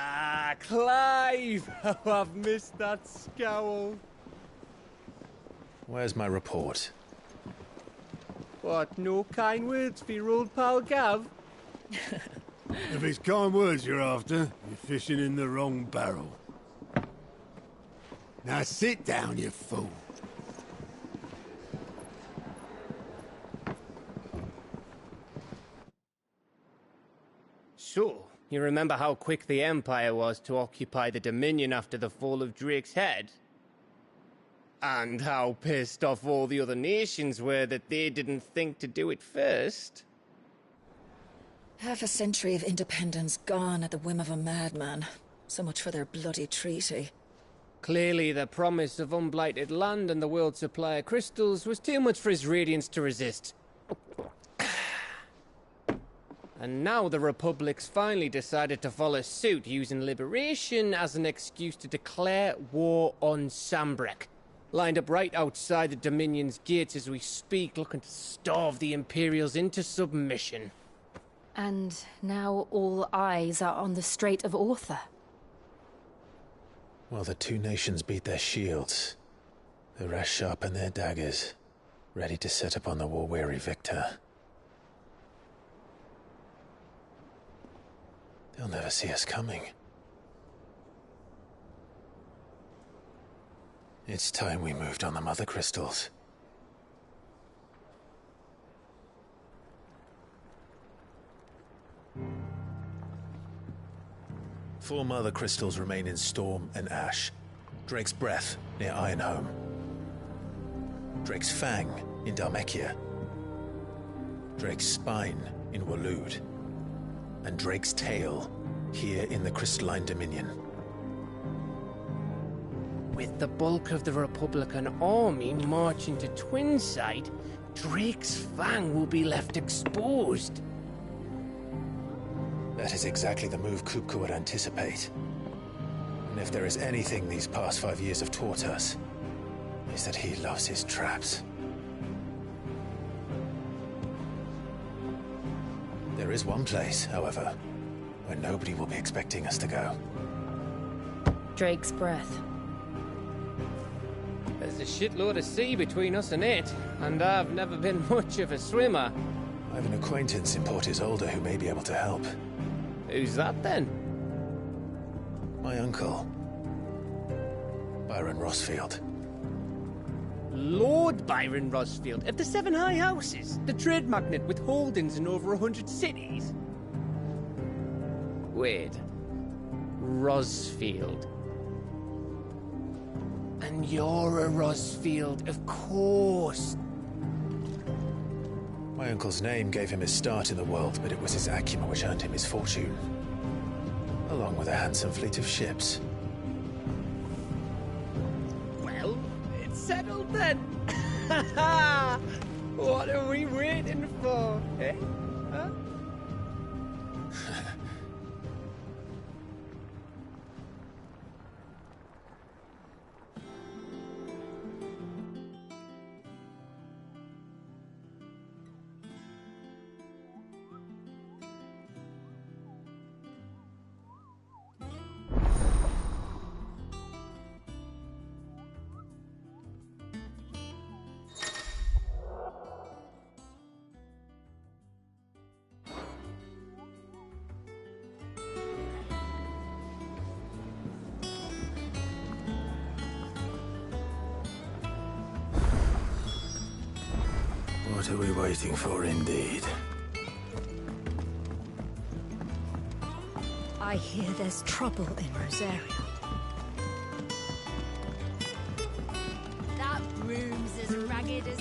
Ah, Clive! How I've missed that scowl. Where's my report? What, no kind words for your old pal Gav? If it's kind words you're after, you're fishing in the wrong barrel. Now sit down, you fool. So, you remember how quick the Empire was to occupy the Dominion after the fall of Drake's head? And how pissed off all the other nations were that they didn't think to do it first? Half a century of independence gone at the whim of a madman. So much for their bloody treaty. Clearly, the promise of unblighted land and the world's supply of crystals was too much for his radiance to resist. And now the Republic's finally decided to follow suit, using liberation as an excuse to declare war on Sambrek. Lined up right outside the Dominion's gates as we speak, looking to starve the Imperials into submission. And now all eyes are on the Strait of Author. Well, the two nations beat their shields. The rest sharpen their daggers, ready to set upon the war-weary victor. They'll never see us coming. It's time we moved on the Mother Crystals. Four Mother Crystals remain in Storm and Ash. Drake's Breath near Ironhome. Drake's Fang in Dhalmekia. Drake's Spine in Waloed. And Drake's Tail here in the Crystalline Dominion. With the bulk of the Republican army marching to Twinside, Drake's Fang will be left exposed. That is exactly the move Kupka would anticipate. And if there is anything these past 5 years have taught us, is that he loves his traps. There is one place, however, where nobody will be expecting us to go. Drake's Breath. There's a shitload of sea between us and it, and I've never been much of a swimmer. I have an acquaintance in Port Isolde who may be able to help. Who's that then? My uncle, Byron Rosfield. Lord Byron Rosfield of the Seven High Houses, the trade magnate with holdings in over 100 cities. Wait, Rosfield. And you're a Rosfield, of course. My uncle's name gave him his start in the world, but it was his acumen which earned him his fortune. Along with a handsome fleet of ships. Well, it's settled then. What are we waiting for, eh? Huh? What are we waiting for, indeed? I hear there's trouble in Rosaria. That room's as ragged as...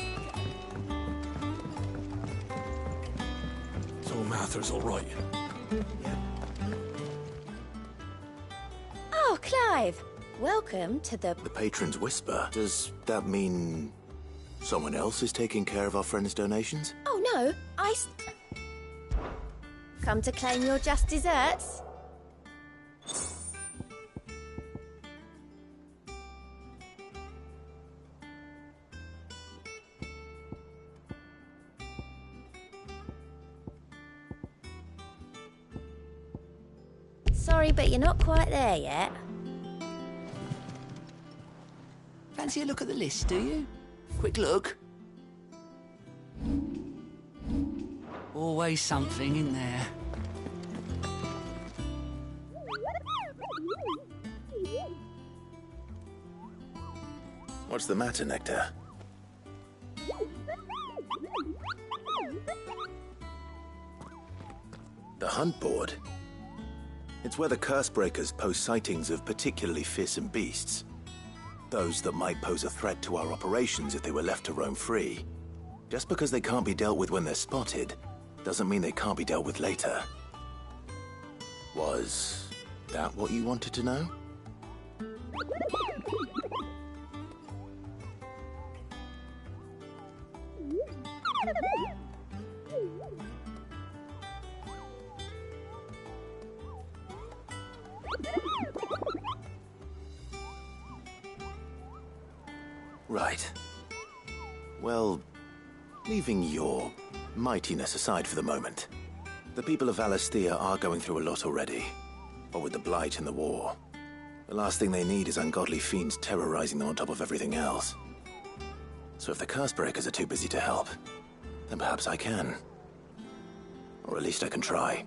So Mather's all right. Oh, Clive! Welcome to the... The Patron's Whisper. Does that mean someone else is taking care of our friends' donations? Oh, no. Come to claim your just desserts? Sorry, but you're not quite there yet. Fancy a look at the list, do you? Quick look. Always something in there. What's the matter, Nectar? The hunt board? It's where the curse breakers post sightings of particularly fearsome beasts. Those that might pose a threat to our operations if they were left to roam free. Just because they can't be dealt with when they're spotted, doesn't mean they can't be dealt with later. Was that what you wanted to know? Right. Well, leaving your mightiness aside for the moment, the people of Valisthea are going through a lot already. What with the Blight and the war, the last thing they need is ungodly fiends terrorizing them on top of everything else. So if the curse breakers are too busy to help, then perhaps I can. Or at least I can try.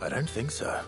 I don't think so.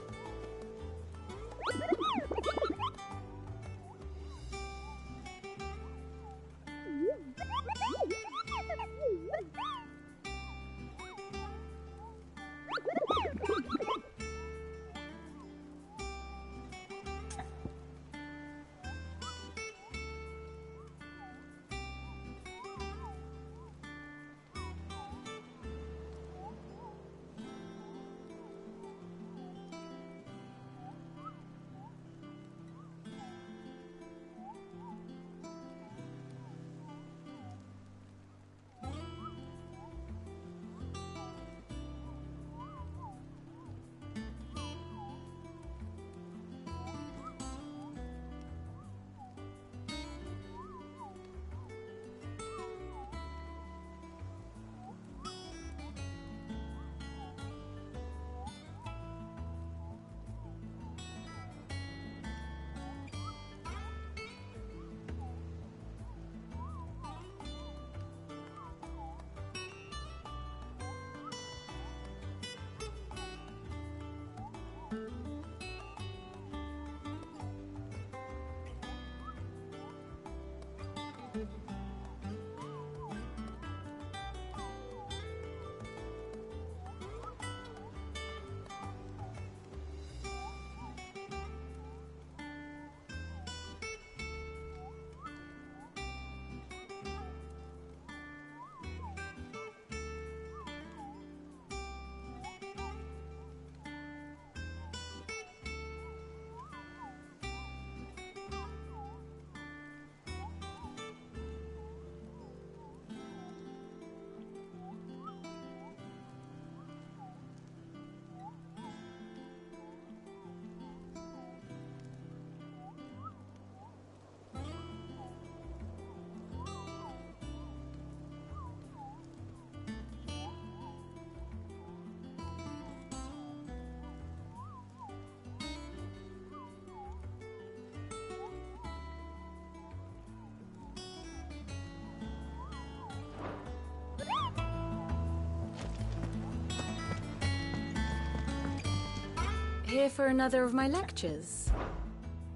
Here for another of my lectures.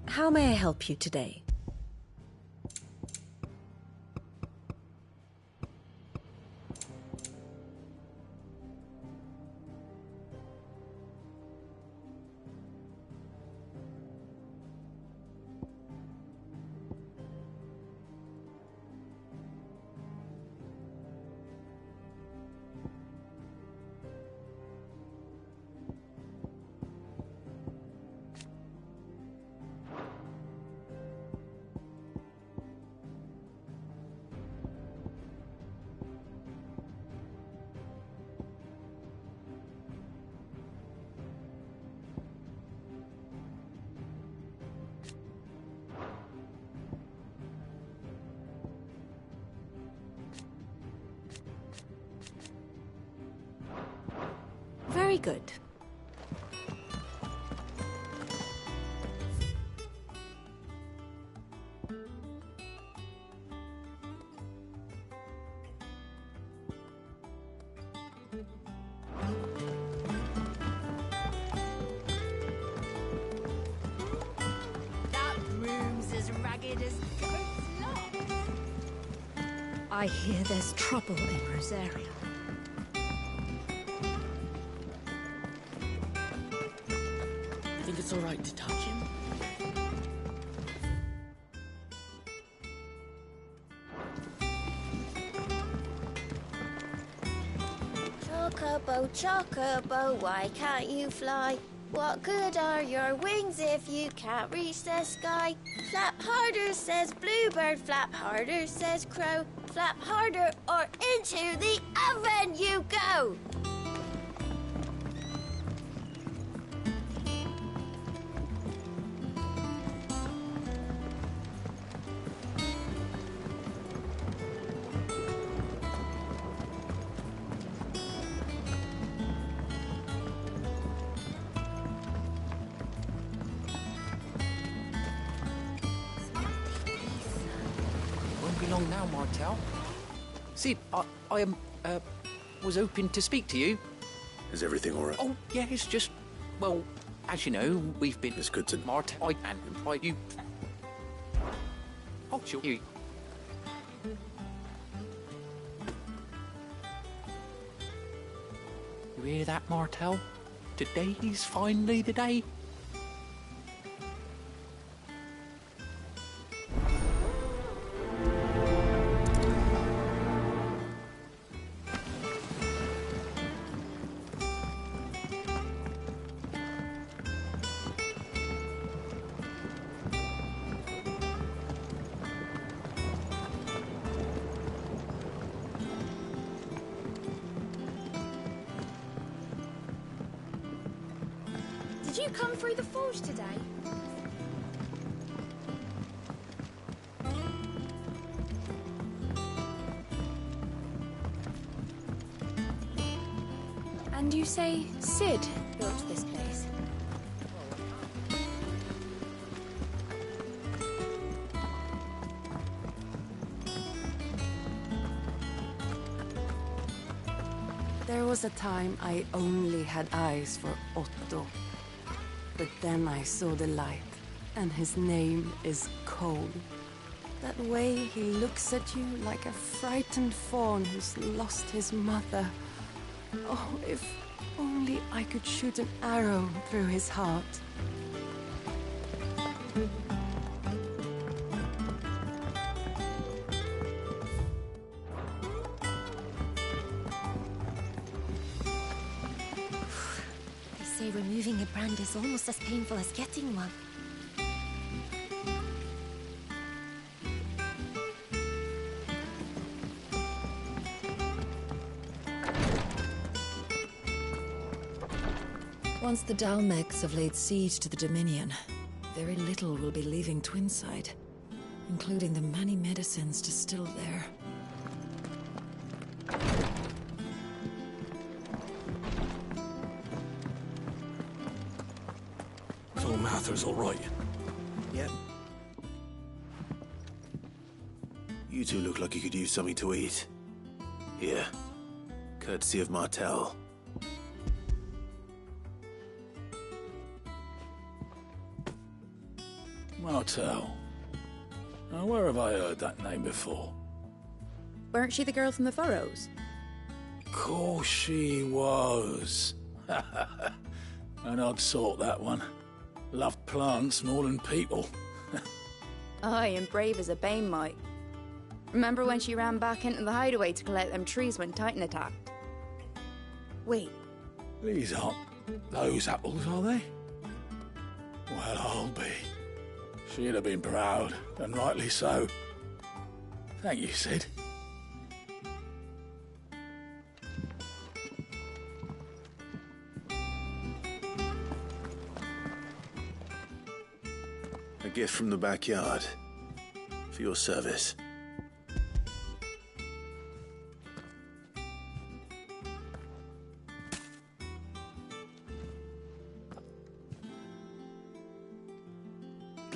How may I help you today? good. That room's as ragged as goat's locks. I hear there's trouble in Rosaria. Think it's all right to touch him? Chocobo, chocobo, why can't you fly? What good are your wings if you can't reach the sky? Flap harder, says bluebird, flap harder, says crow. Flap harder or into the oven you go! Won't be long now, Martel. Sid, I was hoping to speak to you. Is everything all right? Oh, yeah, it's just, well, as you know, we've been... It's good to... Martel, you... Oh, sure. You hear that, Martel? Today's finally the day. Did you come through the forge today? And you say Sid built this place? There was a time I only had eyes for Otto. But then I saw the light, and his name is Cole. That way he looks at you like a frightened fawn who's lost his mother. Oh, if only I could shoot an arrow through his heart. They say removing a brand is almost as painful as getting one. Once the Dalmecs have laid siege to the Dominion, very little will be leaving Twinside, including the many medicines distilled there. So Mather's all right. Yep. You two look like you could use something to eat. Here. Courtesy of Martel. Martel. Now, where have I heard that name before? Weren't she the girl from the Furrows? Course she was. An odd sort, that one. Loved plants more than people. Aye, and brave as a bane might. Remember when she ran back into the hideaway to collect them trees when Titan attacked? Wait, These aren't those apples, are they? Well, I'll be. She'd have been proud, and rightly so. Thank you, Sid. A gift from the backyard. For your service.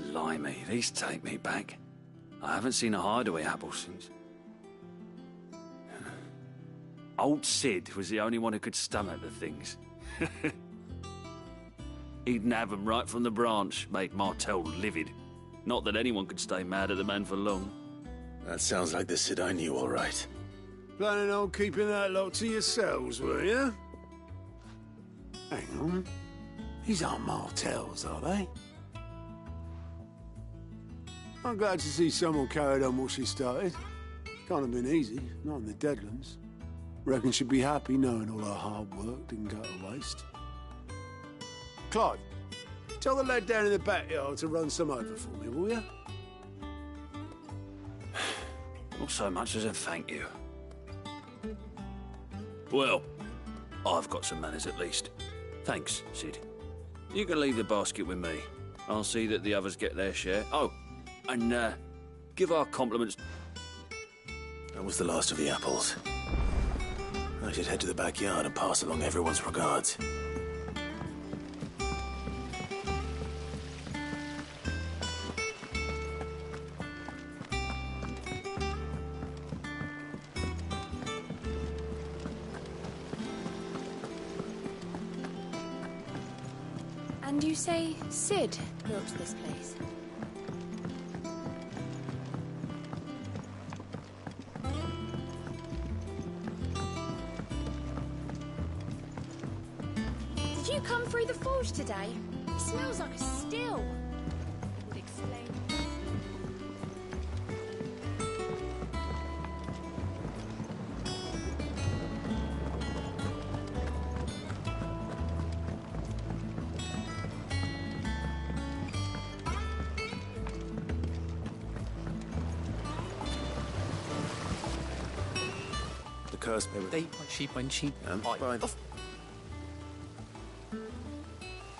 Blimey, these take me back. I haven't seen a hideaway apple since... Old Sid was the only one who could stomach the things. He'd nab 'em right from the branch, made Martel livid. Not that anyone could stay mad at the man for long. That sounds like the Sid I knew, all right. Planning on keeping that lot to yourselves, were you? Hang on. These aren't Martels, are they? I'm glad to see someone carried on what she started. Can't have been easy, not in the Deadlands. Reckon she'd be happy knowing all her hard work didn't go to waste. Clive, tell the lad down in the backyard to run some over for me, will you? Not so much as a thank you. Well, I've got some manners at least. Thanks, Sid. You can leave the basket with me. I'll see that the others get their share. Oh, and give our compliments. That was the last of the apples. I should head to the backyard and pass along everyone's regards. And you say Sid built this place? Did you come through the forge today? It smells like a still. It would explain. The curse may... They when she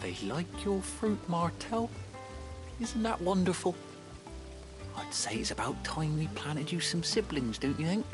They like your fruit, Martel. Isn't that wonderful? I'd say it's about time we planted you some siblings, don't you think?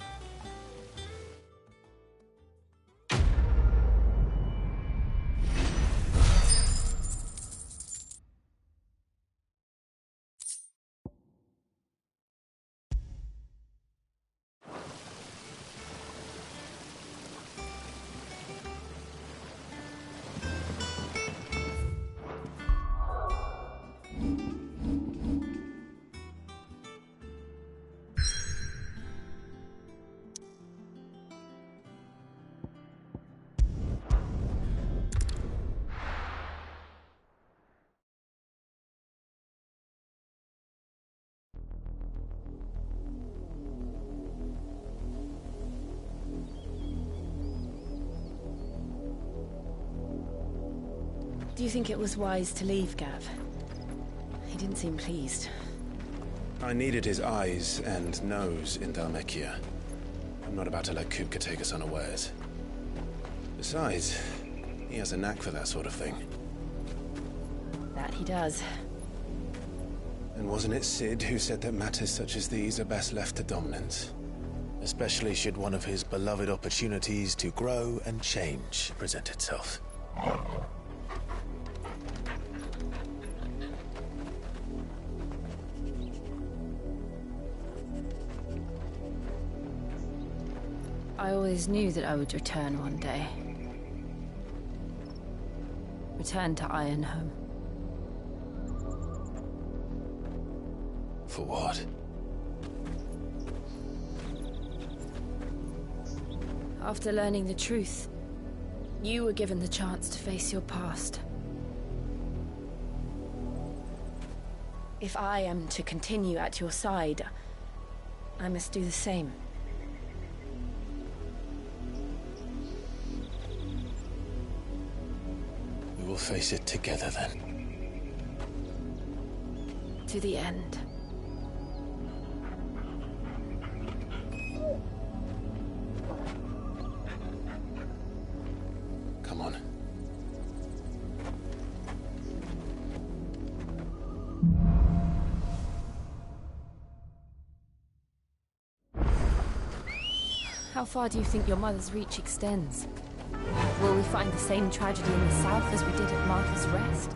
Do you think it was wise to leave, Gav? He didn't seem pleased. I needed his eyes and nose in Dhalmekia. I'm not about to let Kupka take us unawares. Besides, he has a knack for that sort of thing. That he does. And wasn't it Sid who said that matters such as these are best left to dominance? Especially should one of his beloved opportunities to grow and change present itself. I always knew that I would return one day. Return to Ironhome. For what? After learning the truth, you were given the chance to face your past. If I am to continue at your side, I must do the same. We will face it together then. To the end. Come on. How far do you think your mother's reach extends? Will we find the same tragedy in the south as we did at Martha's Rest?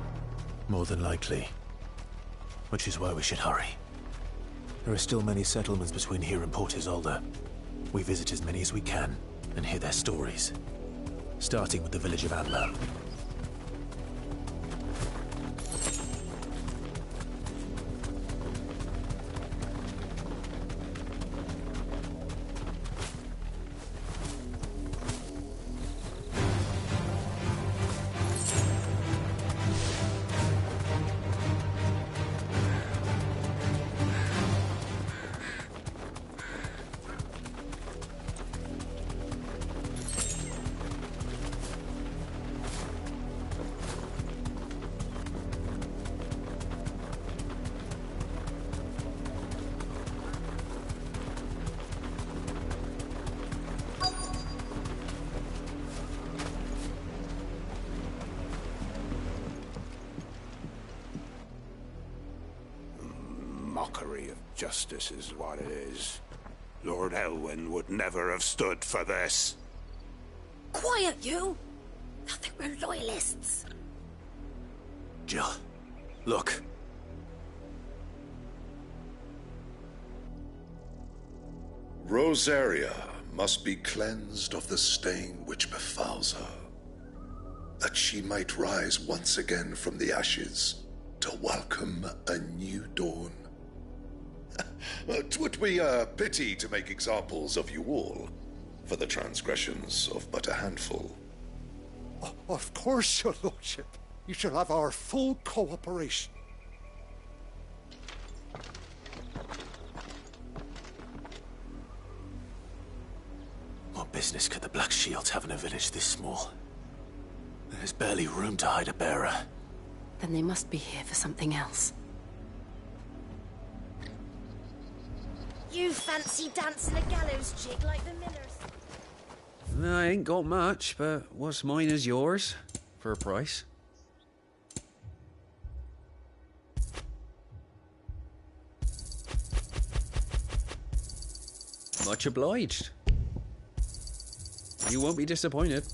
More than likely. Which is why we should hurry. There are still many settlements between here and Port Isolde. We visit as many as we can and hear their stories. Starting with the village of Amber. Mockery of justice is what it is. Lord Elwyn would never have stood for this. Quiet, you! I think we're loyalists. Jill, look. Rosaria must be cleansed of the stain which befouls her, that she might rise once again from the ashes to welcome a new dawn. 'Twould be a pity to make examples of you all, for the transgressions of but a handful. Of course, your lordship. You shall have our full cooperation. What business could the Black Shields have in a village this small? There's barely room to hide a bearer. Then they must be here for something else. You fancy dancing a gallows jig like the millers? I ain't got much, but what's mine is yours, for a price. Much obliged. You won't be disappointed.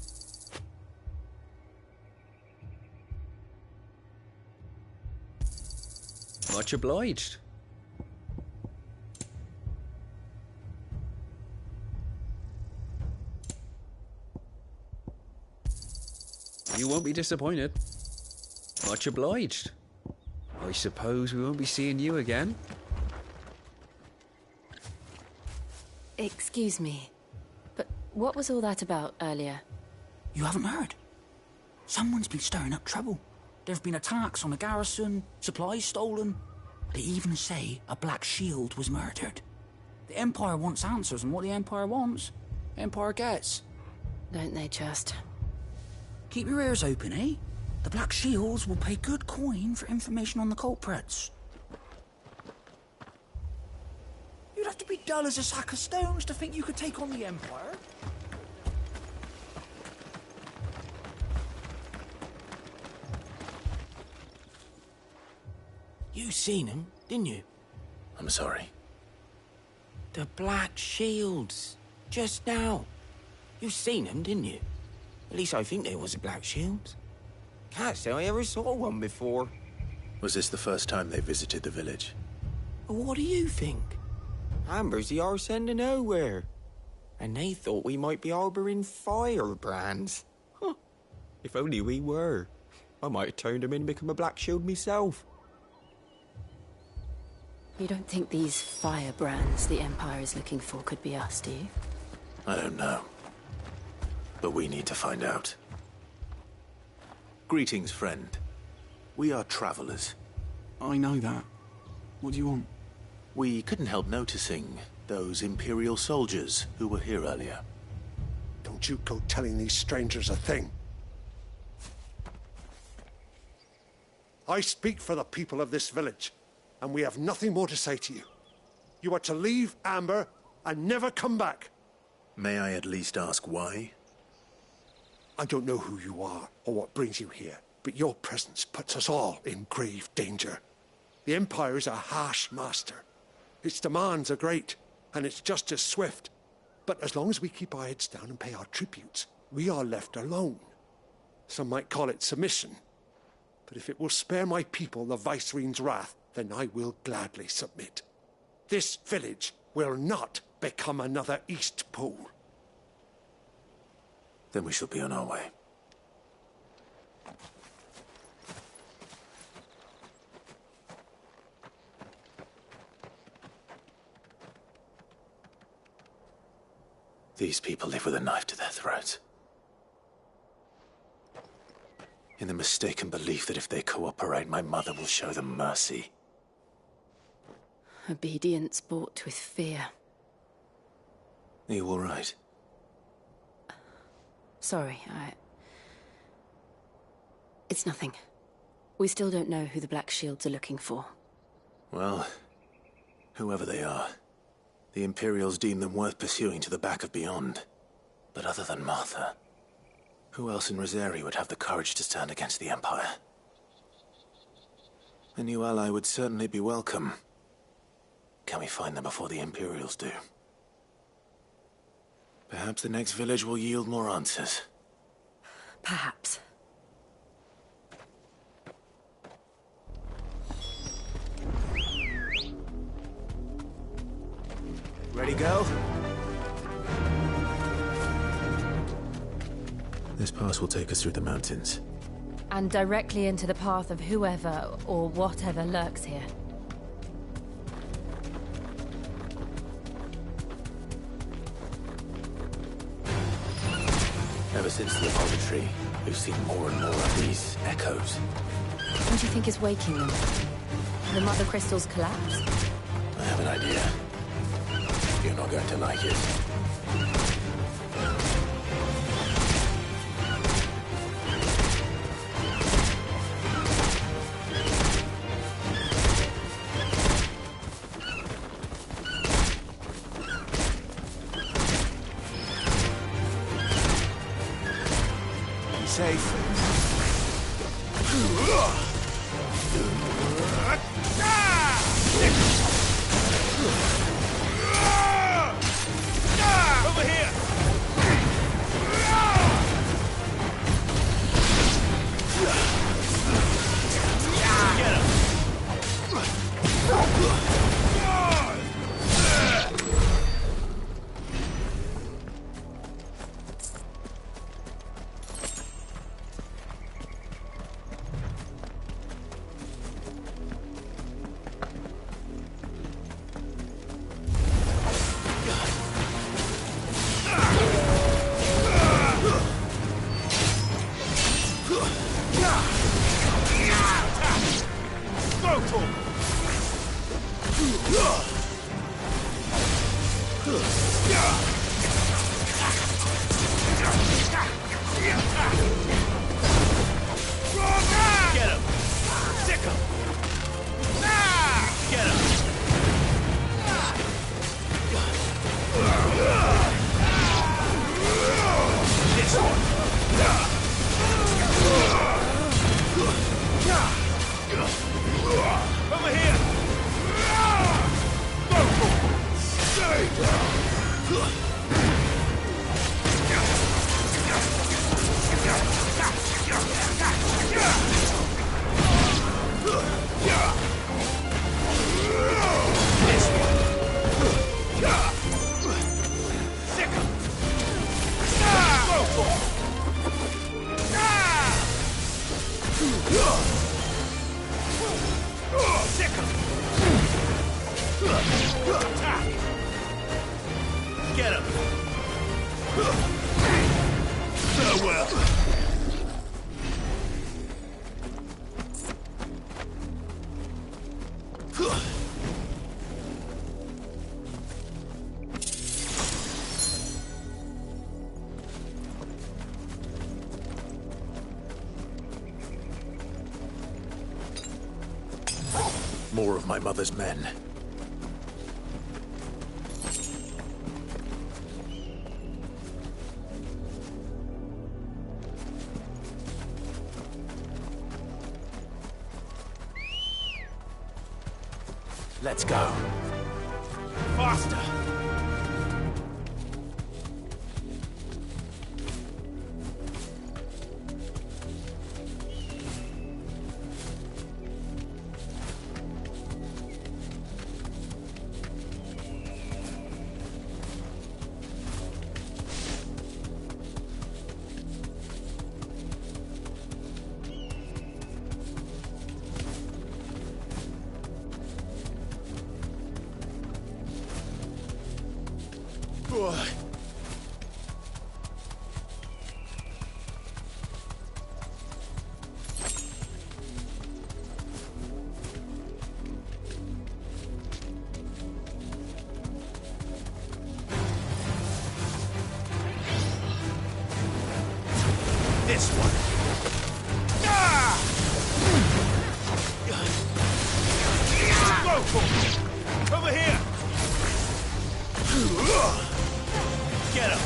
Much obliged. You won't be disappointed. Much obliged. I suppose we won't be seeing you again. Excuse me, but what was all that about earlier? You haven't heard? Someone's been stirring up trouble. There have been attacks on the garrison, supplies stolen. They even say a Black Shield was murdered. The Empire wants answers, and what the Empire wants, Empire gets. Don't they just? Keep your ears open, eh? The Black Shields will pay good coin for information on the culprits. You'd have to be dull as a sack of stones to think you could take on the Empire. You seen him, didn't you? I'm sorry. The Black Shields. Just now. You seen him, didn't you? At least I think there was a Black Shield. Can't say I ever saw one before. Was this the first time they visited the village? What do you think? Amber's the arse end of nowhere. And they thought we might be harbouring firebrands. Huh. If only we were. I might have turned him in and become a Black Shield myself. You don't think these firebrands the Empire is looking for could be us, do you? I don't know. But we need to find out. Greetings, friend. We are travelers. I know that. What do you want? We couldn't help noticing those Imperial soldiers who were here earlier. Don't you go telling these strangers a thing. I speak for the people of this village, and we have nothing more to say to you. You are to leave Amber and never come back. May I at least ask why? I don't know who you are or what brings you here, but your presence puts us all in grave danger. The Empire is a harsh master. Its demands are great, and its justice swift. But as long as we keep our heads down and pay our tributes, we are left alone. Some might call it submission. But if it will spare my people the Viceroy's wrath, then I will gladly submit. This village will not become another Eastpool. Then we shall be on our way. These people live with a knife to their throats. In the mistaken belief that if they cooperate, my mother will show them mercy. Obedience bought with fear. Are you all right? Sorry, It's nothing. We still don't know who the Black Shields are looking for. Well, whoever they are, the Imperials deem them worth pursuing to the back of beyond. But other than Martha, who else in Rosari would have the courage to stand against the Empire? A new ally would certainly be welcome. Can we find them before the Imperials do? Perhaps the next village will yield more answers. Perhaps. Ready, girl? This pass will take us through the mountains. And directly into the path of whoever or whatever lurks here. Ever since the laboratory, we've seen more and more of these echoes. What do you think is waking them? The mother crystals collapse? I have an idea. You're not going to like it. Be safe. Over here! Get him! Get him! Sick him! Get him! This one! Over here! Go for it! Get him! Farewell! More of my mother's men. Let's go. Faster! This one. Go for it. Over here. Get him.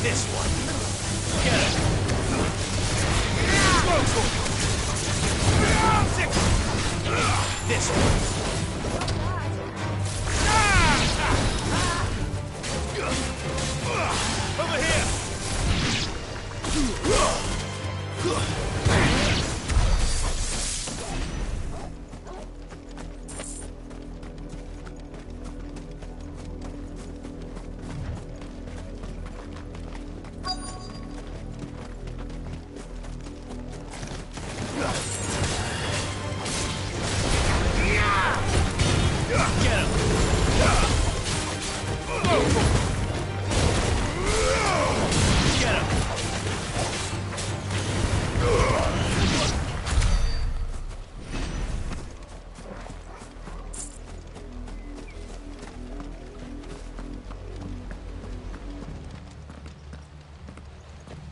This one. Get it. Go for it. This one. Over here.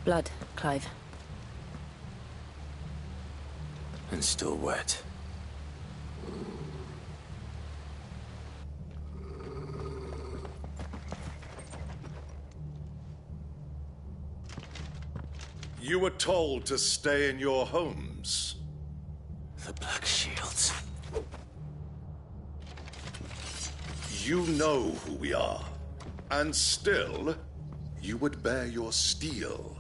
Blood, Clive. And still wet. You were told to stay in your homes. The Black Shields. You know who we are. And still, you would bear your steel.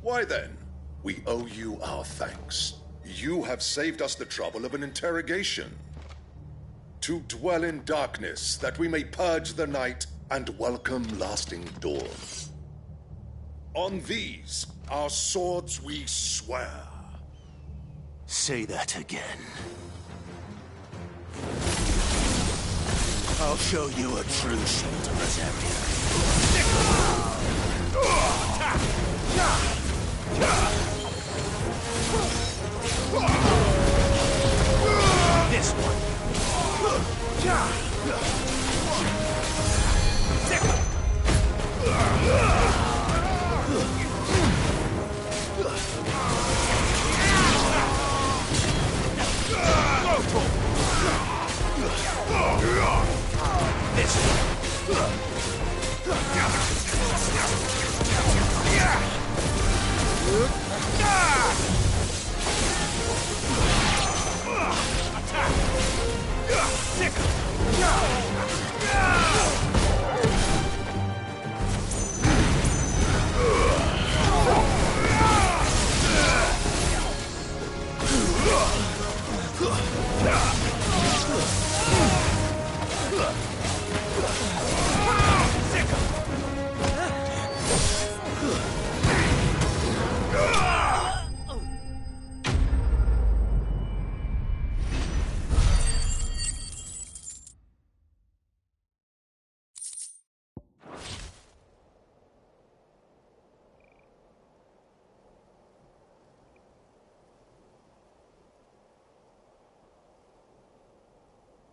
Why then? We owe you our thanks. You have saved us the trouble of an interrogation. To dwell in darkness, that we may purge the night and welcome lasting dawn. On these, our swords we swear. Say that again. I'll show you a true chivalrous area. This one. This one.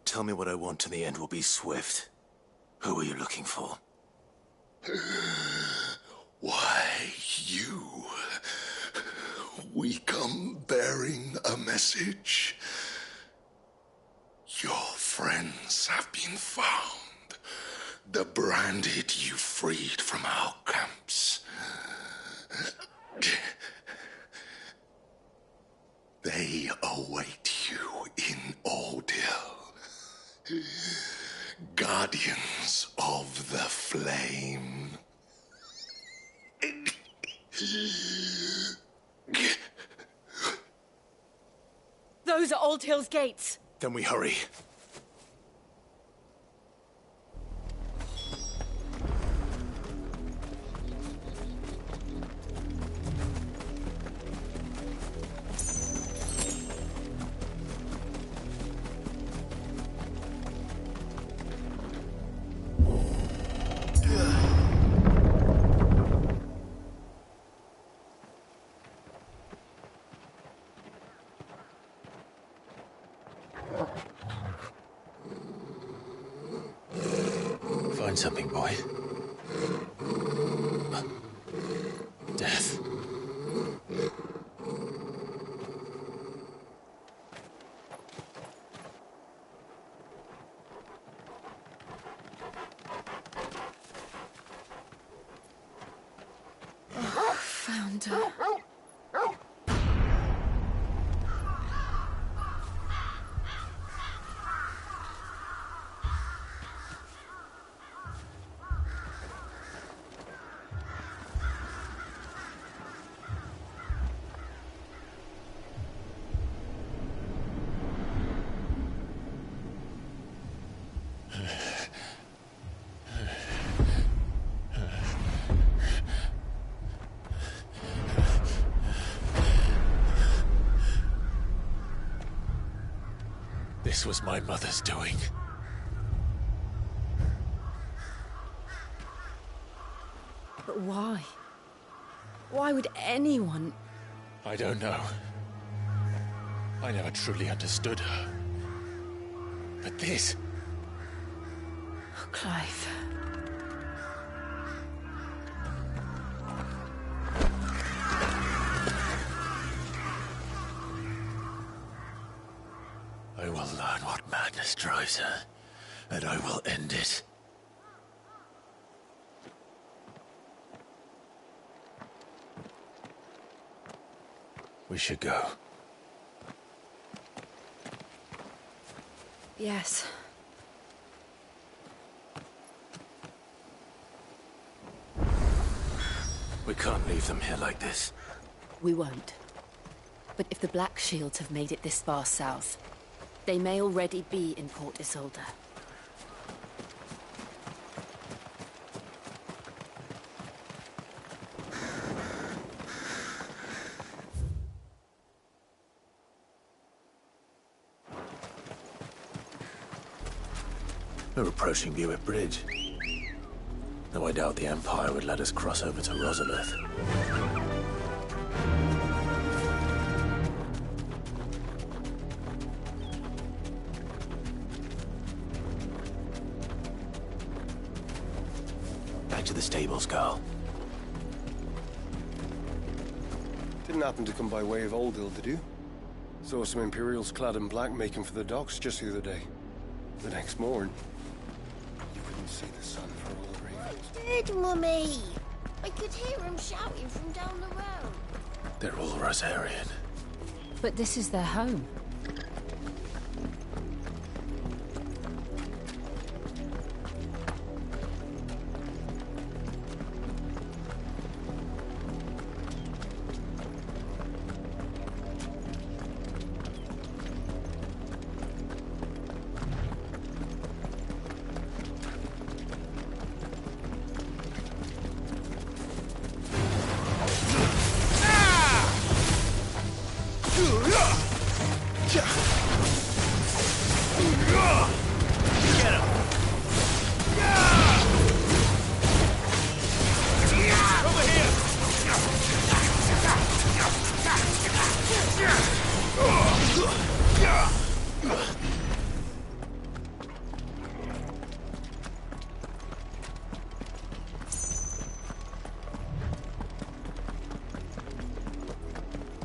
Tell me what I want and the end will be swift. Who are you looking for? Why, you. We come bearing a message. Your friends have been found. The branded you freed from our camps. They await you in Aldil. Guardians of the Flame. Those are Old Hill's gates. Then we hurry. Find something, boy. Death. Found her. This was my mother's doing. But why? Why would anyone... I don't know. I never truly understood her. But this... Oh, Clive. I will learn what madness drives her, and I will end it. We should go. Yes. We can't leave them here like this. We won't. But if the Black Shields have made it this far south, they may already be in Port Isolde. We're approaching Buick Bridge. Though I doubt the Empire would let us cross over to Rosalith. Back to the stables, Carl. Didn't happen to come by way of Oldhill, did you? Saw some Imperials clad in black making for the docks just the other day. The next morn, you couldn't see the sun for all the ravens. I did, Mummy. I could hear him shouting from down the road. They're all Rosarian. But this is their home. Get him! Over here!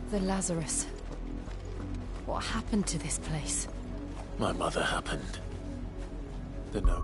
The Lazarus. What happened to this place? My mother happened. The note.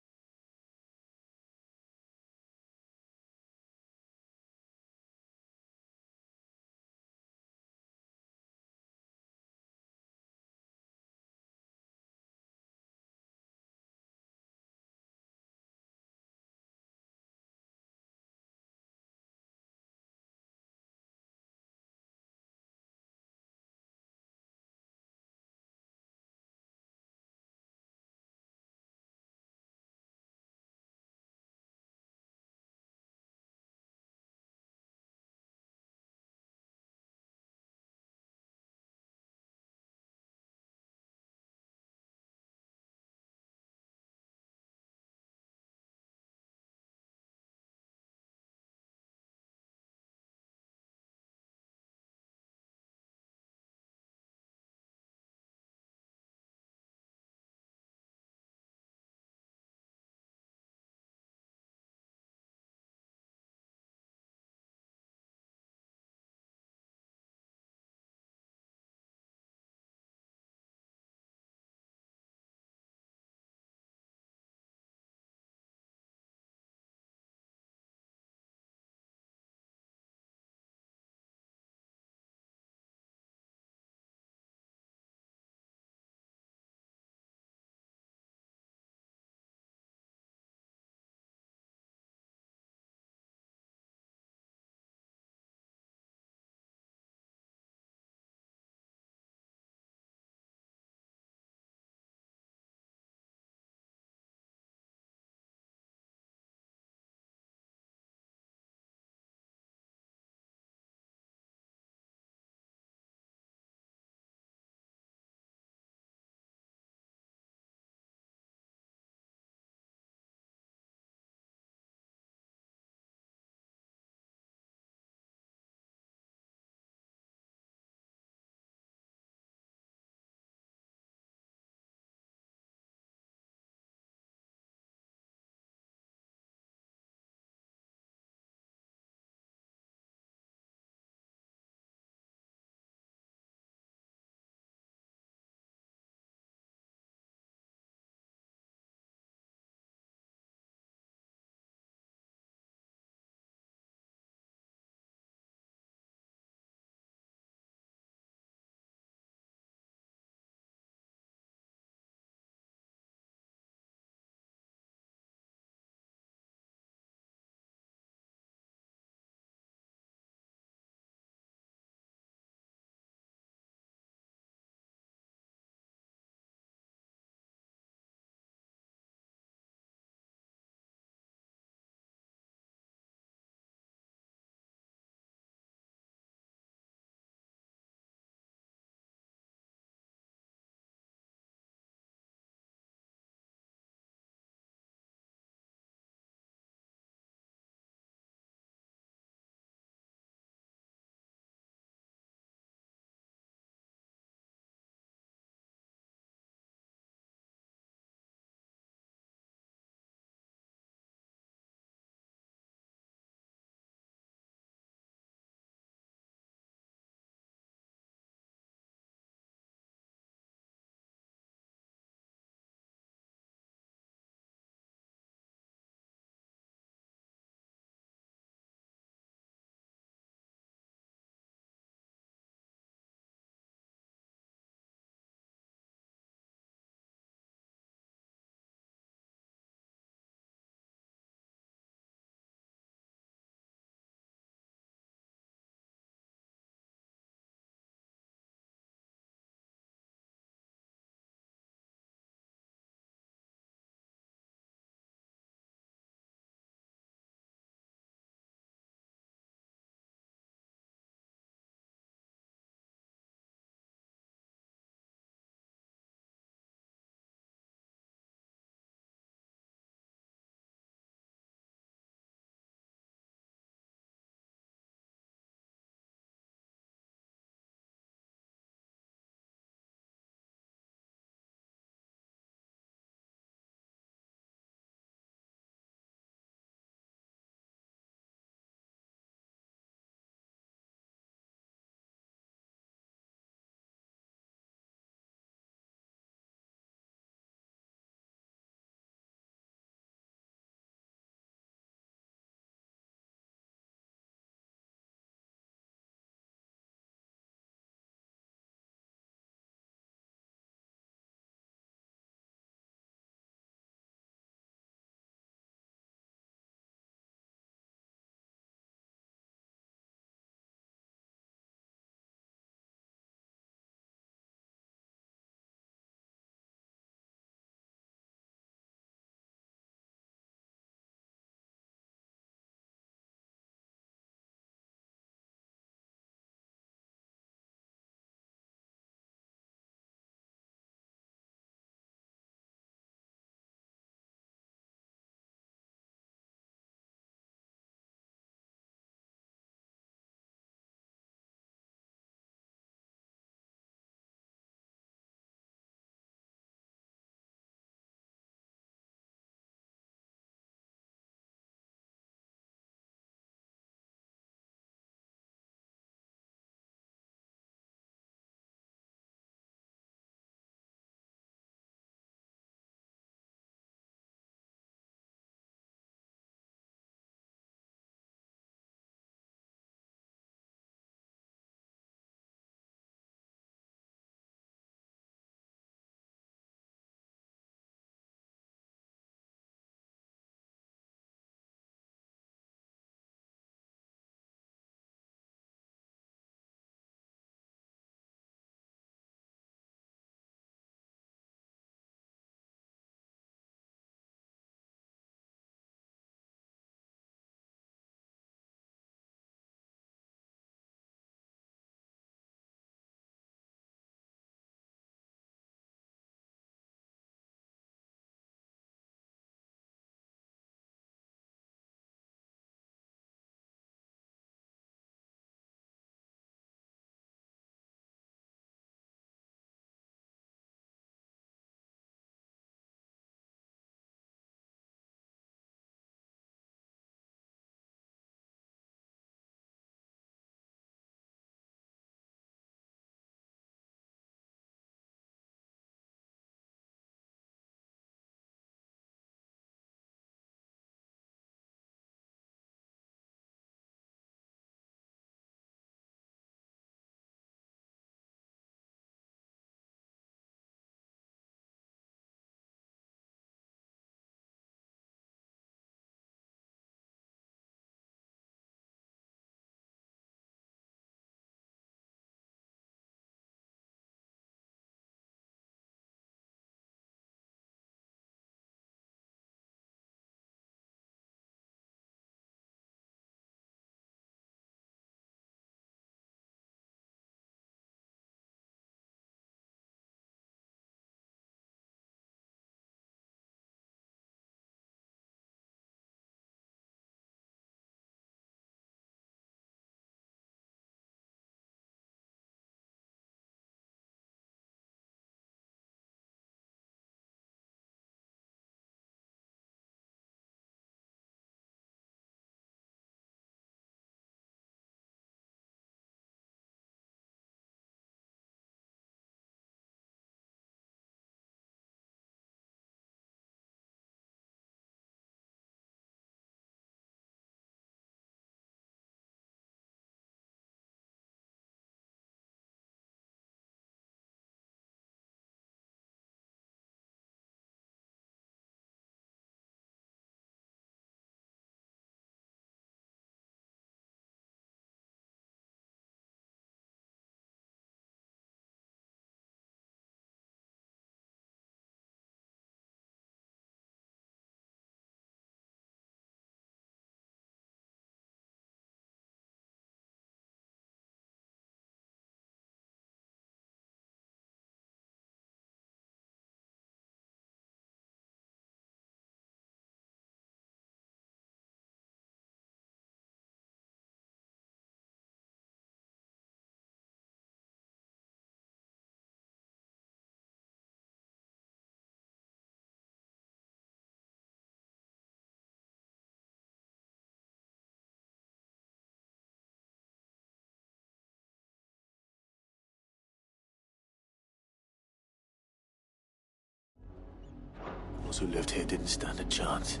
Those who lived here didn't stand a chance.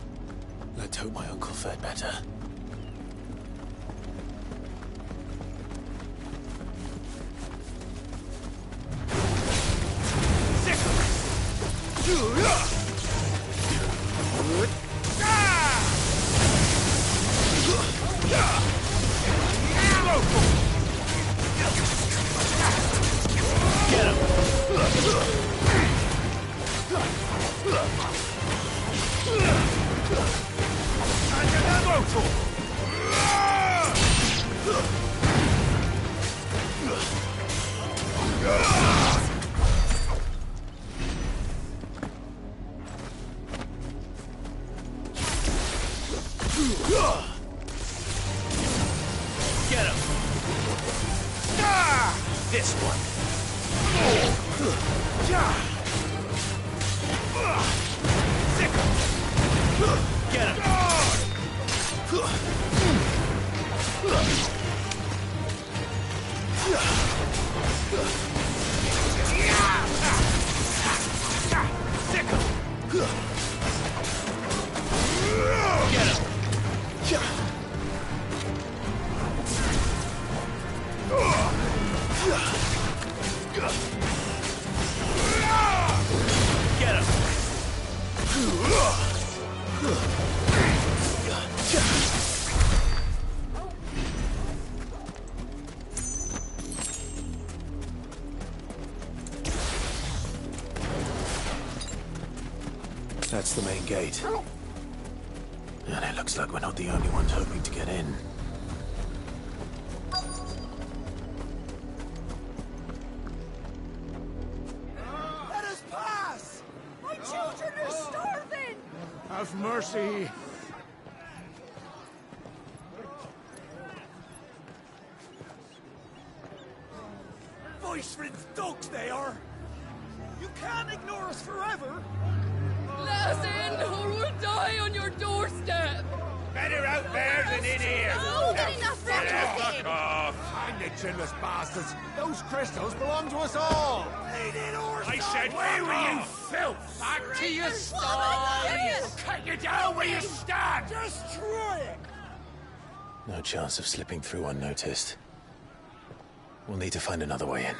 Let's hope my uncle fared better. Get him! This one. Get him! That's the main gate. And it looks like we're not the only ones hoping to get in. Let us pass! My children are starving! Have mercy. Voice-rinsed dogs they are! You can't ignore us forever! Let us in, or we'll die on your doorstep! Better out there than in here! Oh, good enough, Fuck off! Find the chinless bastards! Those crystals belong to us all! I said, where were you, filth? Back to your sties! Cut you down where you stand! Destroy it! No chance of slipping through unnoticed. We'll need to find another way in.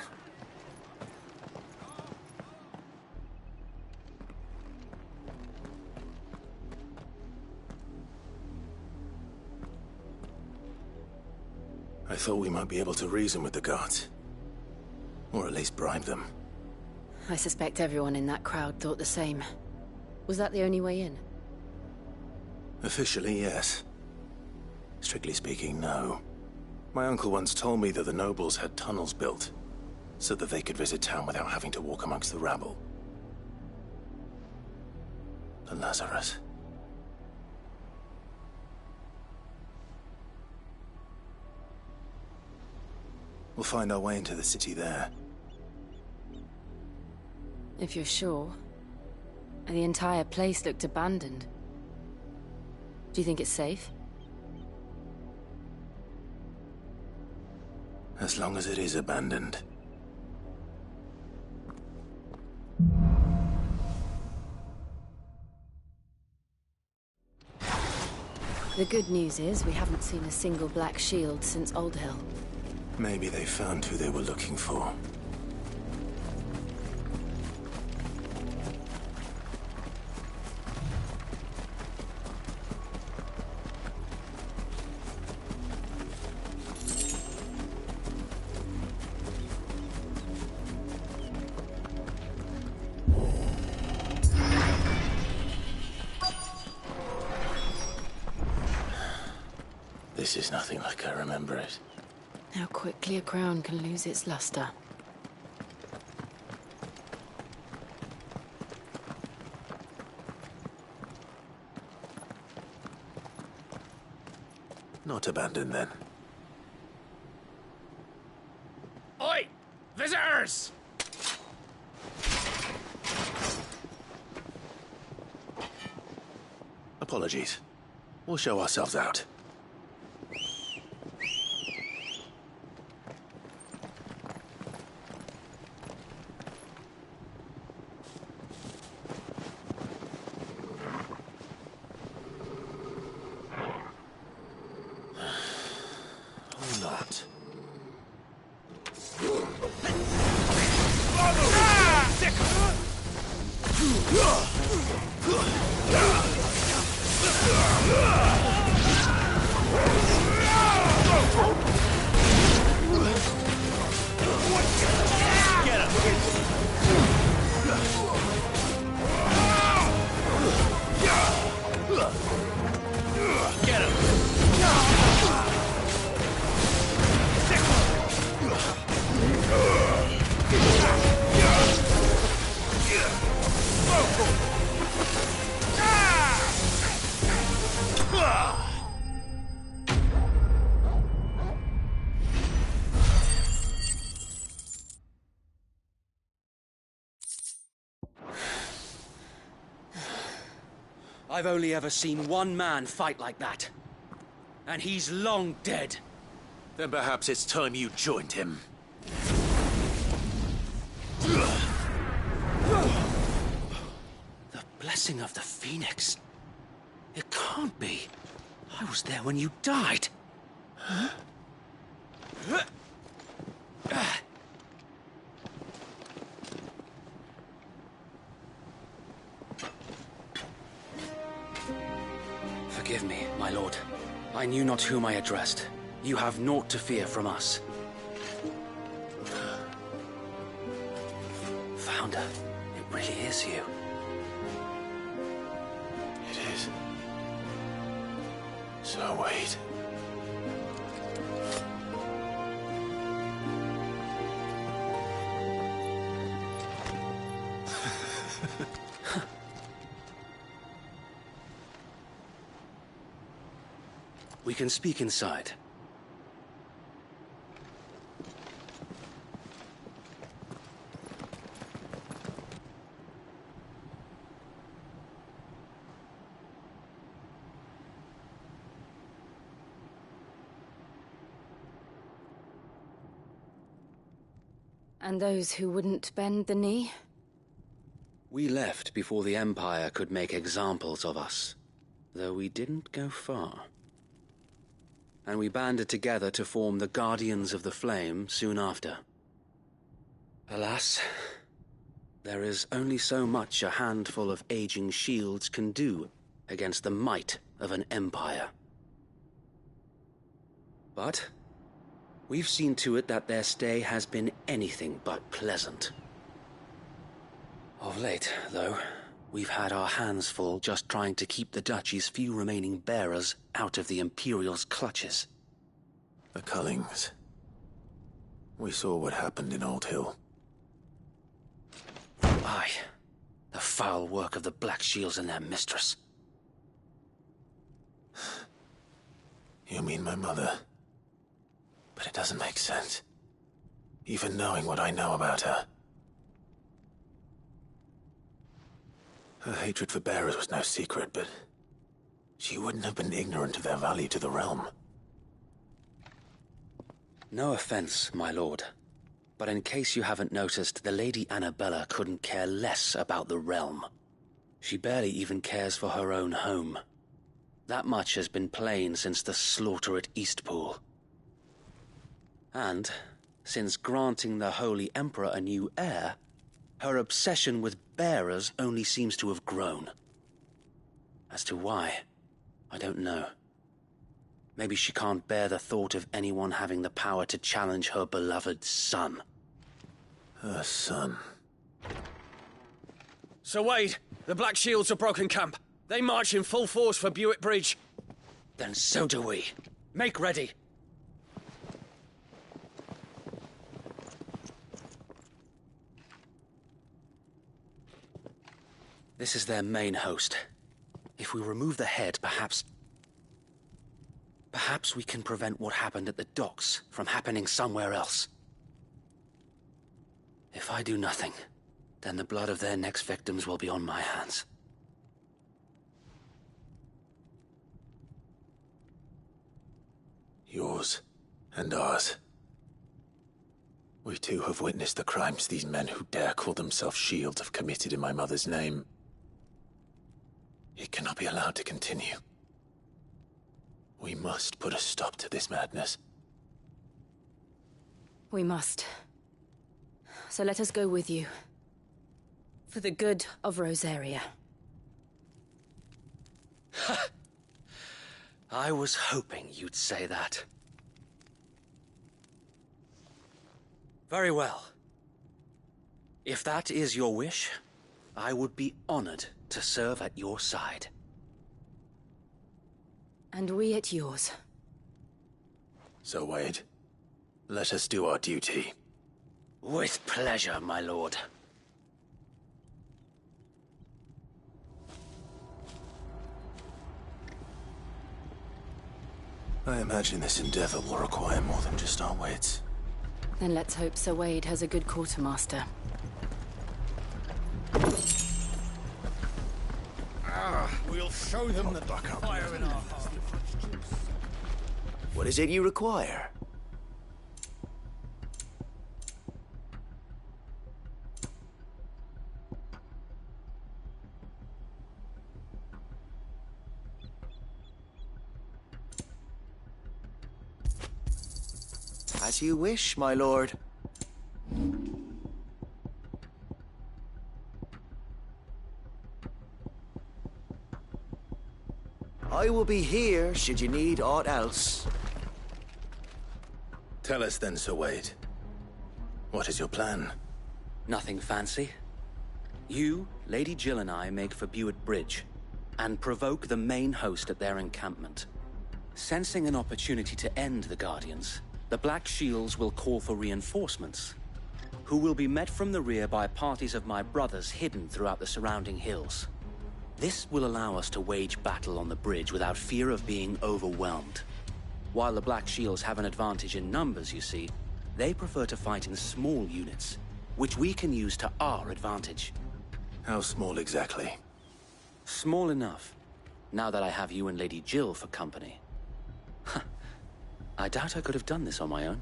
I thought we might be able to reason with the guards. Or at least bribe them. I suspect everyone in that crowd thought the same. Was that the only way in? Officially, yes. Strictly speaking, no. My uncle once told me that the nobles had tunnels built, so that they could visit town without having to walk amongst the rabble. The Lazarus. We'll find our way into the city there. If you're sure. The entire place looked abandoned. Do you think it's safe? As long as it is abandoned. The good news is we haven't seen a single black shield since Old Hill. Maybe they found who they were looking for. This is nothing like I remember it. How quickly a crown can lose its luster. Not abandoned, then. Oi! Visitors! Apologies. We'll show ourselves out. I've only ever seen one man fight like that. And he's long dead. Then perhaps it's time you joined him. The blessing of the Phoenix. It can't be. I was there when you died. Huh? Forgive me, my lord. I knew not whom I addressed. You have naught to fear from us. Founder, it really is you. It is. So wait. We can speak inside. And those who wouldn't bend the knee? We left before the Empire could make examples of us, though we didn't go far. And we banded together to form the Guardians of the Flame soon after. Alas, there is only so much a handful of aging shields can do against the might of an empire. But we've seen to it that their stay has been anything but pleasant. Of late, though, we've had our hands full just trying to keep the Duchy's few remaining bearers out of the Imperial's clutches. The Cullings. We saw what happened in Old Hill. Aye. The foul work of the Black Shields and their mistress. You mean my mother? But it doesn't make sense. Even knowing what I know about her. Her hatred for bearers was no secret, but she wouldn't have been ignorant of their value to the realm. No offense, my lord, but in case you haven't noticed, the Lady Annabella couldn't care less about the realm. She barely even cares for her own home. That much has been plain since the slaughter at Eastpool. And, since granting the Holy Emperor a new heir, her obsession with bearers only seems to have grown. As to why, I don't know. Maybe she can't bear the thought of anyone having the power to challenge her beloved son. Her son. Sir Wade, the Black Shields have broken camp. They march in full force for Buick Bridge. Then so do we. Make ready. This is their main host. If we remove the head, perhaps we can prevent what happened at the docks from happening somewhere else. If I do nothing, then the blood of their next victims will be on my hands. Yours and ours. We too have witnessed the crimes these men who dare call themselves shields have committed in my mother's name. It cannot be allowed to continue. We must put a stop to this madness. We must. So let us go with you. For the good of Rosaria. I was hoping you'd say that. Very well. If that is your wish, I would be honored to serve at your side. And we at yours. So, Wade, let us do our duty. With pleasure, my lord. I imagine this endeavor will require more than just our wits. Then let's hope Sir Wade has a good quartermaster. We'll We'll show them the fire in our hearts. What is it you require? As you wish, my lord. I will be here should you need aught else. Tell us then, Sir Wade. What is your plan? Nothing fancy. You, Lady Jill and I make for Buett Bridge and provoke the main host at their encampment. Sensing an opportunity to end the Guardians, the Black Shields will call for reinforcements, who will be met from the rear by parties of my brothers hidden throughout the surrounding hills. This will allow us to wage battle on the bridge without fear of being overwhelmed. While the Black Shields have an advantage in numbers, you see, they prefer to fight in small units, which we can use to our advantage. How small exactly? Small enough, now that I have you and Lady Jill for company. I doubt I could have done this on my own.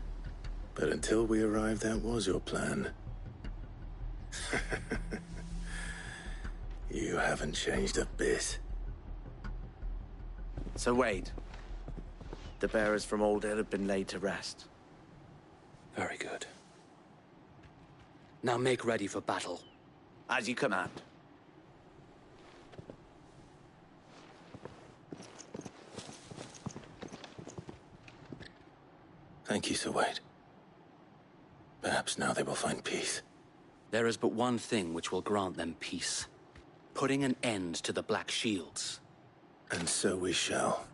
But until we arrived, that was your plan. You haven't changed a bit. So Wade, the bearers from Old Hill have been laid to rest. Very good. Now make ready for battle. As you command. Thank you, Sir Wade. Perhaps now they will find peace. There is but one thing which will grant them peace. Putting an end to the Black Shields. And so we shall.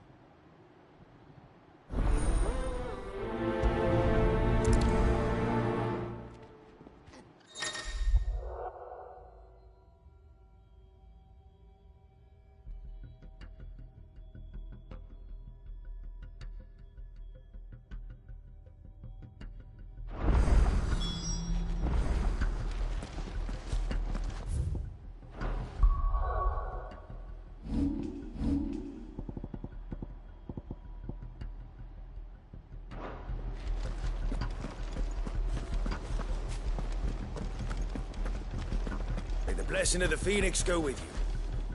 Blessing of the Phoenix go with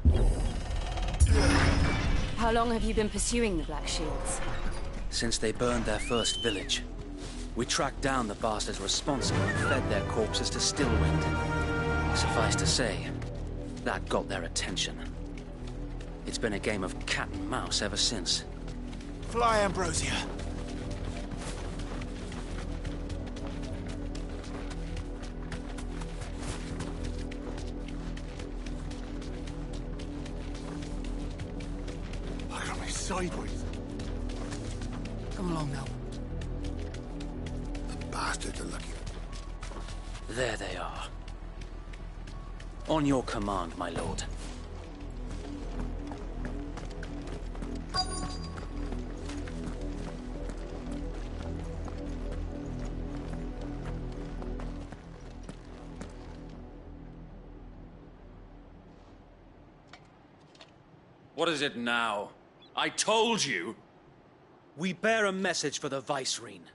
you. How long have you been pursuing the Black Shields? Since they burned their first village. We tracked down the bastards responsible and fed their corpses to Stillwind. Suffice to say, that got their attention. It's been a game of cat and mouse ever since. Fly, Ambrosia. Sideways. Come along now. The bastards are lucky. There they are. On your command, my lord. What is it now? I told you! We bear a message for the Vicereine.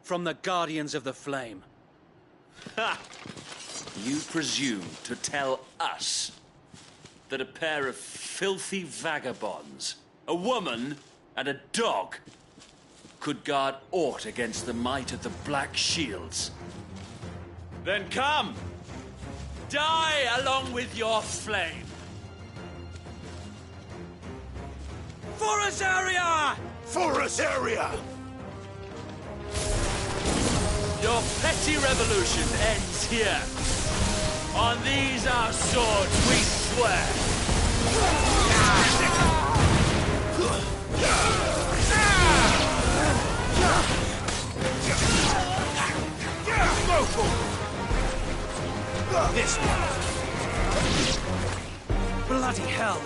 From the Guardians of the Flame. Ha! You presume to tell us that a pair of filthy vagabonds, a woman and a dog, could guard aught against the might of the Black Shields? Then come! Die along with your flame! For us area! For us area! Your petty revolution ends here. On these our swords we swear. This one. Bloody hell!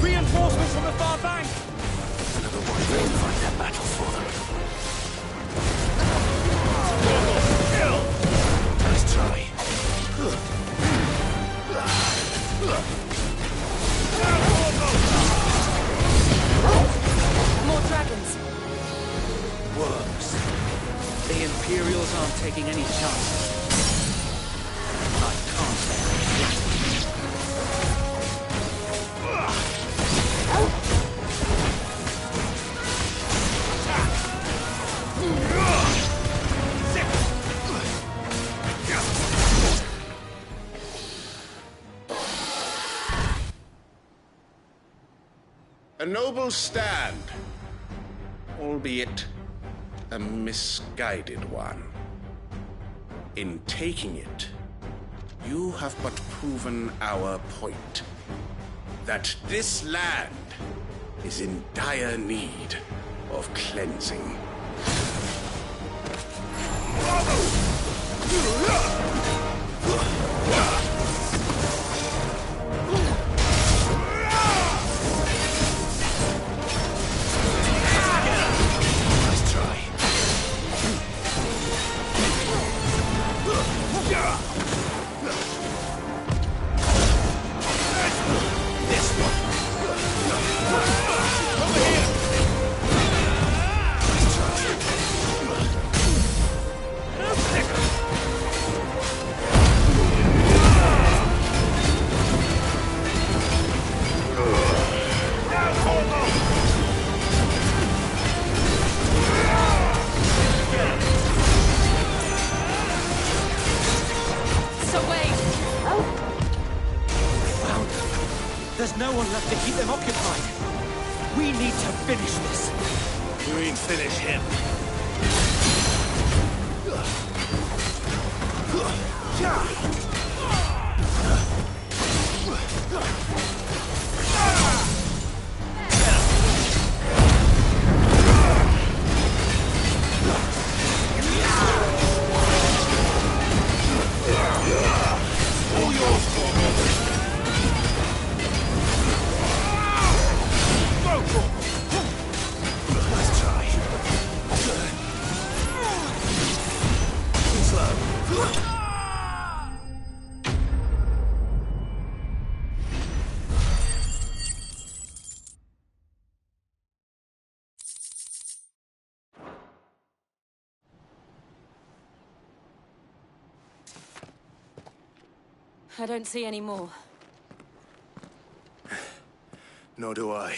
Reinforcements from the far bank! Another one way to fight that battle for them. Nice try. aren't taking any chances. I can't say I'm A noble stand, albeit a misguided one. In taking it, you have but proven our point, that this land is in dire need of cleansing. There's no one left to keep them occupied. We need to finish this. You mean finish him? All yours, Let's try. Slow. I don't see any more. Nor do I.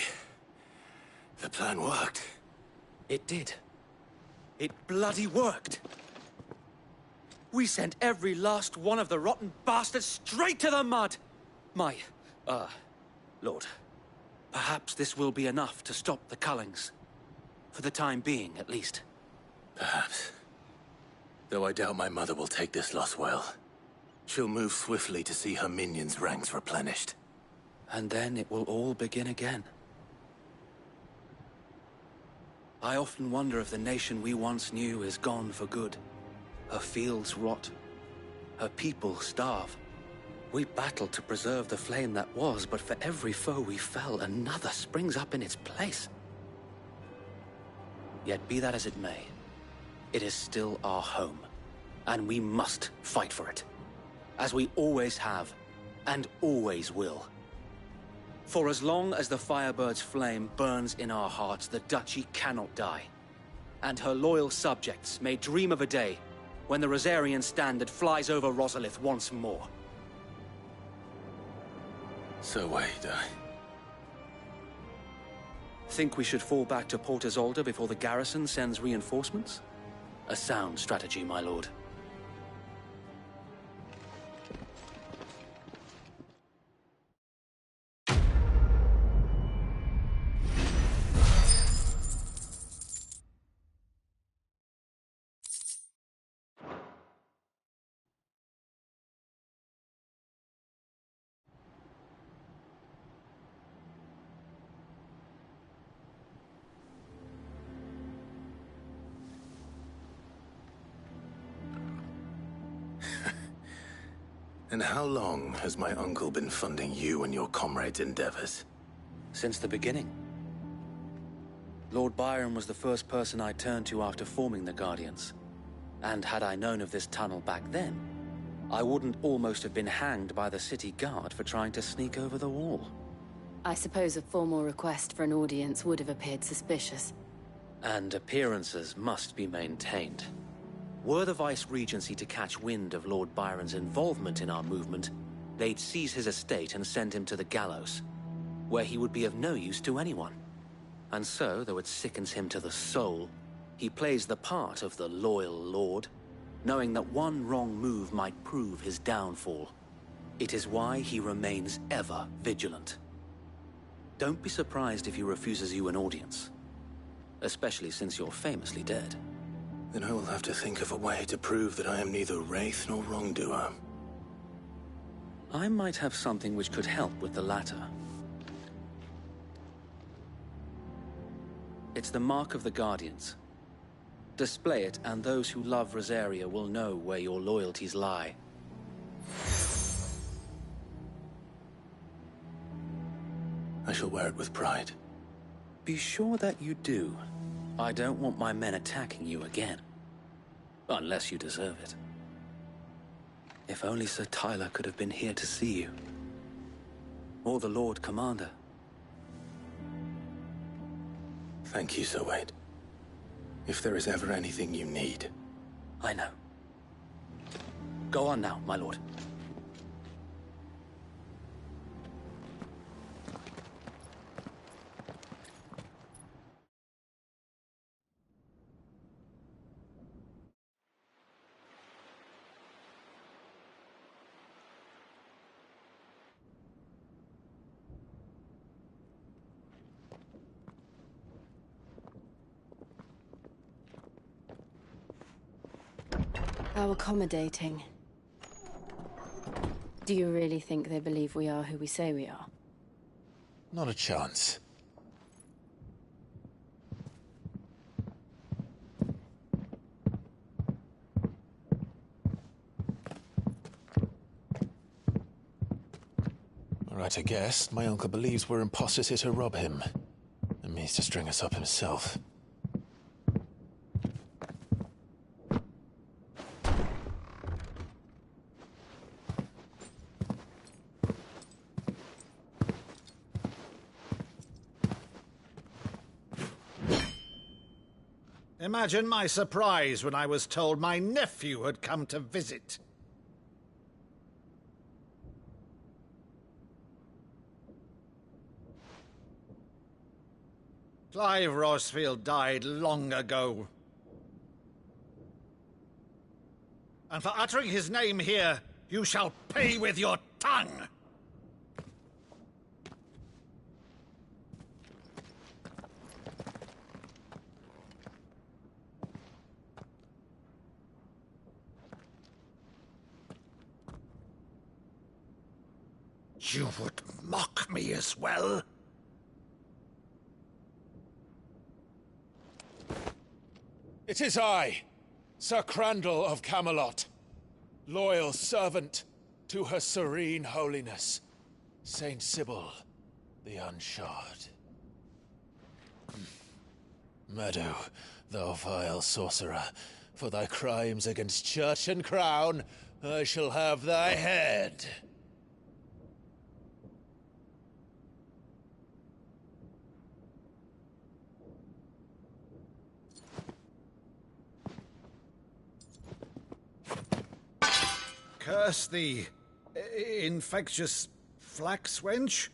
The plan worked. It did. It bloody worked. We sent every last one of the rotten bastards straight to the mud! Lord, perhaps this will be enough to stop the Cullings. For the time being, at least. Perhaps. Though I doubt my mother will take this loss well. She'll move swiftly to see her minions' ranks replenished. And then it will all begin again. I often wonder if the nation we once knew is gone for good. Her fields rot. Her people starve. We battled to preserve the flame that was, but for every foe we fell, another springs up in its place. Yet be that as it may, it is still our home, and we must fight for it. As we always have, and always will. For as long as the Firebird's flame burns in our hearts, the Duchy cannot die. And her loyal subjects may dream of a day when the Rosarian standard flies over Rosalith once more. So wait, Think we should fall back to Port Isolde before the garrison sends reinforcements? A sound strategy, my lord. And how long has my uncle been funding you and your comrades' endeavors? Since the beginning. Lord Byron was the first person I turned to after forming the Guardians. And had I known of this tunnel back then, I wouldn't almost have been hanged by the city guard for trying to sneak over the wall. I suppose a formal request for an audience would have appeared suspicious. And appearances must be maintained. Were the Vice-Regency to catch wind of Lord Byron's involvement in our movement, they'd seize his estate and send him to the gallows, where he would be of no use to anyone. And so, though it sickens him to the soul, he plays the part of the loyal lord, knowing that one wrong move might prove his downfall. It is why he remains ever vigilant. Don't be surprised if he refuses you an audience, especially since you're famously dead. Then I will have to think of a way to prove that I am neither wraith nor wrongdoer. I might have something which could help with the latter. It's the mark of the Guardians. Display it, and those who love Rosaria will know where your loyalties lie. I shall wear it with pride. Be sure that you do. I don't want my men attacking you again. Unless you deserve it. If only Sir Tyler could have been here to see you. Or the Lord Commander. Thank you, Sir Wade. If there is ever anything you need. I know. Go on now, my lord. How accommodating. Do you really think they believe we are who we say we are? Not a chance. All right, I guess. My uncle believes we're imposters here to rob him. And means to string us up himself. Imagine my surprise when I was told my nephew had come to visit. Clive Rosfield died long ago. And for uttering his name here, you shall pay with your tongue! You would mock me as well? It is I, Sir Crandall of Camelot, loyal servant to Her Serene Holiness, Saint Sybil the Unshod. Meadow, thou vile sorcerer, for thy crimes against church and crown, I shall have thy head. Curse thee, infectious flax wench.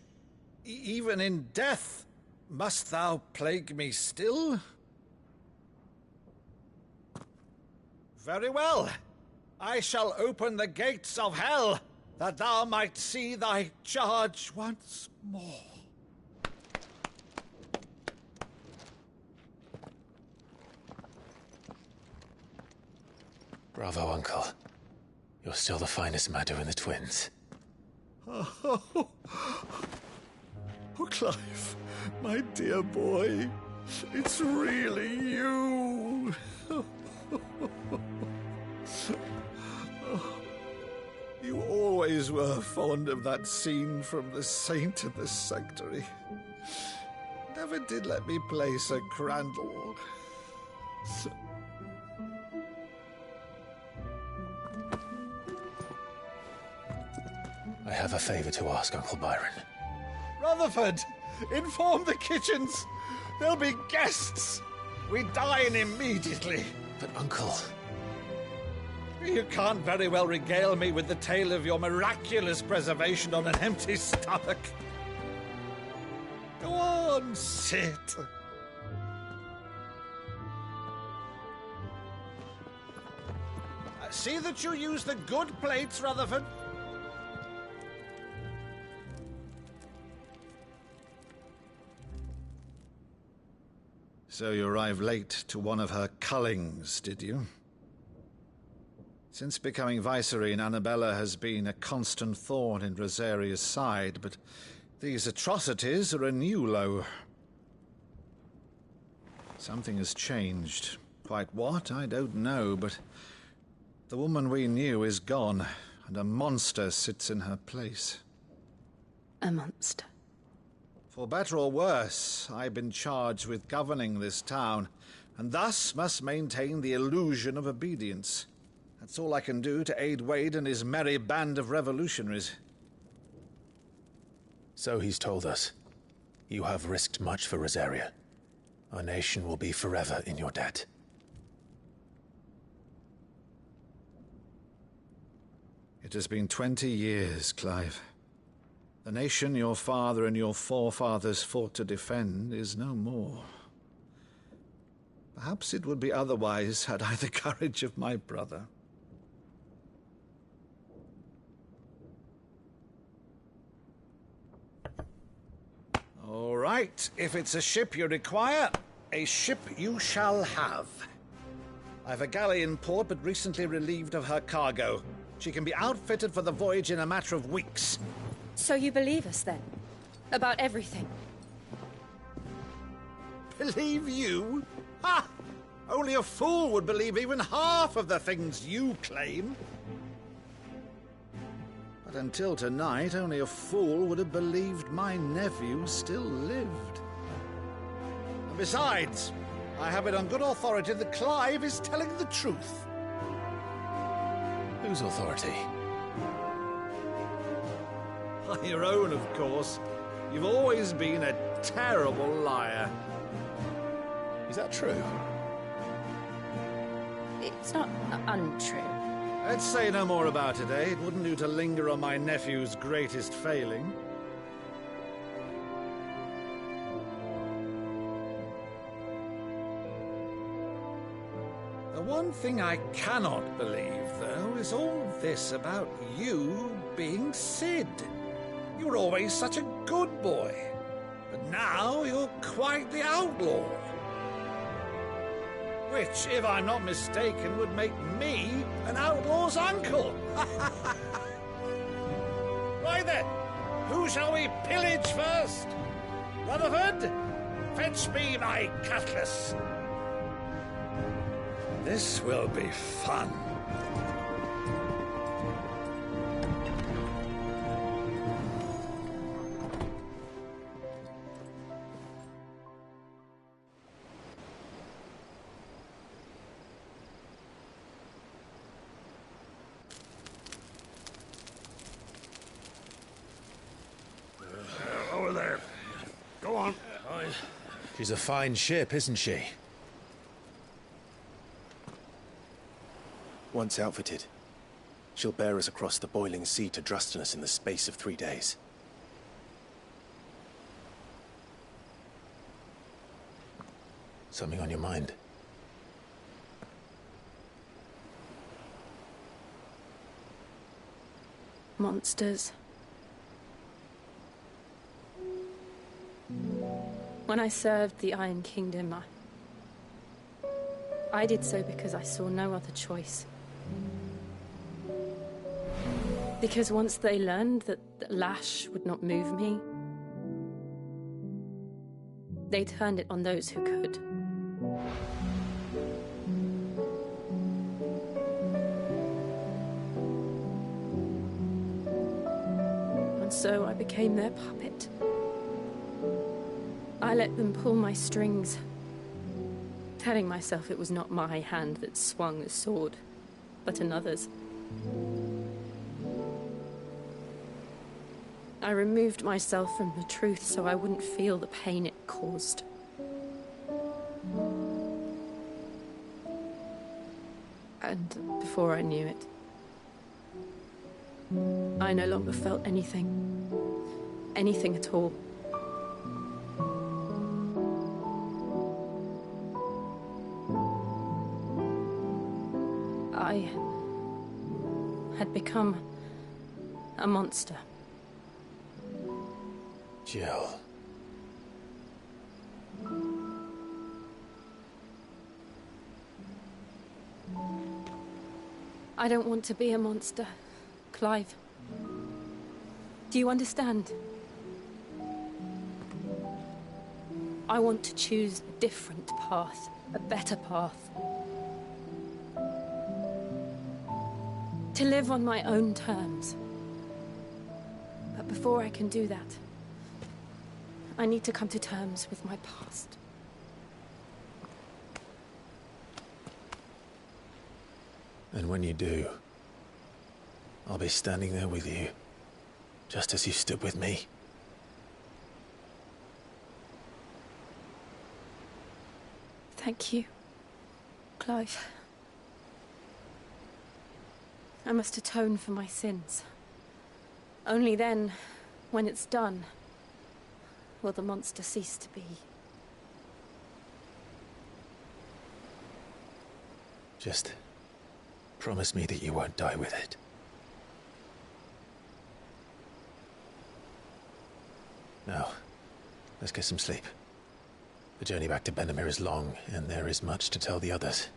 Even in death, must thou plague me still? Very well. I shall open the gates of hell, that thou might see thy charge once more. Bravo, Uncle. You're still the finest Maddo in the twins. Oh, Clive, my dear boy, it's really you. You always were fond of that scene from The Saint in the Sanctuary. Never did let me play Sir Crandall. I have a favor to ask, Uncle Byron. Rutherford, inform the kitchens. There'll be guests. We dine immediately. But, Uncle... You can't very well regale me with the tale of your miraculous preservation on an empty stomach. Go on, sit. See that you use the good plates, Rutherford. So you arrived late to one of her cullings, did you? Since becoming Vicereine, Annabella has been a constant thorn in Rosaria's side, but these atrocities are a new low. Something has changed. Quite what, I don't know, but the woman we knew is gone, and a monster sits in her place. A monster? For better or worse, I've been charged with governing this town, and thus must maintain the illusion of obedience. That's all I can do to aid Wade and his merry band of revolutionaries. So he's told us. You have risked much for Rosaria. Our nation will be forever in your debt. It has been 20 years, Clive. The nation your father and your forefathers fought to defend is no more. Perhaps it would be otherwise had I the courage of my brother. All right, if it's a ship you require, a ship you shall have. I've a galley in port, but recently relieved of her cargo. She can be outfitted for the voyage in a matter of weeks. So you believe us, then? About everything? Believe you? Ha! Only a fool would believe even half of the things you claim. But until tonight, only a fool would have believed my nephew still lived. And besides, I have it on good authority that Clive is telling the truth. Whose authority? Your own, of course. You've always been a terrible liar. Is that true? It's not untrue. Let's say no more about it, eh? It wouldn't do to linger on my nephew's greatest failing. The one thing I cannot believe, though, is all this about you being Sid. You were always such a good boy, but now you're quite the outlaw. Which, if I'm not mistaken, would make me an outlaw's uncle. Right then, who shall we pillage first? Rutherford, fetch me my cutlass. This will be fun. Over there. Go on. She's a fine ship, isn't she? Once outfitted, she'll bear us across the boiling sea to Drustinus in the space of 3 days. Something on your mind? Monsters. When I served the Iron Kingdom, I did so because I saw no other choice. Because once they learned that the lash would not move me, they turned it on those who could. And so I became their puppet. I let them pull my strings, telling myself it was not my hand that swung the sword, but another's. I removed myself from the truth so I wouldn't feel the pain it caused. And before I knew it, I no longer felt anything. Anything at all. I had become a monster. Jill. I don't want to be a monster, Clive. Do you understand? I want to choose a different path, a better path. To live on my own terms. But before I can do that, I need to come to terms with my past. And when you do, I'll be standing there with you, just as you stood with me. Thank you, Clive. I must atone for my sins. Only then, when it's done, will the monster cease to be. Just promise me that you won't die with it. Now, let's get some sleep. The journey back to Benamir is long, and there is much to tell the others.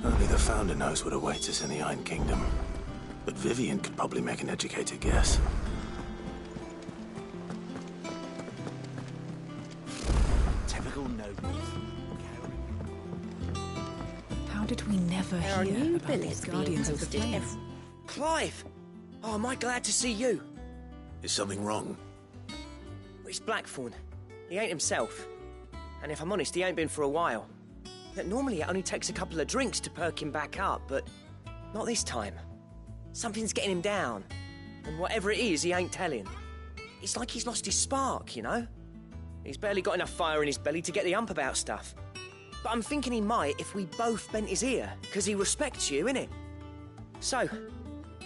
Only the Founder knows what awaits us in the Iron Kingdom. But Vivian could probably make an educated guess. Typical nobles. How did we never hear about these Guardians of the Flame? Clive! Oh, am I glad to see you? Is something wrong? It's Blackthorn. He ain't himself. And if I'm honest, he ain't been for a while. Normally it only takes a couple of drinks to perk him back up, but not this time. Something's getting him down. And whatever it is, he ain't telling. It's like he's lost his spark, you know? He's barely got enough fire in his belly to get the ump about stuff. But I'm thinking he might if we both bent his ear, because he respects you, innit? So,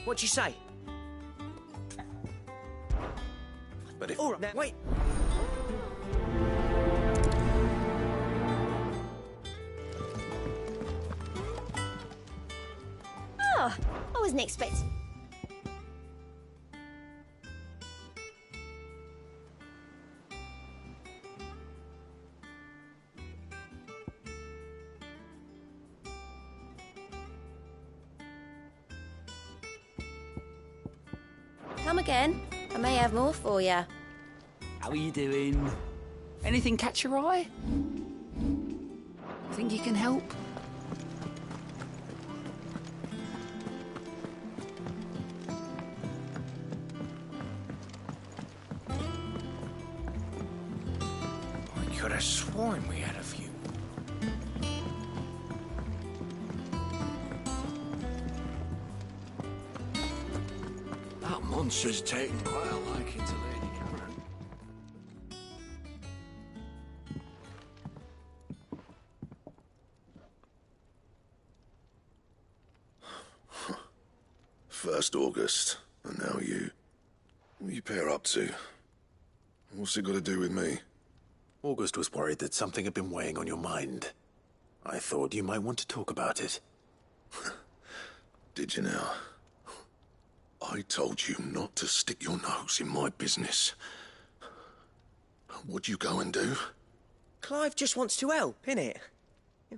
what do you say? But if... All right, now, wait. Oh, I wasn't expecting... Come again. I may have more for you. How are you doing? Anything catch your eye? Think you can help? I could have sworn we had a few. That monster's taken quite a liking to Lady Cameron. First August, and now you. What are you pair up to? What's it got to do with me? August was worried that something had been weighing on your mind. I thought you might want to talk about it. Did you now? I told you not to stick your nose in my business. What'd you go and do? Clive just wants to help, innit?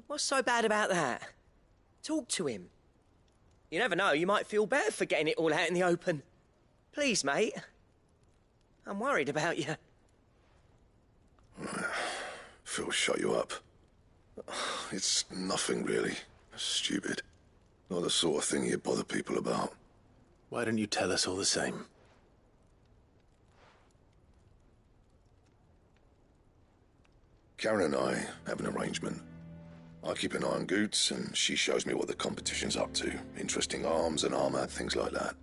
What's so bad about that? Talk to him. You never know, you might feel better for getting it all out in the open. Please, mate. I'm worried about you. Phil shut you up. It's nothing, really. Stupid. Not the sort of thing you bother people about. Why don't you tell us all the same? Karen and I have an arrangement. I keep an eye on Goots, and she shows me what the competition's up to. Interesting arms and armor, things like that.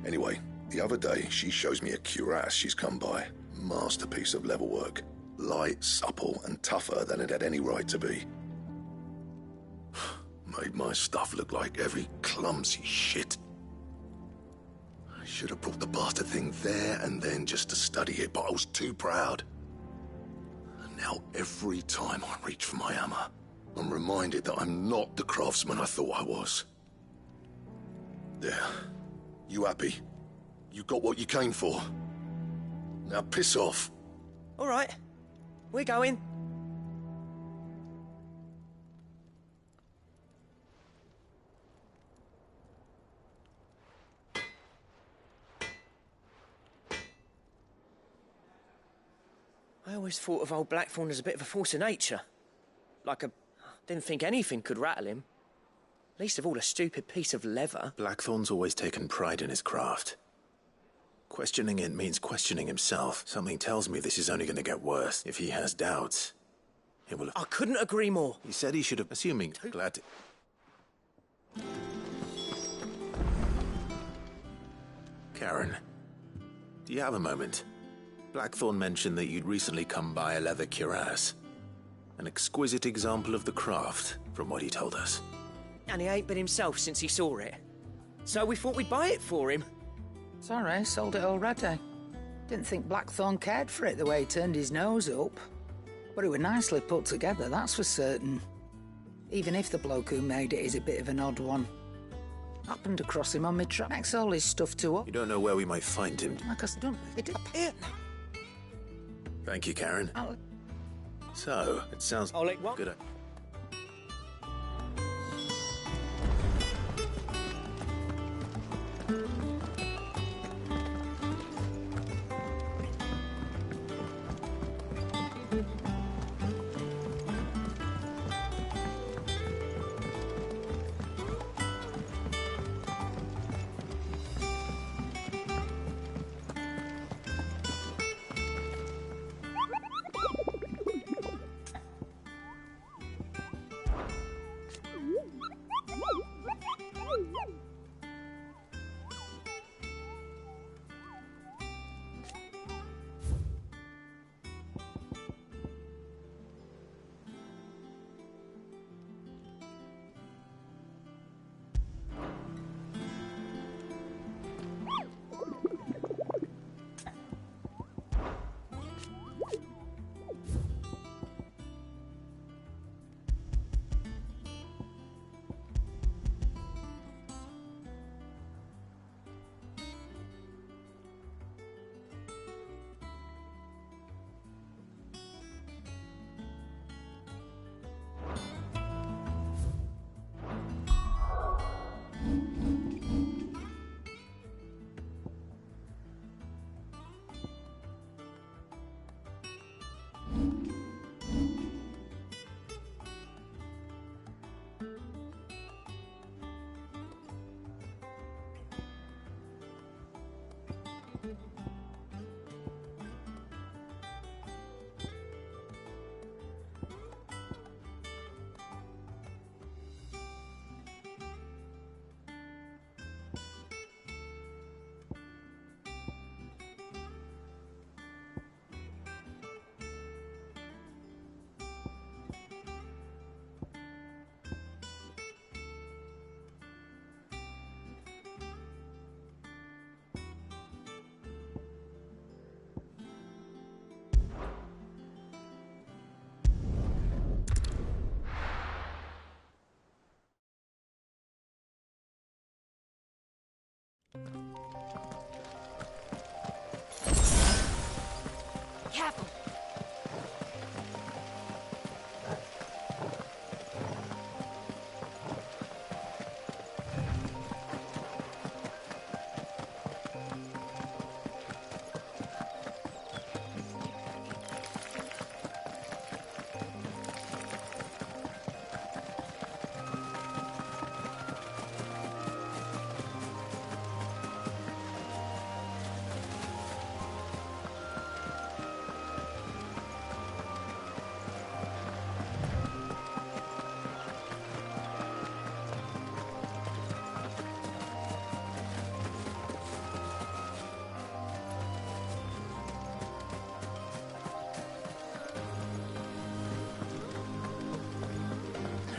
Anyway, the other day, she shows me a cuirass she's come by. Masterpiece of level work. Light, supple, and tougher than it had any right to be. Made my stuff look like every clumsy shit. I should have brought the bastard thing there and then just to study it, but I was too proud. And now every time I reach for my hammer, I'm reminded that I'm not the craftsman I thought I was. There. You happy? You got what you came for. Now piss off. All right. We're going. I always thought of old Blackthorn as a bit of a force of nature. Didn't think anything could rattle him. Least of all a stupid piece of leather. Blackthorn's always taken pride in his craft. Questioning it means questioning himself. Something tells me this is only going to get worse. If he has doubts, it will... I couldn't agree more. He said he should have... Assuming... Glad to... Karen, do you have a moment? Blackthorn mentioned that you'd recently come by a leather cuirass. An exquisite example of the craft, from what he told us. And he ain't been himself since he saw it. So we thought we'd buy it for him. Sorry, sold it already. Didn't think Blackthorn cared for it the way he turned his nose up. But it was nicely put together, that's for certain. Even if the bloke who made it is a bit of an odd one. Happened across him on my track. Makes all his stuff to up. You don't know where we might find him. Like I don't... It appeared... Thank you, Karen. So, it sounds... good.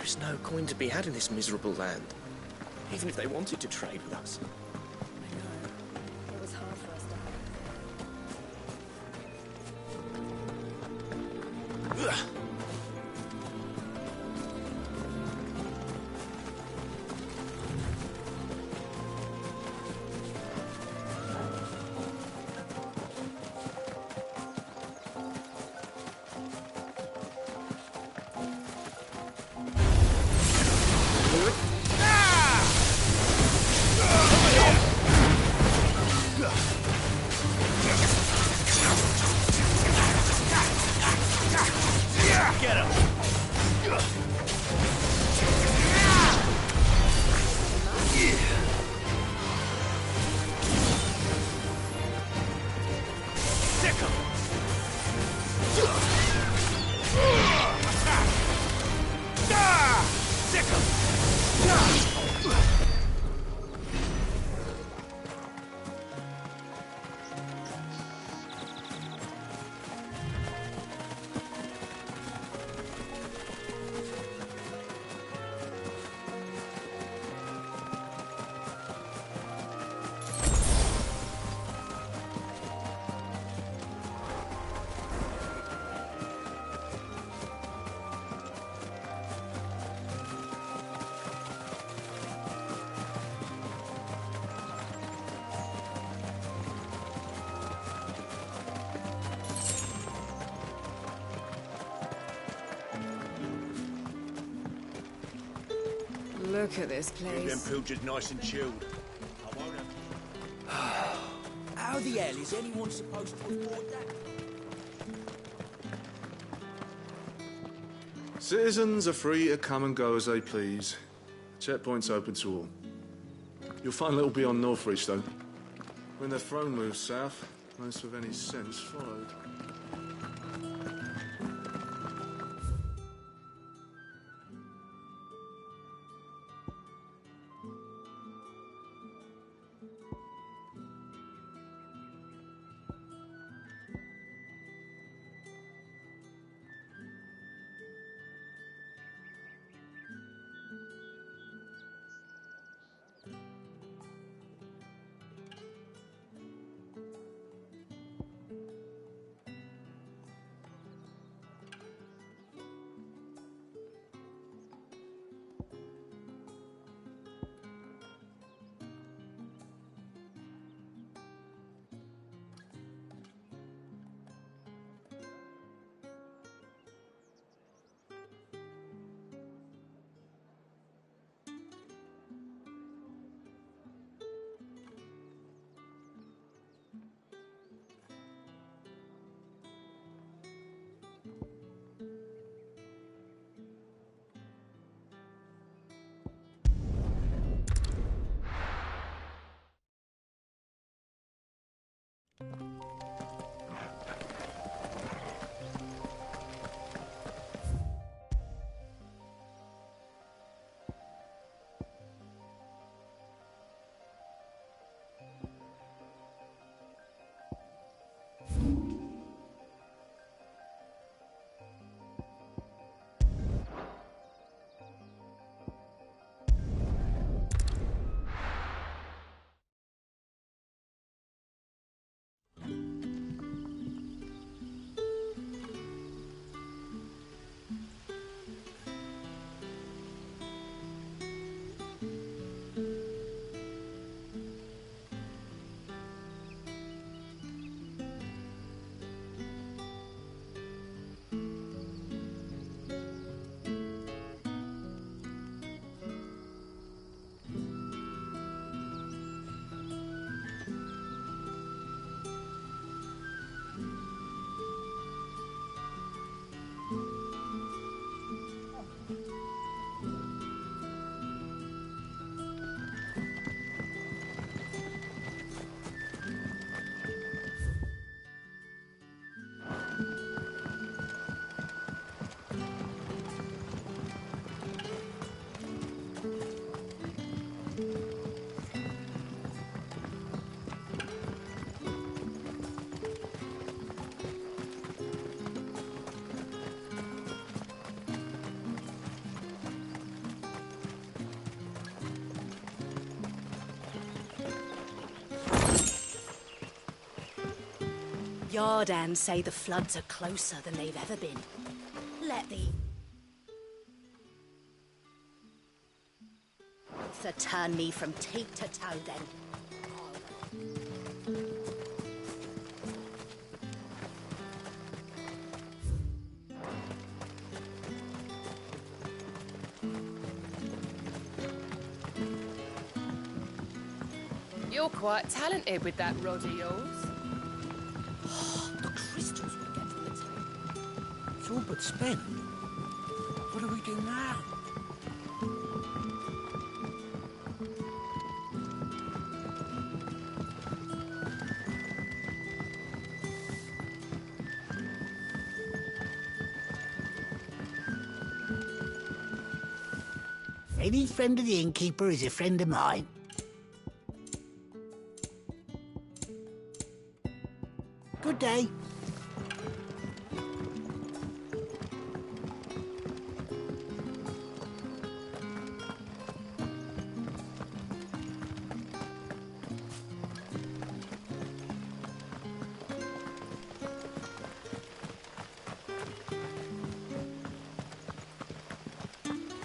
is no coin to be had in this miserable land, even if they wanted to trade with us. It was hard for us to... Ugh. Get him! Sick him! Sick him! Look at this place. Them pilchers nice and chilled. I won't have... How the hell is anyone supposed to afford that? Citizens are free to come and go as they please. Checkpoint's open to all. You'll find little beyond Northreach, though. When the throne moves south, most with any sense followed. Yardan say the floods are closer than they've ever been. Let the... So turn me from teat to toe, then. You're quite talented with that rod of yours. The crystals we get from the tank. It's all but spent. What do we do now? Any friend of the innkeeper is a friend of mine. Good day.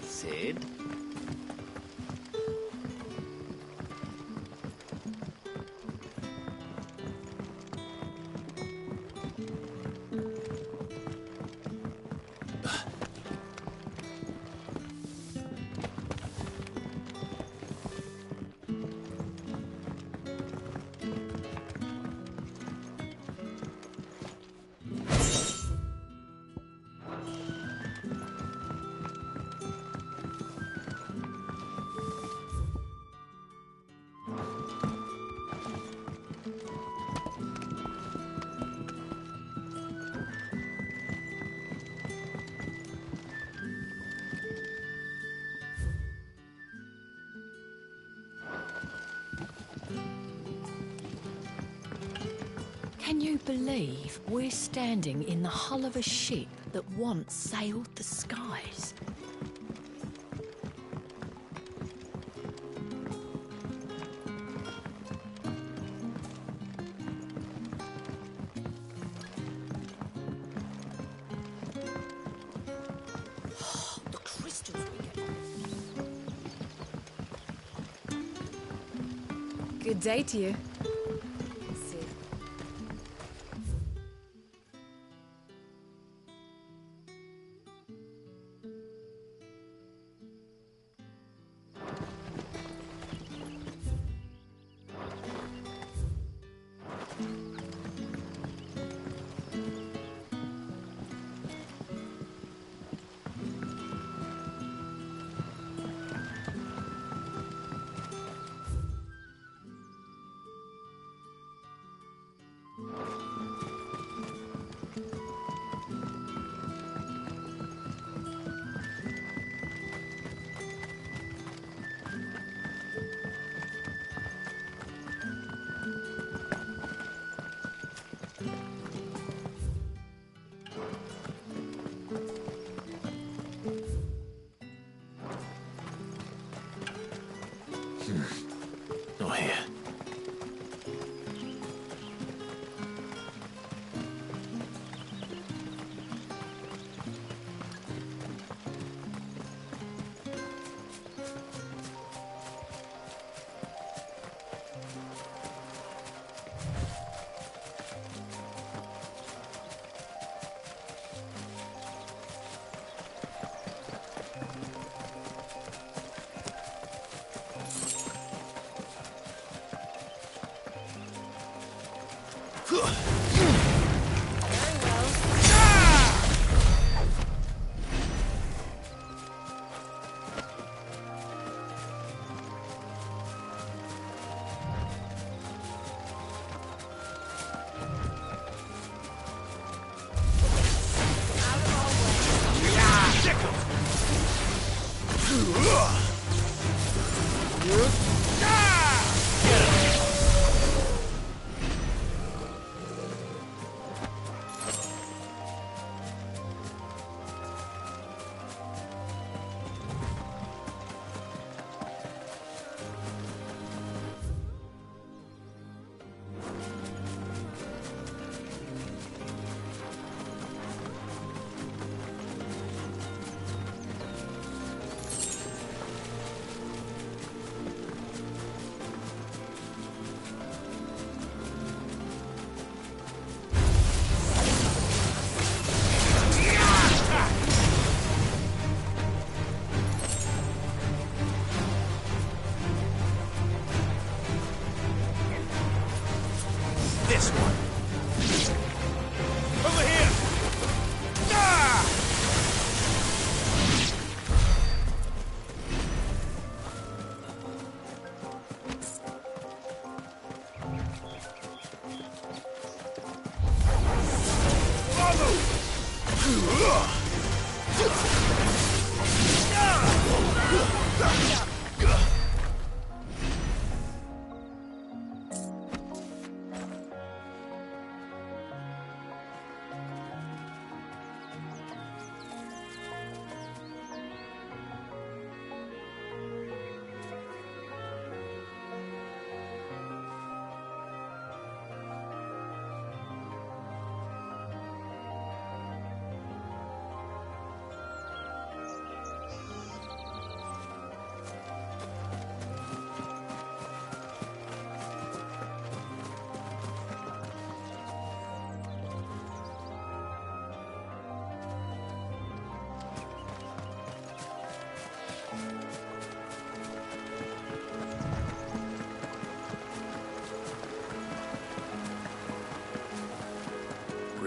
Sid? Can you believe we're standing in the hull of a ship that once sailed the skies? The crystals we get. Good day to you.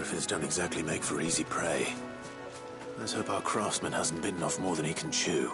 Griffins don't exactly make for easy prey. Let's hope our craftsman hasn't bitten off more than he can chew.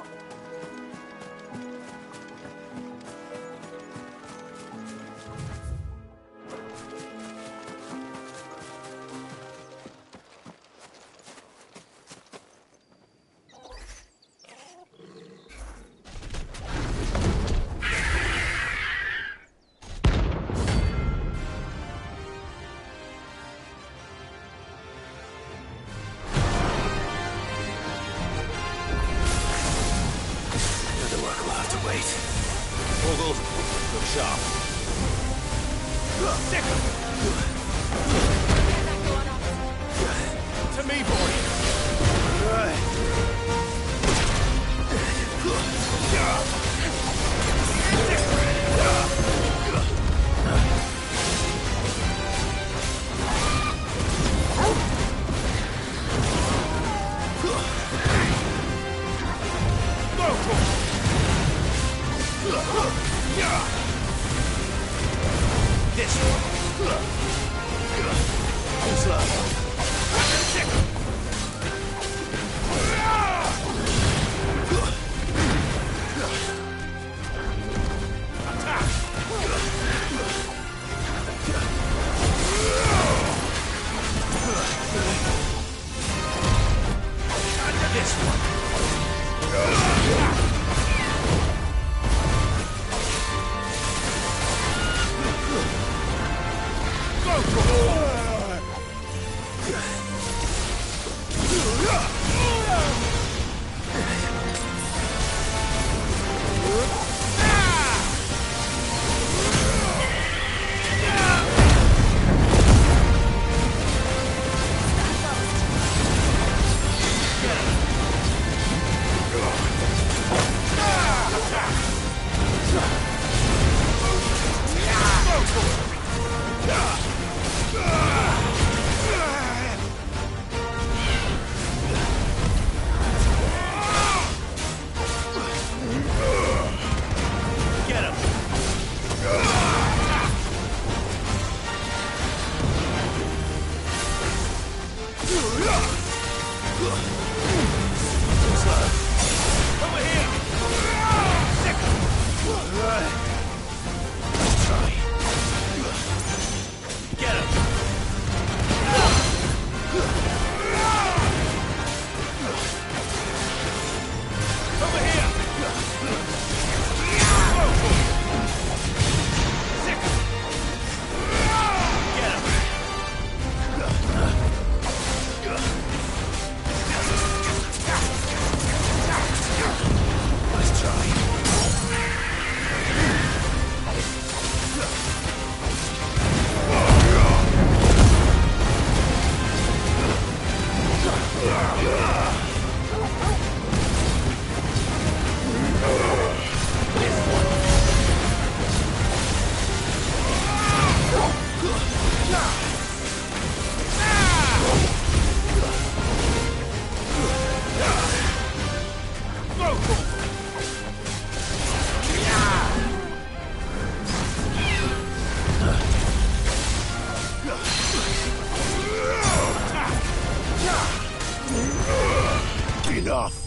Enough.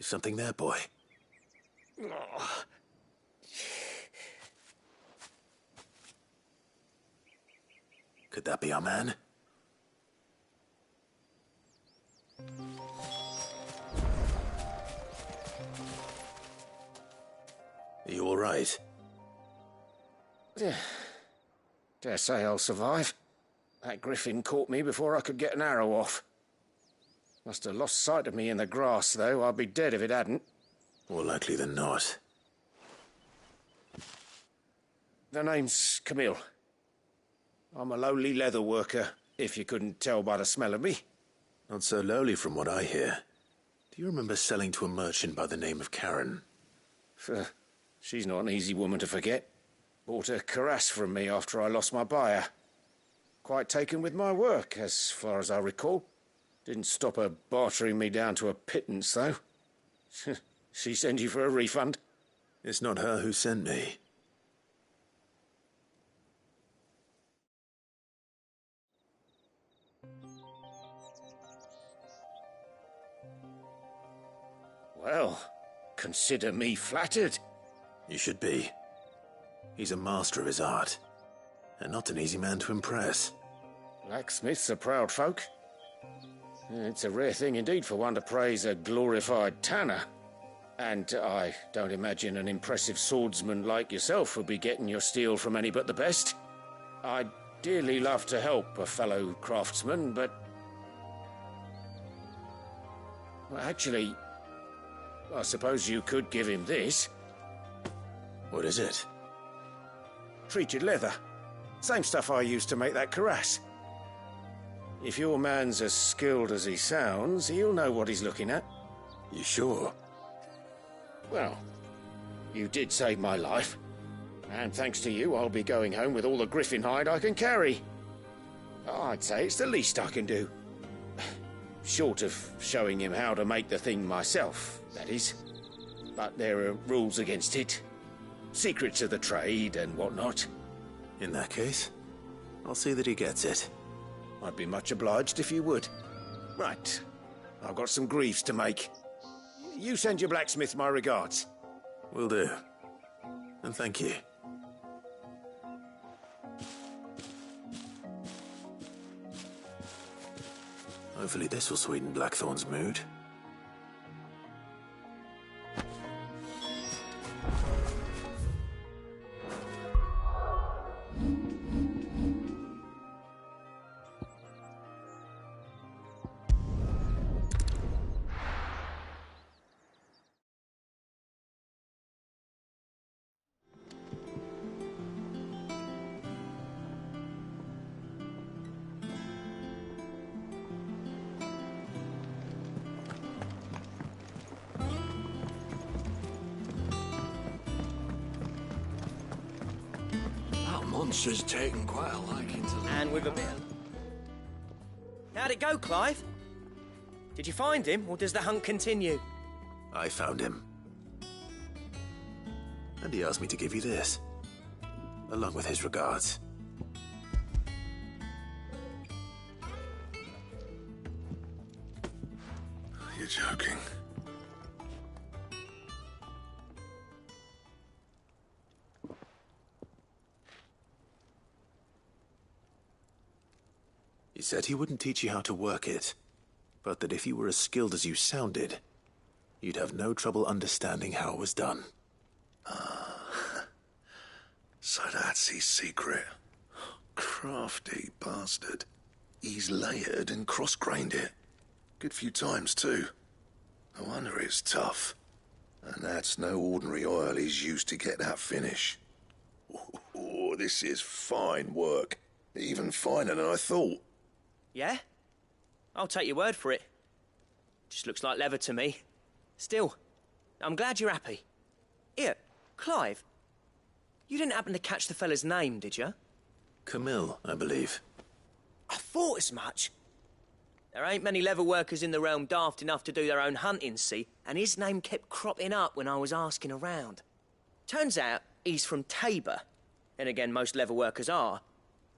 Something there, boy? Could that be our man? Are you all right? Dare say I'll survive. That griffin caught me before I could get an arrow off. Must have lost sight of me in the grass, though. I'd be dead if it hadn't. More likely than not. The name's Camille. I'm a lowly leather worker, if you couldn't tell by the smell of me. Not so lowly from what I hear. Do you remember selling to a merchant by the name of Karen? She's not an easy woman to forget. Bought a cuirass from me after I lost my buyer. Quite taken with my work, as far as I recall. Didn't stop her bartering me down to a pittance, though. She sent you for a refund? It's not her who sent me. Well, consider me flattered. You should be. He's a master of his art, and not an easy man to impress. Blacksmiths are proud folk. It's a rare thing indeed for one to praise a glorified tanner. And I don't imagine an impressive swordsman like yourself would be getting your steel from any but the best. I'd dearly love to help a fellow craftsman, but... Well, actually, I suppose you could give him this. What is it? Treated leather. Same stuff I used to make that cuirass. If your man's as skilled as he sounds, he'll know what he's looking at. You sure? Well, you did save my life. And thanks to you, I'll be going home with all the griffin hide I can carry. I'd say it's the least I can do. Short of showing him how to make the thing myself, that is. But there are rules against it. Secrets of the trade and whatnot. In that case, I'll see that he gets it. I'd be much obliged if you would. Right. I've got some greaves to make. You send your blacksmith my regards. Will do. And thank you. Hopefully this will sweeten Blackthorn's mood. Monster's taken quite a liking to that. And with a bit. How'd it go, Clive? Did you find him, or does the hunt continue? I found him. And he asked me to give you this, along with his regards. You're joking. He said he wouldn't teach you how to work it, but that if you were as skilled as you sounded, you'd have no trouble understanding how it was done. So that's his secret. Crafty bastard. He's layered and cross-grained it. Good few times, too. No wonder it's tough. And that's no ordinary oil he's used to get that finish. Oh, this is fine work. Even finer than I thought. Yeah? I'll take your word for it. Just looks like leather to me. Still, I'm glad you're happy. Here, Clive, you didn't happen to catch the fella's name, did you? Camille, I believe. I thought as much. There ain't many leather workers in the realm daft enough to do their own hunting, see, and his name kept cropping up when I was asking around. Turns out he's from Tabor, and again most leather workers are.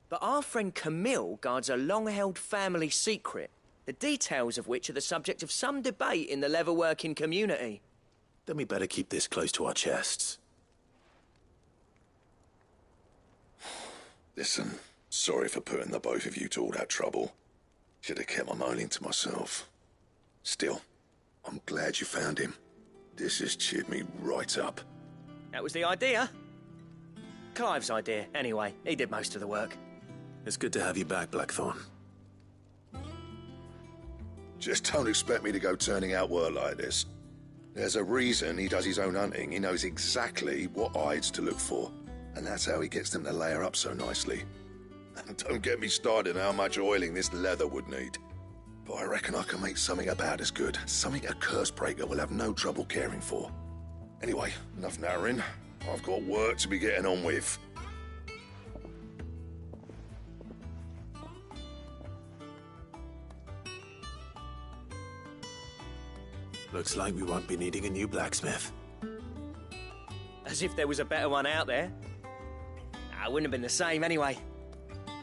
But our friend Camille guards a long-held family secret, the details of which are the subject of some debate in the leatherworking community. Then we better keep this close to our chests. Listen, sorry for putting the both of you to all that trouble. Should have kept my moaning to myself. Still, I'm glad you found him. This has cheered me right up. That was the idea. Clive's idea, anyway. He did most of the work. It's good to have you back, Blackthorn. Just don't expect me to go turning out work like this. There's a reason he does his own hunting. He knows exactly what hides to look for. And that's how he gets them to layer up so nicely. And don't get me started on how much oiling this leather would need. But I reckon I can make something about as good. Something a Cursebreaker will have no trouble caring for. Anyway, enough narrowing. I've got work to be getting on with. Looks like we won't be needing a new blacksmith. As if there was a better one out there. It wouldn't have been the same anyway.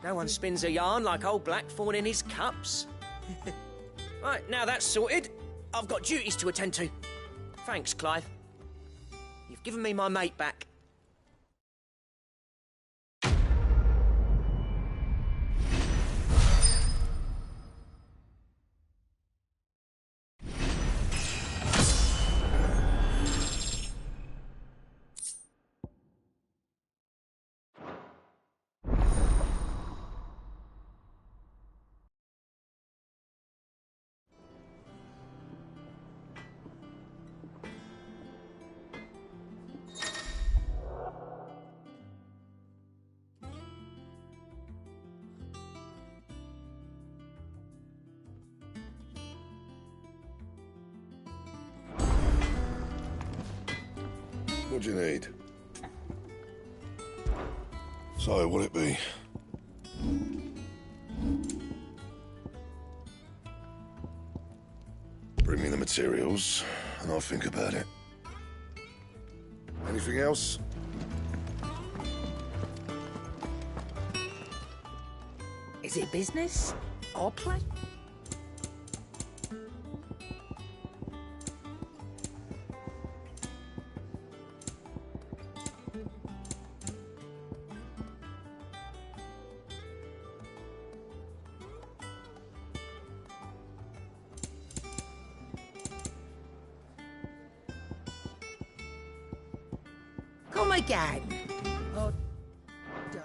No one spins a yarn like old Blackthorn in his cups. Right, now that's sorted, I've got duties to attend to. Thanks, Clive. You've given me my mate back. What do you need? So, what'll it be? Bring me the materials, and I'll think about it. Anything else? Is it business or play? Come again. Oh, don't.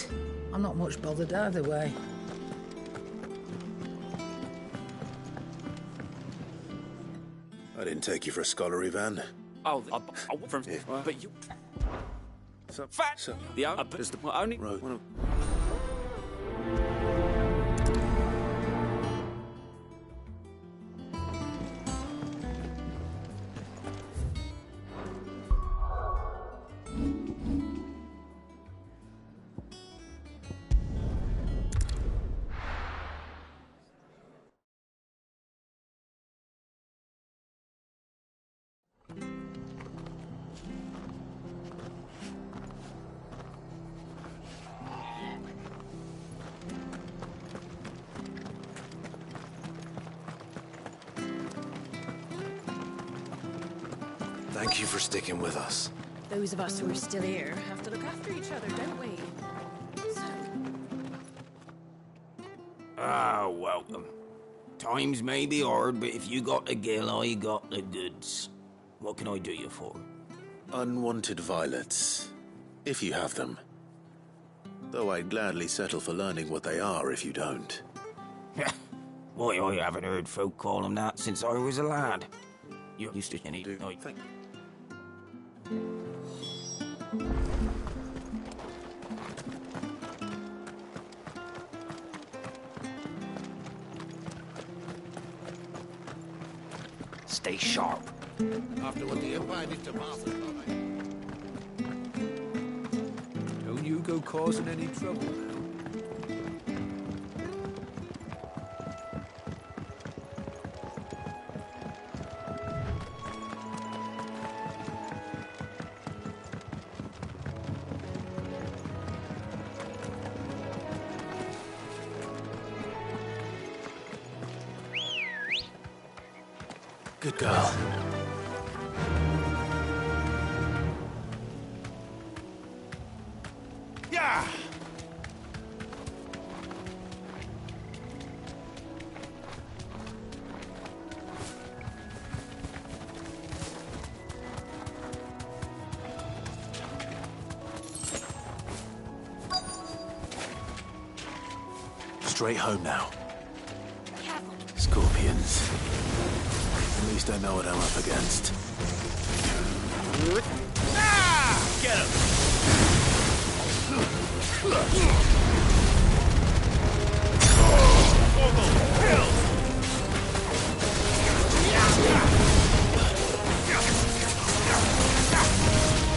right. I'm not much bothered either way. I didn't take you for a scholar, Ivan. Oh, from... But you... Fat! The only... Right. Thank you for sticking with us. Those of us who are still here have to look after each other, don't we? Ah, welcome. Times may be hard, but if you got the gill, I got the goods. What can I do you for? Unwanted violets, if you have them. Though I'd gladly settle for learning what they are if you don't. Why, I haven't heard folk call them that since I was a lad. You're used to any... Stay sharp. After what the Empire did to Martha, Don't you go causing any trouble now. Good girl. Yeah! Straight home now. Scorpions. At least I know what I'm up against. Ah! Get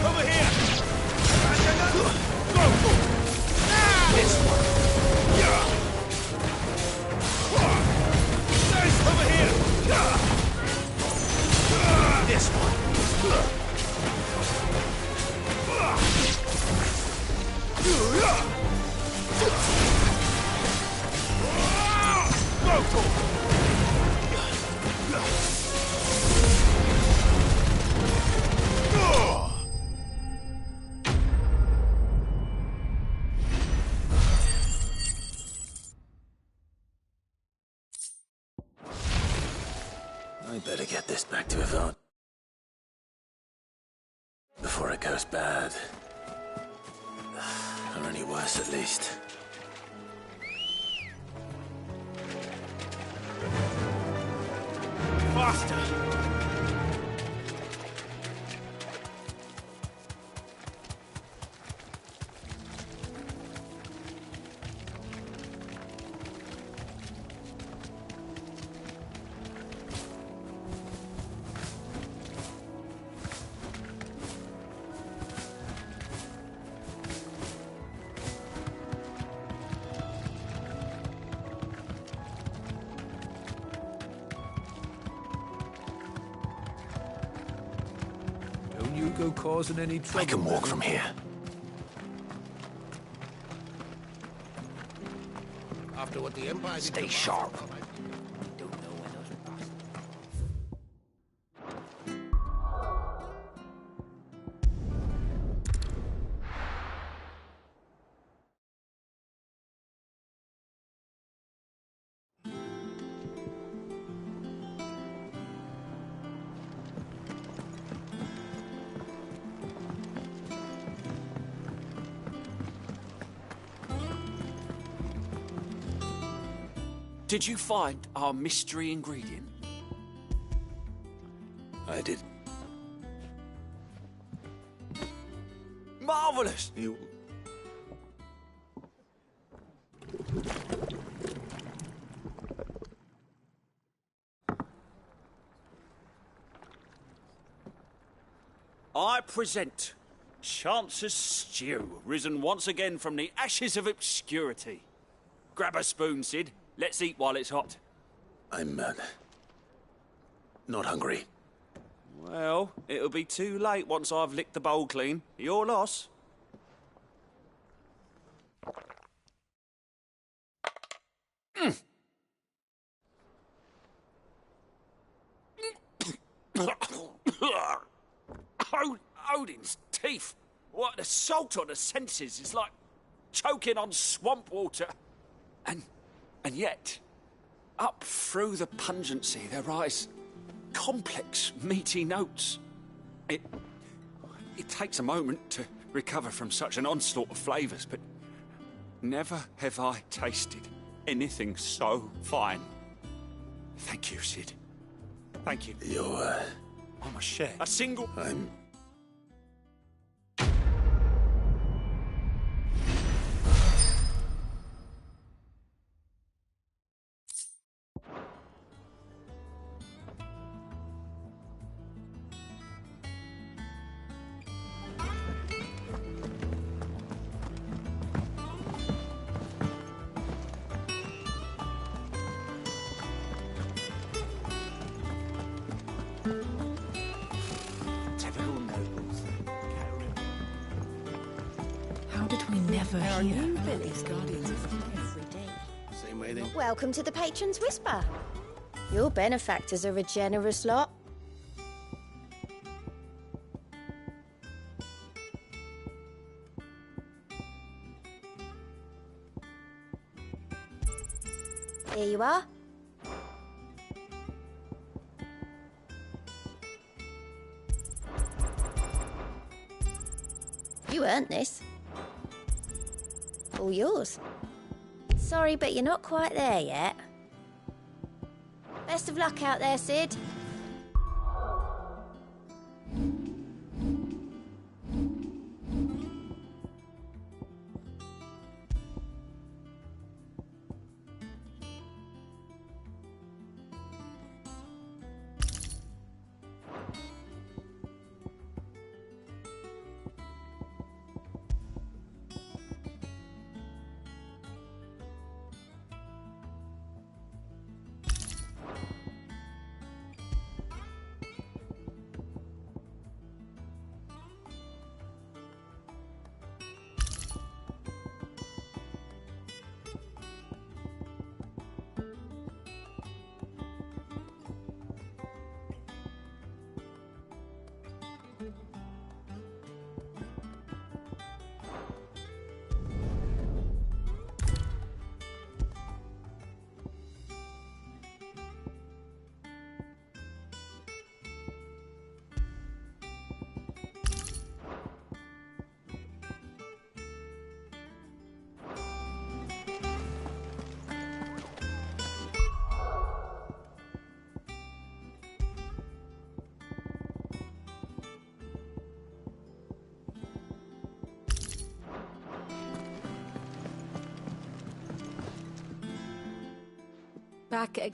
Over here! Go! This one. Nice! Over here! This one. I better get this back to Yvonne before it goes bad. Or any worse, at least. Faster! Don't you go causing any trouble. I can walk from here. After what the Empire did Stay to sharp. Martha, Did you find our mystery ingredient? I did. Marvellous! You... I present Chance's stew, risen once again from the ashes of obscurity. Grab a spoon, Sid. Let's eat while it's hot. I'm, not hungry. Well, it'll be too late once I've licked the bowl clean. Your loss. Odin's teeth. What, the salt on the senses is like choking on swamp water. And yet, up through the pungency there rise complex, meaty notes. It takes a moment to recover from such an onslaught of flavours, but never have I tasted anything so fine. Thank you, Sid. Thank you. You're, I'm a share. A single... I'm... How did we never hear? Same way then. Welcome to the Patron's Whisper. Your benefactors are a generous lot. Here you are. You earned this. All yours. Sorry, but you're not quite there yet. Best of luck out there, Sid. Back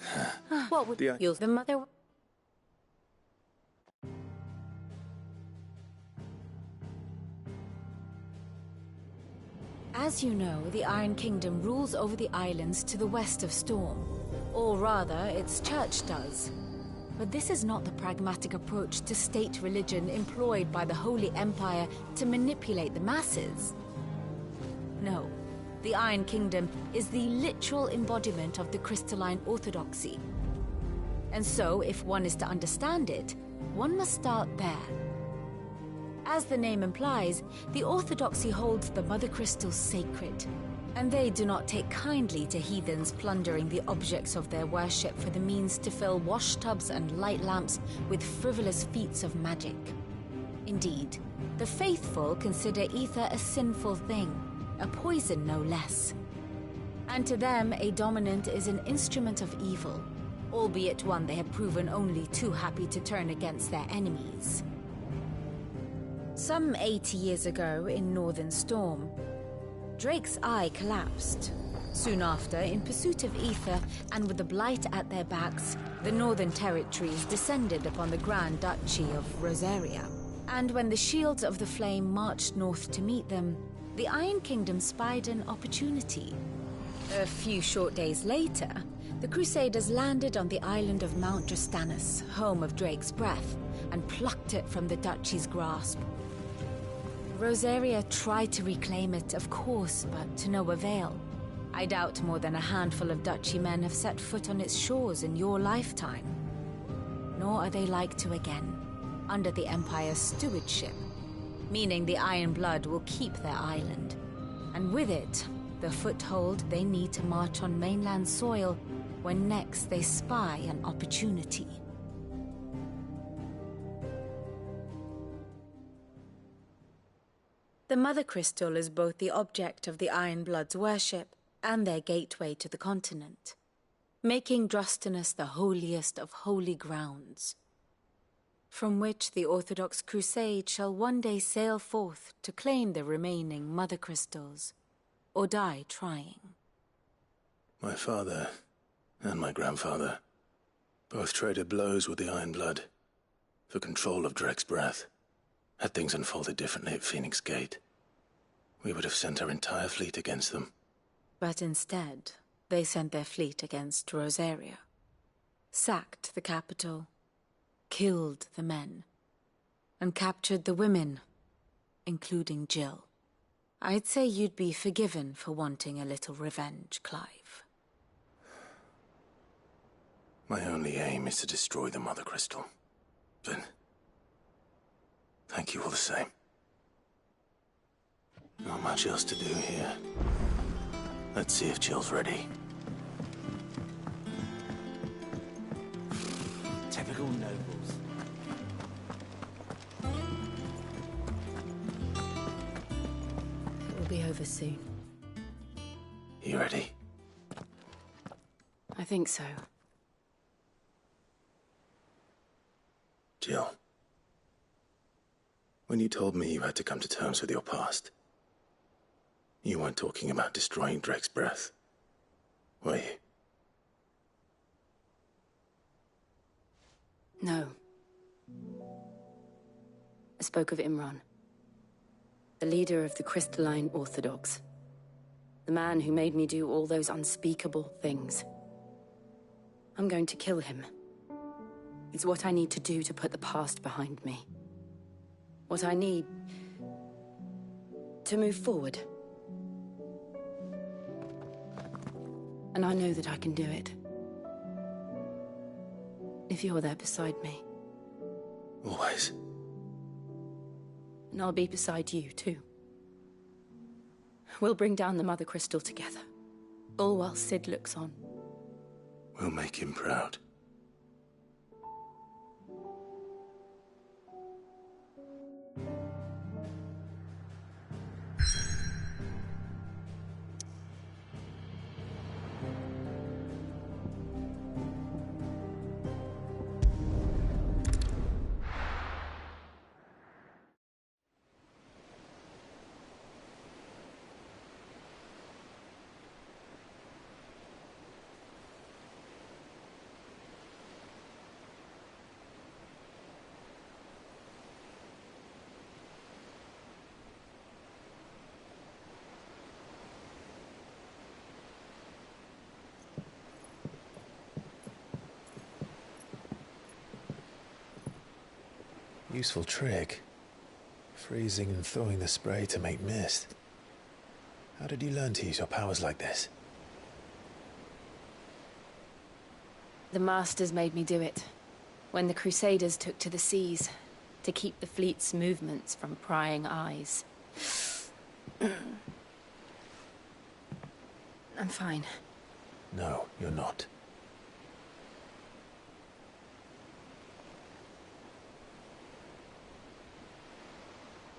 what would you the mother? As you know, the Iron Kingdom rules over the islands to the west of Storm. Or rather, its church does. But this is not the pragmatic approach to state religion employed by the Holy Empire to manipulate the masses. No. The Iron Kingdom is the literal embodiment of the crystalline orthodoxy. And so, if one is to understand it, one must start there. As the name implies, the orthodoxy holds the Mother Crystals sacred, and they do not take kindly to heathens plundering the objects of their worship for the means to fill washtubs and light lamps with frivolous feats of magic. Indeed, the faithful consider ether a sinful thing, a poison no less. And to them, a dominant is an instrument of evil, albeit one they have proven only too happy to turn against their enemies. Some 80 years ago in Northern Storm, Drake's eye collapsed. Soon after, in pursuit of ether and with the Blight at their backs, the Northern Territories descended upon the Grand Duchy of Rosaria. And when the Shields of the Flame marched north to meet them, the Iron Kingdom spied an opportunity. A few short days later, the Crusaders landed on the island of Mount Drastanus, home of Drake's breath, and plucked it from the duchy's grasp. Rosaria tried to reclaim it, of course, but to no avail. I doubt more than a handful of duchy men have set foot on its shores in your lifetime. Nor are they like to again, under the Empire's stewardship, meaning the Iron Blood will keep their island, and with it, the foothold they need to march on mainland soil when next they spy an opportunity. The Mother Crystal is both the object of the Iron Blood's worship and their gateway to the continent, making Drastanus the holiest of holy grounds, from which the Orthodox Crusade shall one day sail forth to claim the remaining Mother Crystals, or die trying. My father and my grandfather both traded blows with the Iron Blood for control of Drake's breath. Had things unfolded differently at Phoenix Gate, we would have sent our entire fleet against them. But instead, they sent their fleet against Rosaria, sacked the capital, killed the men, and captured the women, including Jill. I'd say you'd be forgiven for wanting a little revenge, Clive. My only aim is to destroy the Mother Crystal. But thank you all the same. Not much else to do here. Let's see if Jill's ready. Typical nobles. It will be over soon. You ready? I think so. Jill. When you told me you had to come to terms with your past, you weren't talking about destroying Drake's breath, were you? No. I spoke of Imran, the leader of the Crystalline Orthodox. The man who made me do all those unspeakable things. I'm going to kill him. It's what I need to do to put the past behind me. What I need to move forward. And I know that I can do it. If you're there beside me. Always. And I'll be beside you, too. We'll bring down the Mother Crystal together. All while Sid looks on. We'll make him proud. Useful trick. Freezing and thawing the spray to make mist. How did you learn to use your powers like this? The Masters made me do it. When the Crusaders took to the seas, to keep the fleet's movements from prying eyes. I'm fine. No, you're not.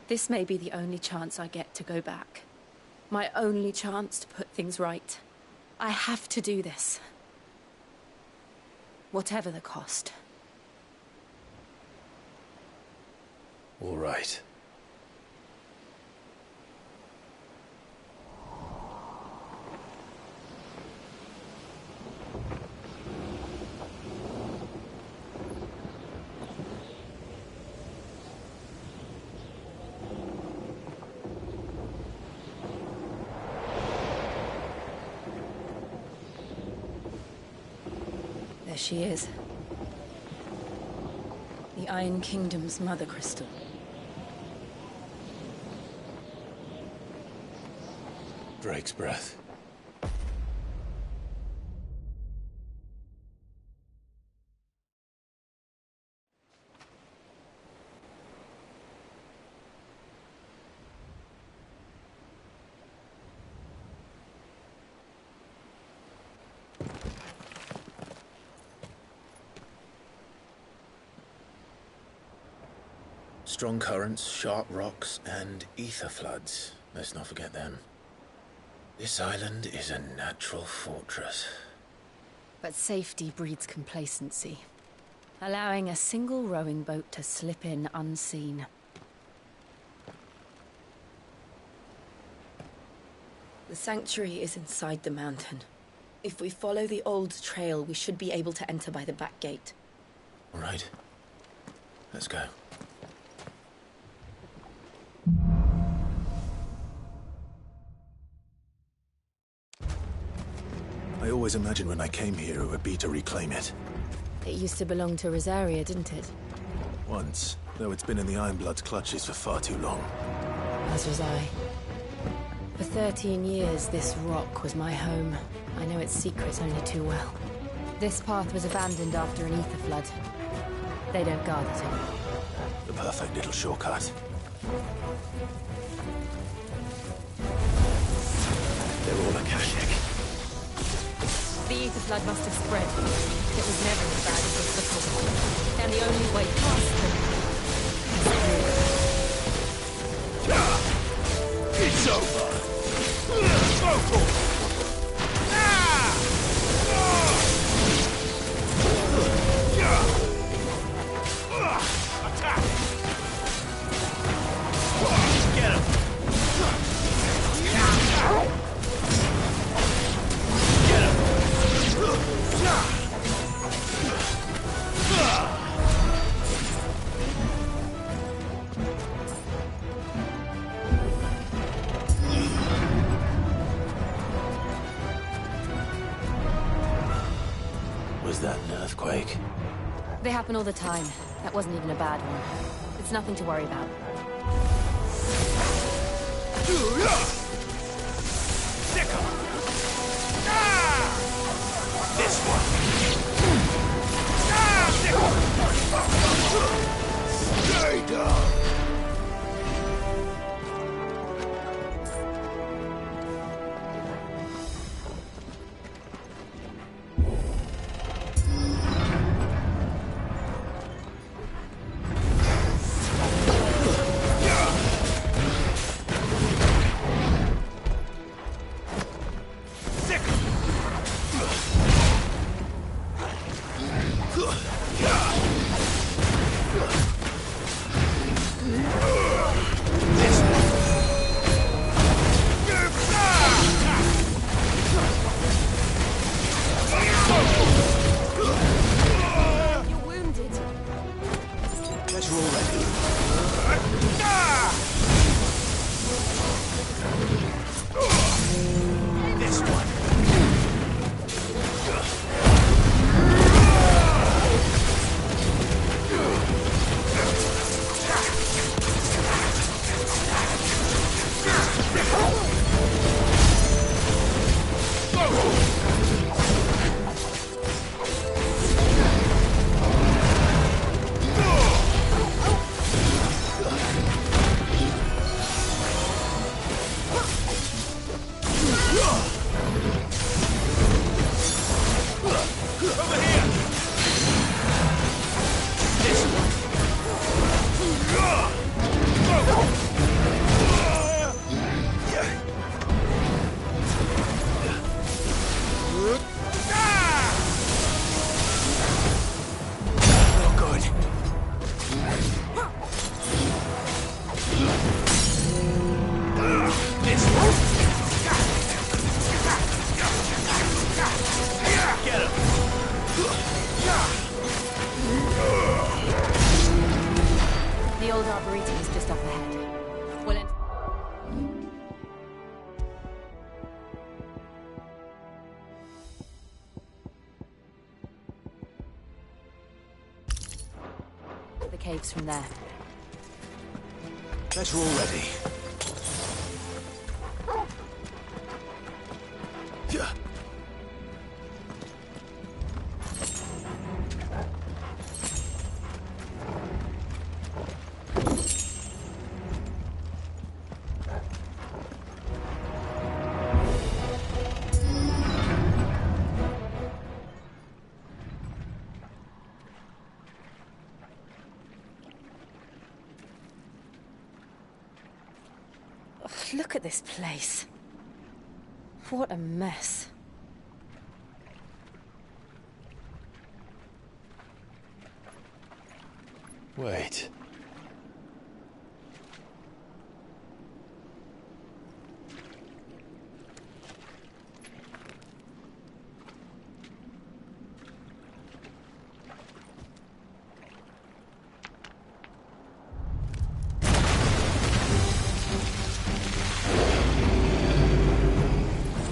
This may be the only chance I get to go back. My only chance to put things right. I have to do this. Whatever the cost. All right. There she is. The Iron Kingdom's mother crystal. Drake's breath. Strong currents, sharp rocks, and ether floods. Let's not forget them. This island is a natural fortress. But safety breeds complacency, allowing a single rowing boat to slip in unseen. The sanctuary is inside the mountain. If we follow the old trail, we should be able to enter by the back gate. All right. Let's go. I always imagined when I came here it would be to reclaim it. It used to belong to Rosaria, didn't it? Once, though it's been in the Ironblood's clutches for far too long. As was I. For 13 years, this rock was my home. I know its secrets only too well. This path was abandoned after an ether flood. They don't guard it anymore. The perfect little shortcut. They're all Akashic. The ether flood must have spread. It was never as bad as this before. And the only way past them is through. It's over! Attack! Get him! Was that an earthquake? They happen all the time. That wasn't even a bad one. It's nothing to worry about. This one! Stay down! slaves from there. Better already. Yeah. Look at this place. What a mess. Wait.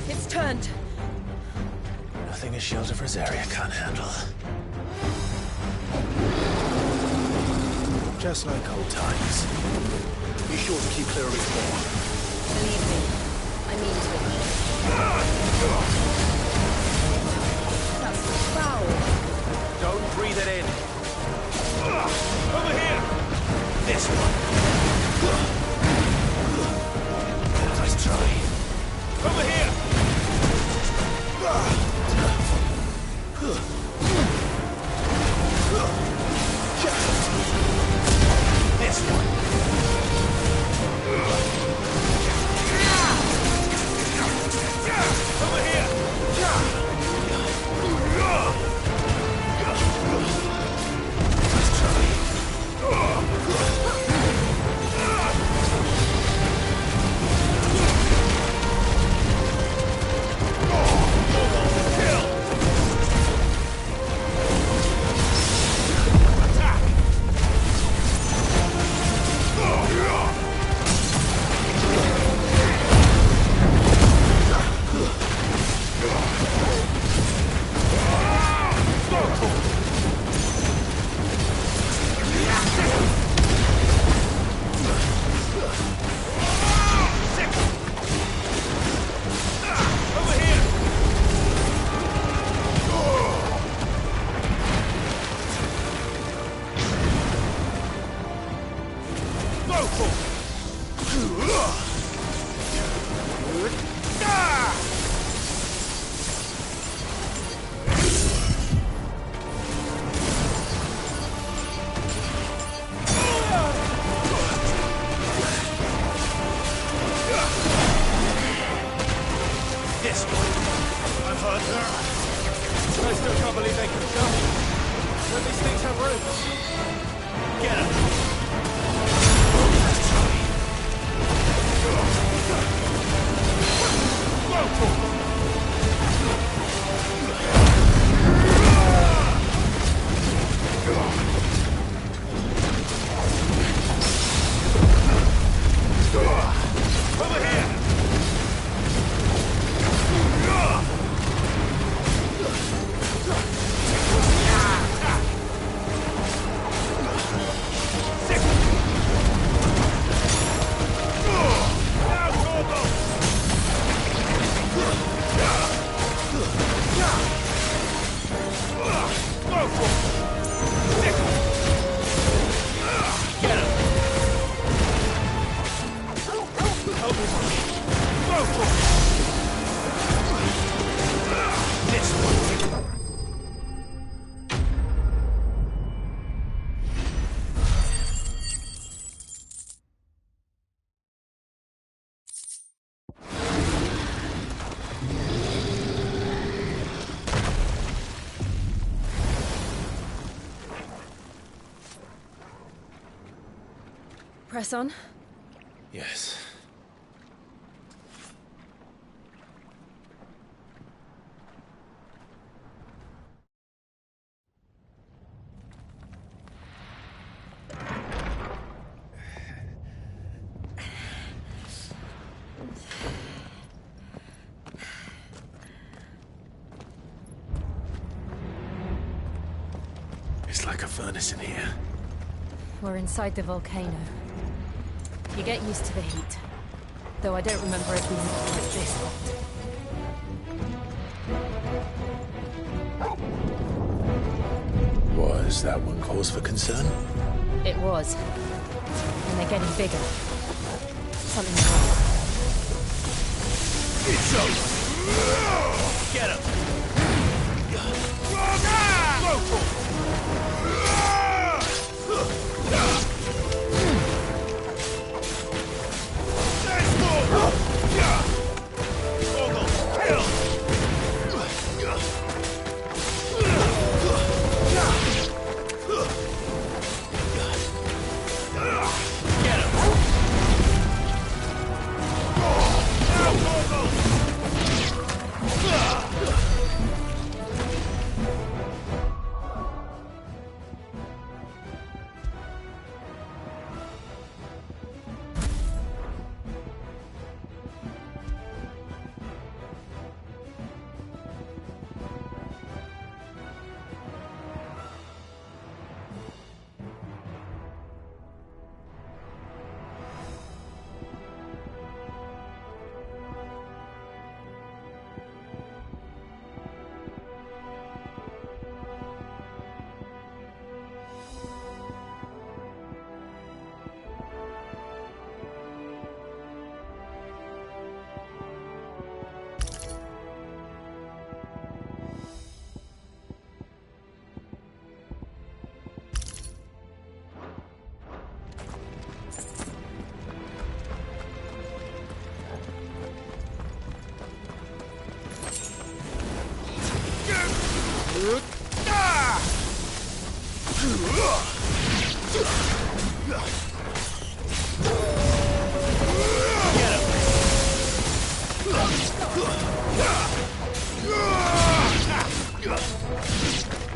It's turned. Nothing a shield of Rosaria can't handle. Just like old times. Be sure to keep clear of its paw. Believe me, I mean to. That's foul. Don't breathe it in. Over here! This one. Nice try. Over here! This one. Over here! Nice try. This one. I've heard her. I still can't believe they can jump. When these things have roots. Get him. Let's try. Over here! Press on. Yes. It's like a furnace in here. We're inside the volcano. You get used to the heat. Though I don't remember it being like this hot. Was that one cause for concern? It was. And they're getting bigger. Something's wrong. It's over! Get him! Go for it!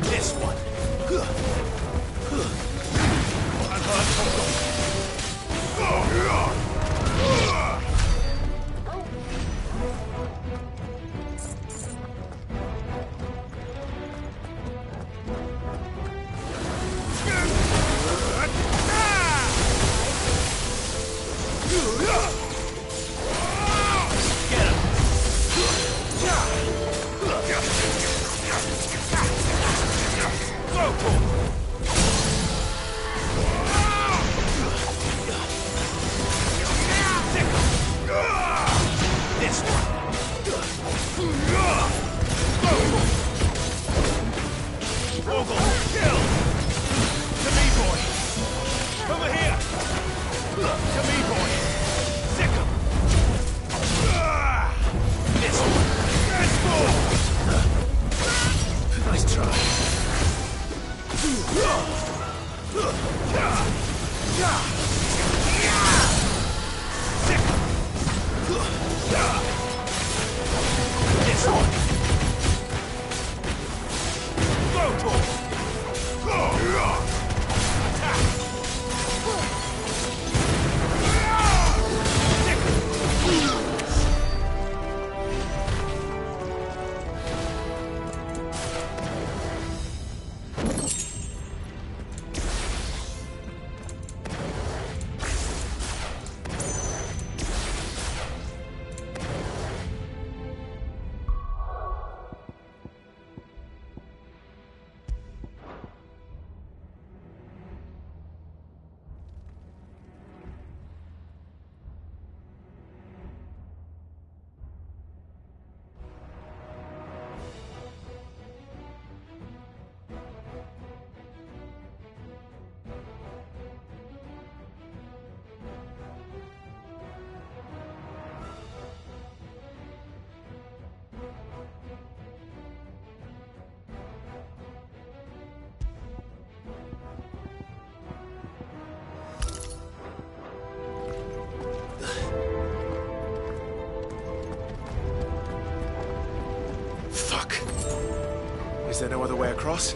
This one. Is there no other way across?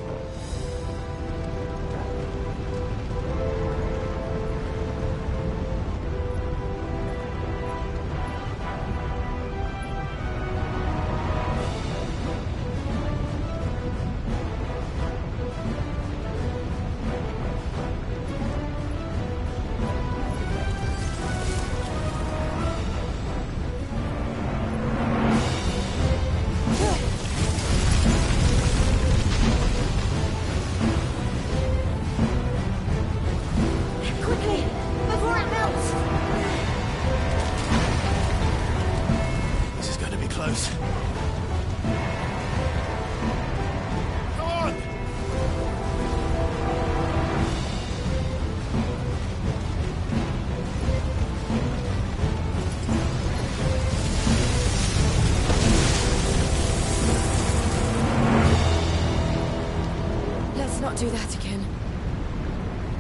not do that again.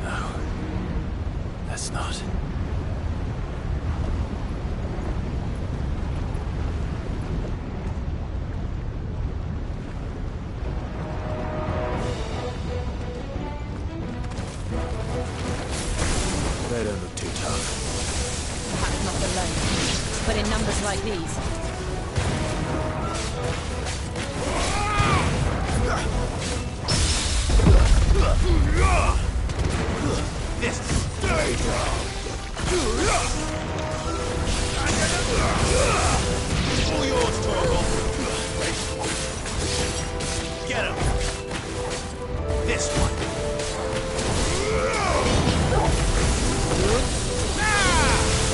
No. Let's not. They don't look too tough. Perhaps not alone, but in numbers like these. This stay down. All yours, Torgal. Get him. This one.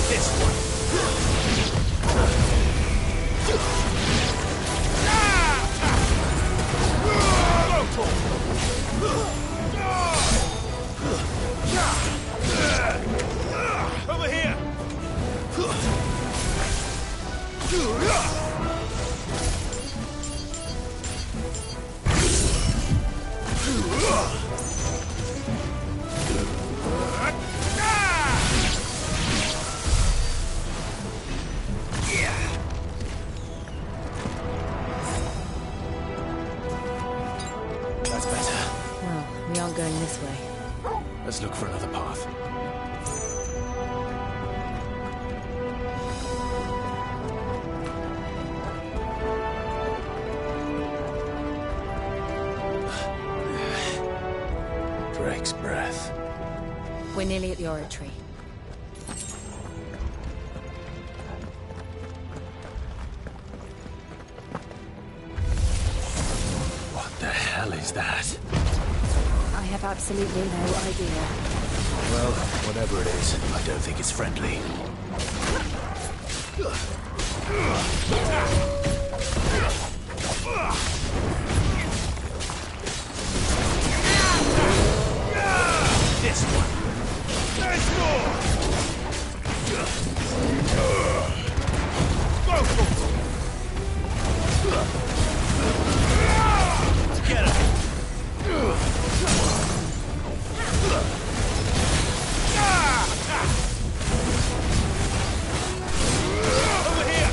This one. Over here. That's better. Well, we aren't going this way. Let's look for another path. Drake's breath. We're nearly at the oratory. What the hell is that? I have absolutely no idea. Well, whatever it is, I don't think it's friendly. This one. Let's go! Go for it! Get him! Over here!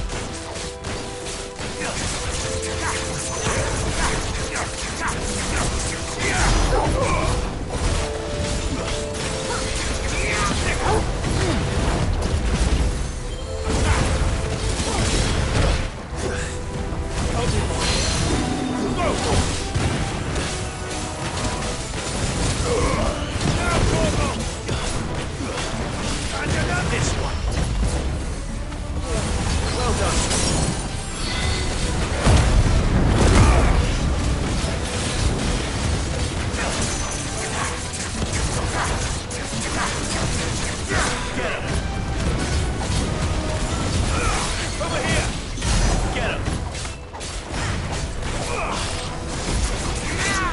This one. Well done. Get him. Over here. Get him.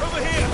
Over here.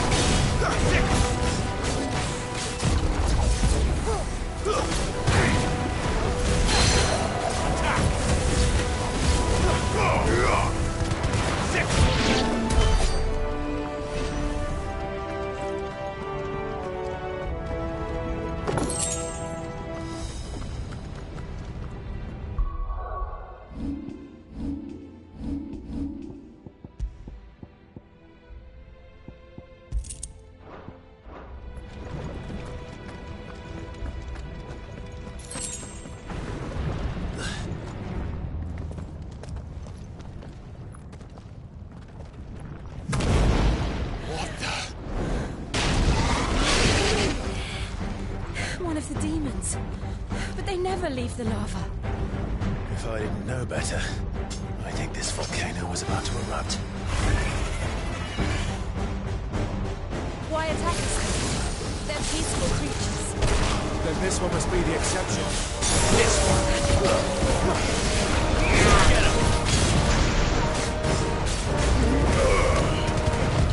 One of the demons. But they never leave the lava. If I didn't know better, I think this volcano was about to erupt. Why attack us? They're peaceful creatures. Then this one must be the exception. This one. Get him.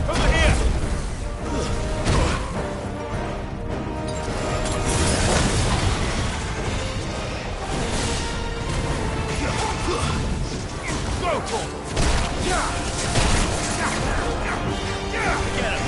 Over here. Go for it. Get him.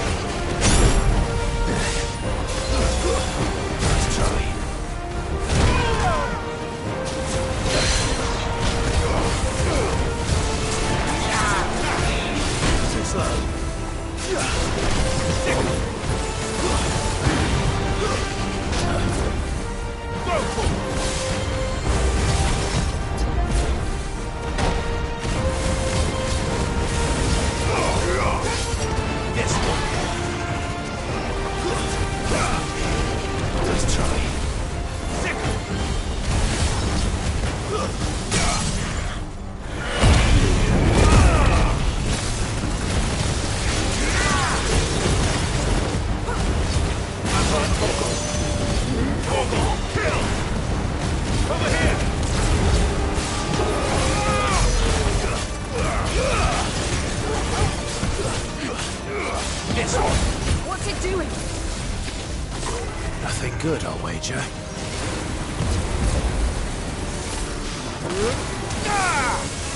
good, I'll wager.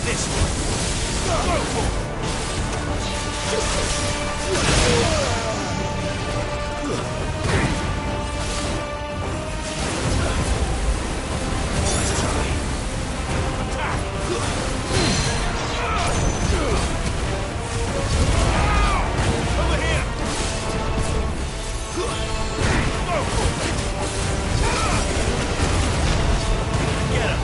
This one. Go for it. Let's try. Attack. Over here. Go for it. Get him.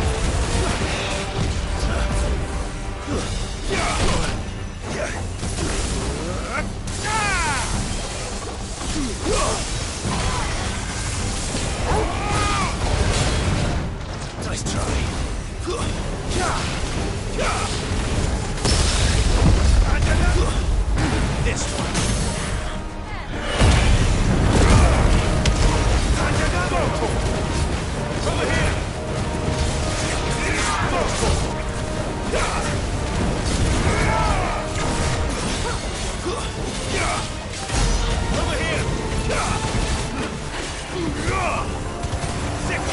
Nice try. This one. Over here. Over here! Sick!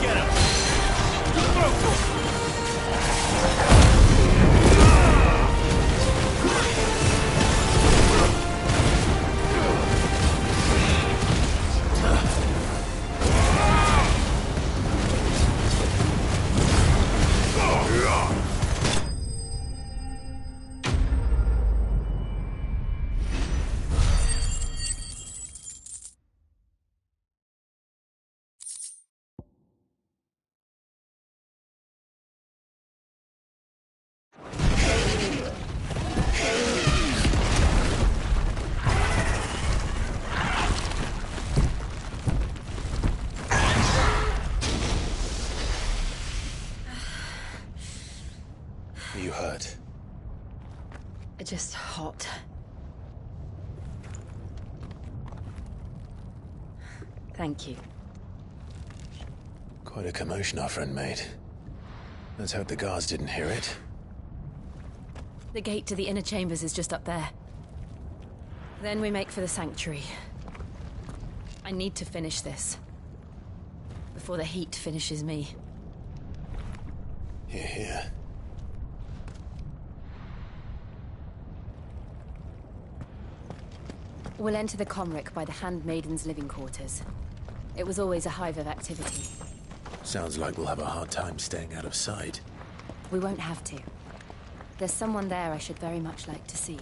Get him! Are you hurt? Just hot. Thank you. Quite a commotion our friend made. Let's hope the guards didn't hear it. The gate to the inner chambers is just up there. Then we make for the sanctuary. I need to finish this. Before the heat finishes me. Here, here. We'll enter the Comric by the Handmaiden's living quarters. It was always a hive of activity. Sounds like we'll have a hard time staying out of sight. We won't have to. There's someone there I should very much like to see.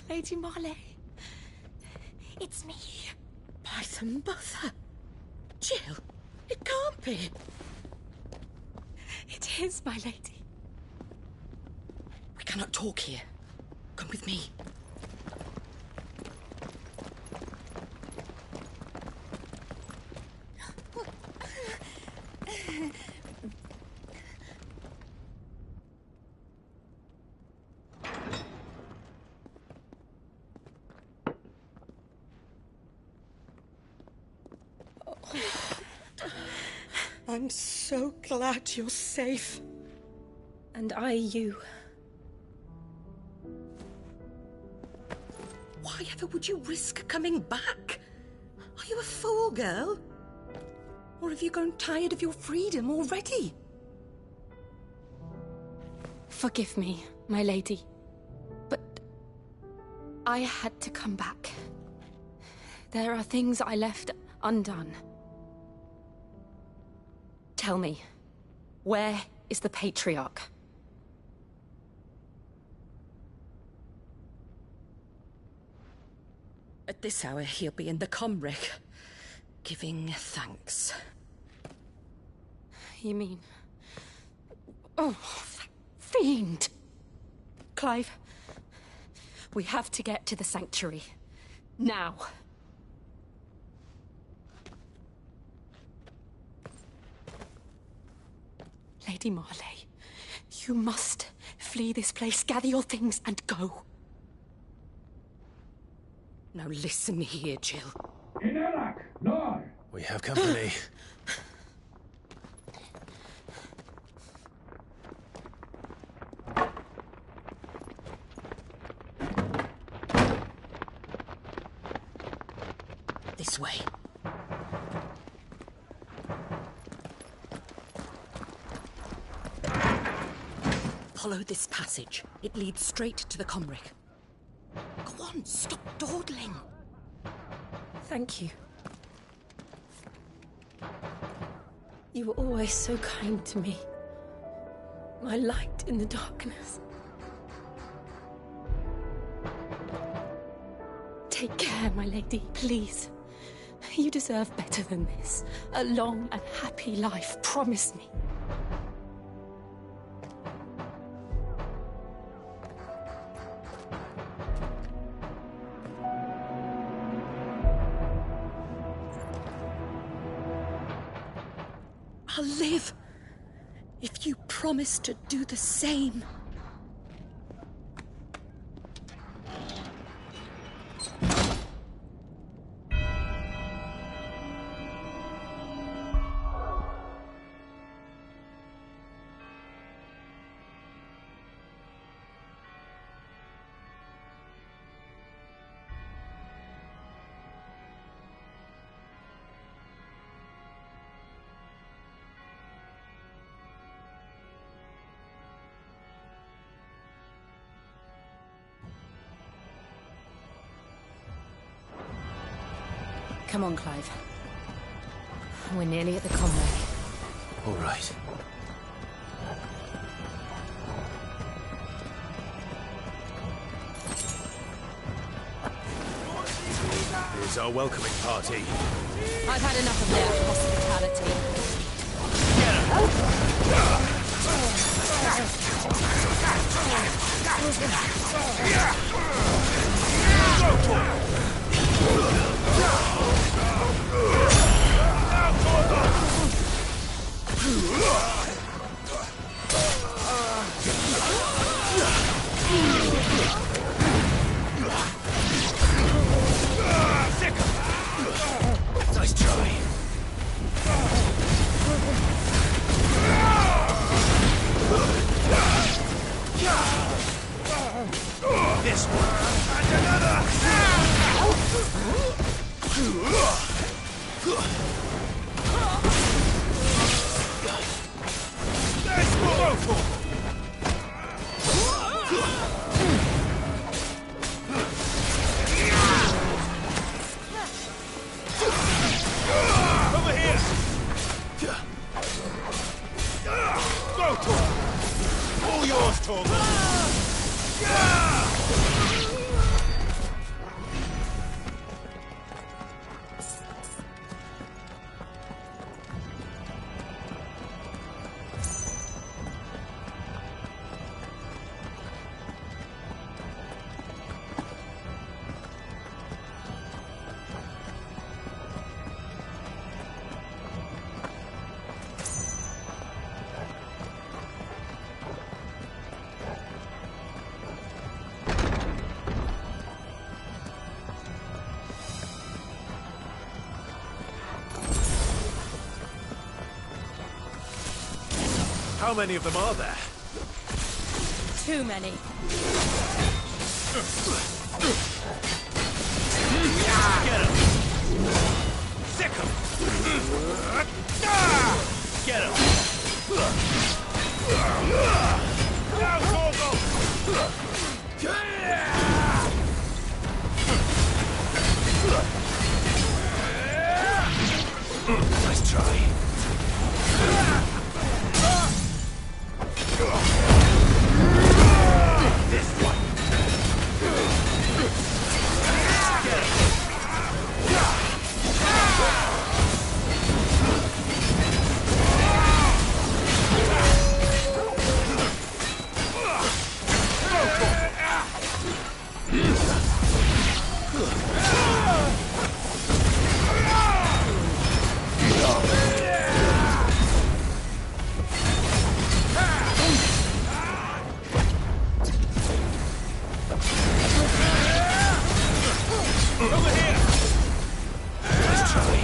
Lady Marley. It's me. By the mother. Jill, it can't be. It is, my lady. We cannot talk here. Come with me. I'm so glad you're safe. And I you. Why ever would you risk coming back? Are you a fool, girl? Or have you grown tired of your freedom already? Forgive me, my lady. But I had to come back. There are things I left undone. Tell me, where is the Patriarch? At this hour, he'll be in the Comric, giving thanks. You mean... Oh, that fiend! Clive, we have to get to the sanctuary. Now. Lady Marley, you must flee this place, gather your things and go. Now listen here, Jill. We have company. This way. Follow this passage. It leads straight to the Comric. Go on, stop dawdling. Thank you. You were always so kind to me. My light in the darkness. Take care, my lady, please. You deserve better than this. A long and happy life, promise me. I'll live if you promise to do the same. Come on, Clive. We're nearly at the Comric. All right. Here's our welcoming party. I've had enough of their hospitality. Nice try. This one. And another. Let's go. Over here! Go, Tor! All yours, Torgal! How many of them are there? Too many. Get him! Sick him! Get him! Now, Gorgo! Nice try. This one. Get him. Over here! Nice try.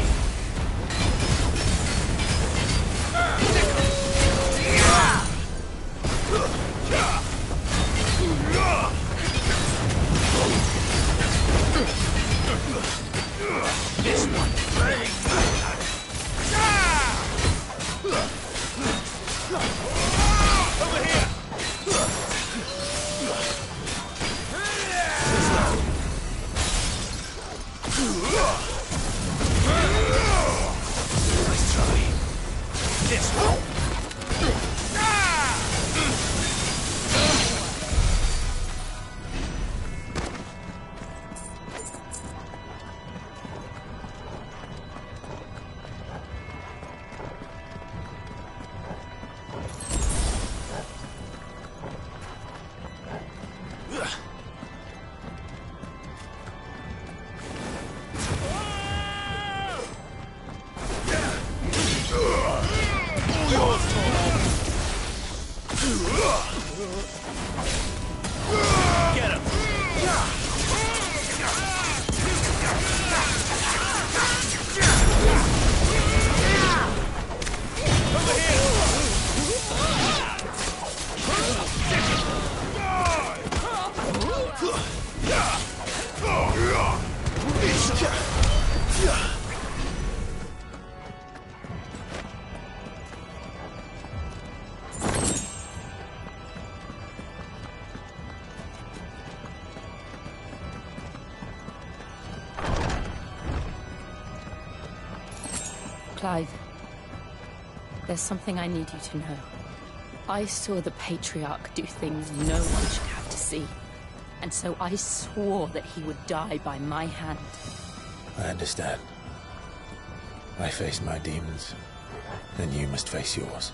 This one. Over here! Nice try. This one. Get him! Over here! Clive, there's something I need you to know. I saw the Patriarch do things no one should have to see. And so I swore that he would die by my hand. I understand. I face my demons, and you must face yours.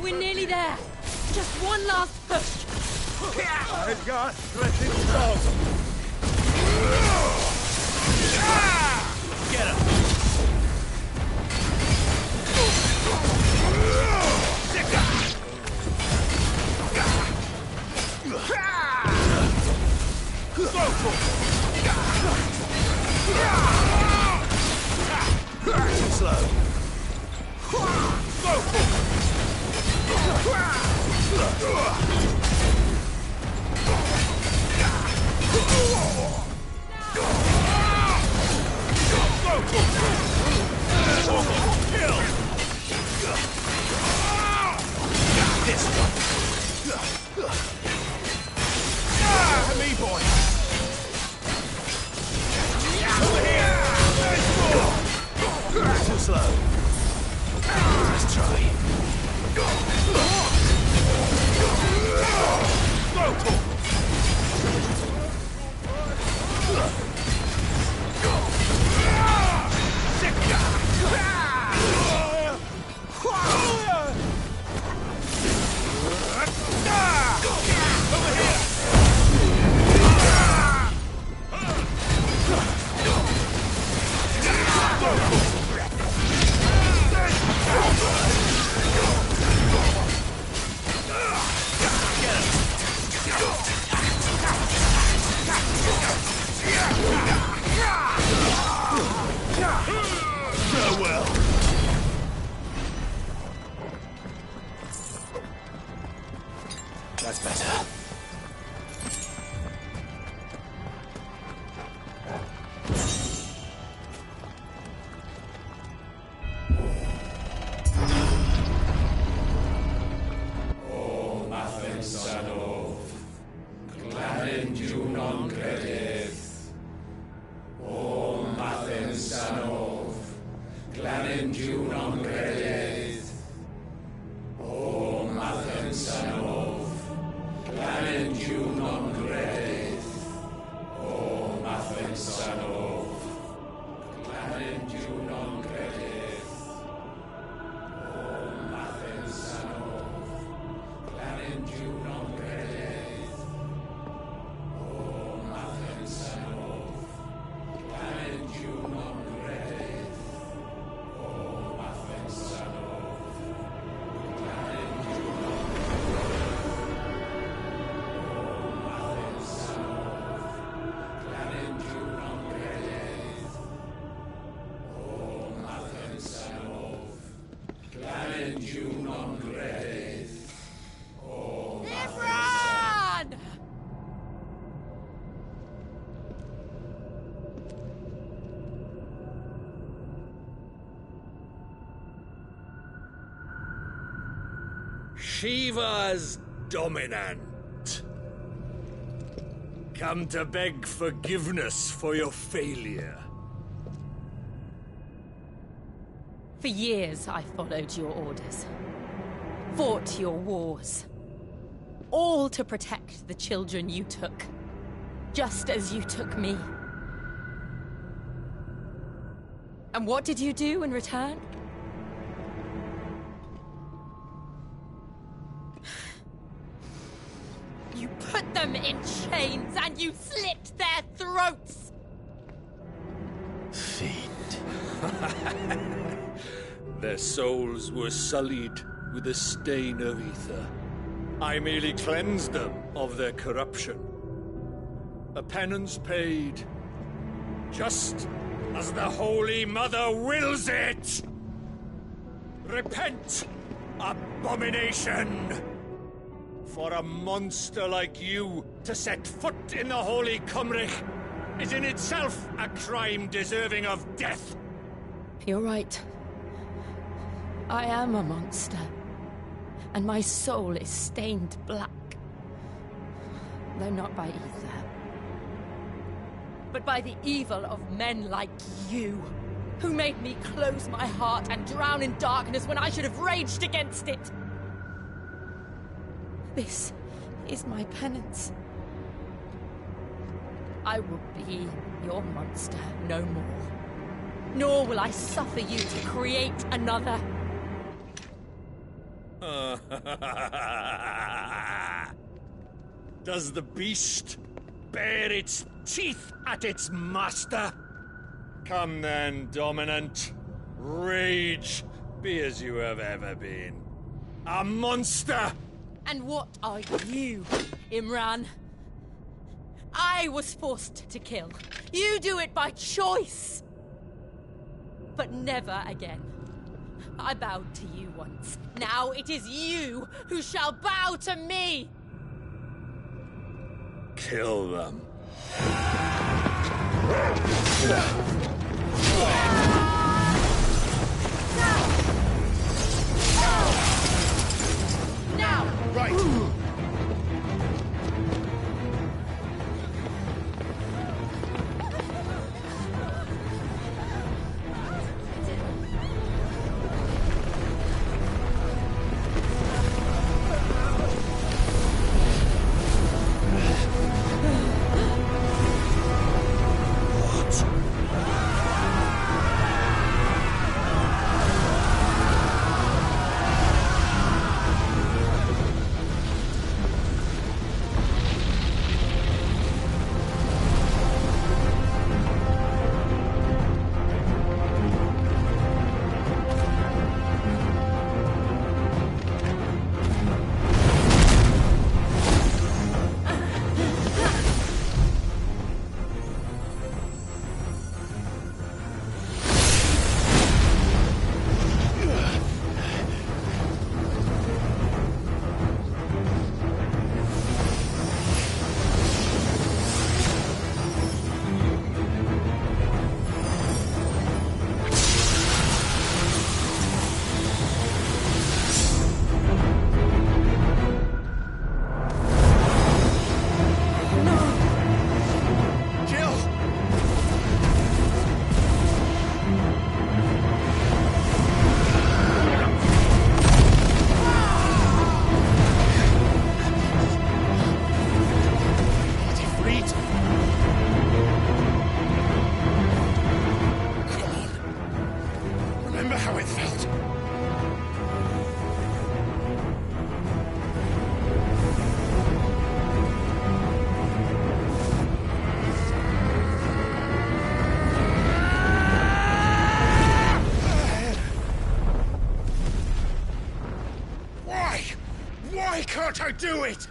We're nearly there. Just one last push. I've got threatening dogs. Get him! Too slow. Go for it! Kill! That's better. Shiva's dominant. Come to beg forgiveness for your failure. For years, I followed your orders. Fought your wars. All to protect the children you took. Just as you took me. And what did you do in return? You put them in chains and you slit their throats! Their souls were sullied with a stain of ether. I merely cleansed them of their corruption. A penance paid, just as the Holy Mother wills it! Repent, abomination! For a monster like you to set foot in the Holy Cymric is in itself a crime deserving of death. You're right. I am a monster. And my soul is stained black. Though not by ether. But by the evil of men like you, who made me close my heart and drown in darkness when I should have raged against it. This is my penance. I will be your monster no more. Nor will I suffer you to create another. Does the beast bare its teeth at its master? Come then, dominant. Rage, be as you have ever been. A monster! And what are you, Imran? I was forced to kill. You do it by choice. But never again. I bowed to you once. Now it is you who shall bow to me! Kill them. Now! Right! Why can't I do it?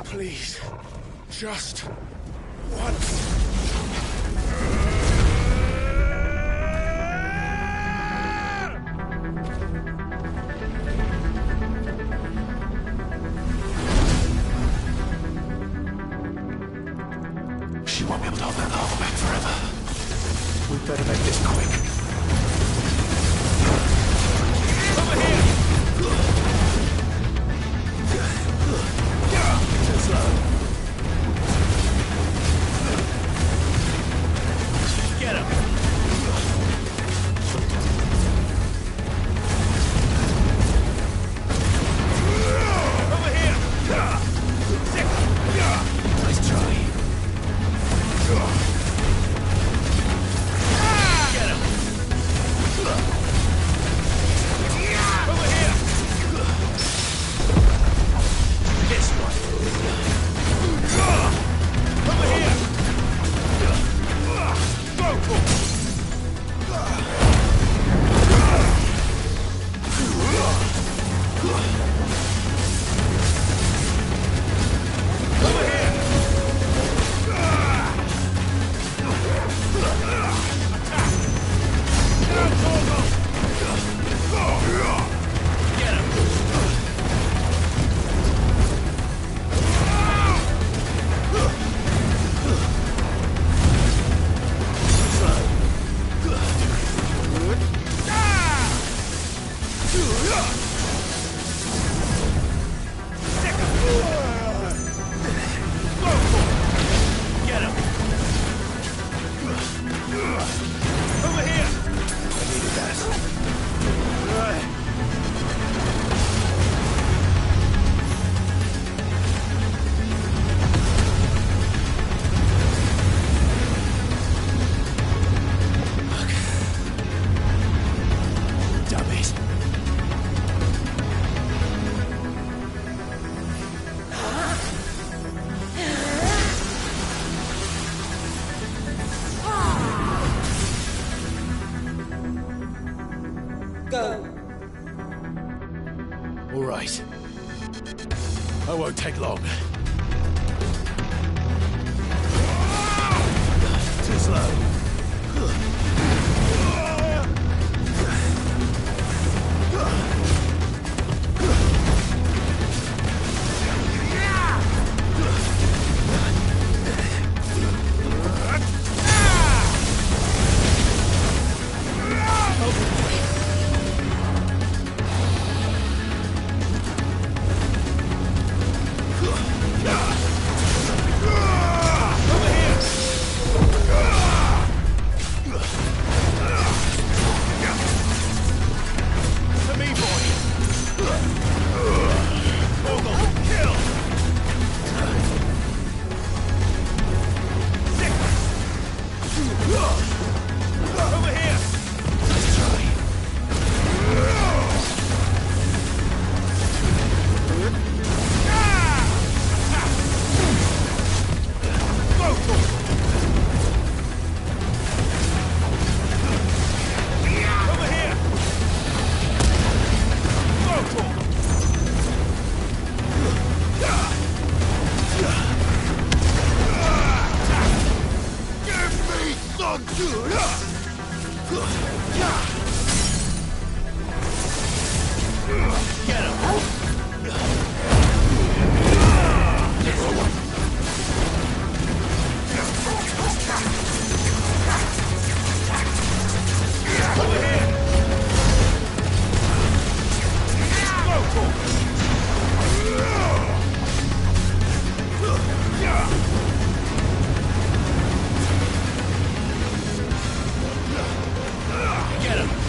Please, just once. She won't be able to hold that lava back forever. We better make this quick. Over here! Too slow. Get him! Over here! Nice try. Get him! Over here! This one. Over here! Go! Over here! Get him! Get him! Over here! I needed that. Dummies. Go. All right. I won't take long. Too slow. Get him!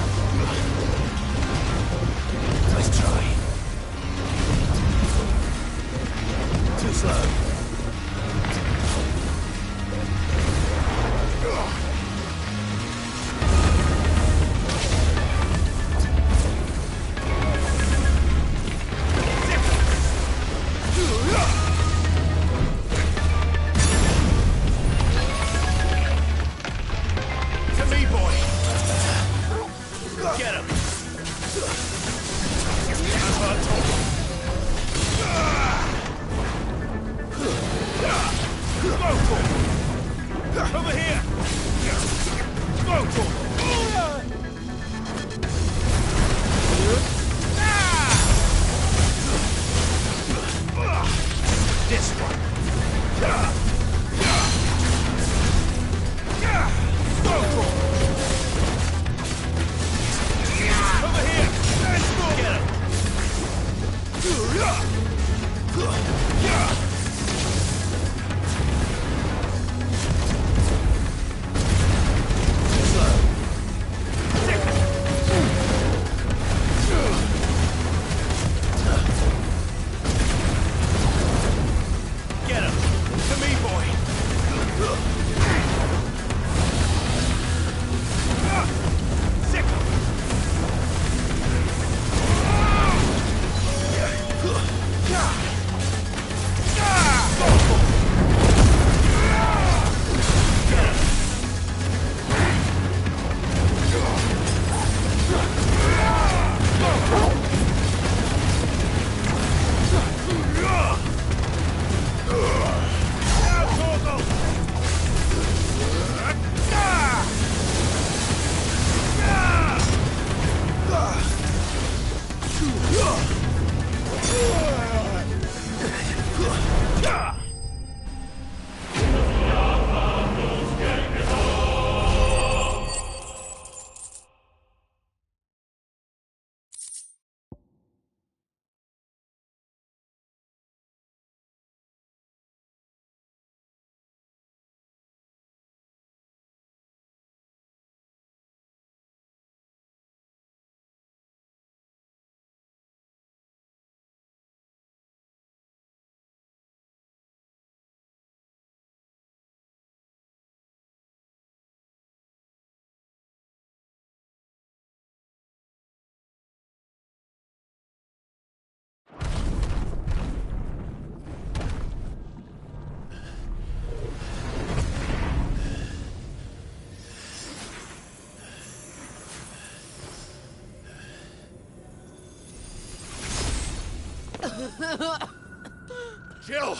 Jill!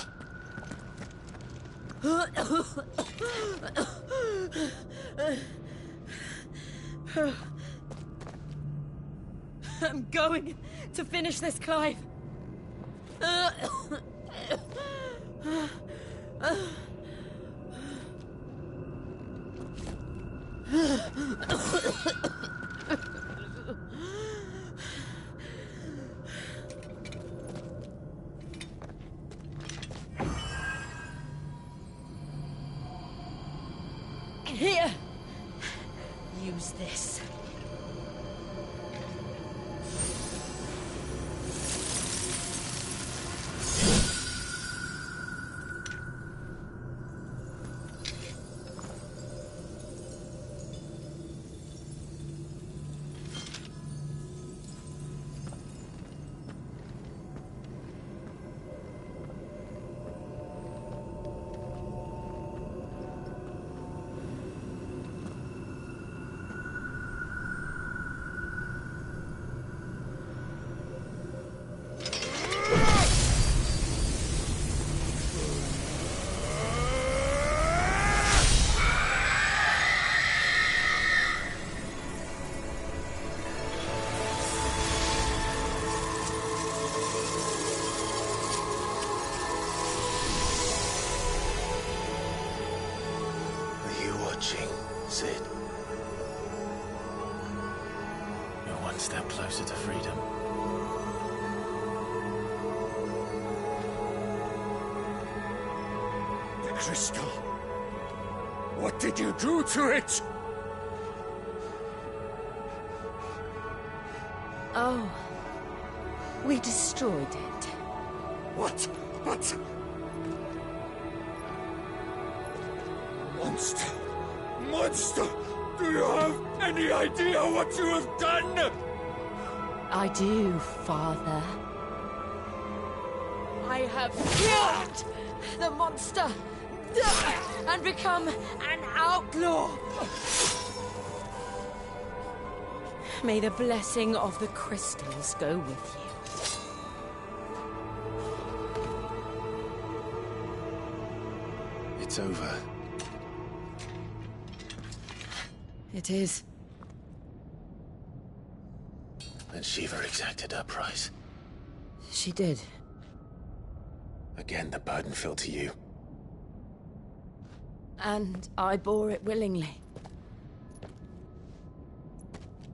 I'm going to finish this, Clive. Here. Use this. Sid. You're one step closer to freedom. The crystal. What did you do to it? Oh. We destroyed it. What? But... Monster! Monster! Do you have any idea what you have done? I do, Father. I have killed the monster and become an outlaw. May the blessing of the crystals go with you. It's over. It is. And Shiva exacted her price. She did. Again, the burden fell to you. And I bore it willingly.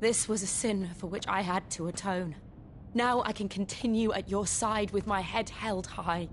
This was a sin for which I had to atone. Now I can continue at your side with my head held high.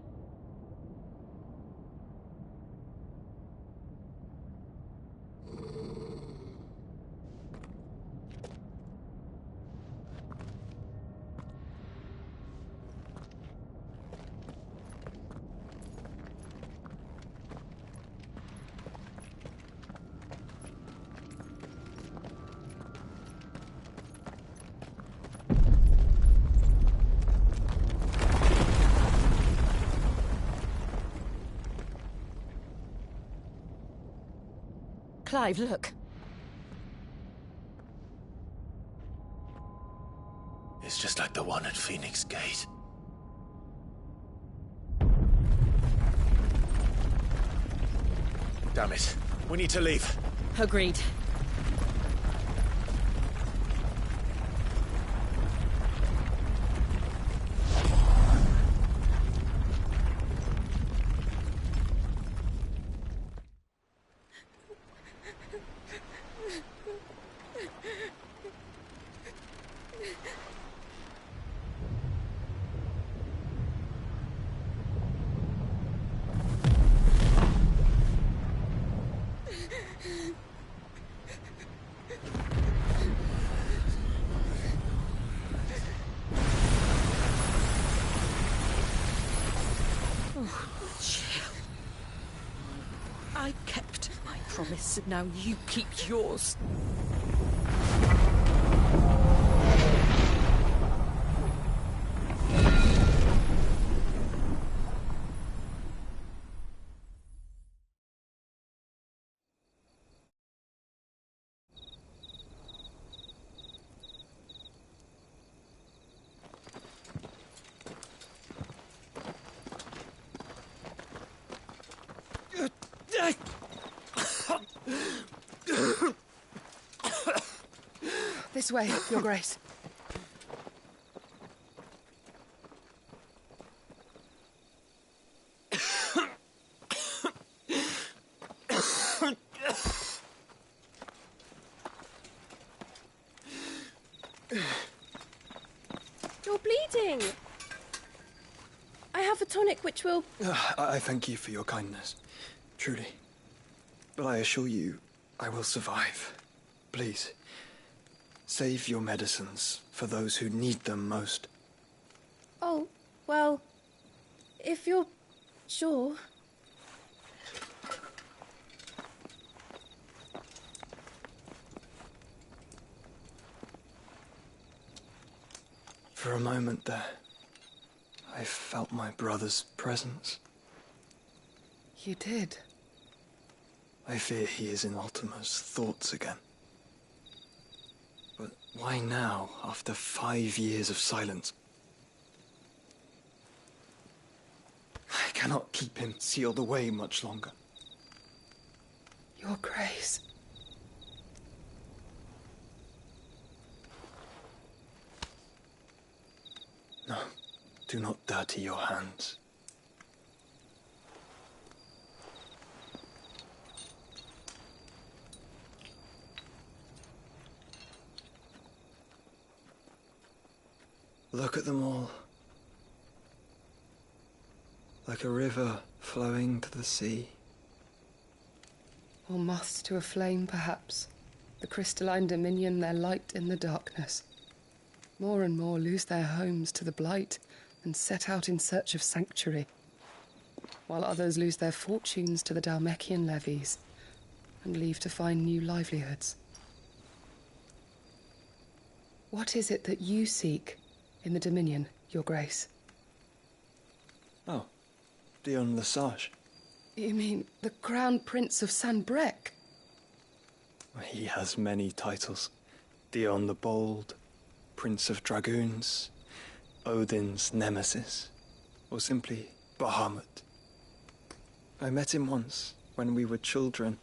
Clive, look. It's just like the one at Phoenix Gate. Damn it. We need to leave. Agreed. I kept my promise, now you keep yours. This way, Your Grace. You're bleeding. I have a tonic which will... I thank you for your kindness, truly. But I assure you, I will survive. Please, save your medicines for those who need them most. Oh, well, if you're sure... For a moment there, I felt my brother's presence. You did? I fear he is in Ultima's thoughts again. But why now, after 5 years of silence? I cannot keep him sealed away much longer. Your Grace. No, do not dirty your hands. Look at them all. Like a river flowing to the sea. Or moths to a flame, perhaps. The crystalline dominion, their light in the darkness. More and more lose their homes to the blight and set out in search of sanctuary, while others lose their fortunes to the Dhalmekian levies and leave to find new livelihoods. What is it that you seek in the Dominion, Your Grace? Oh, Dion Lesage. You mean the Crown Prince of Sanbrec? He has many titles. Dion the Bold, Prince of Dragoons, Odin's Nemesis, or simply Bahamut. I met him once, when we were children.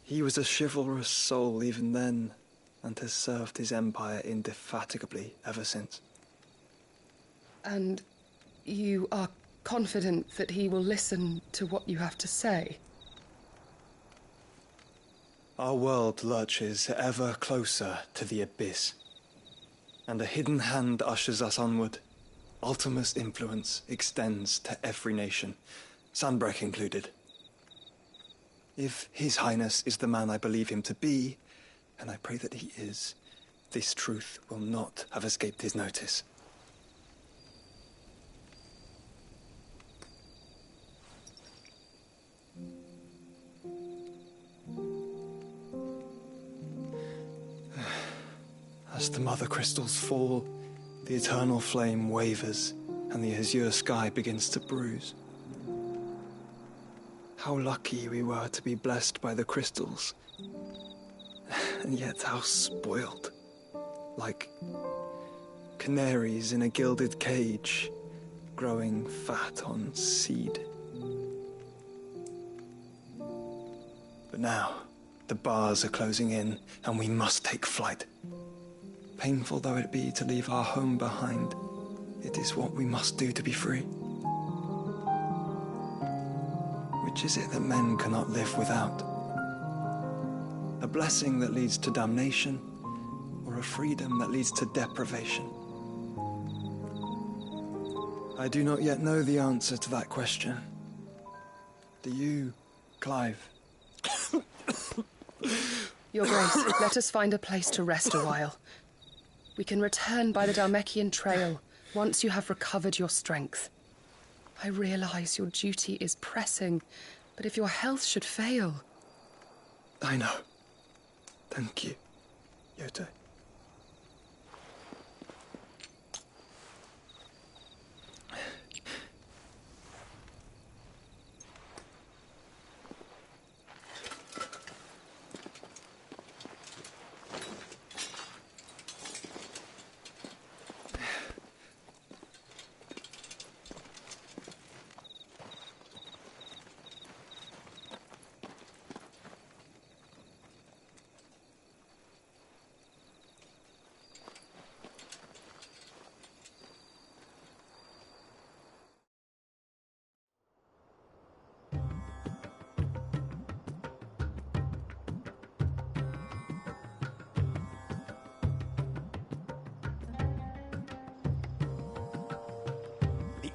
He was a chivalrous soul even then, and has served his empire indefatigably ever since. And you are confident that he will listen to what you have to say? Our world lurches ever closer to the abyss, and a hidden hand ushers us onward. Ultima's influence extends to every nation, Sanbrec included. If His Highness is the man I believe him to be, and I pray that he is, this truth will not have escaped his notice. As the mother crystals fall, the eternal flame wavers, and the azure sky begins to bruise. How lucky we were to be blessed by the crystals, and yet how spoiled. Like canaries in a gilded cage, growing fat on seed. But now, the bars are closing in, and we must take flight. Painful though it be to leave our home behind, it is what we must do to be free. Which is it that men cannot live without? A blessing that leads to damnation, or a freedom that leads to deprivation? I do not yet know the answer to that question. Do you, Clive? Your Grace, let us find a place to rest a while. We can return by the Dhalmekian trail once you have recovered your strength. I realize your duty is pressing, but if your health should fail... I know. Thank you, Yote.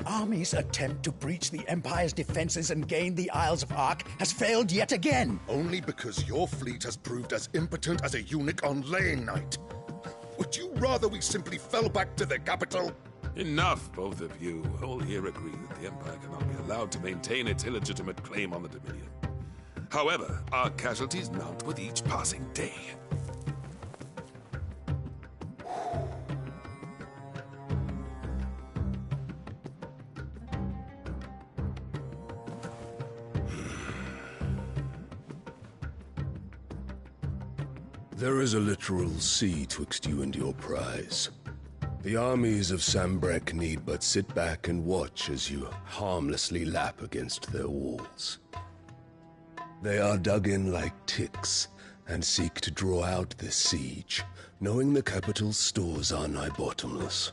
army's attempt to breach the Empire's defenses and gain the Isles of Ark has failed yet again. Only because your fleet has proved as impotent as a eunuch on laying night. Would you rather we simply fell back to the capital? Enough, both of you. All here agree that the Empire cannot be allowed to maintain its illegitimate claim on the Dominion. However, our casualties mount with each passing day. There is a literal sea twixt you and your prize. The armies of Sambrek need but sit back and watch as you harmlessly lap against their walls. They are dug in like ticks and seek to draw out this siege, knowing the capital's stores are nigh bottomless.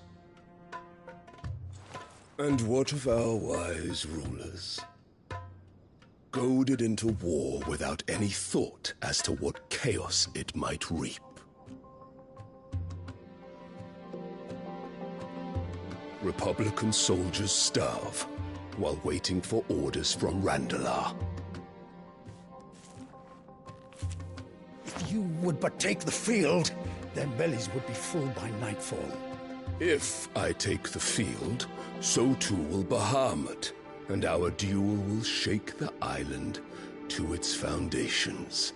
And what of our wise rulers? Goaded into war without any thought as to what chaos it might reap. Republican soldiers starve while waiting for orders from Randalar. If you would but take the field, their bellies would be full by nightfall. If I take the field, so too will Bahamut, and our duel will shake the island to its foundations.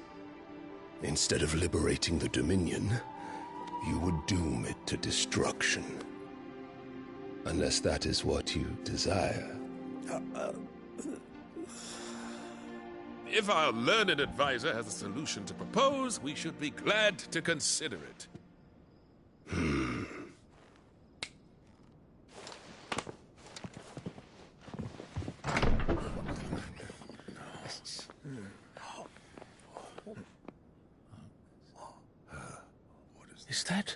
Instead of liberating the Dominion, you would doom it to destruction. Unless that is what you desire. If our learned advisor has a solution to propose, we should be glad to consider it. Is that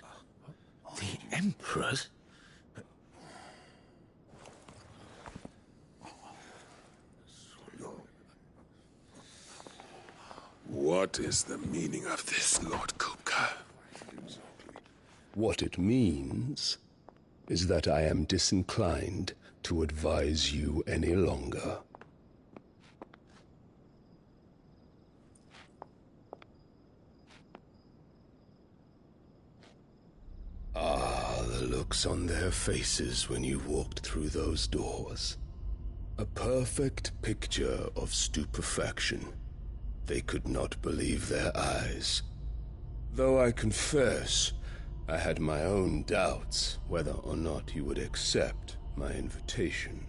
the Emperor's? What is the meaning of this, Lord Kupka? What it means is that I am disinclined to advise you any longer. Ah, the looks on their faces when you walked through those doors. A perfect picture of stupefaction. They could not believe their eyes. Though I confess, I had my own doubts whether or not you would accept my invitation.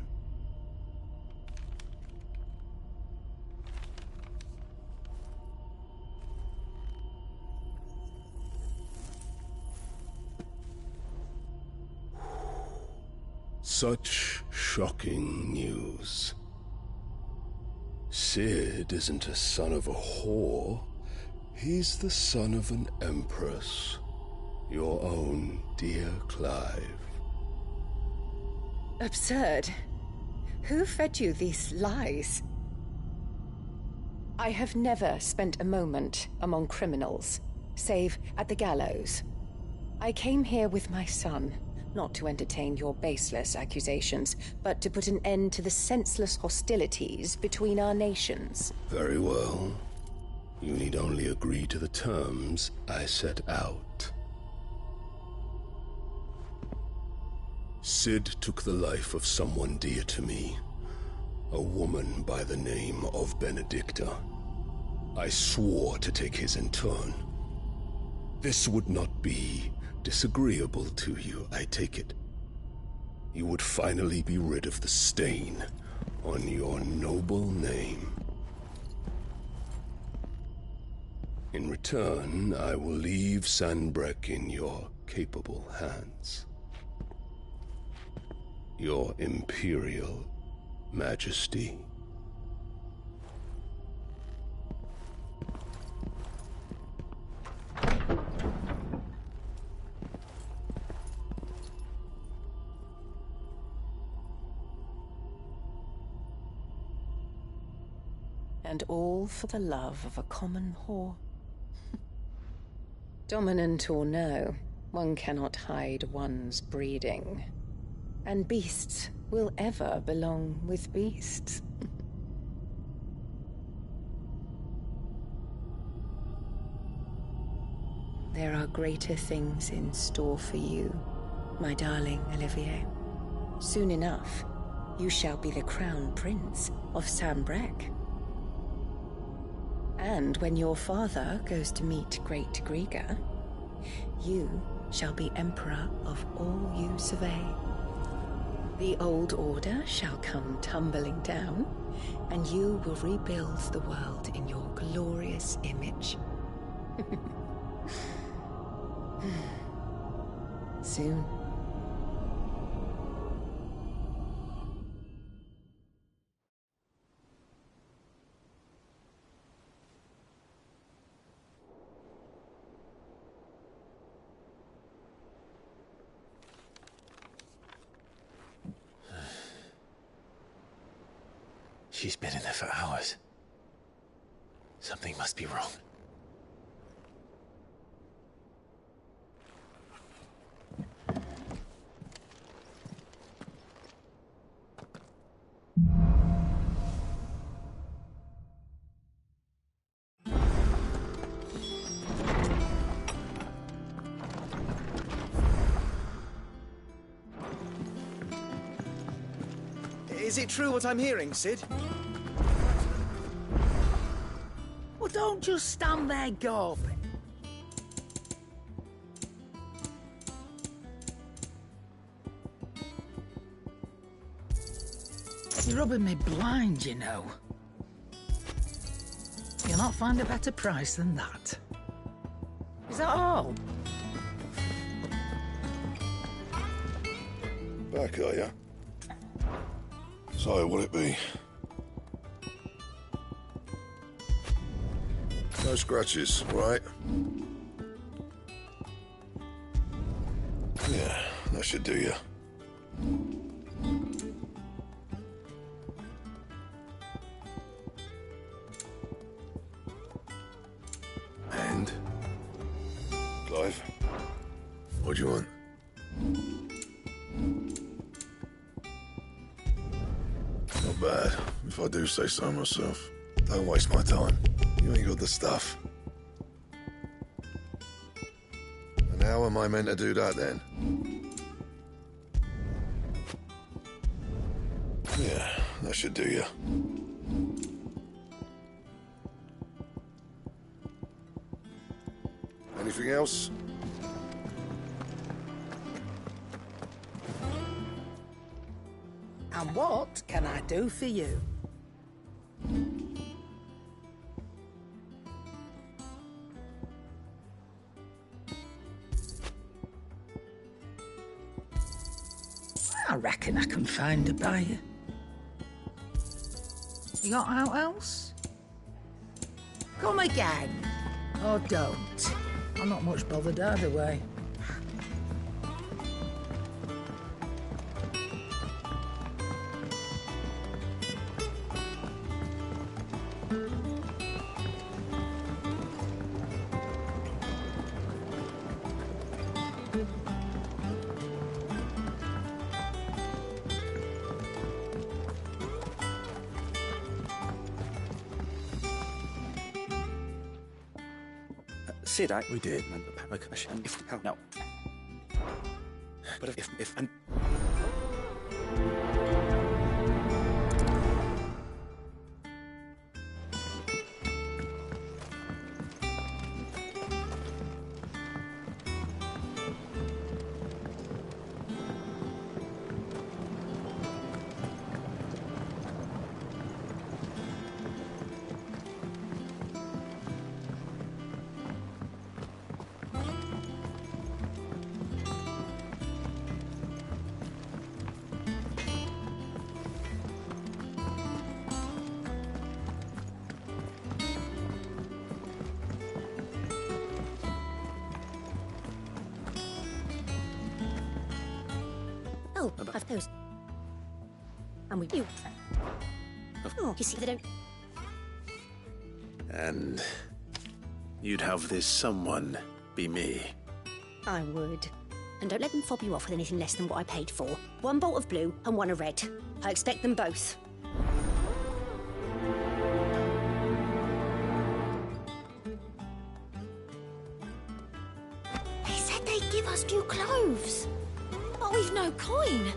Such shocking news. Sid isn't a son of a whore. He's the son of an empress. Your own dear Clive. Absurd. Who fed you these lies? I have never spent a moment among criminals, save at the gallows. I came here with my son, not to entertain your baseless accusations, but to put an end to the senseless hostilities between our nations. Very well. You need only agree to the terms I set out. Sid took the life of someone dear to me, a woman by the name of Benedicta. I swore to take his in turn. This would not be disagreeable to you, I take it. You would finally be rid of the stain on your noble name. In return, I will leave Sanbrek in your capable hands. Your Imperial Majesty. And all for the love of a common whore. Dominant or no, one cannot hide one's breeding. And beasts will ever belong with beasts. There are greater things in store for you, my darling Olivier. Soon enough, you shall be the crown prince of Sambrec. And when your father goes to meet Great Grieger, you shall be emperor of all you survey. The old order shall come tumbling down, and you will rebuild the world in your glorious image. Soon. She's been in there for hours. Something must be wrong. Is it true what I'm hearing, Sid? Well, don't just stand there gawping. You're rubbing me blind, you know. You'll not find a better price than that. Is that all? Back, are ya? So, what'll it be? No scratches, right? Yeah, that should do ya. And? Clive? What do you want? Not bad, if I do say so myself. Don't waste my time. You ain't got the stuff. And how am I meant to do that then? Yeah, that should do ya. Anything else? And what can I do for you? I reckon I can find a buyer. You got out else? Come again. Or don't. I'm not much bothered either way. Sid, We did. No. But if and... Oh, I've those. And we do. Oh, you see, they don't. And you'd have this someone be me. I would. And don't let them fob you off with anything less than what I paid for. 1 bolt of blue and 1 of red. I expect them both. They said they'd give us new clothes. But we've no coin.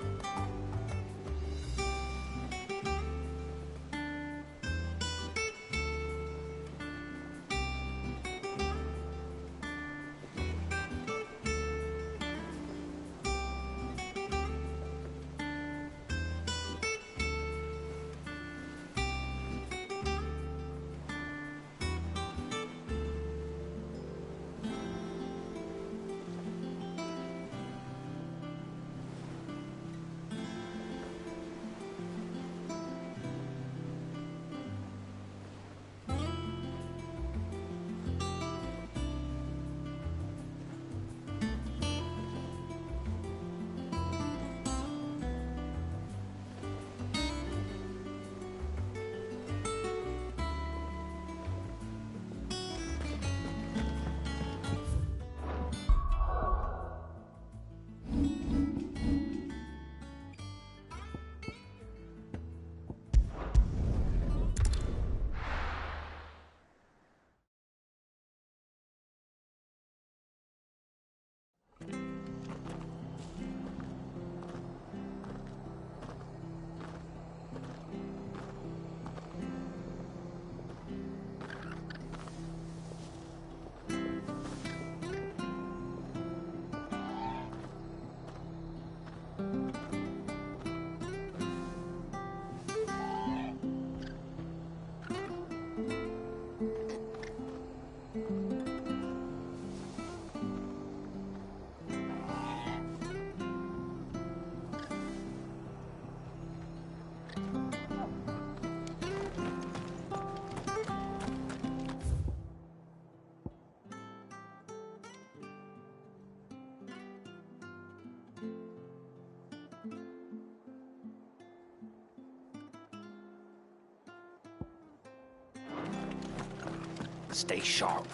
Stay sharp.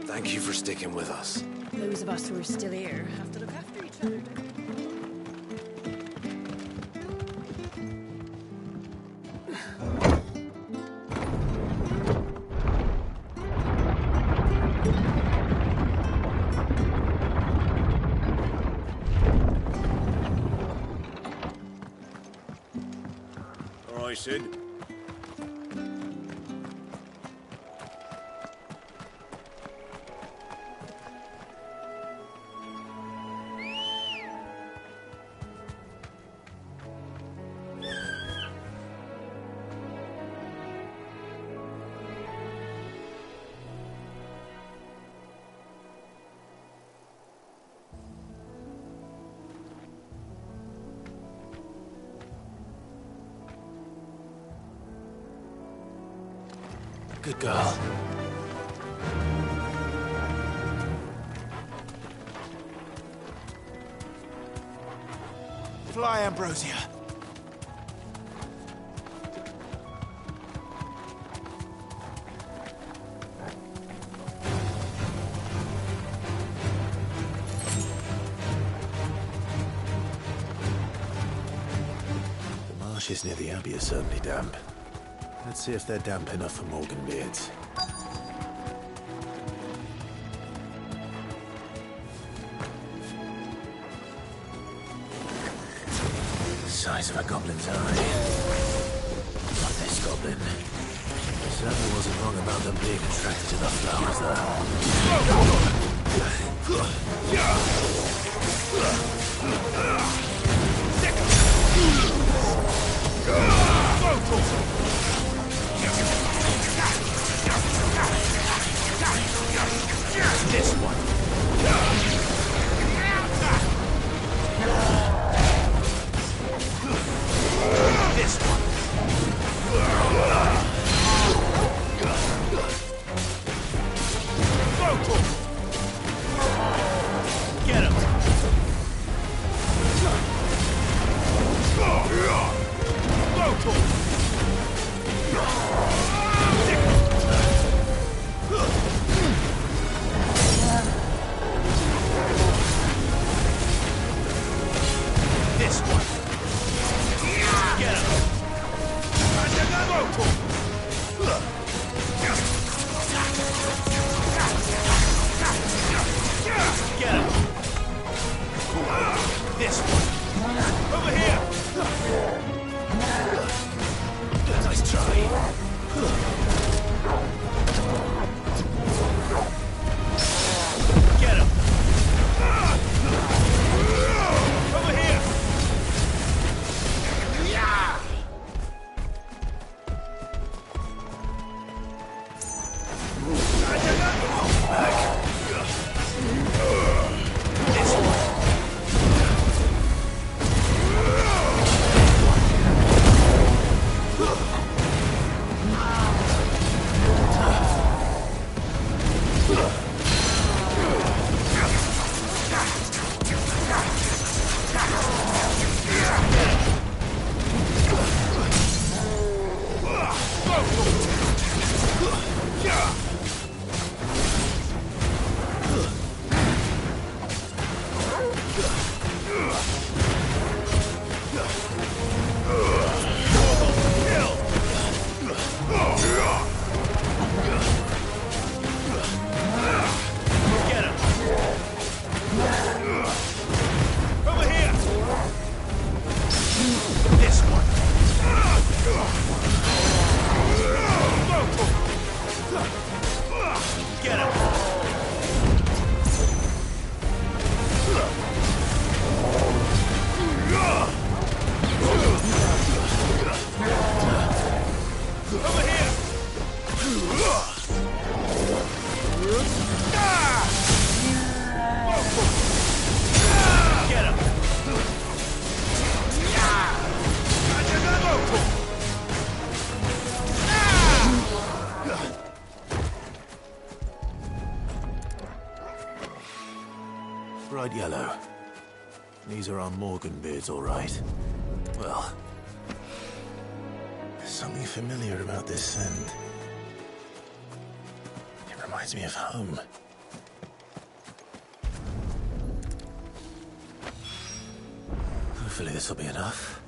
Thank you for sticking with us. Those of us who are still here have to look after each other. All right, Sid. Good girl. Fly, Ambrosia. The marshes near the Abbey are certainly damp. Let's see if they're damp enough for Morgan Beards. Size of a goblin's eye. Not this goblin. Certainly wasn't wrong about them being attracted to the flowers, This one. This one. Get him. bright yellow. These are our Morgan beards, all right. Well, there's something familiar about this scent. It reminds me of home. Hopefully this will be enough.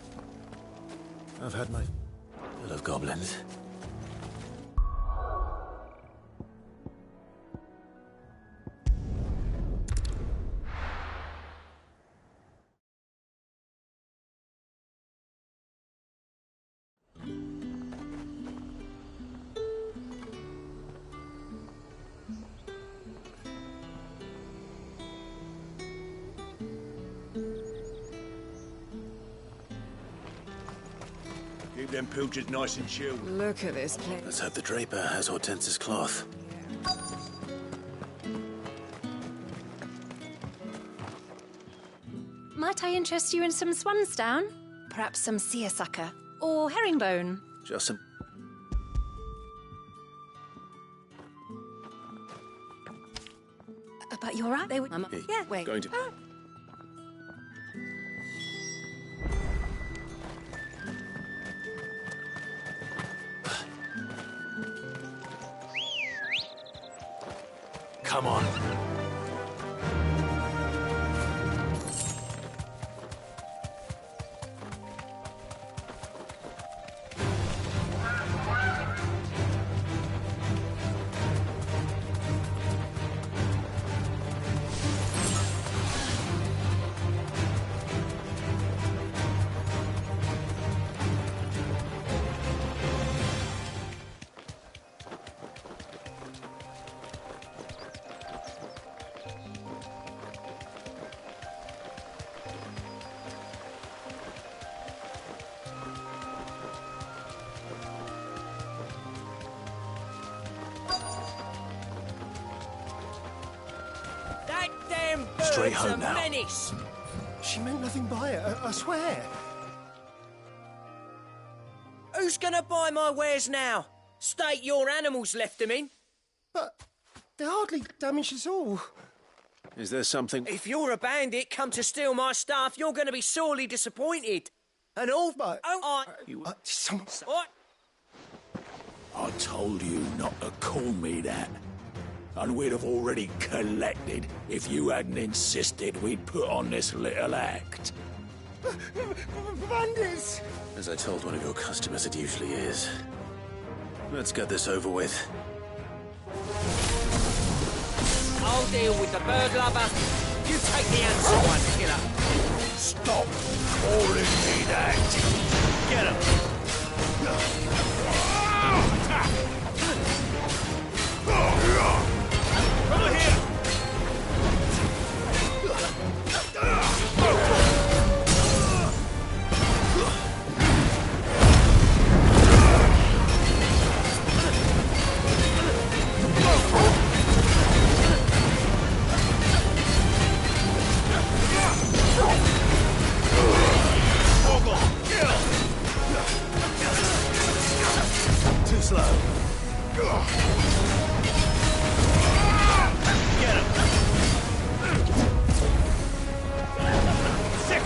I've had my fill of goblins. Keep them pilchards nice and chilled. Look at this place. Let's hope the draper has Hortense's cloth. Might I interest you in some swansdown? Perhaps some seersucker? Or herringbone? Just some... But you're right, they were... Hey, yeah, wait. going to... Come on. Straight home now. Menace. She meant nothing by it, I swear. Who's gonna buy my wares now? State your animals left them in. But they hardly damaged us all. Is there something... If you're a bandit come to steal my stuff, you're gonna be sorely disappointed. And all... But... What? I told you not to call me that. And we'd have already collected if you hadn't insisted we'd put on this little act. Bandits! As I told one of your customers, it usually is. Let's get this over with. I'll deal with the bird lover. You take the answer one, killer. Stop calling me that. Get him. Over here! Too slow. Get him! Sick!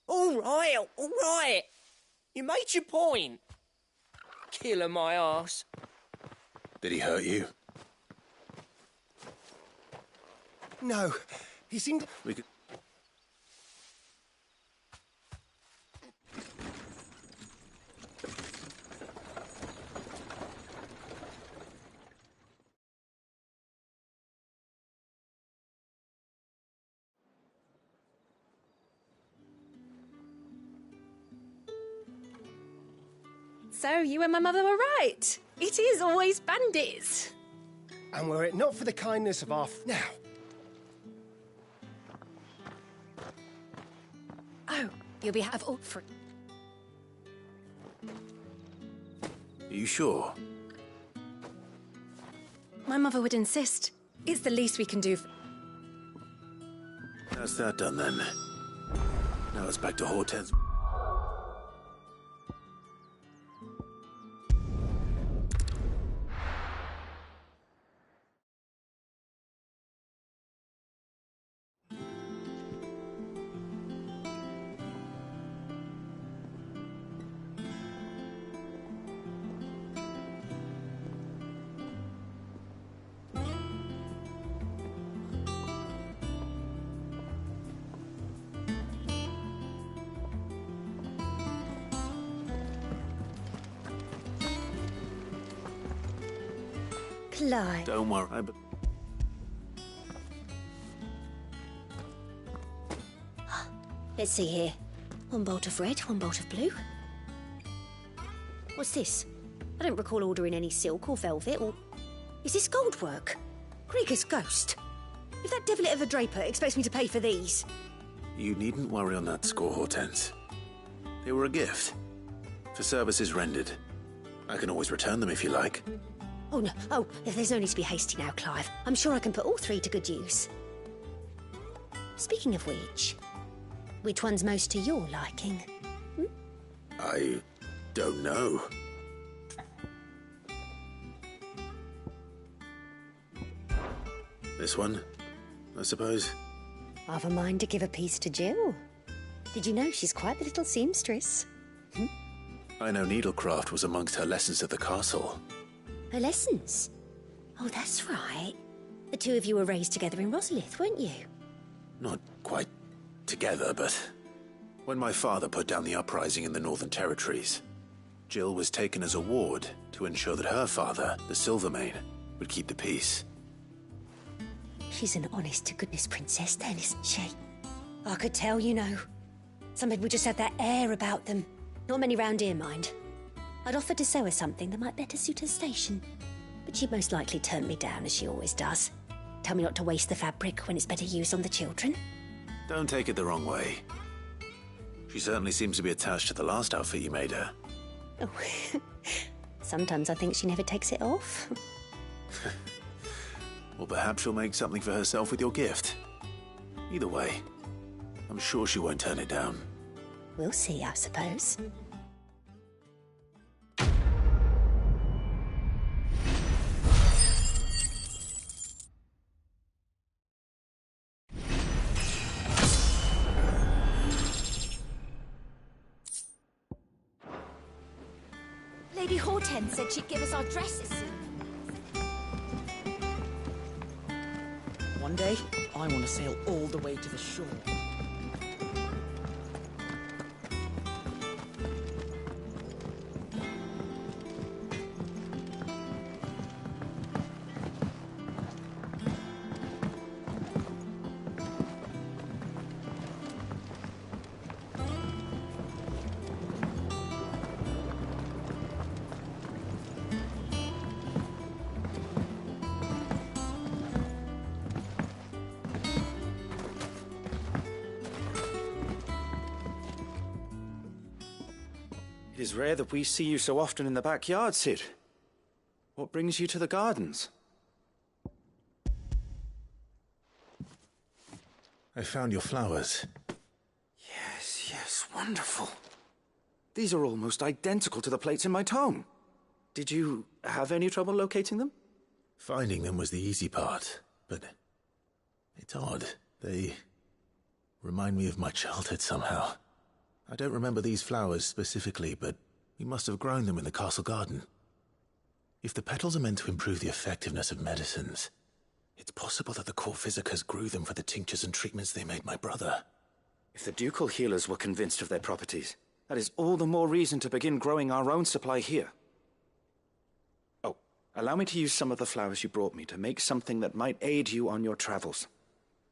All right. You made your point. Killer my ass. Did he hurt you? No, he seemed... We could... So you and my mother were right. It is always bandits. And were it not for the kindness of our... Now, Oh, you'll be have all for. Are you sure? My mother would insist. It's the least we can do. That's that done then. Now it's back to Hortense. Clive. Don't worry. Let's see here. One bolt of red, one bolt of blue. What's this? I don't recall ordering any silk or velvet or... Is this gold work? Krieger's ghost. If that devilet of a draper expects me to pay for these... You needn't worry on that score, Hortense. They were a gift. For services rendered. I can always return them if you like. Oh, no. Oh, there's no need to be hasty now, Clive. I'm sure I can put all three to good use. Speaking of which one's most to your liking? I don't know. This one, I suppose. I've a mind to give a piece to Jill. Did you know she's quite the little seamstress? I know needlecraft was amongst her lessons at the castle. Her lessons? Oh, that's right. The two of you were raised together in Rosalith, weren't you? Not quite together, but when my father put down the uprising in the Northern Territories, Jill was taken as a ward to ensure that her father, the Silvermane, would keep the peace. She's an honest-to-goodness princess then, isn't she? I could tell, you know. Some people just have that air about them. Not many round here, mind. I'd offered to sew her something that might better suit her station. But she'd most likely turn me down, as she always does. Tell me not to waste the fabric when it's better used on the children. Don't take it the wrong way. She certainly seems to be attached to the last outfit you made her. Oh, sometimes I think she never takes it off. Or perhaps she'll make something for herself with your gift. Either way, I'm sure she won't turn it down. We'll see, I suppose. Lady Hortense said she'd give us our dresses soon. One day, I want to sail all the way to the shore. It is rare that we see you so often in the backyard, Cid. What brings you to the gardens? I found your flowers. Yes, wonderful. These are almost identical to the plates in my tome. Did you have any trouble locating them? Finding them was the easy part, but it's odd. They remind me of my childhood somehow. I don't remember these flowers specifically, but we must have grown them in the castle garden. If the petals are meant to improve the effectiveness of medicines, it's possible that the court physicers grew them for the tinctures and treatments they made my brother. If the ducal healers were convinced of their properties, that is all the more reason to begin growing our own supply here. Oh, allow me to use some of the flowers you brought me to make something that might aid you on your travels.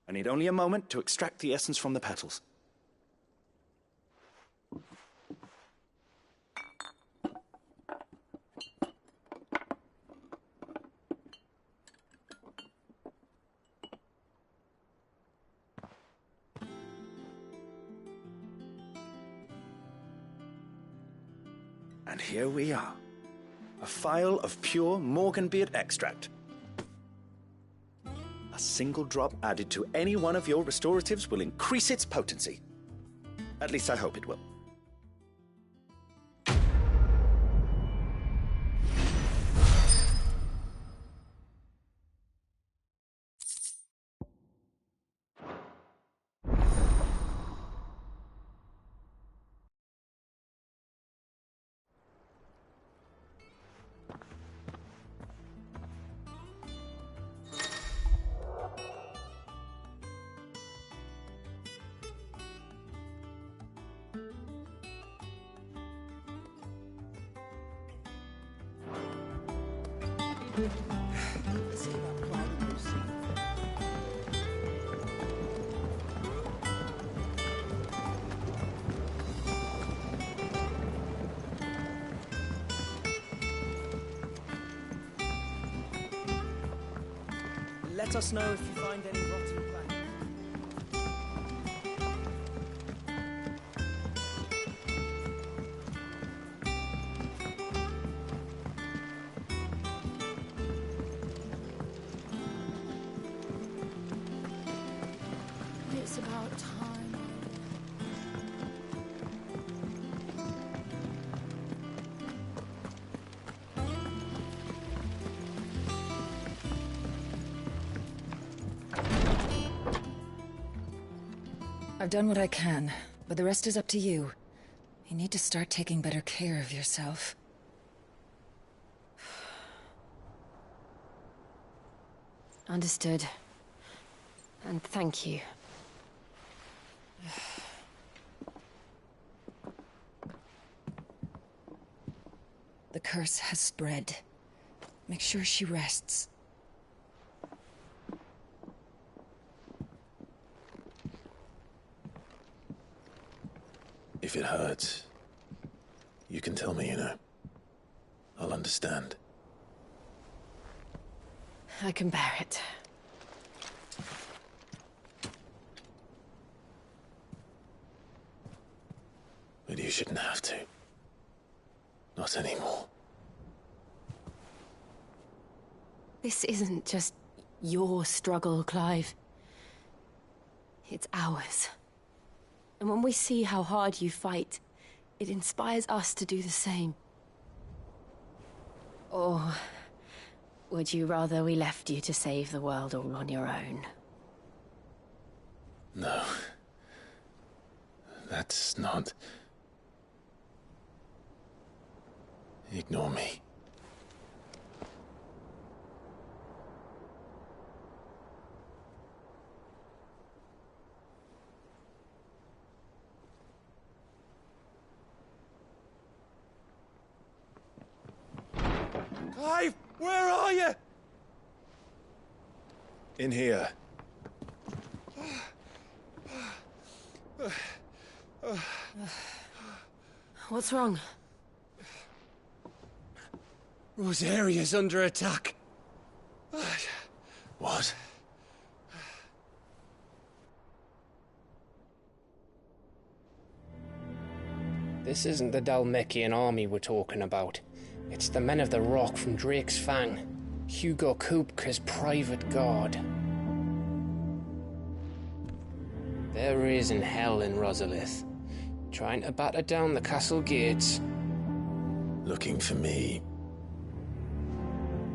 I need only a moment to extract the essence from the petals. And here we are. A phial of pure Morganbeard extract. A single drop added to any one of your restoratives will increase its potency. At least I hope it will. Let us know if you find any rotten plants. It's about time. I've done what I can, but the rest is up to you. You need to start taking better care of yourself. Understood. And thank you. The curse has spread. Make sure she rests. If it hurts, you can tell me, you know. I'll understand. I can bear it. But you shouldn't have to. Not anymore. This isn't just your struggle, Clive. It's ours. And when we see how hard you fight, it inspires us to do the same. Or would you rather we left you to save the world all on your own? No. That's not... Ignore me. Clive, where are you? In here. What's wrong? Rosaria's under attack. What? This isn't the Dalmekian army we're talking about. It's the men of the Rock from Drake's Fang. Hugo Kupka's private guard. They're raising hell in Rosalith, trying to batter down the castle gates. Looking for me?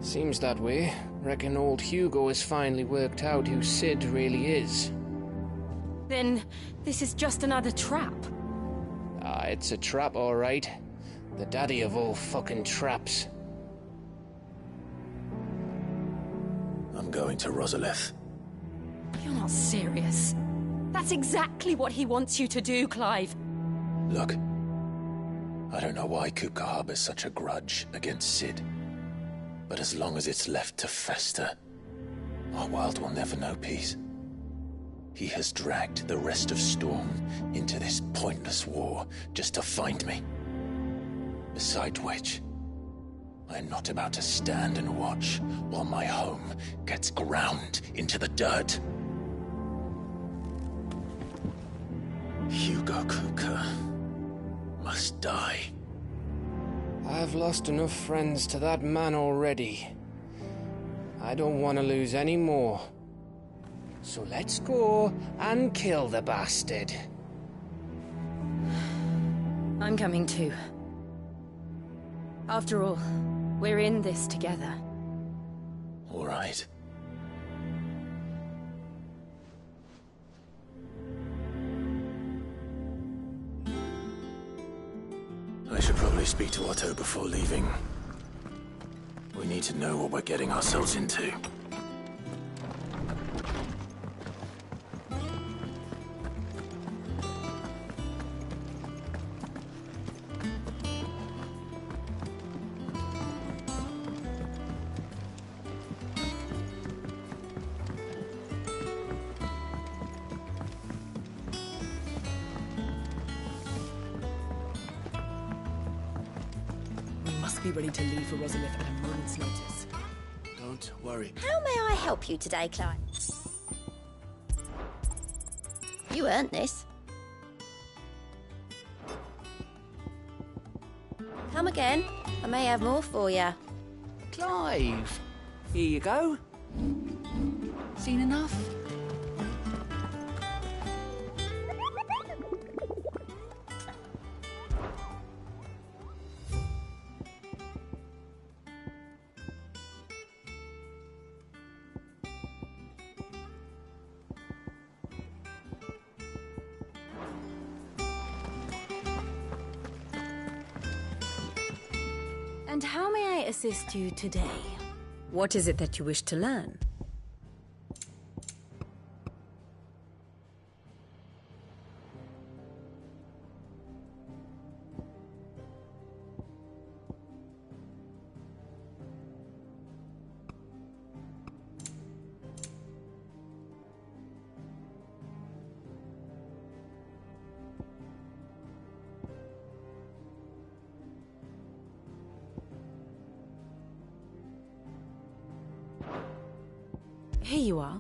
Seems that way. Reckon old Hugo has finally worked out who Sid really is. Then this is just another trap. Ah, it's a trap, all right. The daddy of all fucking traps. I'm going to Rosalith. You're not serious. That's exactly what he wants you to do, Clive. Look, I don't know why Kupka harbors such a grudge against Sid. But as long as it's left to fester, our world will never know peace. He has dragged the rest of Storm into this pointless war just to find me. Besides which, I'm not about to stand and watch while my home gets ground into the dirt. Hugo Kupka must die. I've lost enough friends to that man already. I don't want to lose any more. So let's go and kill the bastard. I'm coming too. After all, we're in this together. All right. I should probably speak to Otto before leaving. We need to know what we're getting ourselves into. Be ready to leave for Rosalith at a moment's notice. Don't worry. How may I help you today, Clyde? You earned this. Come again. I may have more for you. Clive, here you go. Seen enough? And how may I assist you today? What is it that you wish to learn? Here you are.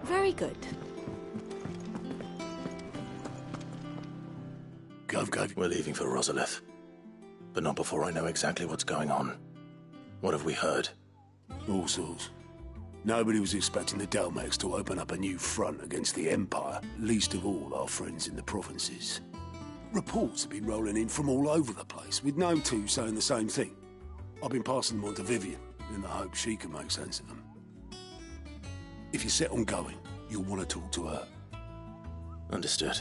Very good. Go. We're leaving for Rosalith. But not before I know exactly what's going on. What have we heard? All sorts. Nobody was expecting the Dalmex to open up a new front against the Empire, least of all our friends in the provinces. Reports have been rolling in from all over the place, with no two saying the same thing. I've been passing them on to Vivian, in the hope she can make sense of them. If you're set on going, you'll want to talk to her. Understood.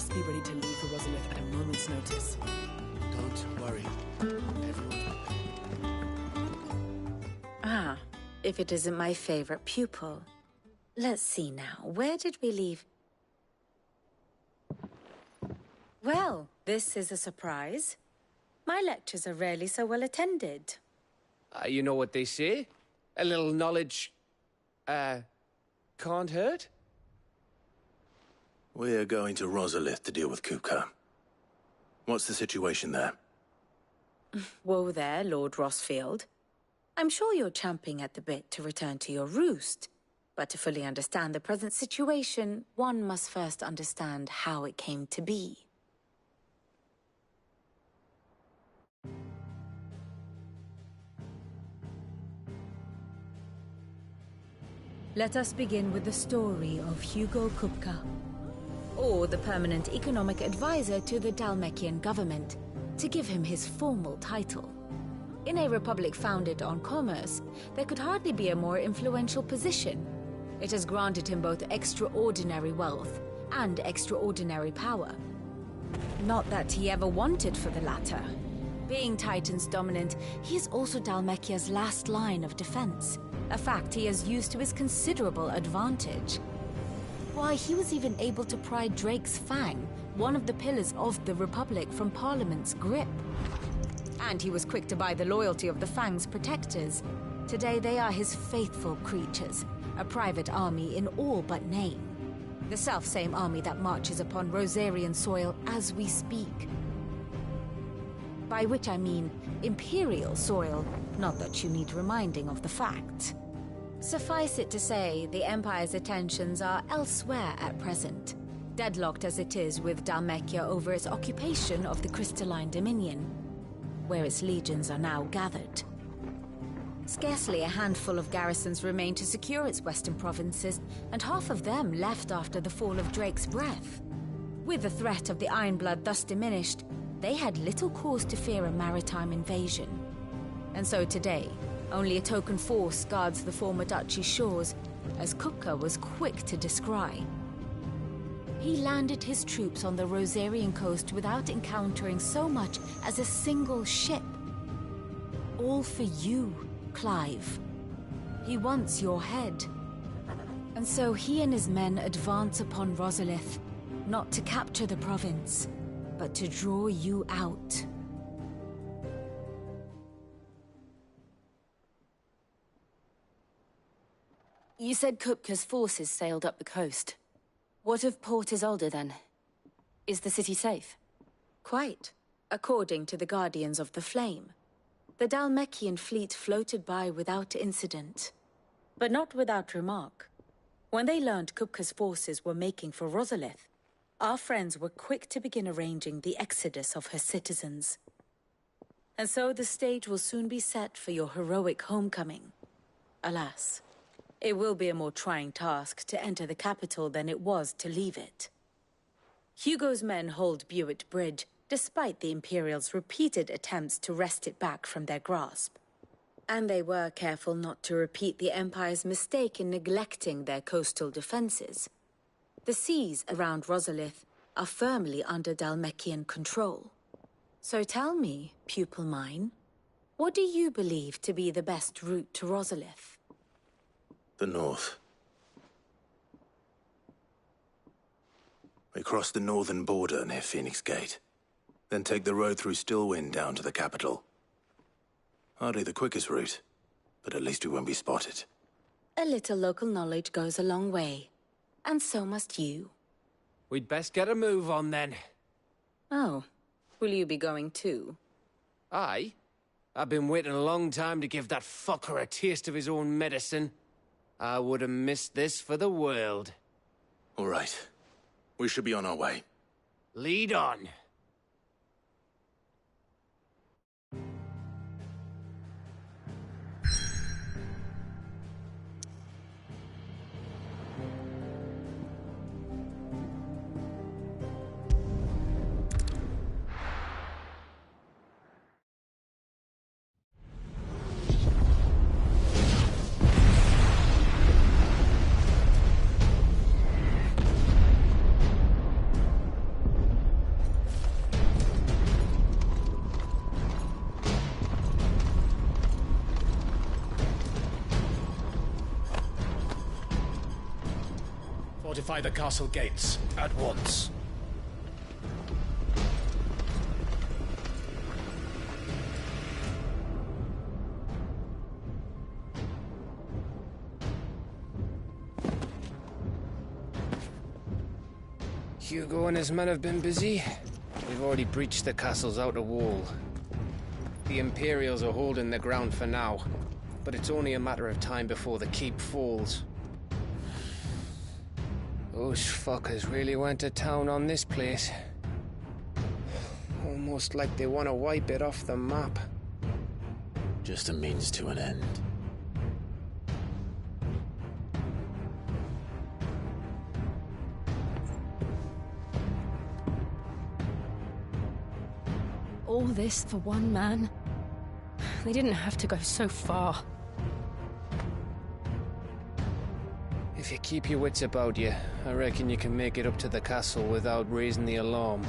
must be ready to leave for Rosalith at a moment's notice. Don't worry. Everyone's... Ah, if it isn't my favorite pupil. Let's see now, where did we leave? Well, this is a surprise. My lectures are rarely so well attended. You know what they say? A little knowledge, can't hurt? We're going to Rosalith to deal with Kupka. What's the situation there? Whoa there, Lord Rossfield. I'm sure you're champing at the bit to return to your roost. But to fully understand the present situation, one must first understand how it came to be. Let us begin with the story of Hugo Kupka, or the permanent economic advisor to the Dhalmekian government, to give him his formal title. In a republic founded on commerce, there could hardly be a more influential position. It has granted him both extraordinary wealth and extraordinary power. Not that he ever wanted for the latter. Being Titan's dominant, he is also Dhalmekia's last line of defense, a fact he has used to his considerable advantage. Why, he was even able to pry Drake's Fang, one of the pillars of the Republic, from Parliament's grip. And he was quick to buy the loyalty of the Fang's protectors. Today they are his faithful creatures, a private army in all but name. The self-same army that marches upon Rosarian soil as we speak. By which I mean Imperial soil, not that you need reminding of the fact. Suffice it to say, the Empire's attentions are elsewhere at present, deadlocked as it is with Dhalmekia over its occupation of the Crystalline Dominion, where its legions are now gathered. Scarcely a handful of garrisons remain to secure its western provinces, and half of them left after the fall of Drake's Breath. With the threat of the Ironblood thus diminished, they had little cause to fear a maritime invasion. And so today, only a token force guards the former duchy's shores, as Kupka was quick to descry. He landed his troops on the Rosarian coast without encountering so much as a single ship. All for you, Clive. He wants your head. And so he and his men advance upon Rosalith, not to capture the province, but to draw you out. You said Kupka's forces sailed up the coast. What of Port Isolde, then? Is the city safe? Quite, according to the Guardians of the Flame. The Dhalmekian fleet floated by without incident, but not without remark. When they learned Kupka's forces were making for Rosalith, our friends were quick to begin arranging the exodus of her citizens. And so the stage will soon be set for your heroic homecoming. Alas, it will be a more trying task to enter the capital than it was to leave it. Hugo's men hold Buet Bridge, despite the Imperials' repeated attempts to wrest it back from their grasp. And they were careful not to repeat the Empire's mistake in neglecting their coastal defenses. The seas around Rosalith are firmly under Dhalmekian control. So tell me, pupil mine, what do you believe to be the best route to Rosalith? The north. We cross the northern border near Phoenix Gate, then take the road through Stillwind down to the capital. Hardly the quickest route, but at least we won't be spotted. A little local knowledge goes a long way. And so must you. We'd best get a move on, then. Oh, will you be going too? Aye. I've been waiting a long time to give that fucker a taste of his own medicine. I would have missed this for the world. All right. We should be on our way. Lead on. Fortify the castle gates, at once. Hugo and his men have been busy. We've already breached the castle's outer wall. The Imperials are holding the ground for now, but it's only a matter of time before the keep falls. Those fuckers really went to town on this place. Almost like they want to wipe it off the map. Just a means to an end. All this for one man? They didn't have to go so far. If you keep your wits about you, I reckon you can make it up to the castle without raising the alarm.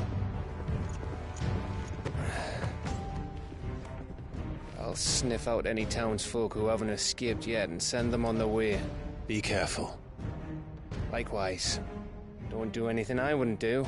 I'll sniff out any townsfolk who haven't escaped yet and send them on their way. Be careful. Likewise. Don't do anything I wouldn't do.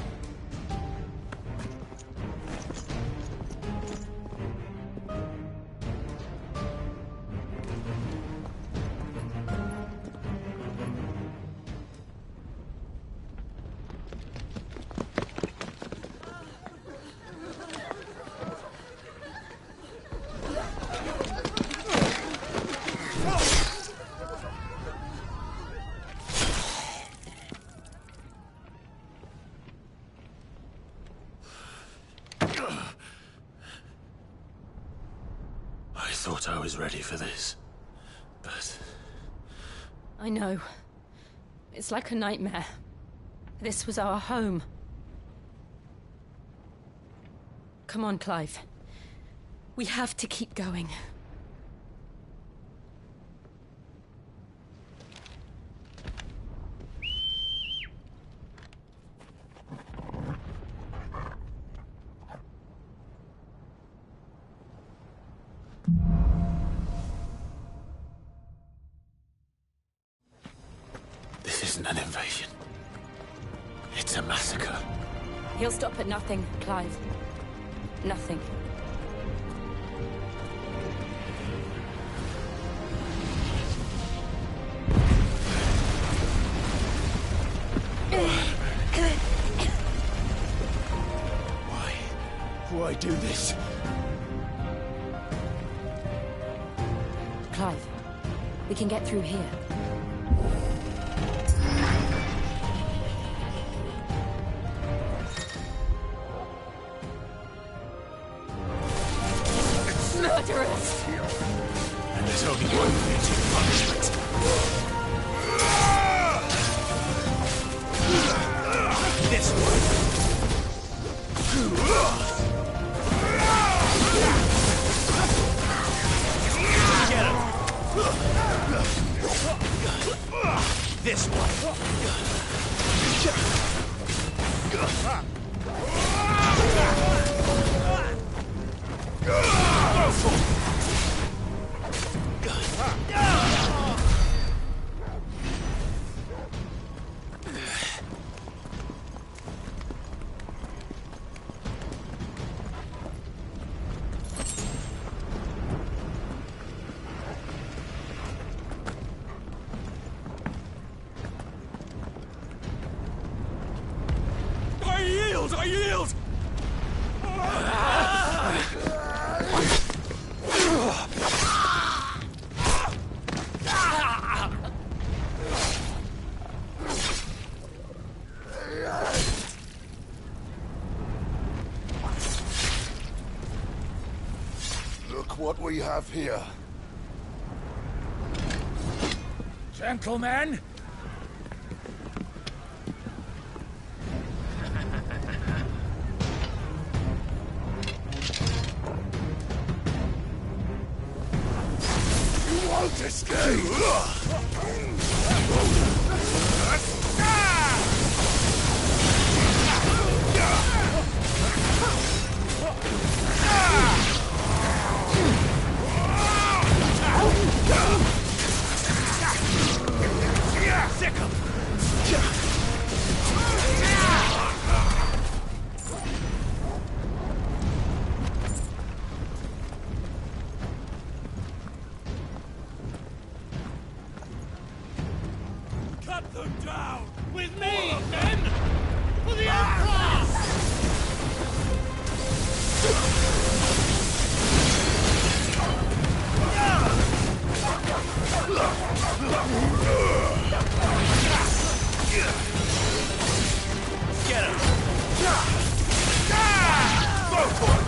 I thought I was ready for this, but... I know. It's like a nightmare. This was our home. Come on, Clive. We have to keep going. This isn't an invasion. It's a massacre. He'll stop at nothing, Clive. Nothing. Why do this? Clive, we can get through here. Murderers! And there's only one fitting punishment. This one. Get him. This one. I yield! Look what we have here. Gentlemen! Won't escape! Sick 'em! Cut them down! With me, men! For the Emperor! Get him! Go for it!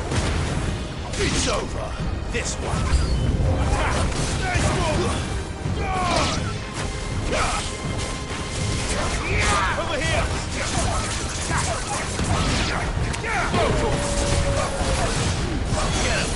It's over! This one! Nice move! Over here! Go for it! Get him!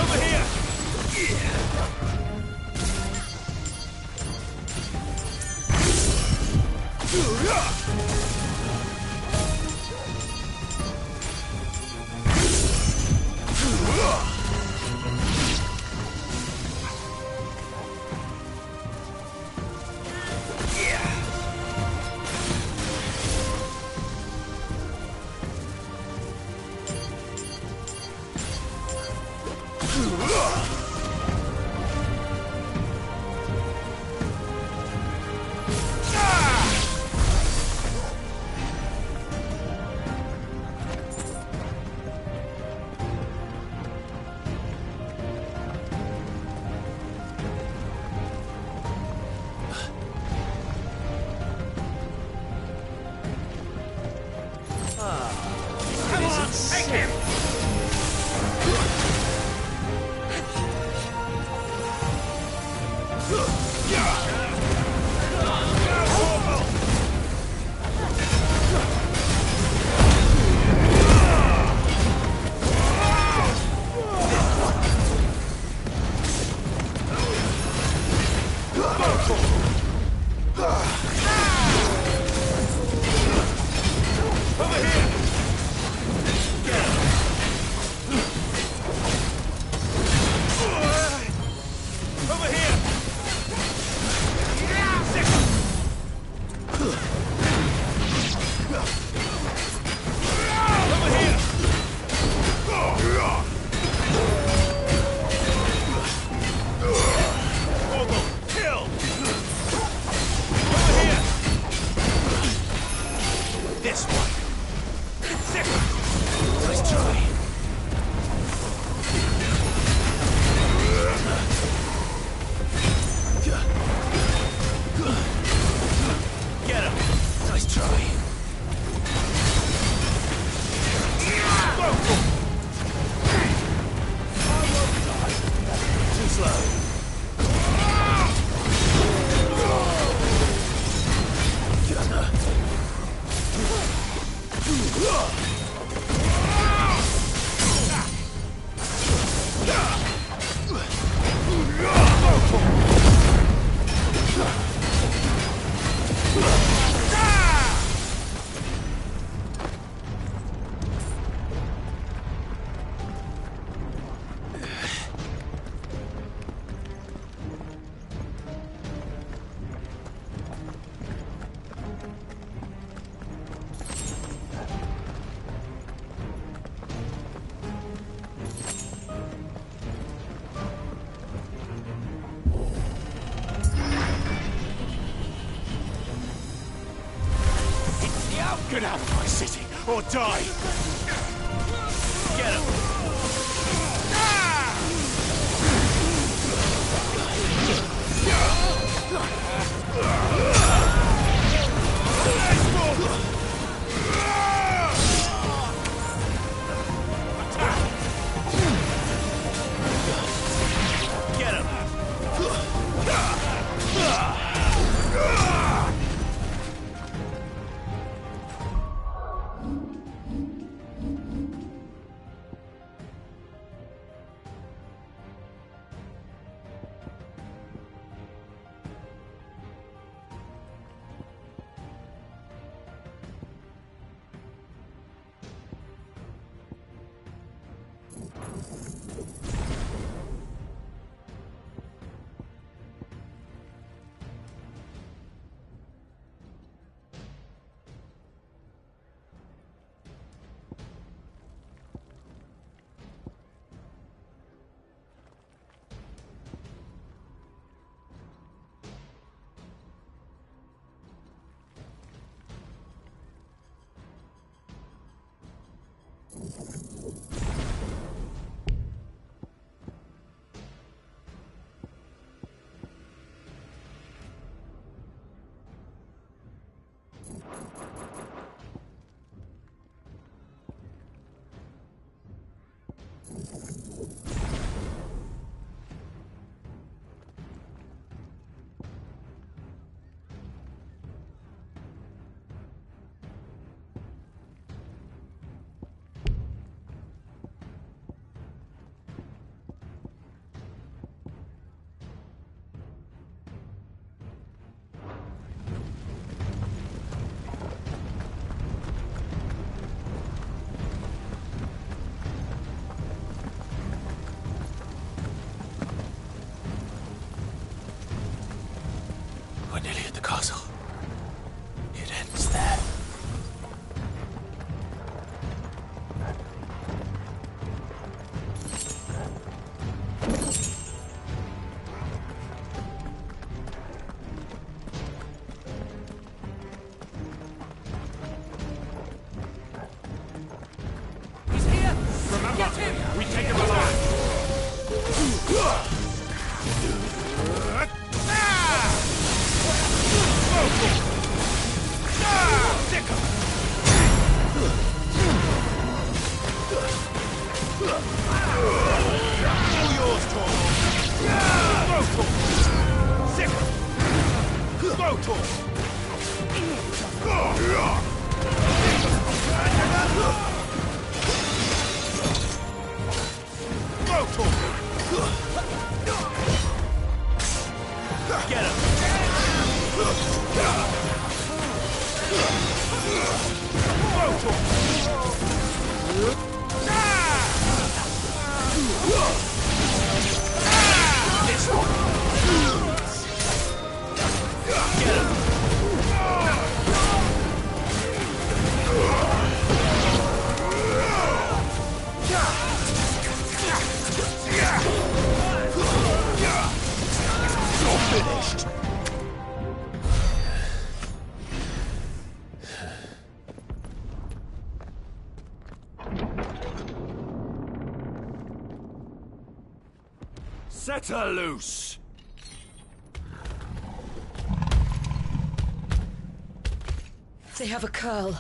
Over here! Come on, take him! Get out of my city, or die! Get him! Get him! We're nearly at the castle. It ends there. He's here! Remember, get him! We take him alive! Get him! Finished. Set her loose! They have a curl.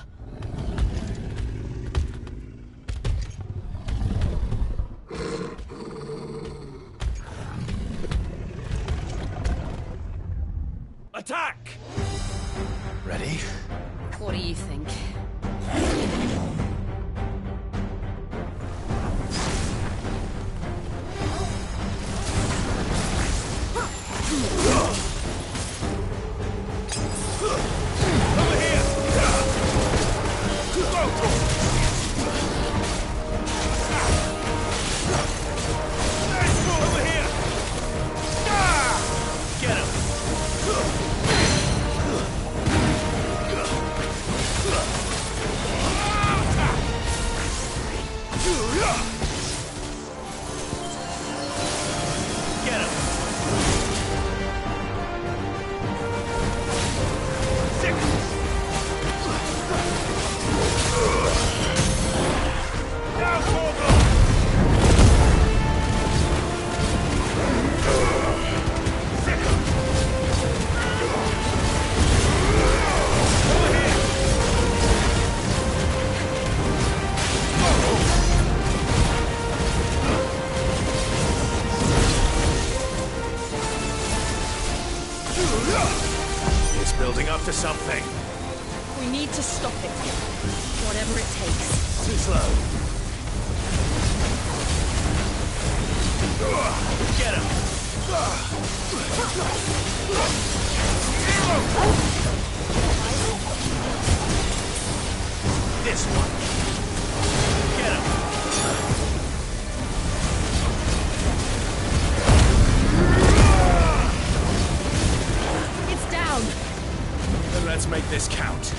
Attack! Ready? What do you think? Over here! Over here! Get him! Get him! Now, Corvo! It's building up to something. We need to stop it. Whatever it takes. Too slow. Get him! This one. Get him! It's down! Then let's make this count.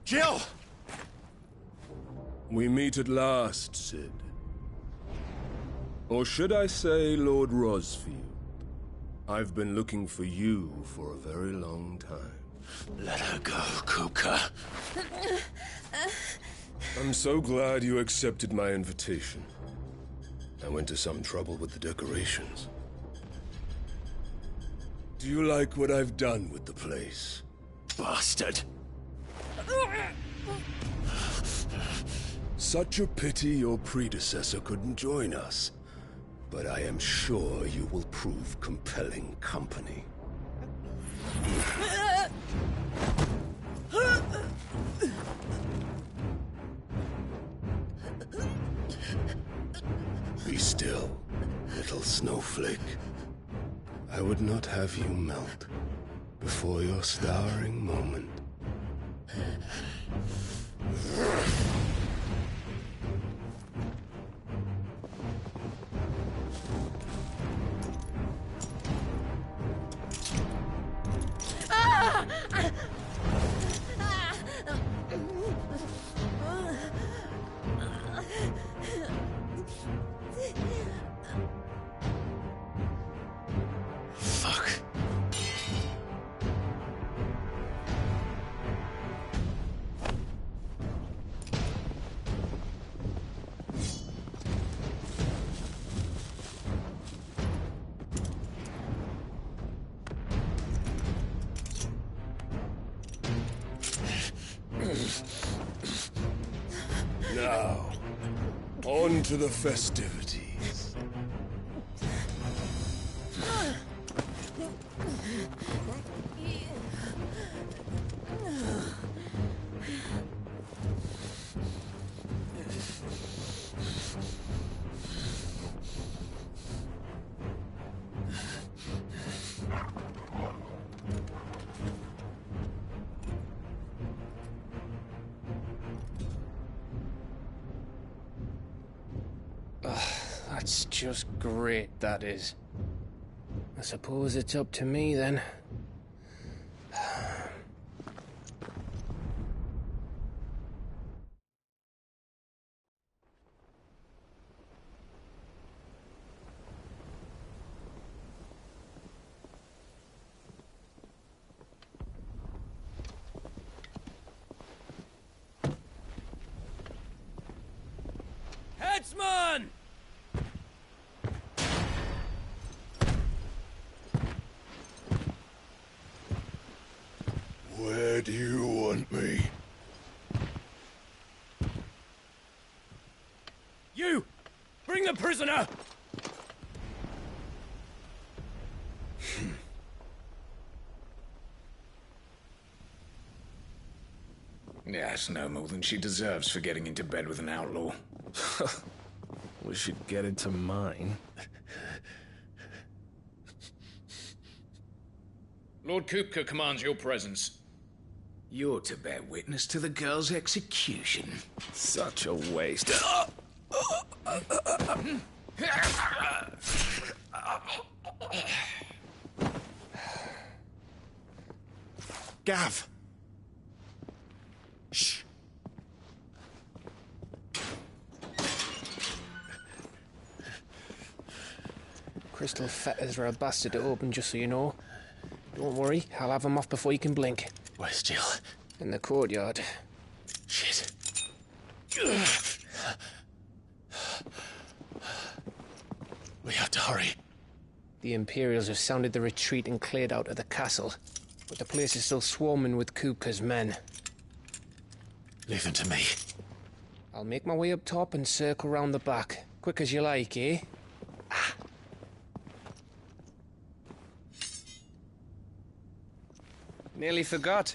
Jill! We meet at last, Sid. Or should I say, Lord Rosfield? I've been looking for you for a very long time. Let her go, Kuka. I'm so glad you accepted my invitation. I went to some trouble with the decorations. Do you like what I've done with the place? Bastard! Such a pity your predecessor couldn't join us. But I am sure you will prove compelling company. Be still, little snowflake. I would not have you melt before your starring moment. Fuck. Now, on to the festivities. That's just great, that is. I suppose it's up to me, then. Headsman! Where do you want me? You! Bring the prisoner! Yes, no more than she deserves for getting into bed with an outlaw. We should get into mine. Lord Kupka commands your presence. You're to bear witness to the girl's execution. Such a waste. Gav! Shh. Crystal fetters are a bastard to open, just so you know. Don't worry, I'll have them off before you can blink. Where's Jill? In the courtyard. Shit. We have to hurry. The Imperials have sounded the retreat and cleared out of the castle, but the place is still swarming with Kupka's men. Leave them to me. I'll make my way up top and circle round the back. Quick as you like, eh? Nearly forgot.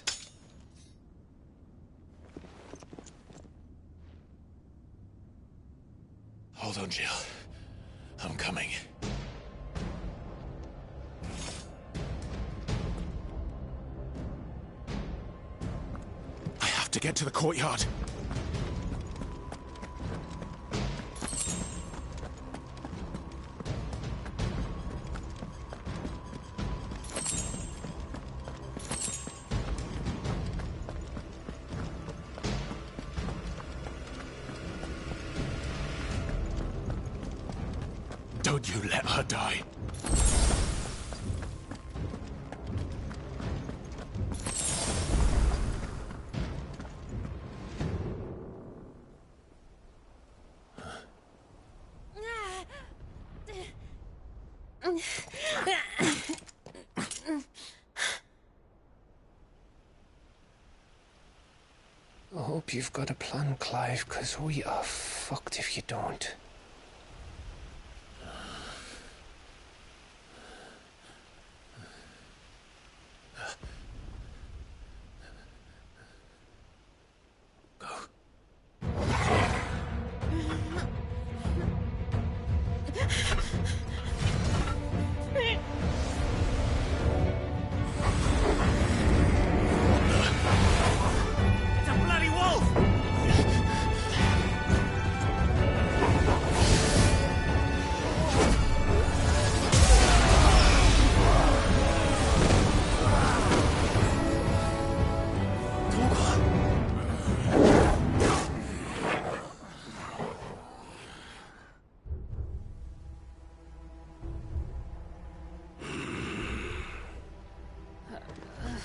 Hold on, Jill. I'm coming. I have to get to the courtyard. Don't you let her die. I hope you've got a plan, Clive, because we are fucked if you don't.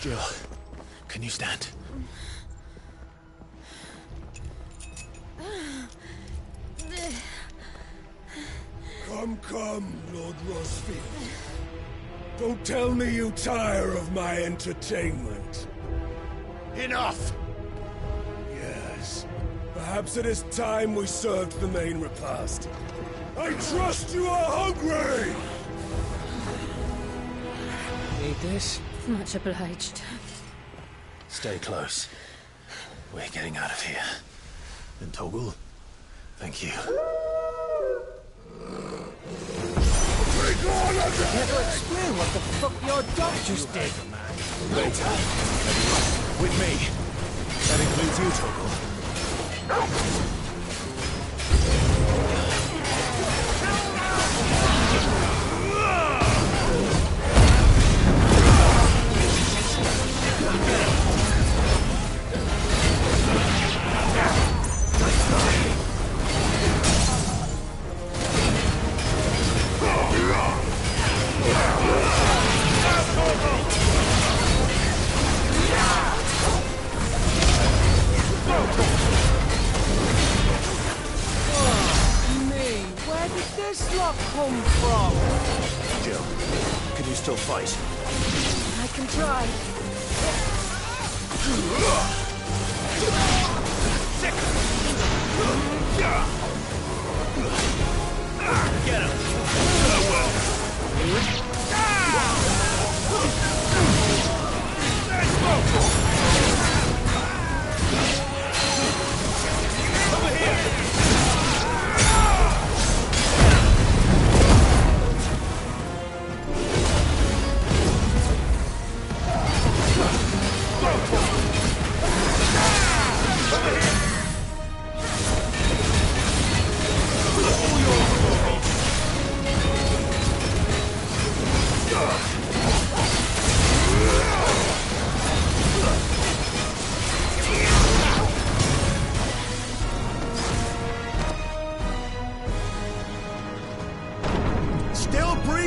Jill, can you stand? Come, Lord Rosfield. Don't tell me you tire of my entertainment. Enough! Yes. Perhaps it is time we served the main repast. I trust you are hungry! Need this? Much obliged. Stay close. We're getting out of here. And Toggle, thank you. Never explain what the fuck your dog just did. Later. With me. That includes you, Toggle. Where did this lot come from? Jill, can you still fight? I can try. Get him! Over here!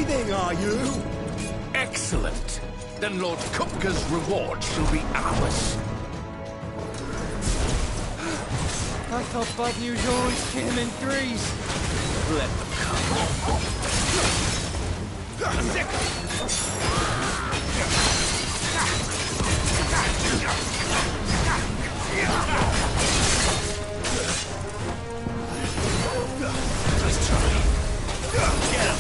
breathing, are you? Excellent. Then Lord Kupka's reward shall be ours. I thought bad news always came in threes. Let them Let's try. Get him.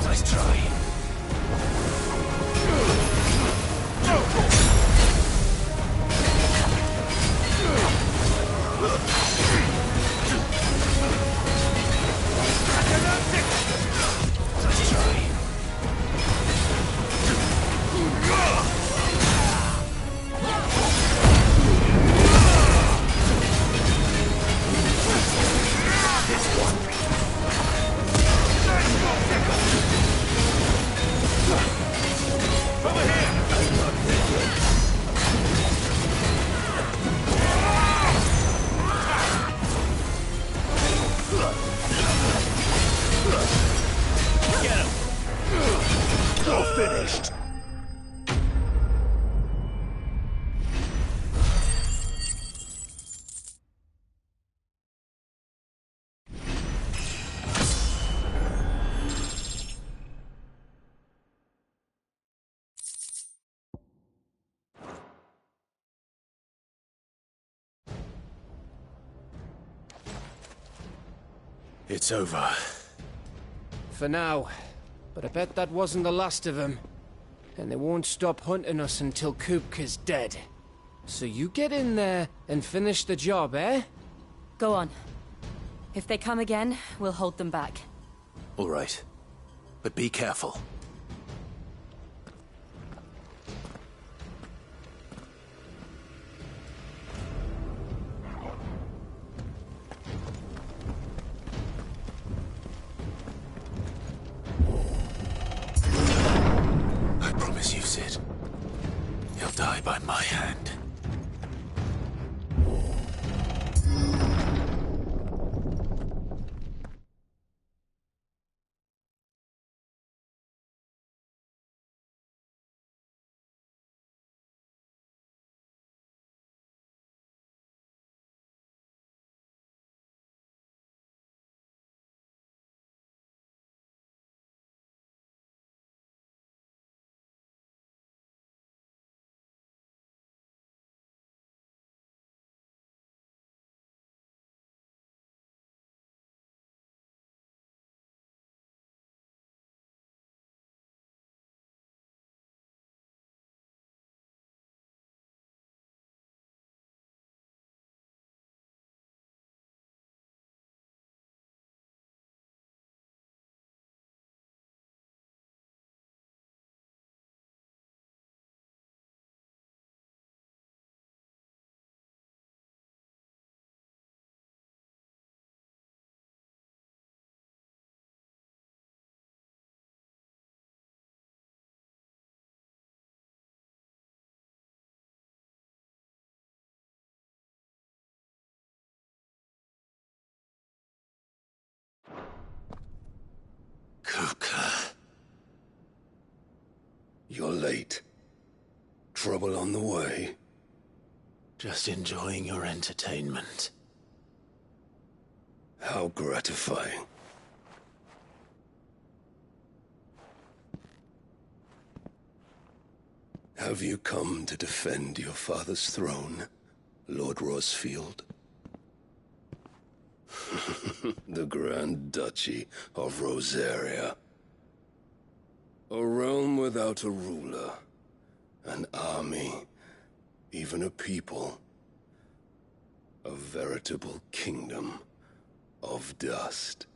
Nice try. Finished. It's over. For now. But I bet that wasn't the last of them. And they won't stop hunting us until Kupka's dead. So you get in there and finish the job, eh? Go on. If they come again, we'll hold them back. All right. But be careful. I promise you, Sid. He'll die by my hand. Kupka. You're late. Trouble on the way. Just enjoying your entertainment. How gratifying. Have you come to defend your father's throne, Lord Rosfield? The Grand Duchy of Rosaria. A realm without a ruler. An army even a people. A veritable kingdom of dust.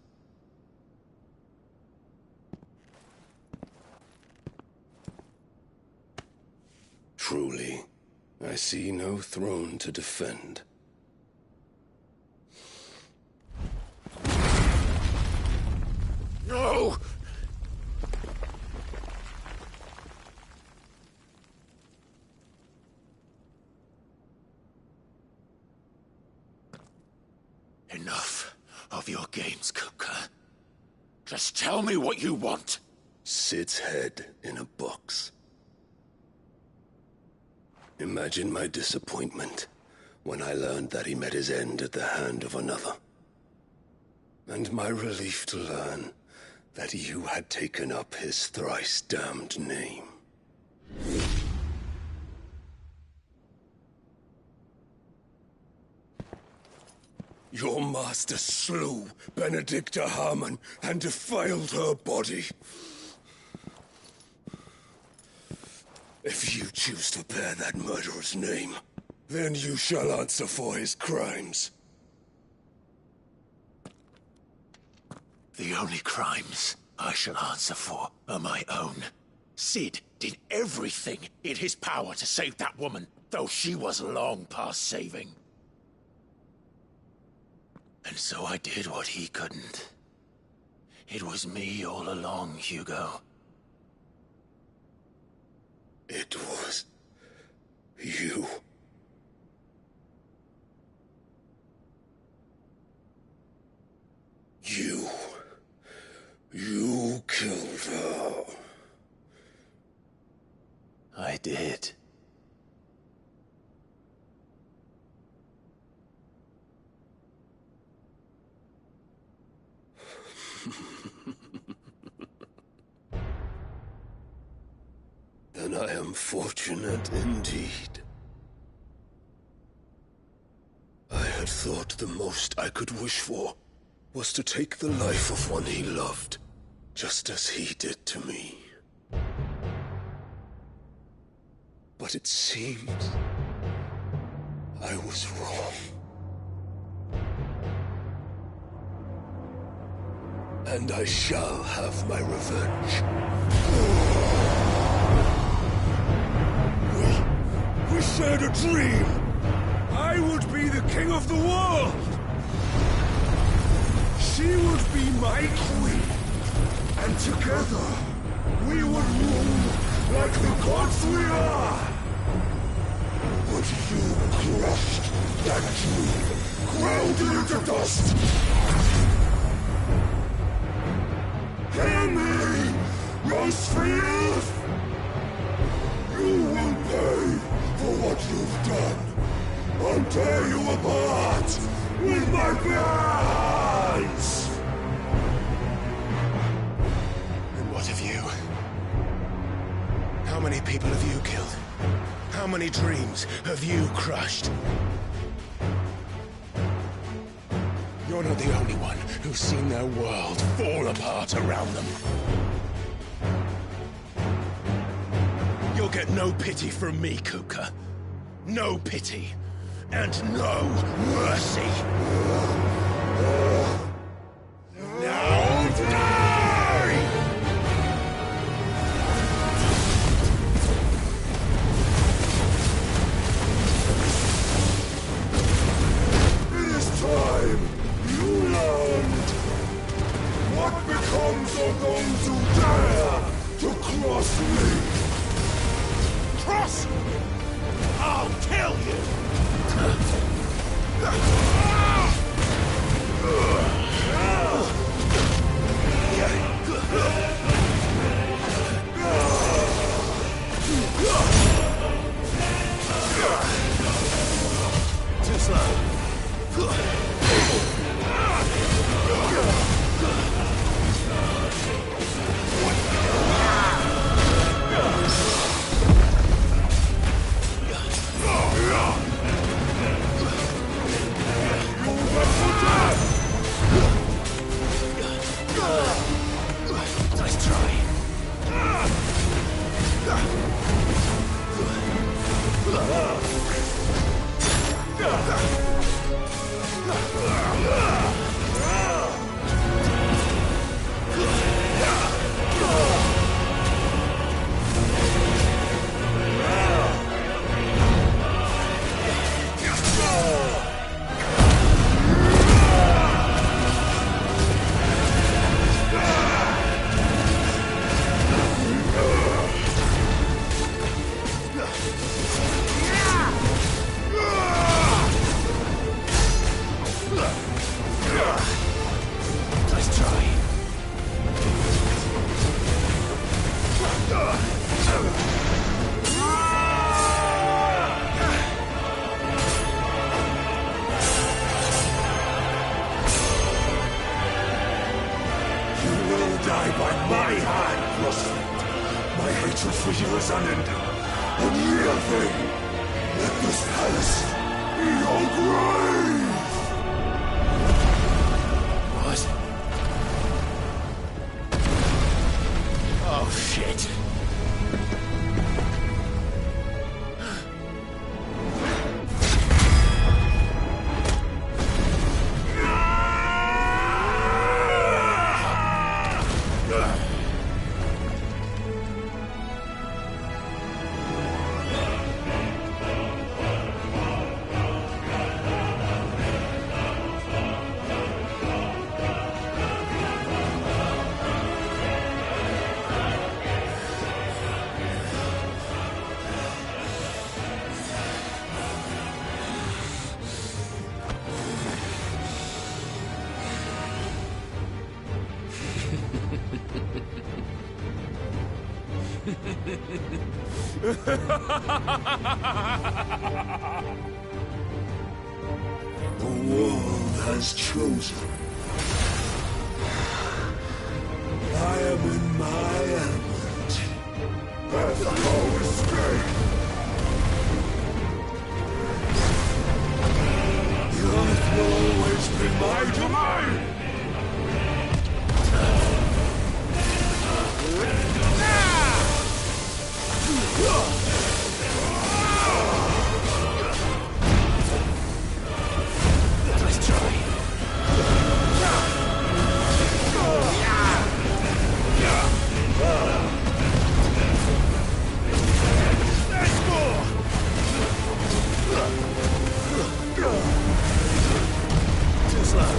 Truly, I see no throne to defend. No! Enough of your games, Kuka. Just tell me what you want. Sid's head in a box. Imagine my disappointment when I learned that he met his end at the hand of another. And my relief to learn that you had taken up his thrice damned name. Your master slew Benedicta Harmon and defiled her body. If you choose to bear that murderer's name, then you shall answer for his crimes. The only crimes I shall answer for are my own. Sid did everything in his power to save that woman, though she was long past saving. And so I did what he couldn't. It was me all along, Hugo. It was you. You killed her. I did. Then I am fortunate indeed. I had thought the most I could wish for was to take the life of one he loved, just as he did to me. But it seems I was wrong. And I shall have my revenge. We shared a dream. I would be the king of the world. She would be my queen. And together, we would rule like the gods we are. But you crushed that dream, ground it into dust. Hear me, Rosefield! You will pay for what you've done. I'll tear you apart with my bare hands! And what of you? How many people have you killed? How many dreams have you crushed? You're not the only one who's seen their world fall apart around them. You'll get no pity from me, Kuka. No pity. And no mercy. Now die! It is time you learned what becomes of those who dare to cross me. Cross! I'll kill you! Too slow. Die by my hand, Frostfield. My hatred for you is unending. And real thing, let this palace be your grave! What? Oh, shit. The world has chosen. I am in my element. There's no escape. The earth will always be my domain. Let's try. Too slow.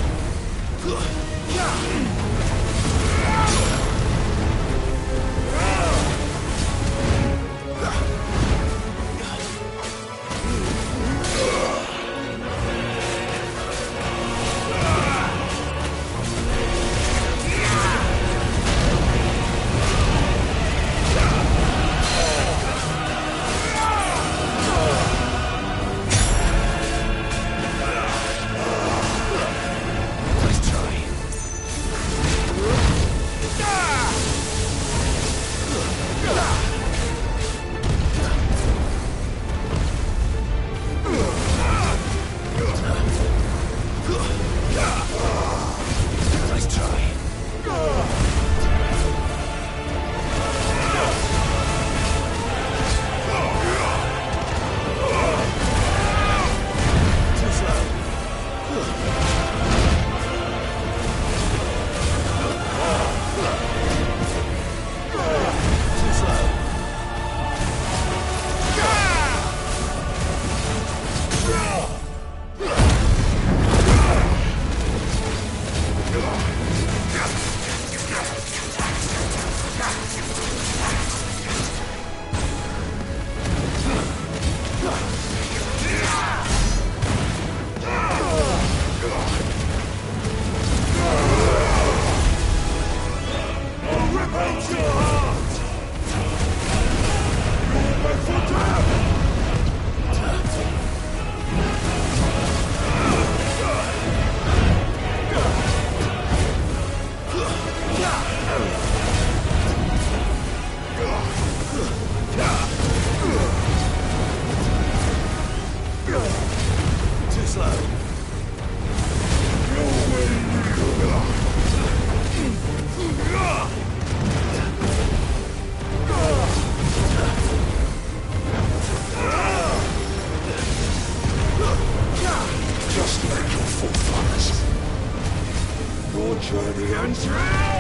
Journey ends now!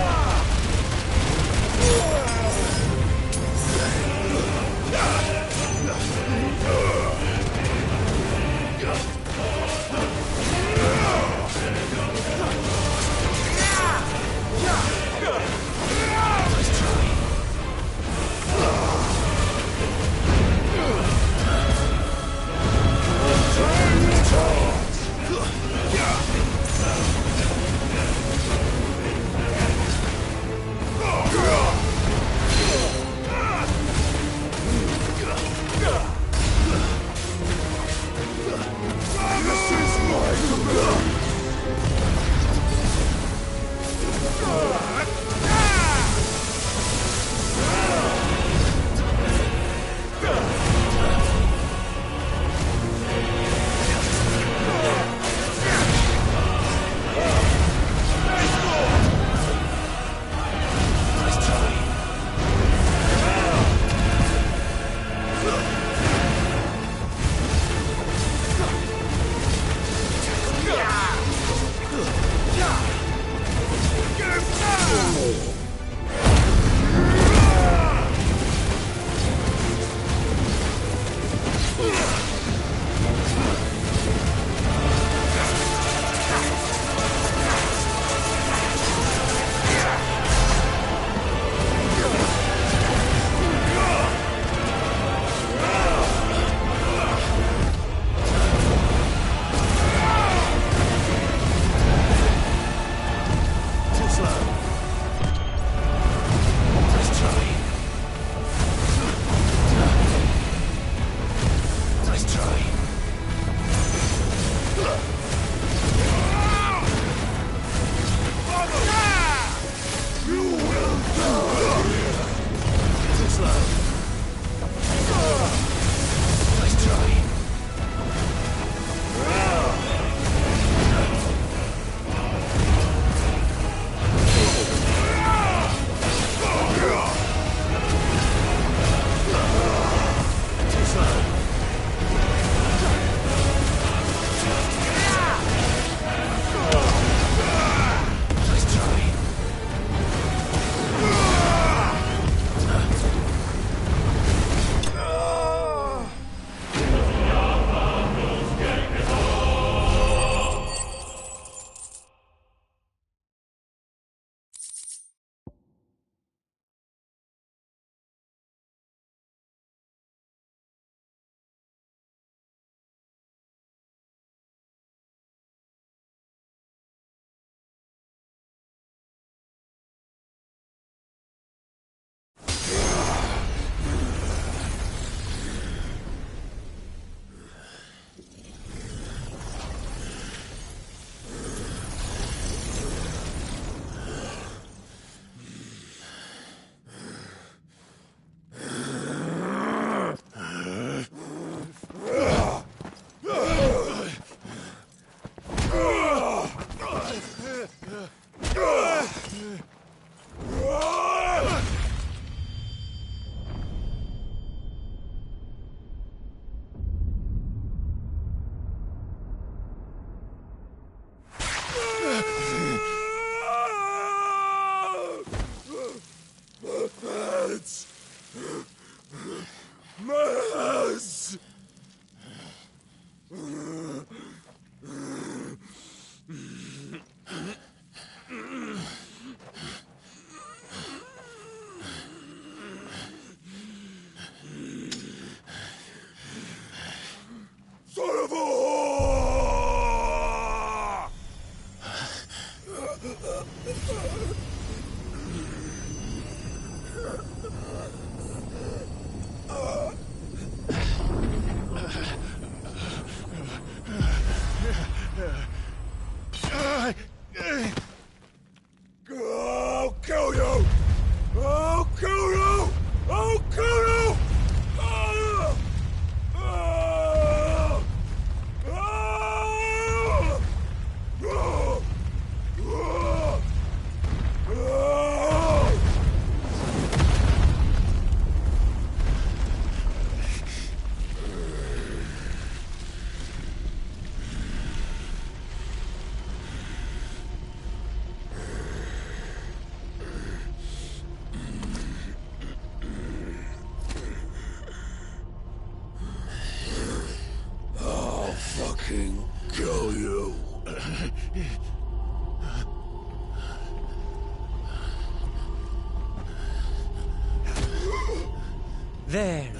There.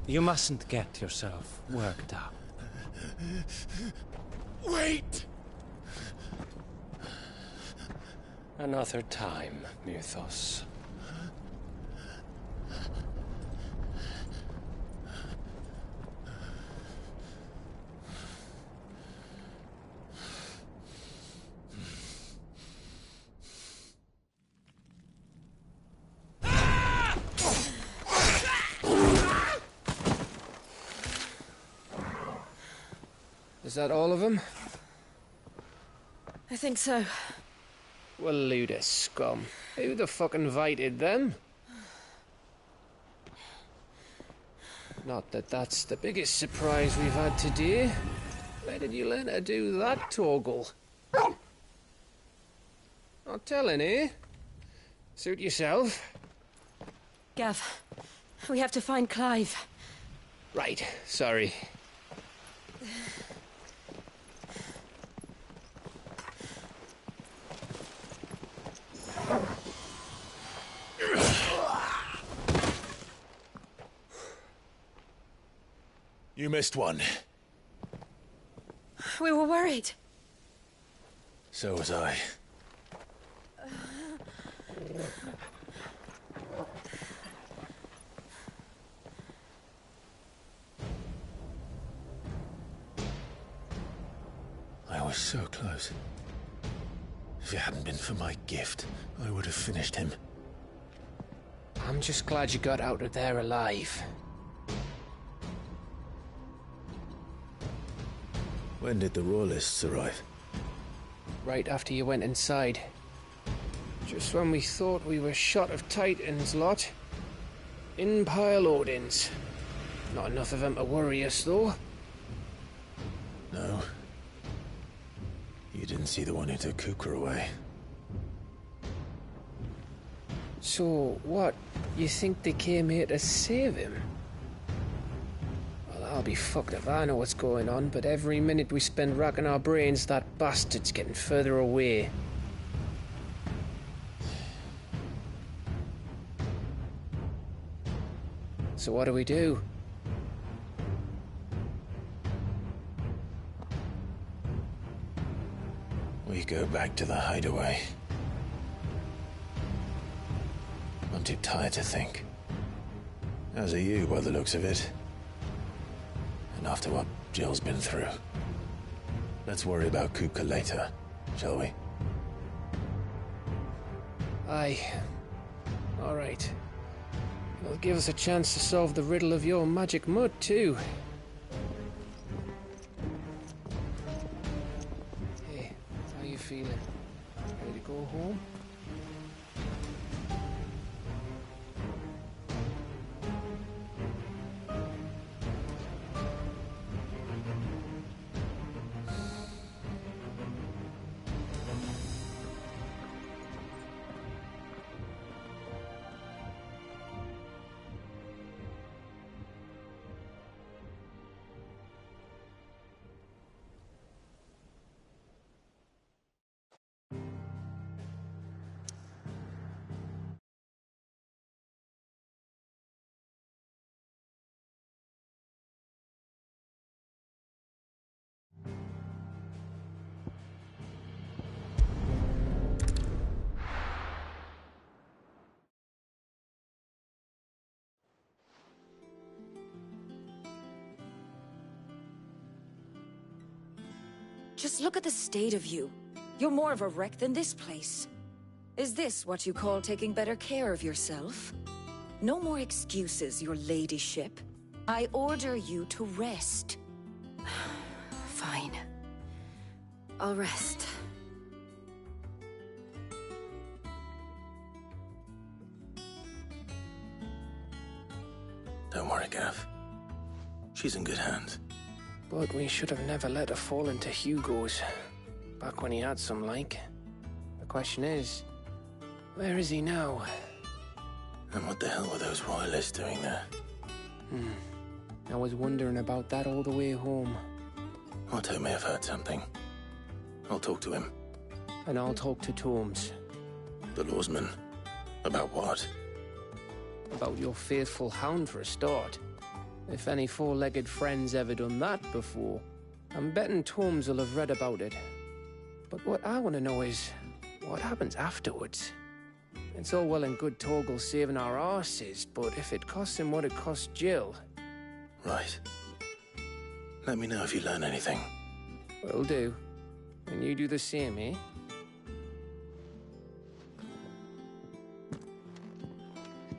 You mustn't get yourself worked up. Wait! Another time, Mythos. Is that all of them? I think so. Well, load of scum. Who the fuck invited them? Not that that's the biggest surprise we've had today. Where did you learn to do that, Torgal? Not telling, eh? Suit yourself. Gav, we have to find Clive. Right, sorry. You missed one. We were worried. So was I. I was so close. If it hadn't been for my gift, I would have finished him. I'm just glad you got out of there alive. When did the Royalists arrive? Right after you went inside. Just when we thought we were shot of Titans lot. In pile Odins. Not enough of them to worry us, though. No. You didn't see the one who took Kukra away. So, what? You think they came here to save him? Well, I'll be fucked if I know what's going on, but every minute we spend racking our brains, that bastard's getting further away. So what do we do? We go back to the hideaway. I'm too tired to think. As are you, by the looks of it. And after what Jill's been through. Let's worry about Kupka later, shall we? Aye. All right. It'll give us a chance to solve the riddle of your magic mud, too. Hey, how you feeling? Ready to go home? Just look at the state of you. You're more of a wreck than this place. Is this what you call taking better care of yourself? No more excuses, your ladyship. I order you to rest. Fine. I'll rest. Don't worry, Gav. She's in good hands. But we should have never let her fall into Hugo's. Back when he had some like. The question is, where is he now? And what the hell were those royalists doing there? I was wondering about that all the way home. Otto may have heard something. I'll talk to him. And I'll talk to Tomes. The lawsman. About what? About your faithful hound for a start. If any four-legged friend's ever done that before, I'm betting Tomes will have read about it. But what I want to know is, what happens afterwards? It's all well and good Torgal saving our arses, but if it costs him what it cost Jill... Right. Let me know if you learn anything. Will do. And you do the same, eh?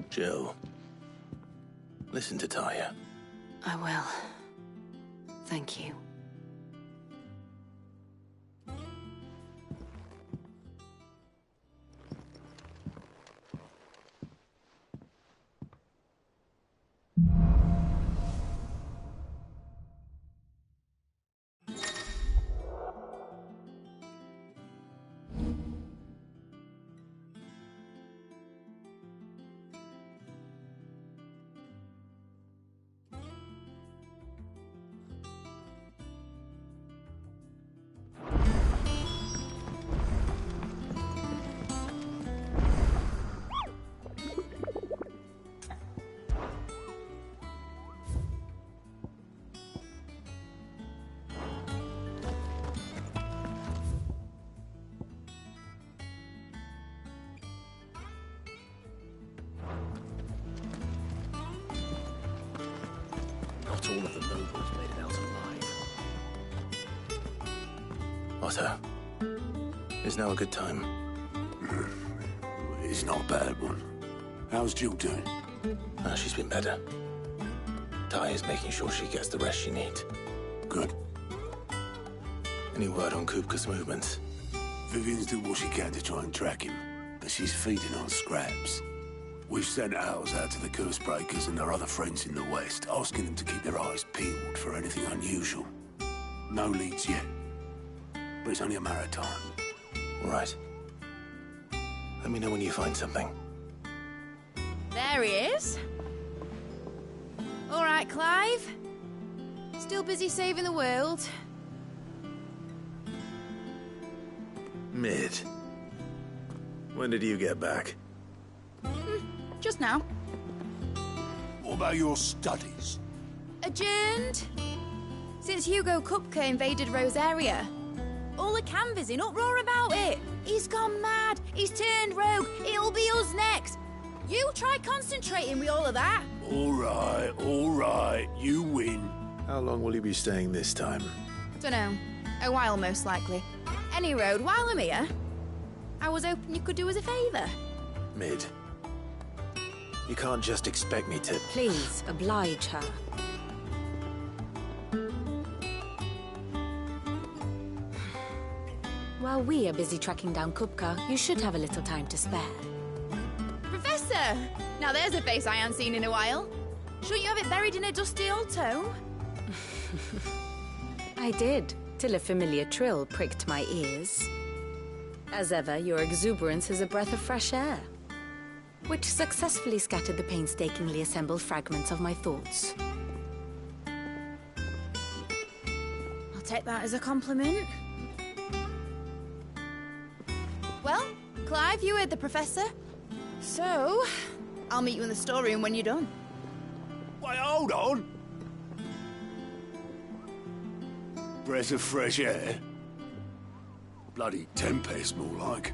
Jill, listen to Taya. I will. Thank you. Not all of the nobles made it out alive. Otto, is now a good time? It's not a bad one. How's Jill doing? She's been better. Taya's making sure she gets the rest she needs. Good. Any word on Kupka's movements? Vivian's doing what she can to try and track him, but she's feeding on scraps. We've sent ours out to the Cursebreakers and their other friends in the West, asking them to keep their eyes peeled for anything unusual. No leads yet, but it's only a matter of time. All right. Let me know when you find something. There he is. All right, Clive. Still busy saving the world. Mid. When did you get back? Just now. What about your studies? Adjourned. Since Hugo Kupka invaded Rosaria. All the canvas in uproar about it. He's gone mad. He's turned rogue. It'll be us next. You try concentrating with all of that. All right. You win. How long will you be staying this time? Dunno. A while, most likely. Any road, while I'm here, I was hoping you could do us a favour. Mid. You can't just expect me to... Please, oblige her. While we are busy tracking down Kupka, you should have a little time to spare. Professor! Now there's a face I haven't seen in a while. Shouldn't you have it buried in a dusty old tome? I did, till a familiar trill pricked my ears. As ever, your exuberance is a breath of fresh air, which successfully scattered the painstakingly assembled fragments of my thoughts. I'll take that as a compliment. Well, Clive, you heard the Professor. So, I'll meet you in the storeroom when you're done. Wait, hold on! Breath of fresh air? Bloody tempest, more like.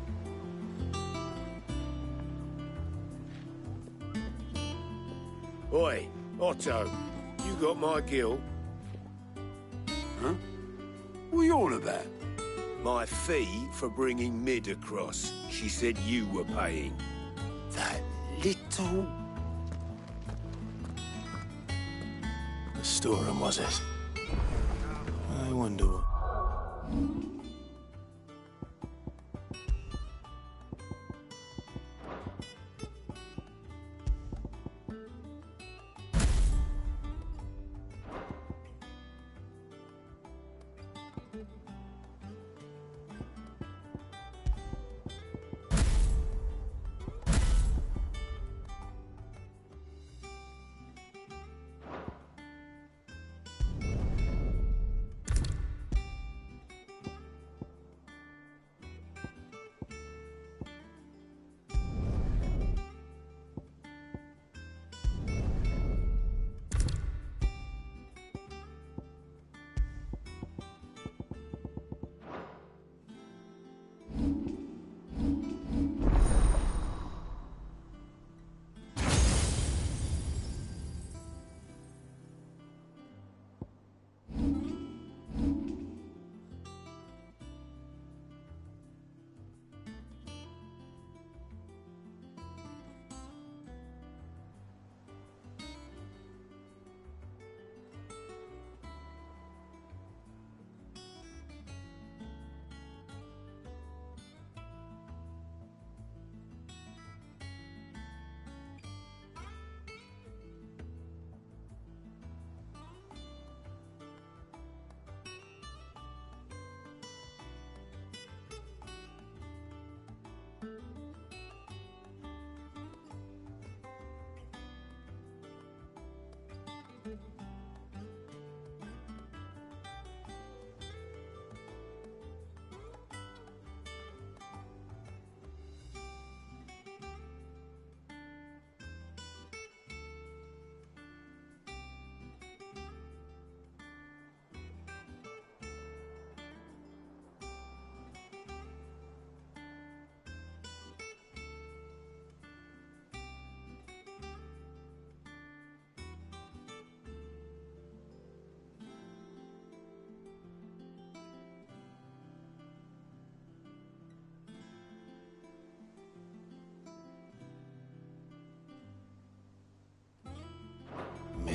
Oi, Otto, you got my gill? Huh? What are you on about? My fee for bringing Mid across. She said you were paying. That little... The storeroom, was it? I wonder what...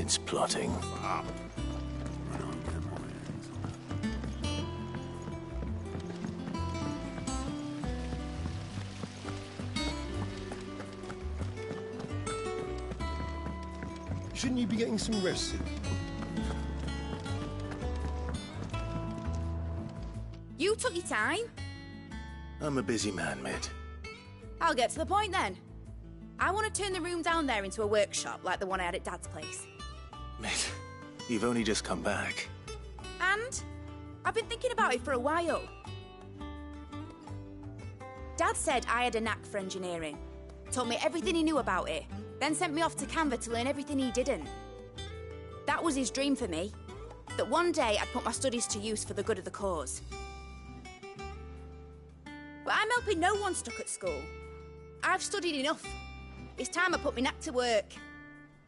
Mid's plotting. Shouldn't you be getting some rest soon? You took your time. I'm a busy man, Mid. I'll get to the point then. I want to turn the room down there into a workshop like the one I had at Dad's place. Mid, you've only just come back. And I've been thinking about it for a while. Dad said I had a knack for engineering. Told me everything he knew about it, then sent me off to Canva to learn everything he didn't. That was his dream for me. That one day I'd put my studies to use for the good of the cause. But I'm helping no one stuck at school. I've studied enough. It's time I put my knack to work.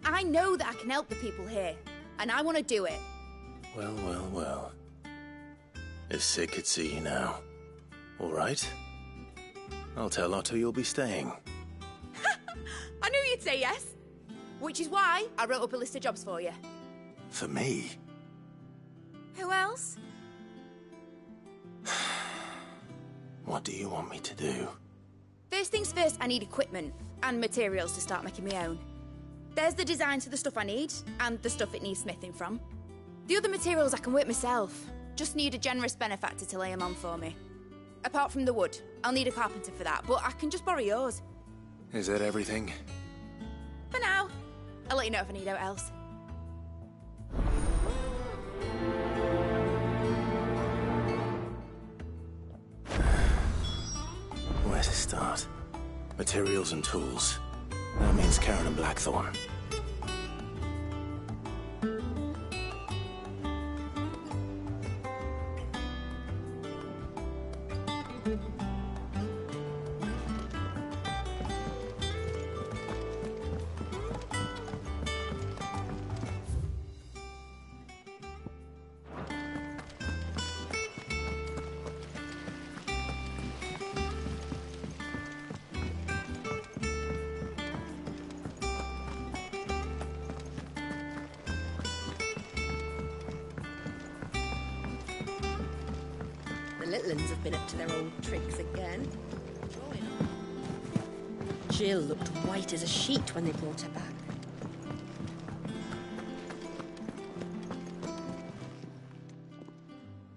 I know that I can help the people here, and I want to do it. Well, well, well. If Sid could see you now. All right. I'll tell Otto you'll be staying. I knew you'd say yes. Which is why I wrote up a list of jobs for you. For me? Who else? What do you want me to do? First things first, I need equipment and materials to start making my own. There's the designs for the stuff I need, and the stuff it needs smithing from. The other materials I can work myself. Just need a generous benefactor to lay them on for me. Apart from the wood, I'll need a carpenter for that, but I can just borrow yours. Is that everything? For now. I'll let you know if I need out else. Where to start? Materials and tools. That means Karen and Blackthorn. The little uns have been up to their old tricks again. Jill looked white as a sheet when they brought her back.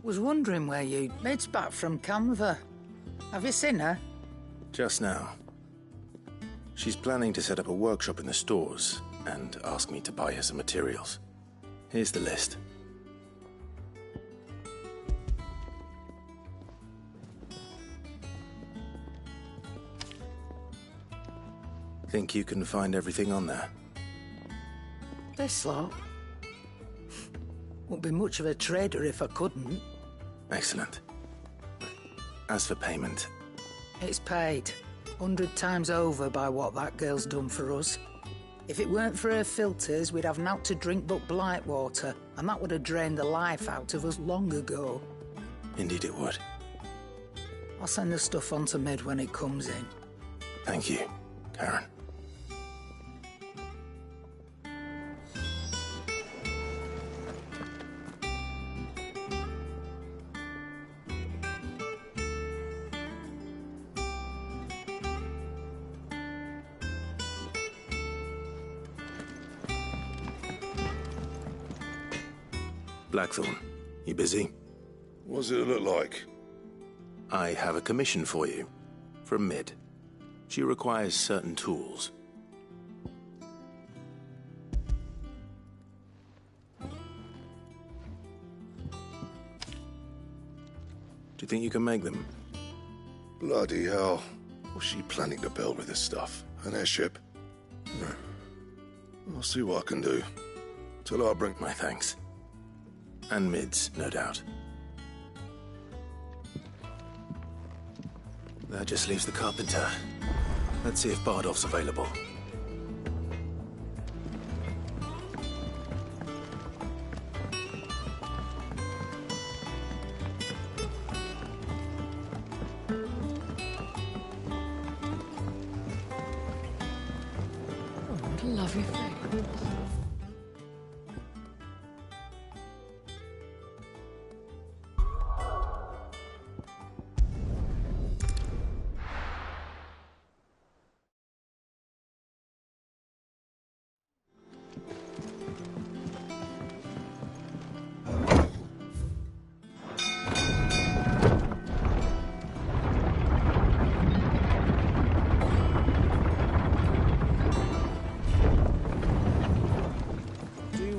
Was wondering where you... Mid's back from Canva. Have you seen her? Just now. She's planning to set up a workshop in the stores and ask me to buy her some materials. Here's the list. Think you can find everything on there? This lot? Wouldn't be much of a trader if I couldn't. Excellent. As for payment... It's paid. 100 times over by what that girl's done for us. If it weren't for her filters, we'd have naught to drink but blight water, and that would have drained the life out of us long ago. Indeed it would. I'll send the stuff on to Mid when it comes in. Thank you, Karen. Blackthorn, you busy? What does it look like? I have a commission for you. From Mid. She requires certain tools. Do you think you can make them? Bloody hell. What's she planning to build with this stuff? An airship? I'll see what I can do. Till I bring... My thanks. And Mid's, no doubt. That just leaves the carpenter. Let's see if Bardolph's available. Oh, what a lovely fragrance.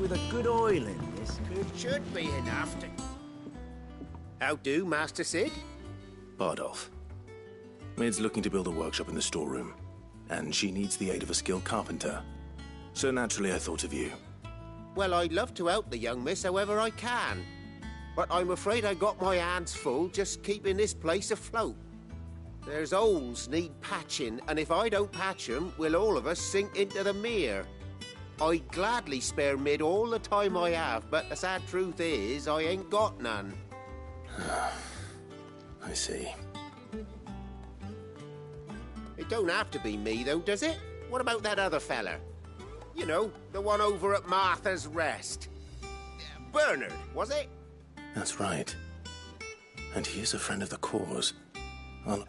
with a good oiling, this could... Should be enough to... How do, Master Sid? Bardolph. Maid's looking to build a workshop in the storeroom, and she needs the aid of a skilled carpenter. So naturally I thought of you. Well, I'd love to help the young miss however I can. But I'm afraid I got my hands full just keeping this place afloat. There's holes need patching, and if I don't patch them, we'll all of us sink into the mere. I'd gladly spare Mid all the time I have, but the sad truth is, I ain't got none. I see. It don't have to be me, though, does it? What about that other fella? You know, the one over at Martha's Rest. Bernard, was it? That's right. And he is a friend of the cause. I'll...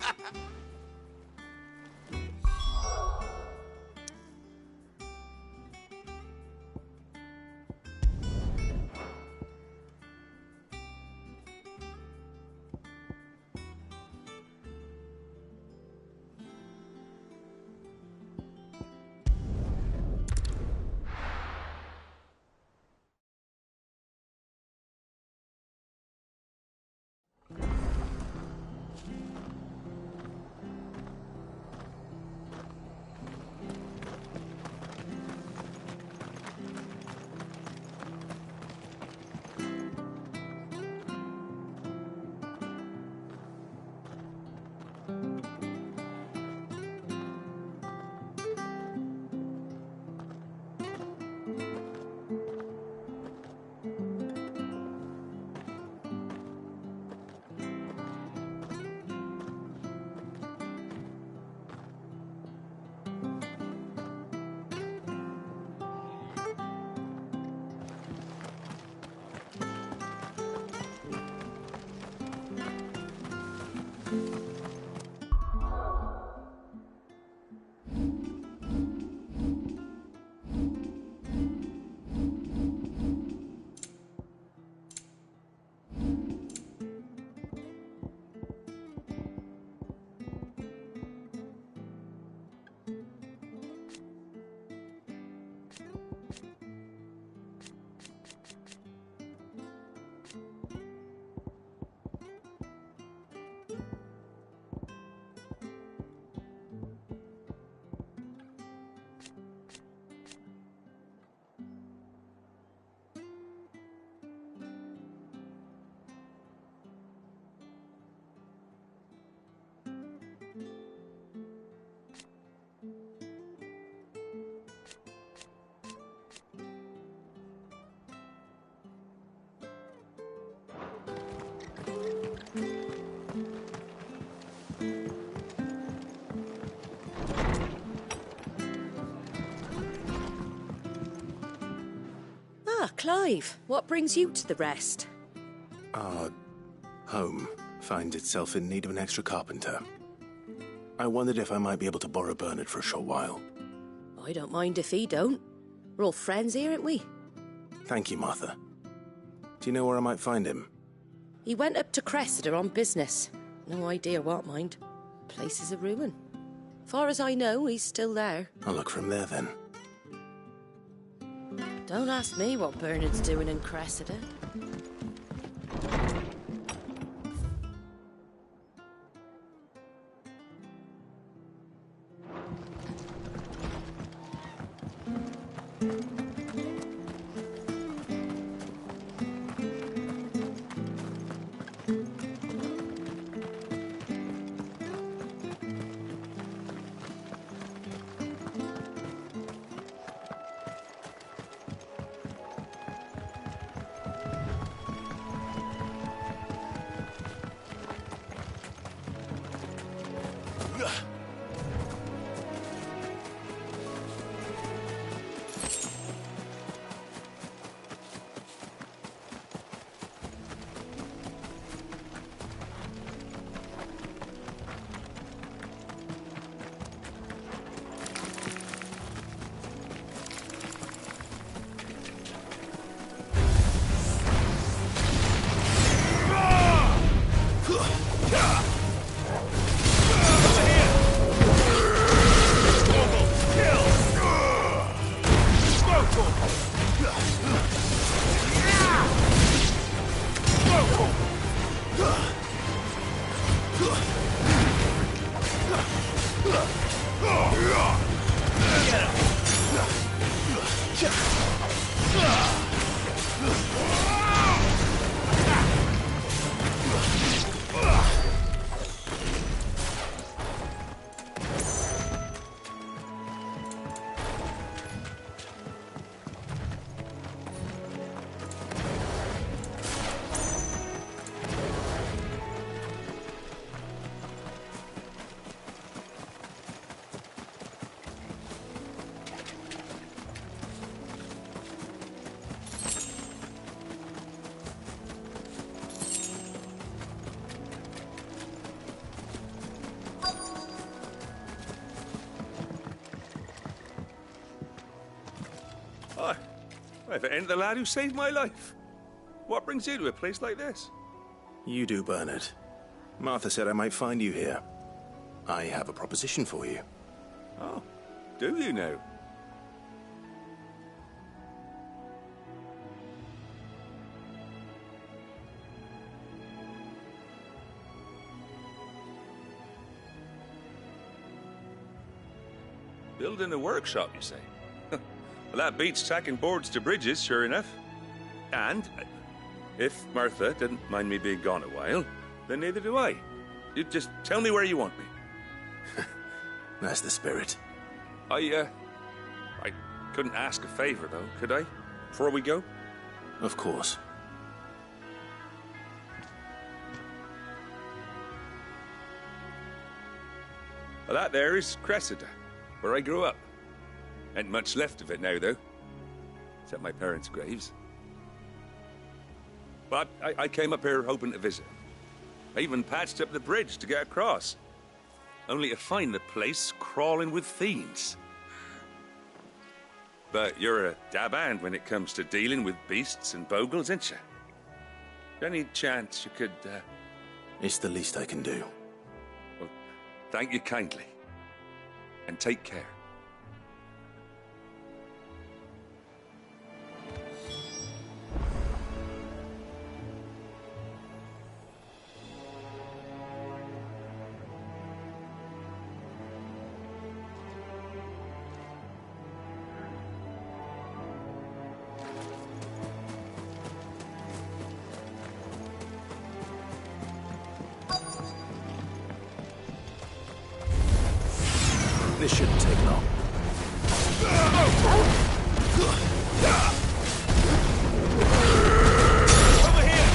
Ah, Clive, what brings you to the Rest? Our home finds itself in need of an extra carpenter. I wondered if I might be able to borrow Bernard for a short while. I don't mind if he don't. We're all friends here, aren't we? Thank you, Martha. Do you know where I might find him? He went up to Cressida on business. No idea what, mind. Place is a ruin. Far as I know, he's still there. I'll look for him there, then. Don't ask me what Bernard's doing in Cressida. If it ain't the lad who saved my life. What brings you to a place like this? You do, Bernard. Martha said I might find you here. I have a proposition for you. Oh, do you now? Building a workshop, you say? Well, that beats tacking boards to bridges, sure enough. And if Martha didn't mind me being gone a while, then neither do I. You just tell me where you want me. That's the spirit. I couldn't ask a favor, though, could I? Before we go? Of course. Well, that there is Cressida, where I grew up. Ain't much left of it now, though. Except my parents' graves. But I came up here hoping to visit. I even patched up the bridge to get across. Only to find the place crawling with fiends. But you're a dab hand when it comes to dealing with beasts and bogles, ain't you? Any chance you could, It's the least I can do. Well, thank you kindly. And take care. This shouldn't take long. Over here!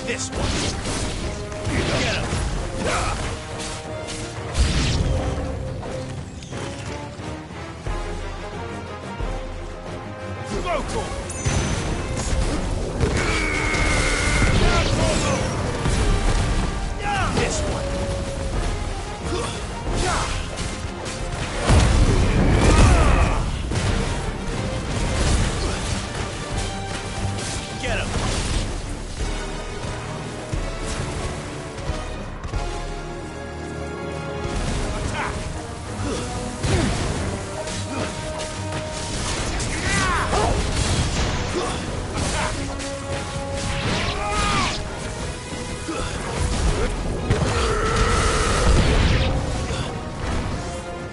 This one. Get him. This one.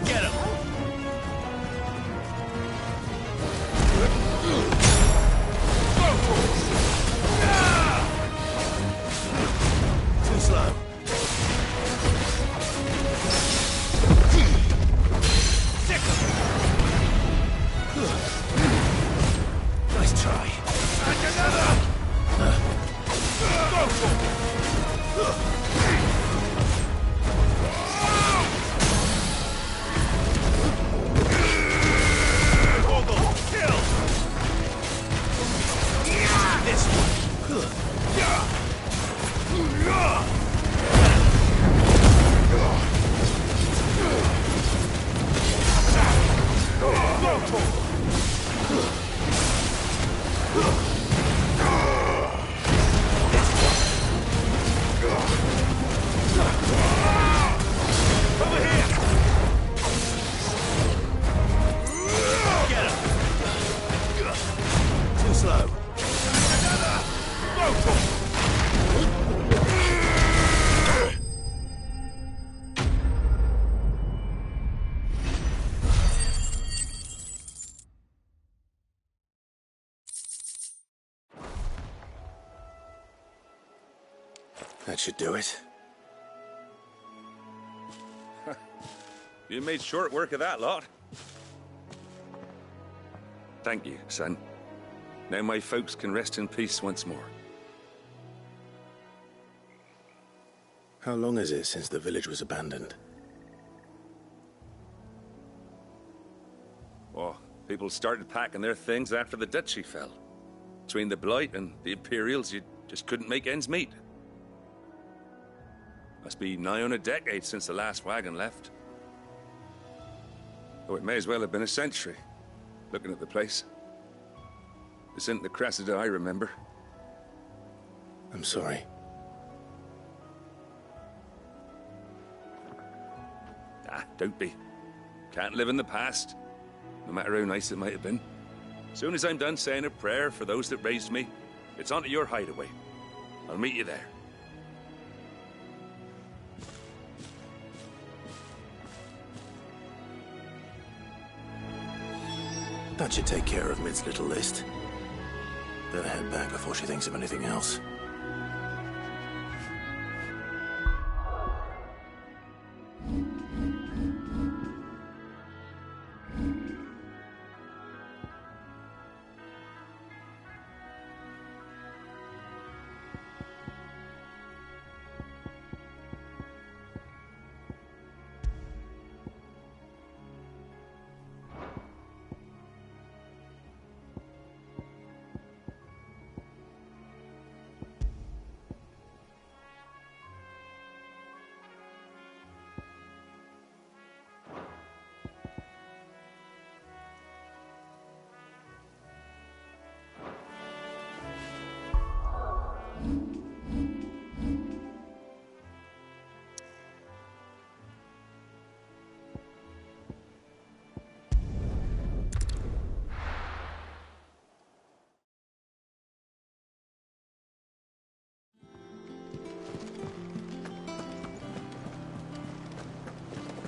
Get him. That should do it. You made short work of that lot. Thank you, son. Now my folks can rest in peace once more. How long is it since the village was abandoned? Oh, People started packing their things after the duchy fell. Between the Blight and the Imperials, you just couldn't make ends meet. Must be nigh on a decade since the last wagon left. Oh, it may as well have been a century, looking at the place. This isn't the Cressida I remember. I'm sorry. Ah, don't be. Can't live in the past, no matter how nice it might have been. Soon as I'm done saying a prayer for those that raised me, it's on to your hideaway. I'll meet you there. That should take care of Mid's little list. Better head back before she thinks of anything else.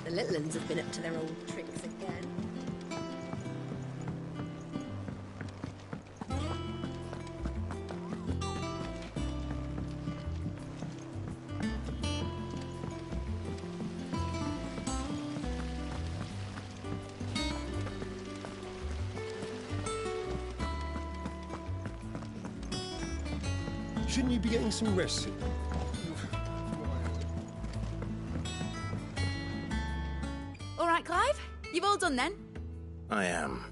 The little uns have been up to their old tricks again. Shouldn't you be getting some rest? All right, Clive? You've all done then? I am.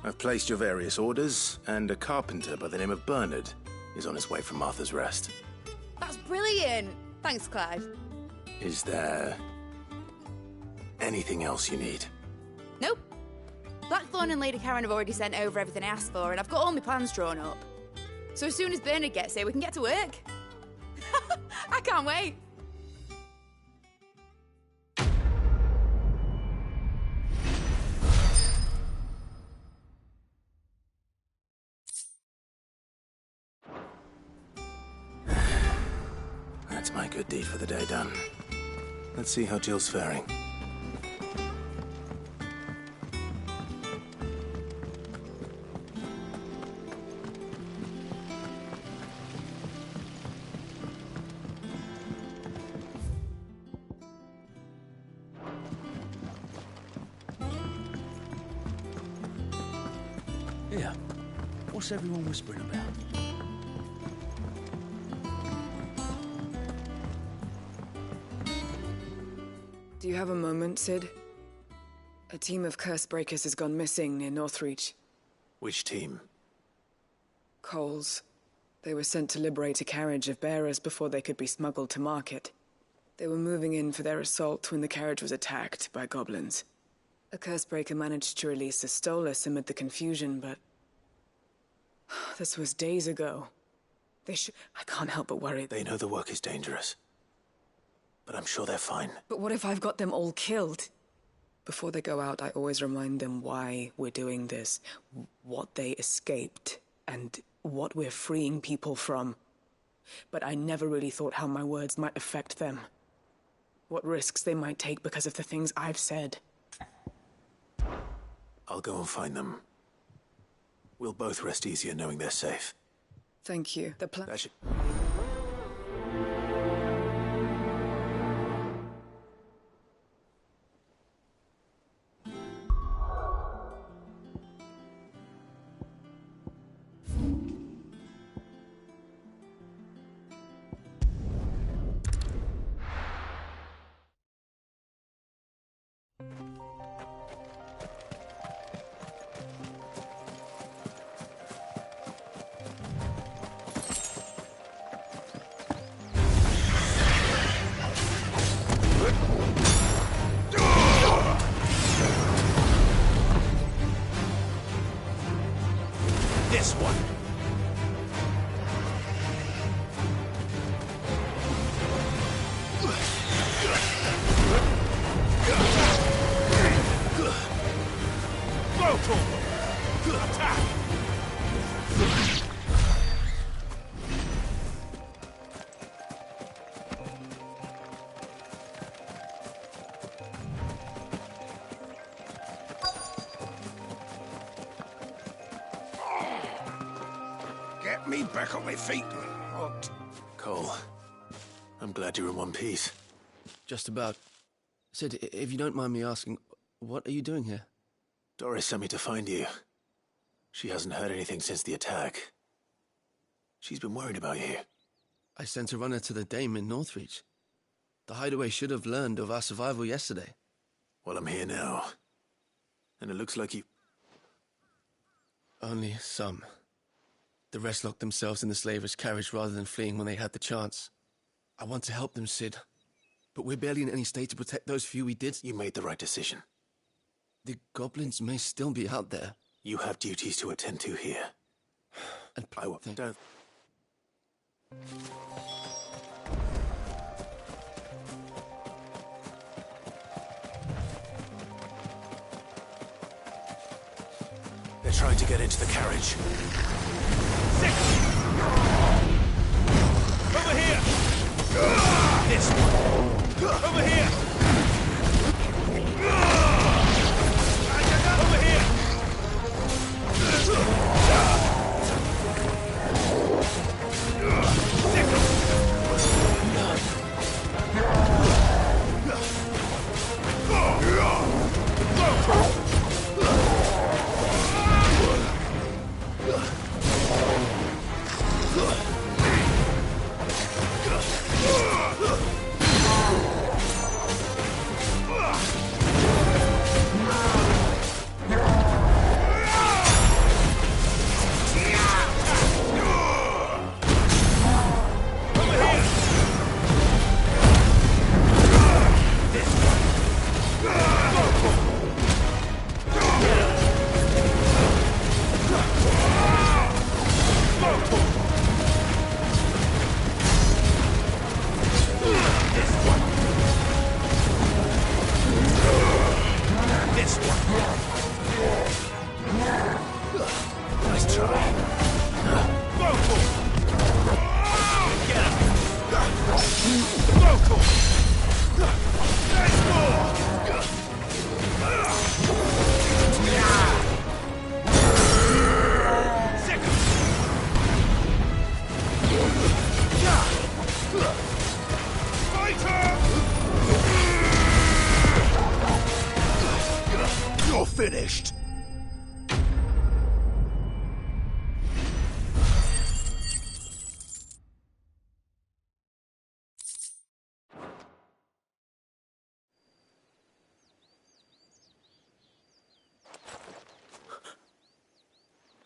I've placed your various orders, and a carpenter by the name of Bernard is on his way from Martha's Rest. That's brilliant. Thanks, Clive. Is there anything else you need? Nope. Blackthorn and Lady Karen have already sent over everything I asked for, and I've got all my plans drawn up. So as soon as Bernard gets here, we can get to work. I can't wait. That's my good deed for the day done. Let's see how Jill's faring. Here, what's everyone whispering about? Do you have a moment, Sid? A team of curse breakers has gone missing near Northreach. Which team? Coles. They were sent to liberate a carriage of bearers before they could be smuggled to market. They were moving in for their assault when the carriage was attacked by goblins. A cursebreaker managed to release a Stolas amid the confusion, but... this was days ago. I can't help but worry. They know the work is dangerous. But I'm sure they're fine. But what if I've got them all killed? Before they go out, I always remind them why we're doing this, what they escaped, and what we're freeing people from. But I never really thought how my words might affect them. What risks they might take because of the things I've said. I'll go and find them. We'll both rest easier knowing they're safe. Thank you. The plan... This one. Attack! Get me back on my feet. What? Cole, I'm glad you're in one piece. Just about. Sid, if you don't mind me asking, what are you doing here? Doris sent me to find you. She hasn't heard anything since the attack. She's been worried about you. I sent a runner to the Dame in Northreach. The Hideaway should have learned of our survival yesterday. Well, I'm here now. And it looks like you... Only some. The rest locked themselves in the slaver's carriage rather than fleeing when they had the chance. I want to help them, Sid. But we're barely in any state to protect those few we did. You made the right decision. The goblins may still be out there. You have duties to attend to here. And I will... Don't... They're trying to get into the carriage. Over here! This one. Over here! Over here! Nice try. Get You're finished.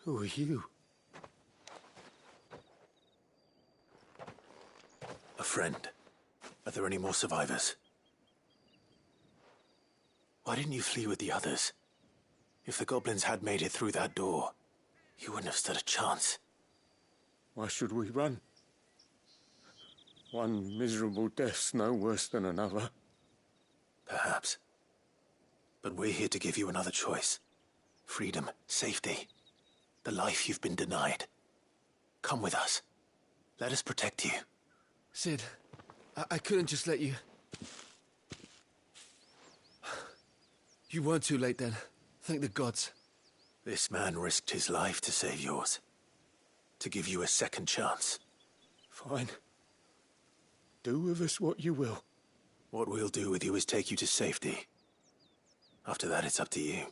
Who are you? A friend. Are there any more survivors? Why didn't you flee with the others? If the goblins had made it through that door, you wouldn't have stood a chance. Why should we run? One miserable death's no worse than another. Perhaps. But we're here to give you another choice. Freedom, safety, the life you've been denied. Come with us. Let us protect you. Sid, I couldn't just let you... You weren't too late then. Thank the gods. This man risked his life to save yours. To give you a second chance. Fine. Do with us what you will. What we'll do with you is take you to safety. After that, it's up to you.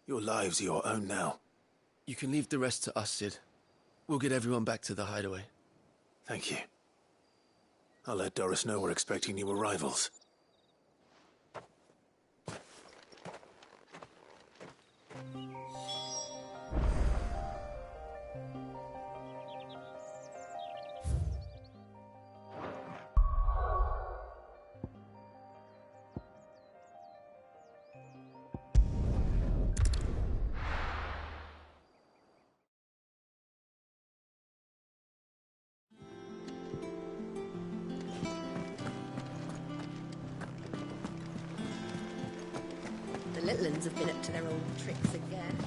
Your lives are your own now. You can leave the rest to us, Sid. We'll get everyone back to the hideaway. Thank you. I'll let Doris know we're expecting new arrivals. little uns have been up to their old tricks again.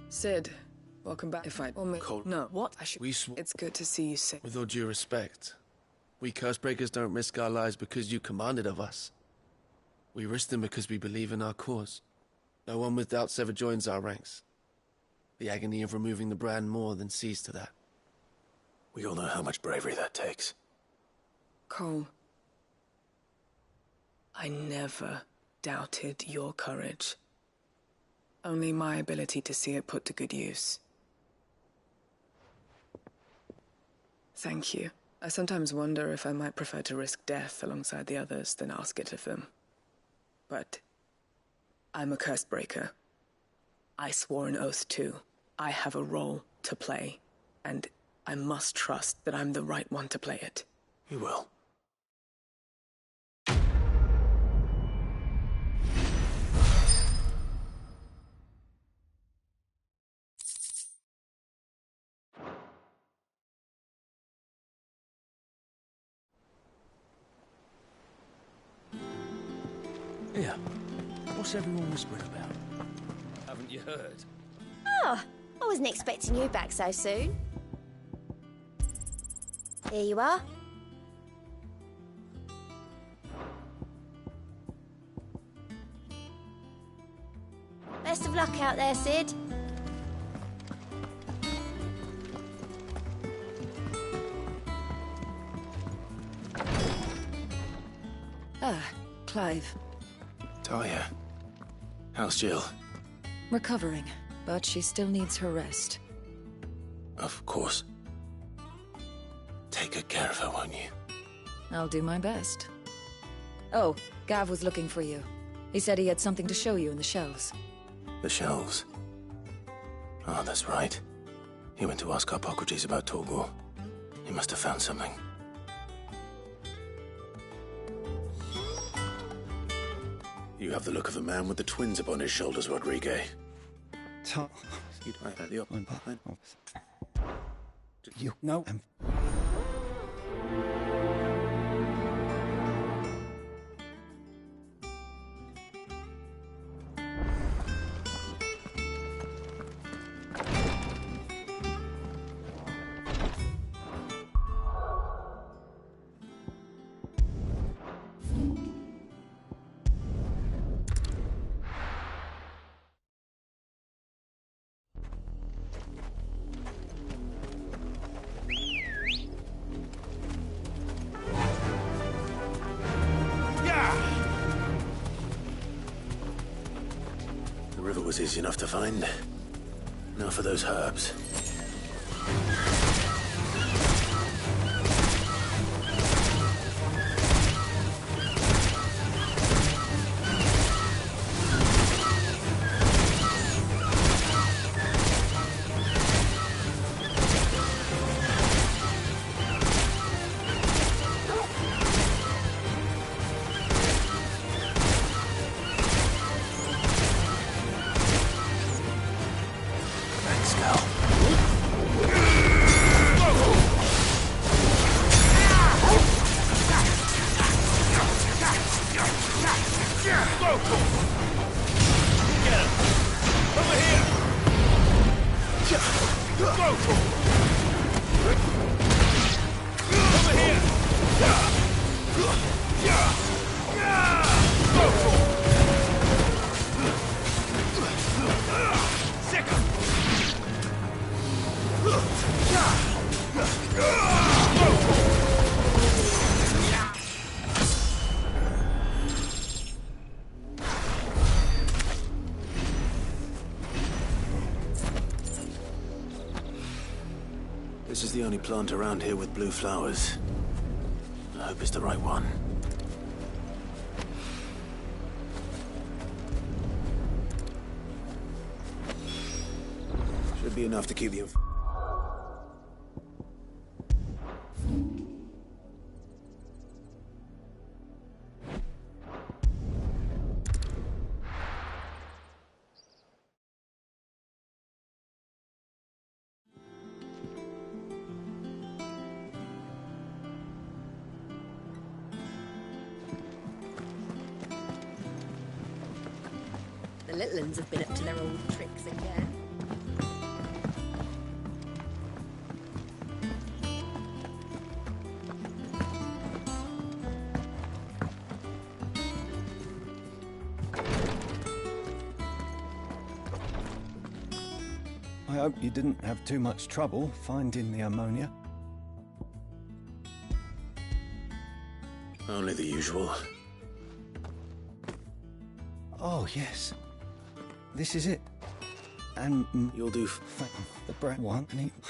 Sid, welcome back. If I... Cole. No. What? I should... It's good to see you safe. With all due respect, we Cursebreakers don't risk our lives because you commanded of us. We risk them because we believe in our cause. No one with doubts ever joins our ranks. The agony of removing the brand more than sees to that. We all know how much bravery that takes. Cole, I never doubted your courage. Only my ability to see it put to good use. Thank you. I sometimes wonder if I might prefer to risk death alongside the others than ask it of them. But I'm a Cursebreaker. I swore an oath too. I have a role to play, and I must trust that I'm the right one to play it. You will. Yeah. What's everyone whispering about? Haven't you heard? Oh, I wasn't expecting you back so soon. Here you are. Best of luck out there, Sid. Ah, Clive. Talia. How's Jill? Recovering, but she still needs her rest. Of course. Take good care of her, won't you? I'll do my best. Oh, Gav was looking for you. He said he had something to show you in the shelves. The shelves. Oh, that's right. He went to ask Hippocrates about Torgor. He must have found something. You have the look of a man with the twins upon his shoulders, Rodrigue. You know. The river was easy enough to find. Now for those herbs. This is the only plant around here with blue flowers. I hope it's the right one. Should be enough to keep the... The little uns have been up to their old tricks again. I hope you didn't have too much trouble finding the ammonia. Only the usual. Oh, yes. This is it. And you'll do the bread one.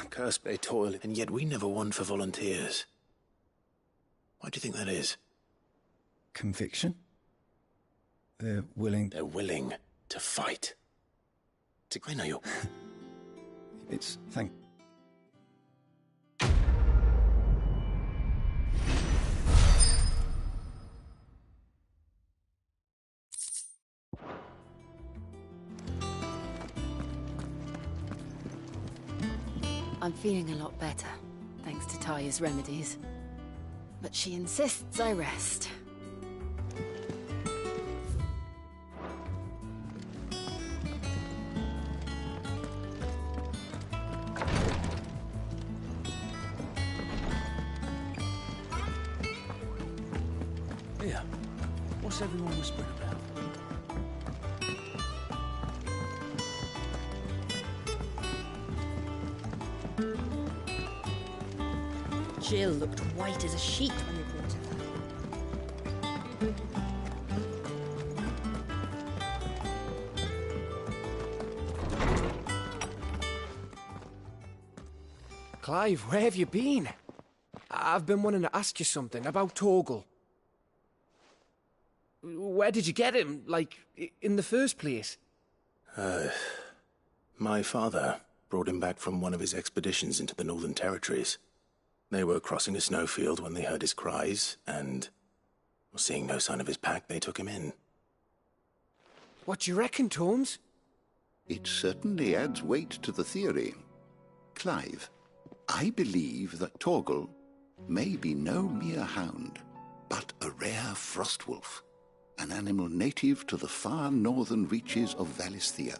Curse they toil, and yet we never won for volunteers. Why do you think that is? Conviction? They're willing to fight. I know you. It's I'm feeling a lot better, thanks to Taya's remedies. But she insists I rest. Here, what's everyone whispering about? Jill looked white as a sheet when we brought her there. Clive, where have you been? I've been wanting to ask you something about Torgal. Where did you get him, like, in the first place? My father brought him back from one of his expeditions into the Northern Territories. They were crossing a snowfield when they heard his cries, and seeing no sign of his pack, they took him in. What do you reckon, Torms? It certainly adds weight to the theory. Clive, I believe that Torgal may be no mere hound, but a rare frostwolf, an animal native to the far northern reaches of Valisthea.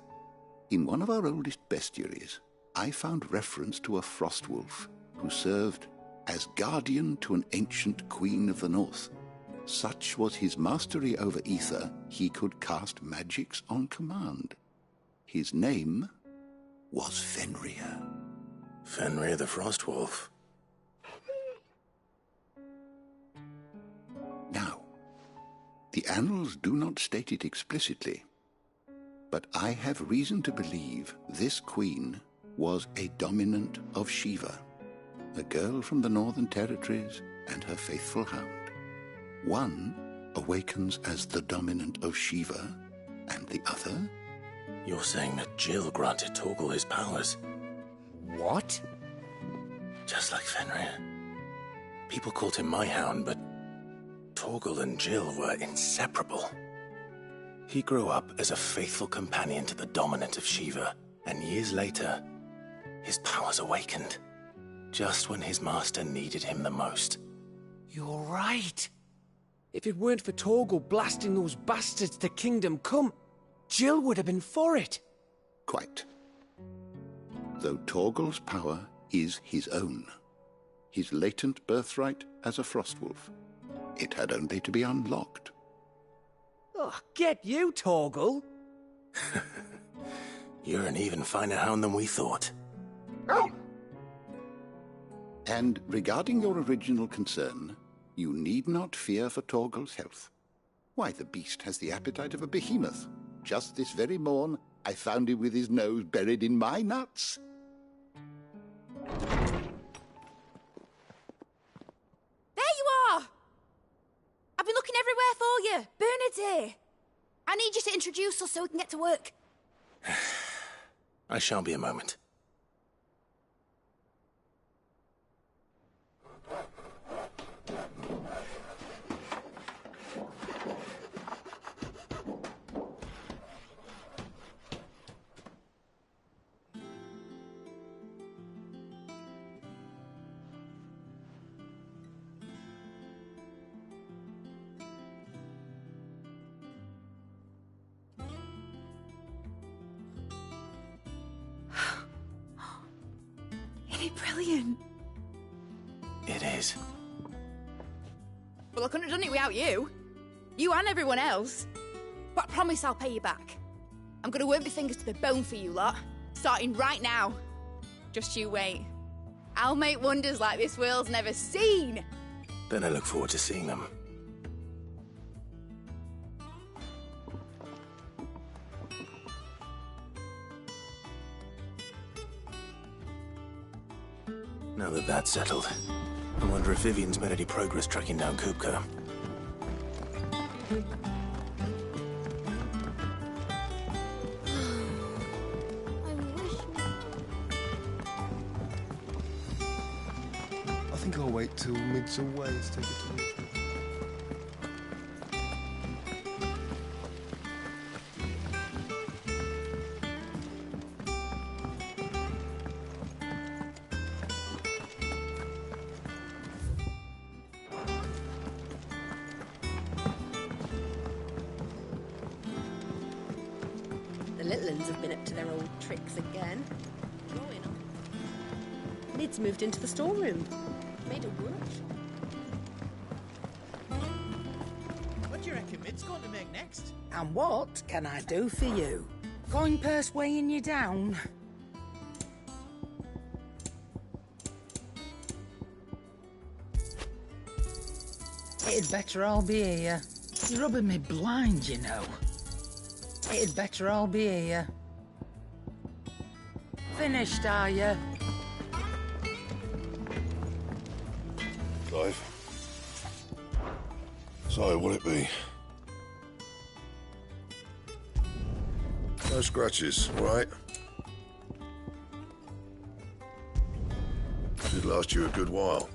In one of our oldest bestiaries, I found reference to a frostwolf who served as guardian to an ancient queen of the north. Such was his mastery over ether, he could cast magics on command. His name was Fenrir. Fenrir the Frostwolf. Now, the annals do not state it explicitly, but I have reason to believe this queen was a dominant of Shiva, a girl from the Northern Territories and her faithful hound. One awakens as the dominant of Shiva, and the other? You're saying that Jill granted Torgal his powers? What? Just like Fenrir. People called him my hound, but Torgal and Jill were inseparable. He grew up as a faithful companion to the dominant of Shiva, and years later, his powers awakened, just when his master needed him the most. You're right. If it weren't for Torgal blasting those bastards to Kingdom Come, Jill would have been for it. Quite. Though Torgal's power is his own, his latent birthright as a Frostwolf, it had only to be unlocked. Oh, get you, Torgal! You're an even finer hound than we thought. And regarding your original concern, you need not fear for Torgal's health. Why, the beast has the appetite of a behemoth. Just this very morn, I found him with his nose buried in my nuts. There you are! I've been looking everywhere for you. Bernard's here. I need you to introduce us so we can get to work. I shall be a moment. they brilliant? It is. Well, I couldn't have done it without you. You and everyone else. But I promise I'll pay you back. I'm gonna work my fingers to the bone for you lot, starting right now. Just you wait. I'll make wonders like this world's never seen. Then I look forward to seeing them. Now that that's settled, I wonder if Vivian's made any progress tracking down Kupka. I think I'll wait till mid's away to take it to me. The little uns have been up to their old tricks again. Drawing on. Mid's moved into the storeroom. Made a workshop. What do you reckon Mid's going to make next? And what can I do for you? Coin purse weighing you down? It'd better all be here. You're rubbing me blind, you know. It'd better all be here. Finished, are you? Clive. So, will it be? No scratches, all right? Should last you a good while.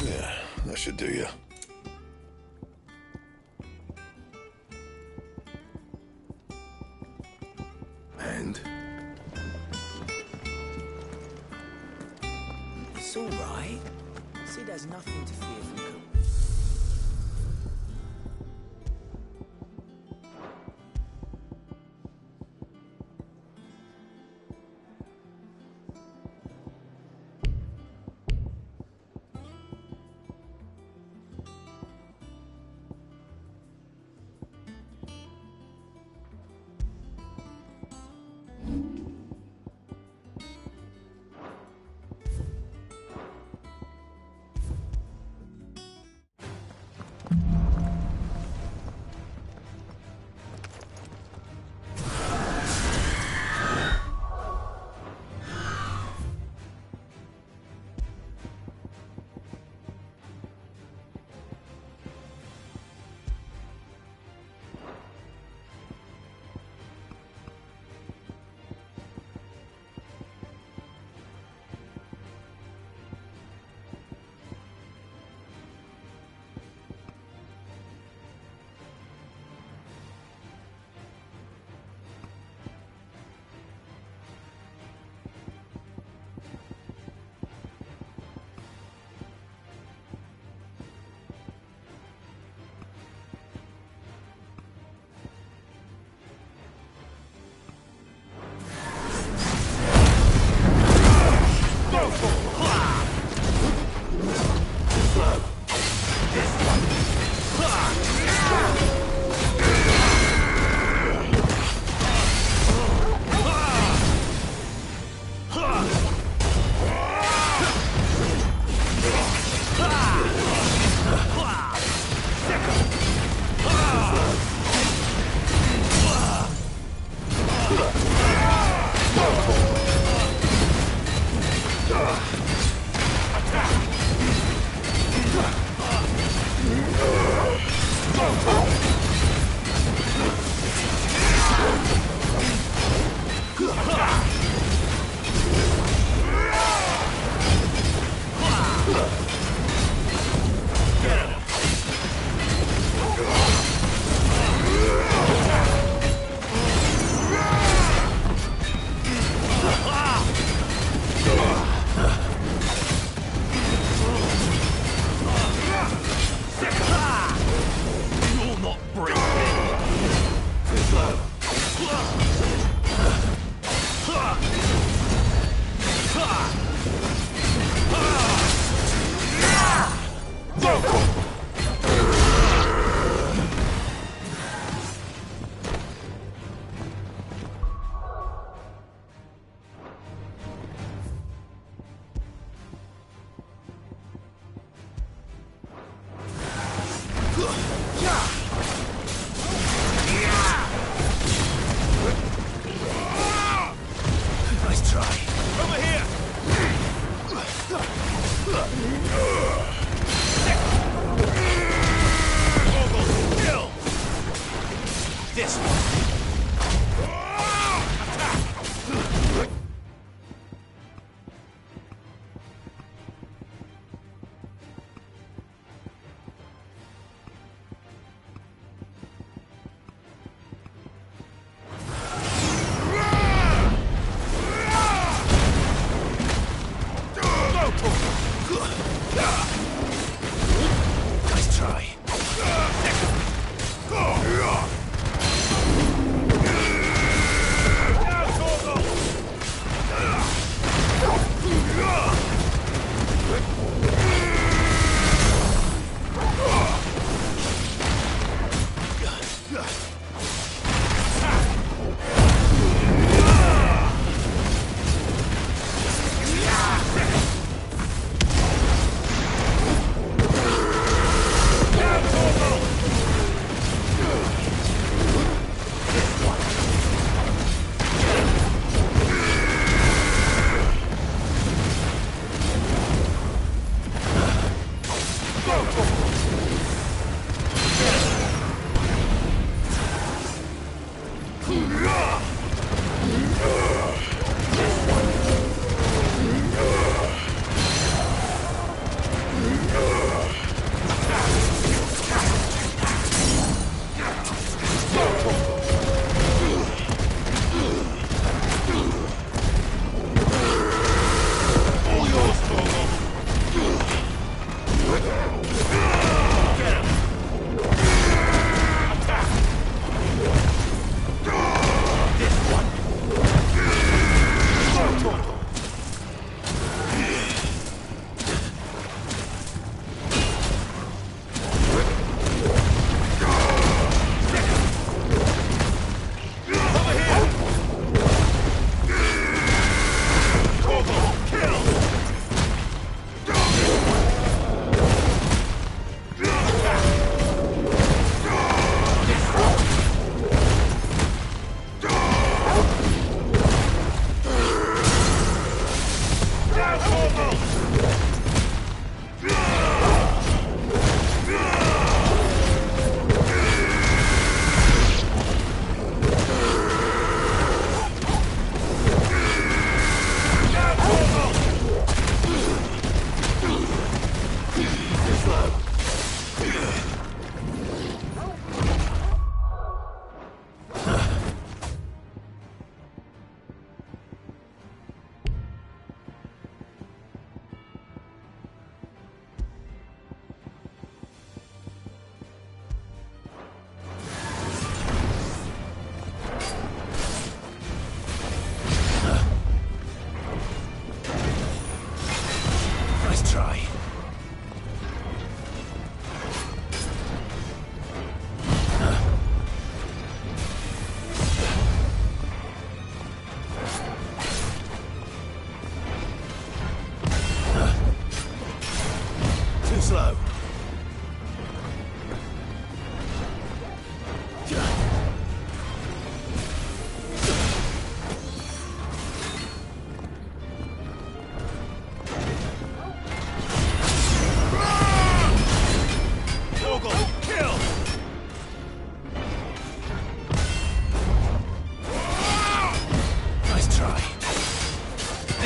Yeah, that should do you. And? It's all right. See, there's nothing to fear from Coop.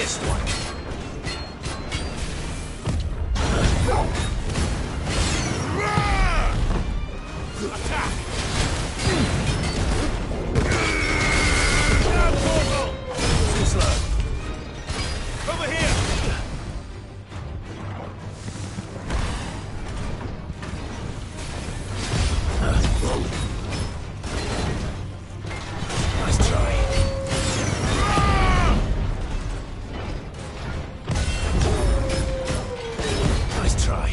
this one. Attack! Too slow. Over here! Nice try. Nice try.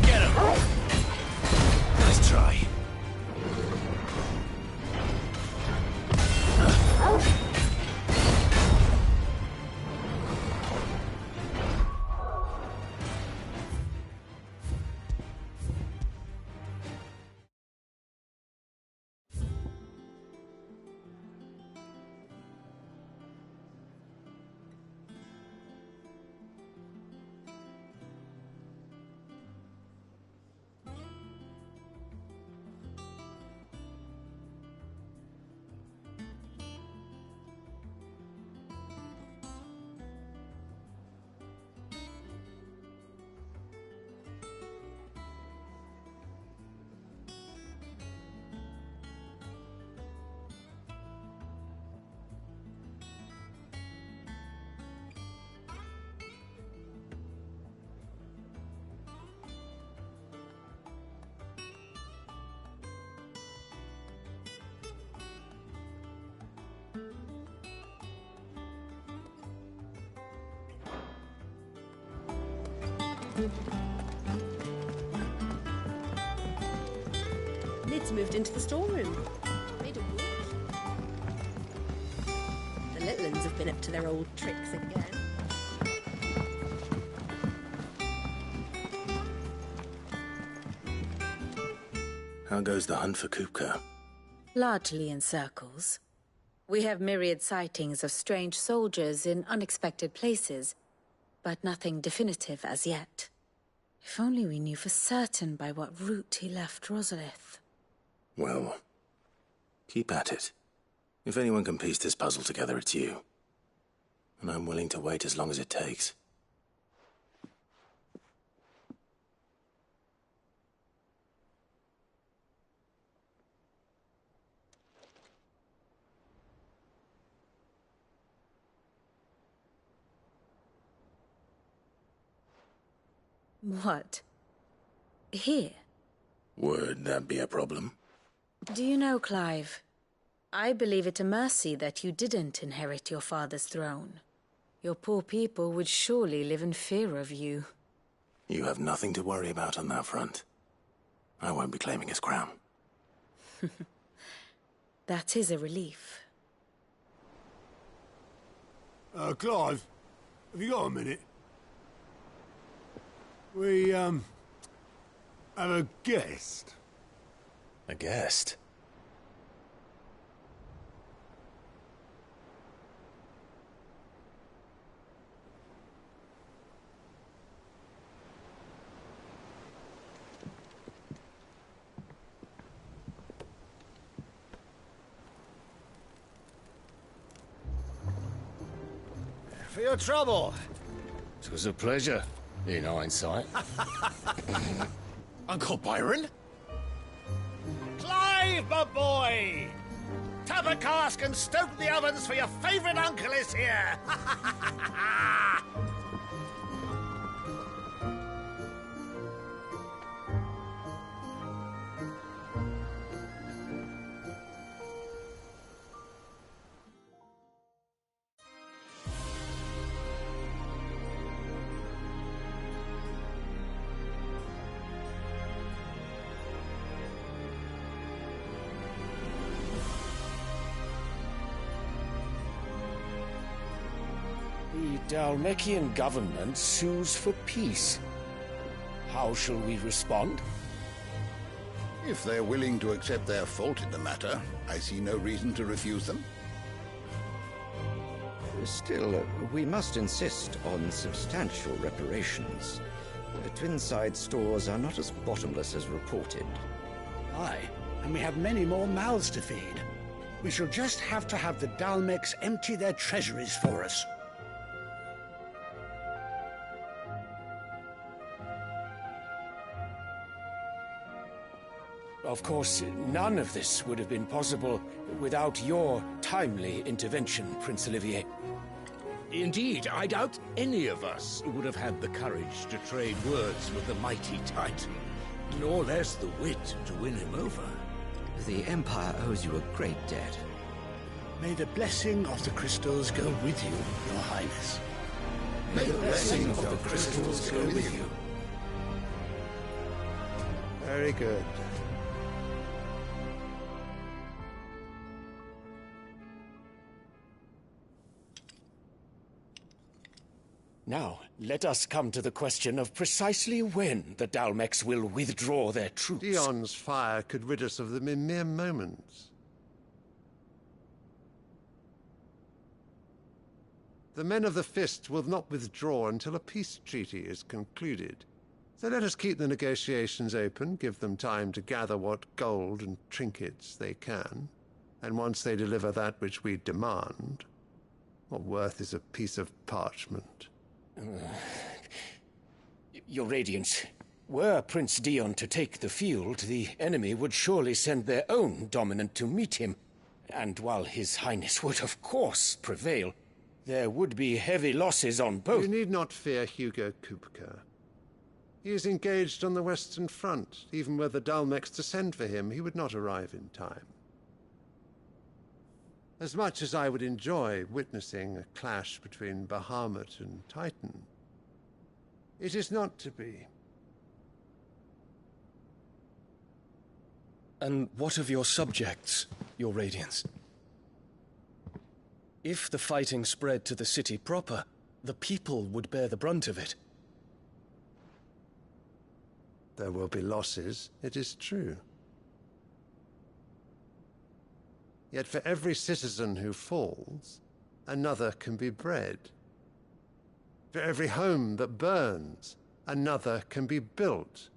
Get him. Nice try. Lid's moved into the storeroom. Made a walk. The little uns have been up to their old tricks again. How goes the hunt for Kupka? Largely in circles. We have myriad sightings of strange soldiers in unexpected places, but nothing definitive as yet. If only we knew for certain by what route he left Rosalith. Well, keep at it. If anyone can piece this puzzle together, it's you. And I'm willing to wait as long as it takes. What? Here? Would that be a problem? Do you know, Clive? I believe it a mercy that you didn't inherit your father's throne. Your poor people would surely live in fear of you. You have nothing to worry about on that front. I won't be claiming his crown. That is a relief. Clive, have you got a minute? We, have a guest. A guest? For your trouble. It was a pleasure, in hindsight. Uncle Byron? Clive, my boy! Tap a cask and stoke the ovens, for your favourite uncle is here! The Dalmekian government sues for peace. How shall we respond? If they're willing to accept their fault in the matter, I see no reason to refuse them. Still, we must insist on substantial reparations. The Twinside stores are not as bottomless as reported. Aye, and we have many more mouths to feed. We shall just have to have the Dalmex empty their treasuries for us. Of course, none of this would have been possible without your timely intervention, Prince Olivier. Indeed, I doubt any of us would have had the courage to trade words with the mighty Titan, nor less the wit to win him over. The Empire owes you a great debt. May the blessing of the crystals go with you, Your Highness. May the blessing of the crystals go with you. Very good. Now, let us come to the question of precisely when the Dalmex will withdraw their troops. Dion's fire could rid us of them in mere moments. The men of the Fist will not withdraw until a peace treaty is concluded. So let us keep the negotiations open, give them time to gather what gold and trinkets they can, and once they deliver that which we demand, what worth is a piece of parchment? Your Radiance, were Prince Dion to take the field, the enemy would surely send their own dominant to meet him. And while His Highness would of course prevail, there would be heavy losses on both. You need not fear Hugo Kupka. He is engaged on the Western Front. Even were the Dalmex to send for him, he would not arrive in time. As much as I would enjoy witnessing a clash between Bahamut and Titan, it is not to be. And what of your subjects, Your Radiance? If the fighting spread to the city proper, the people would bear the brunt of it. There will be losses, it is true. Yet for every citizen who falls, another can be bred. For every home that burns, another can be built.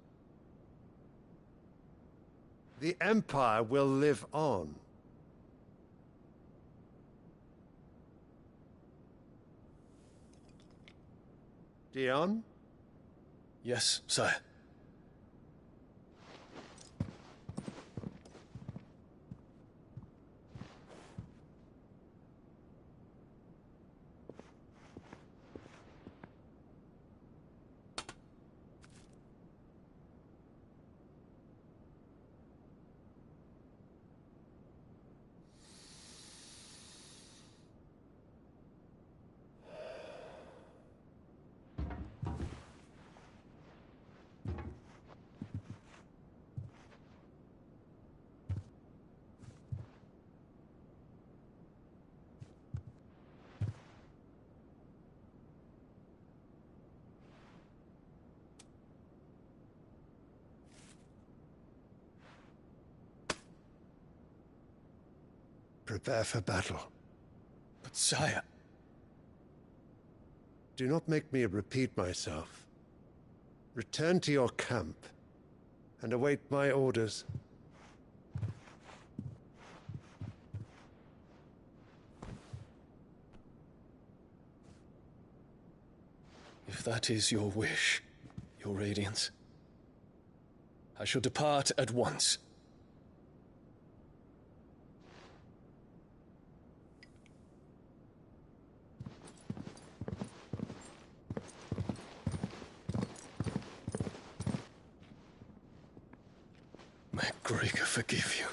The Empire will live on. Dion? Yes, sire. Prepare for battle. But sire... Do not make me repeat myself. Return to your camp and await my orders. If that is your wish, Your Radiance, I shall depart at once. May Gregor forgive you.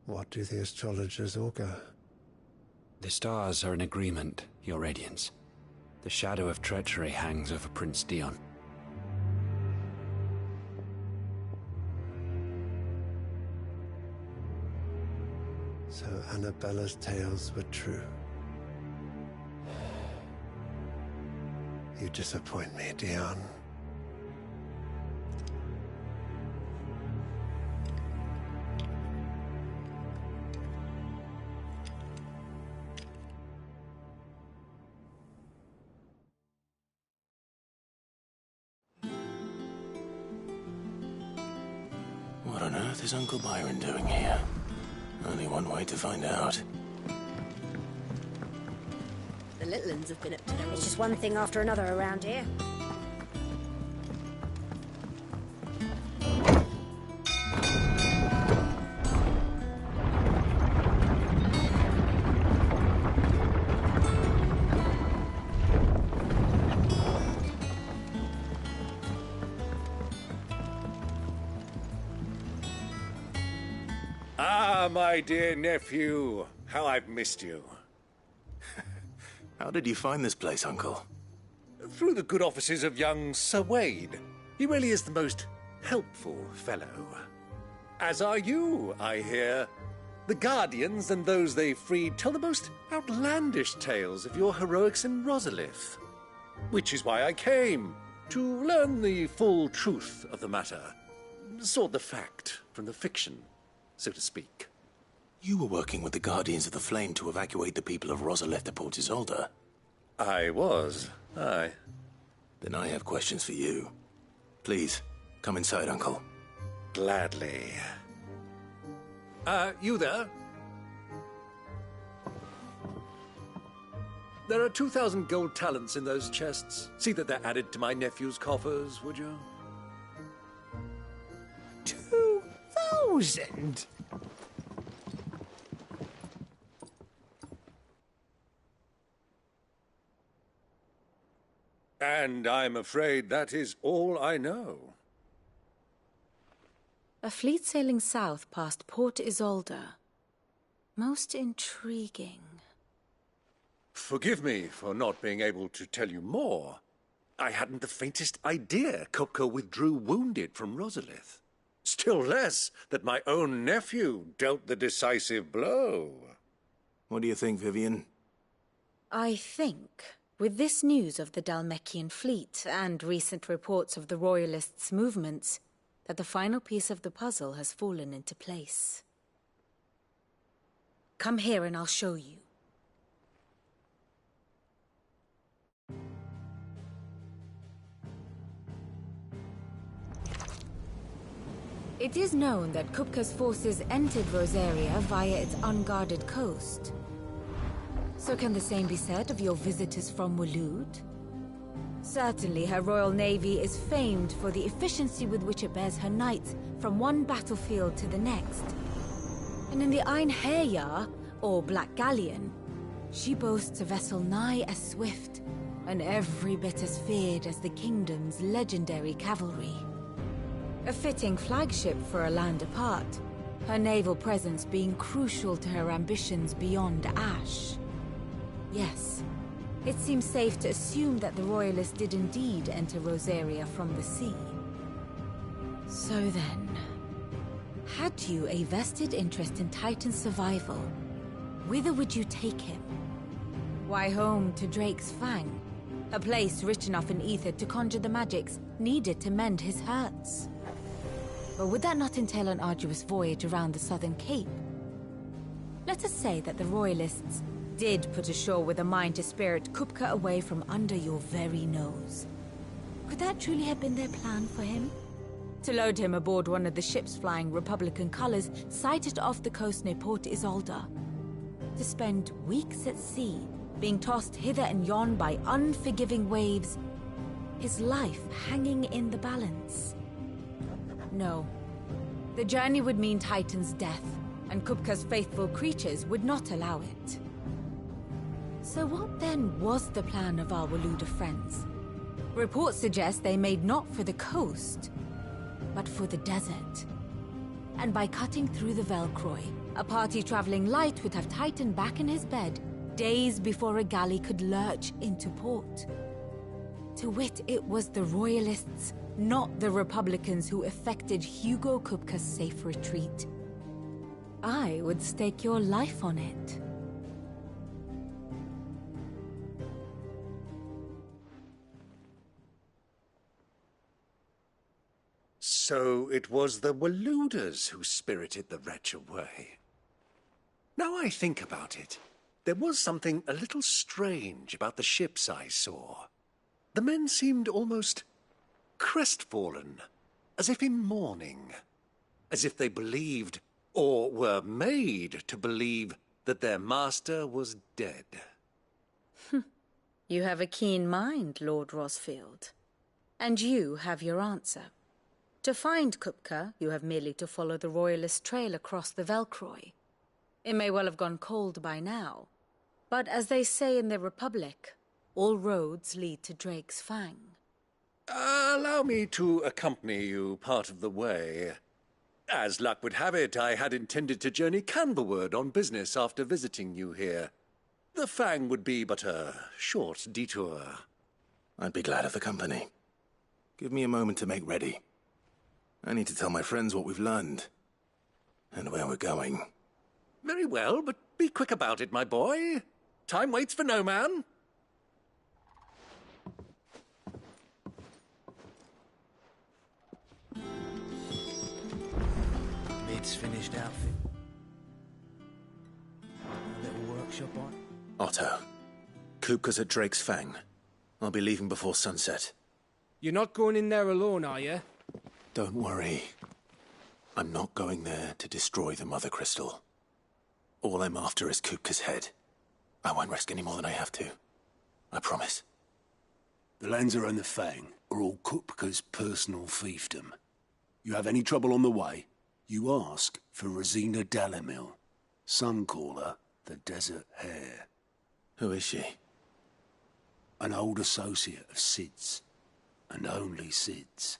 What do the astrologers augur? The stars are in agreement, Your Radiance. The shadow of treachery hangs over Prince Dion. So Annabella's tales were true. You disappoint me, Dion. earth is Uncle Byron doing here? Only one way to find out. The little uns have been up to their It's just one thing after another around here. Ah, my dear nephew. How I've missed you. How did you find this place, Uncle? Through the good offices of young Sir Wade. He really is the most helpful fellow. As are you, I hear. The Guardians and those they freed tell the most outlandish tales of your heroics in Rosalith. Which is why I came, to learn the full truth of the matter. Sort the fact from the fiction, so to speak. You were working with the Guardians of the Flame to evacuate the people of Rosalith to Port Isolde. I was, aye. Then I have questions for you. Please, come inside, Uncle. Gladly. You there? There are 2,000 gold talents in those chests. See that they're added to my nephew's coffers, would you? 2,000? And I'm afraid that is all I know. A fleet sailing south past Port Isolde. Most intriguing. Forgive me for not being able to tell you more. I hadn't the faintest idea Kupka withdrew wounded from Rosalith. Still less that my own nephew dealt the decisive blow. What do you think, Vivian? I think, with this news of the Dhalmekian fleet and recent reports of the Royalists' movements, that the final piece of the puzzle has fallen into place. Come here and I'll show you. It is known that Kupka's forces entered Rosaria via its unguarded coast. So can the same be said of your visitors from Waloed? Certainly her Royal Navy is famed for the efficiency with which it bears her knights from one battlefield to the next. And in the Einherjar, or Black Galleon, she boasts a vessel nigh as swift and every bit as feared as the kingdom's legendary cavalry. A fitting flagship for a land apart, her naval presence being crucial to her ambitions beyond Ash. Yes, it seems safe to assume that the Royalists did indeed enter Rosaria from the sea. So then, had you a vested interest in Titan's survival, whither would you take him? Why, home to Drake's Fang, a place rich enough in ether to conjure the magics needed to mend his hurts. But would that not entail an arduous voyage around the southern cape? Let us say that the Royalists did put ashore with a mind to spirit Kupka away from under your very nose. Could that truly have been their plan for him? To load him aboard one of the ships flying Republican colors sighted off the coast near Port Isolde. To spend weeks at sea, being tossed hither and yon by unforgiving waves, his life hanging in the balance. No. The journey would mean Titan's death, and Kupka's faithful creatures would not allow it. So what then was the plan of our Waluda friends? Reports suggest they made not for the coast, but for the desert. And by cutting through the Velcroy, a party traveling light would have Titan back in his bed days before a galley could lurch into port. To wit, it was the Royalists, not the Republicans, who effected Hugo Kupka's safe retreat. I would stake your life on it. So it was the Waluders who spirited the wretch away. Now I think about it, there was something a little strange about the ships I saw. The men seemed almost crestfallen, as if in mourning. as if they believed, or were made to believe, that their master was dead. You have a keen mind, Lord Rosfield. And you have your answer. To find Kupka, you have merely to follow the Royalist trail across the Velcroy. It may well have gone cold by now, but as they say in the Republic, all roads lead to Drake's Fang. Allow me to accompany you part of the way. As luck would have it, I had intended to journey Canberward on business after visiting you here. The Fang would be but a short detour. I'd be glad of the company. Give me a moment to make ready. I need to tell my friends what we've learned, and where we're going. Very well, but be quick about it, my boy. Time waits for no man. Mid's finished outfit. A little workshop on. Otto, Kupka's at Drake's Fang. I'll be leaving before sunset. You're not going in there alone, are you? Don't worry. I'm not going there to destroy the Mother Crystal. All I'm after is Kupka's head. I won't risk any more than I have to. I promise. The Lanza and the Fang are all Kupka's personal fiefdom. You have any trouble on the way, you ask for Rosina Dalamil. Some call her the Desert Hare. Who is she? An old associate of Sid's, and only Sid's.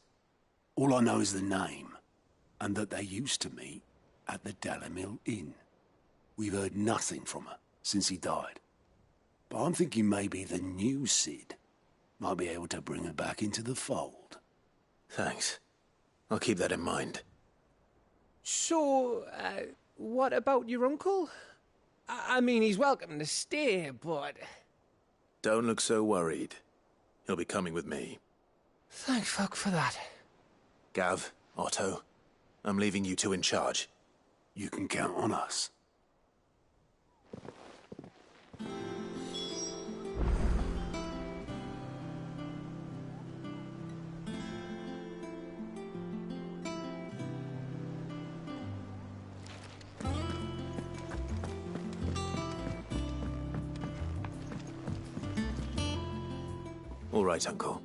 All I know is the name, and that they used to meet at the Dalamil Inn. We've heard nothing from her since he died. But I'm thinking maybe the new Sid might be able to bring her back into the fold. Thanks. I'll keep that in mind. So, what about your uncle? I mean, he's welcome to stay, but... Don't look so worried. He'll be coming with me. Thank fuck for that. Gav, Otto, I'm leaving you two in charge. You can count on us. All right, Uncle.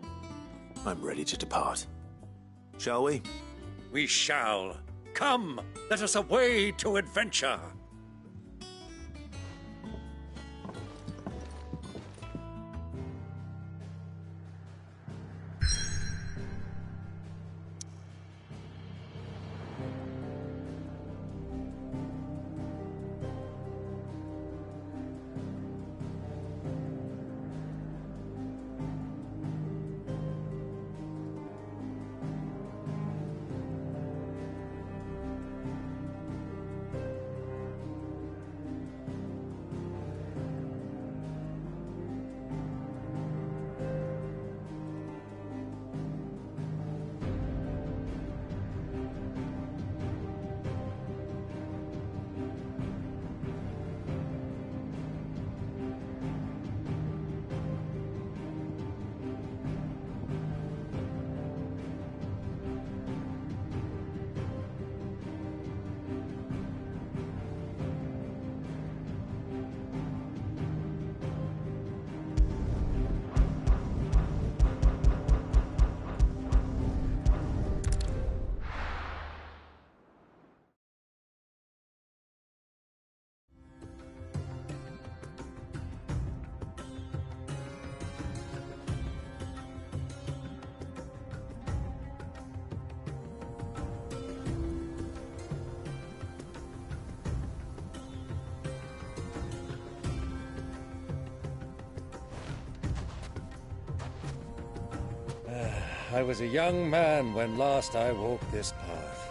I'm ready to depart. Shall we? We shall. Come, let us away to adventure. I was a young man when last I walked this path.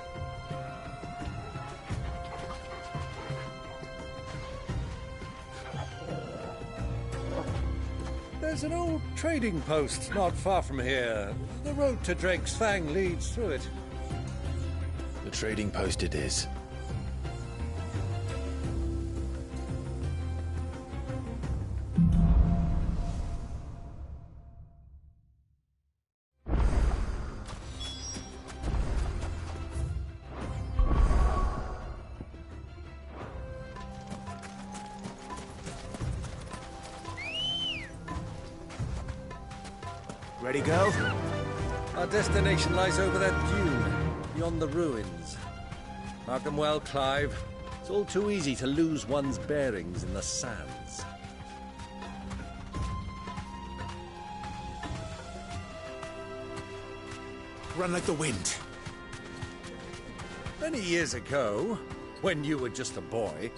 There's an old trading post not far from here. The road to Drake's Fang leads through it. The trading post it is. Ready, go? Our destination lies over that dune, beyond the ruins. Mark them well, Clive. It's all too easy to lose one's bearings in the sands. Run like the wind. Many years ago, when you were just a boy,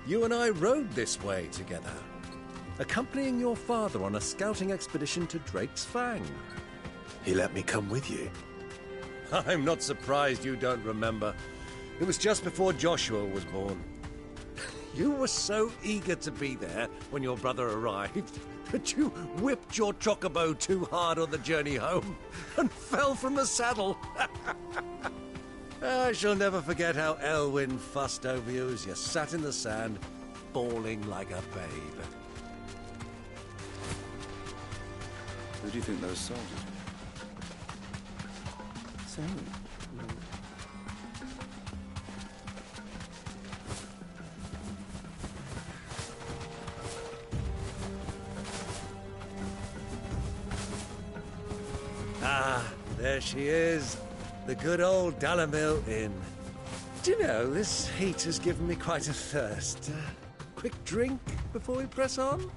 you and I rode this way together, accompanying your father on a scouting expedition to Drake's Fang. He let me come with you. I'm not surprised you don't remember. It was just before Joshua was born. You were so eager to be there when your brother arrived that you whipped your chocobo too hard on the journey home and fell from the saddle. I shall never forget how Elwyn fussed over you as you sat in the sand, bawling like a babe. Who do you think those soldiers were? Same. Ah, there she is. The good old Dalamil Inn. Do you know, this heat has given me quite a thirst. Quick drink before we press on?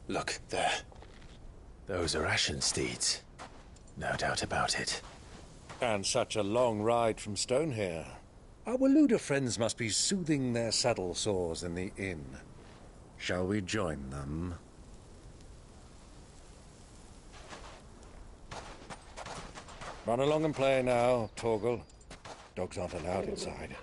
Look, there. Those are ashen steeds. No doubt about it. And such a long ride from Stonehere. Our Waluda friends must be soothing their saddle sores in the inn. Shall we join them? Run along and play now, Torgal. Dogs aren't allowed inside.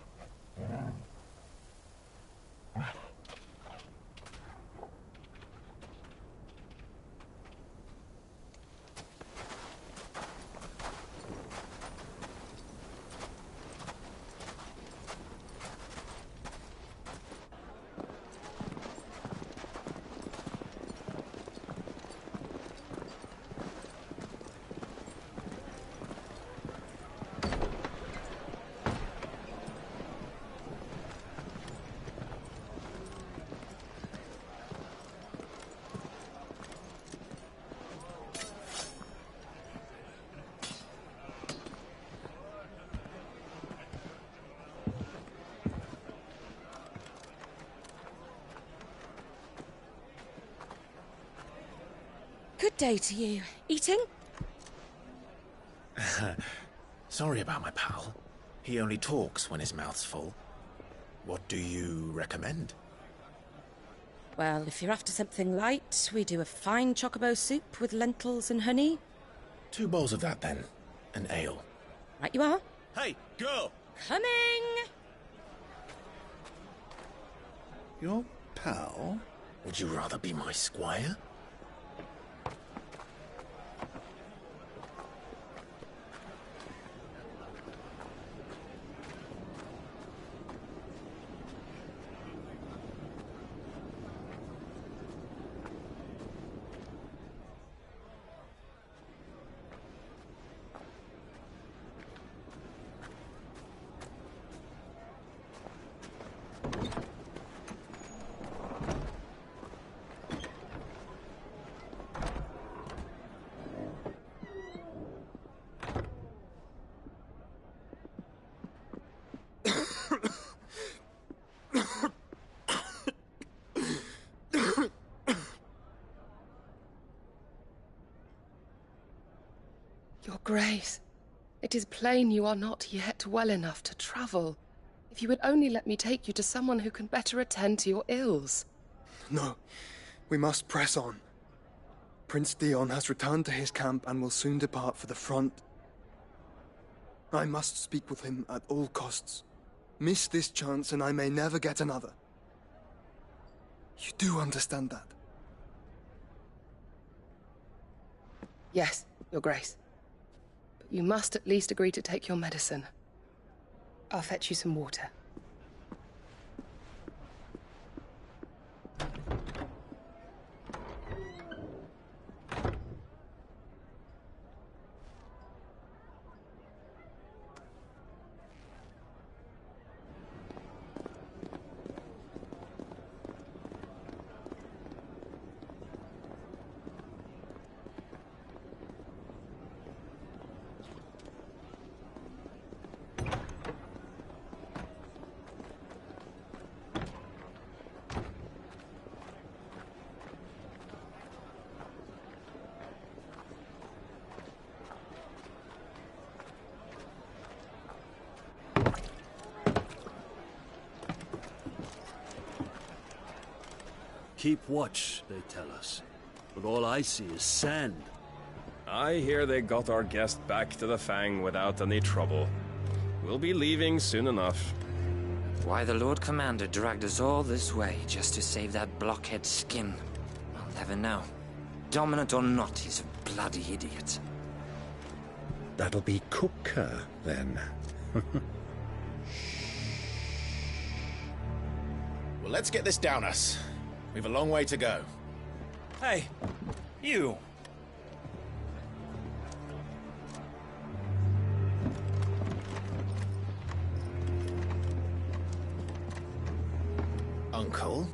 Good day to you. Eating? Sorry about my pal. He only talks when his mouth's full. What do you recommend? Well, if you're after something light, we do a fine chocobo soup with lentils and honey. 2 bowls of that, then. An ale. Right you are. Hey, girl! Coming! Your pal? Would you rather be my squire? Your Grace, it is plain you are not yet well enough to travel. If you would only let me take you to someone who can better attend to your ills. No, we must press on. Prince Dion has returned to his camp and will soon depart for the front. I must speak with him at all costs. Miss this chance and I may never get another. You do understand that? Yes, Your Grace. But you must at least agree to take your medicine. I'll fetch you some water. Keep watch, they tell us. But all I see is sand. I hear they got our guest back to the Fang without any trouble. We'll be leaving soon enough. Why the Lord Commander dragged us all this way just to save that blockhead skin, I'll never know. Dominant or not, he's a bloody idiot. That'll be Cooker, then. Well, let's get this down us. We've a long way to go. Hey, you. Uncle?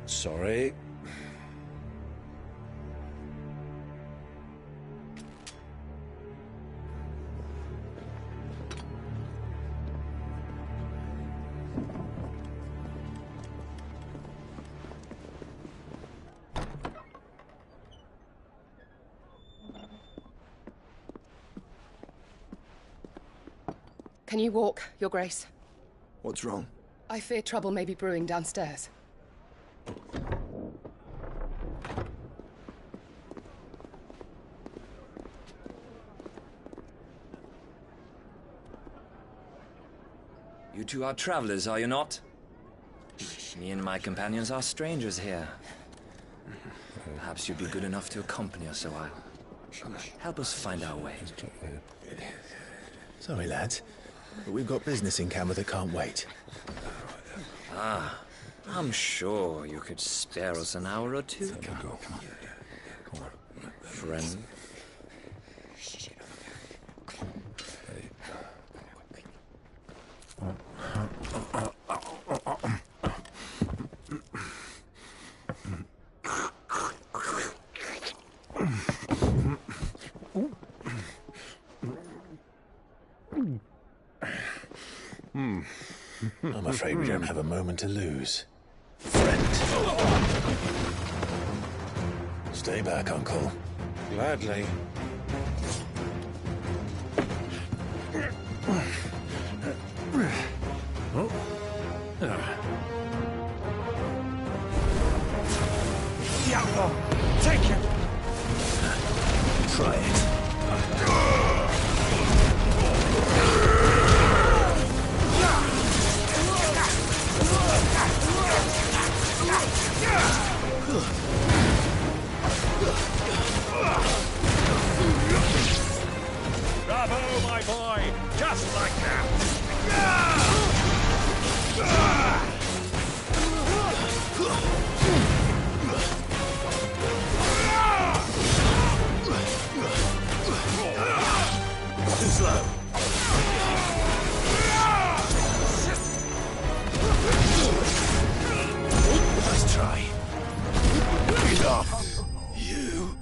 Sorry. Can you walk, Your Grace? What's wrong? I fear trouble may be brewing downstairs. You two are travelers, are you not? Me and my companions are strangers here. Perhaps you'd be good enough to accompany us a while. Help us find our way. Sorry, lads, but we've got business in camera that can't wait. Ah, I'm sure you could spare us an hour or two. Friend. I'm afraid we don't have a moment to lose. Friend. Stay back, Uncle. Gladly. Yeah, take it. Try it. Bravo, my boy! Just like that! Too slow. Nice try. Get off. You.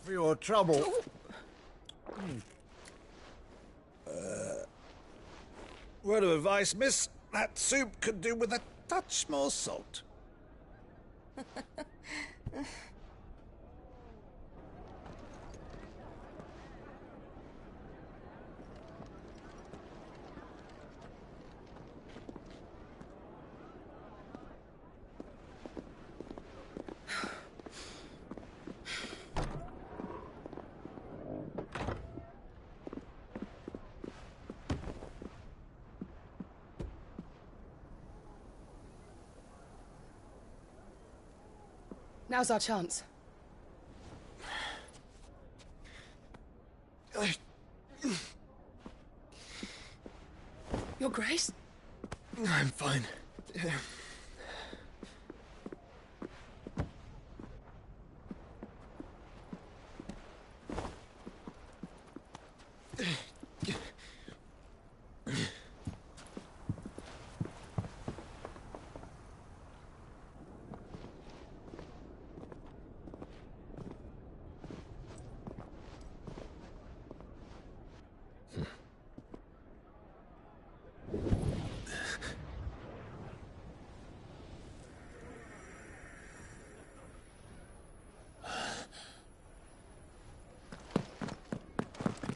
For your trouble. Word of advice, miss. That soup could do with a touch more salt. Now's our chance. Your Grace? I'm fine.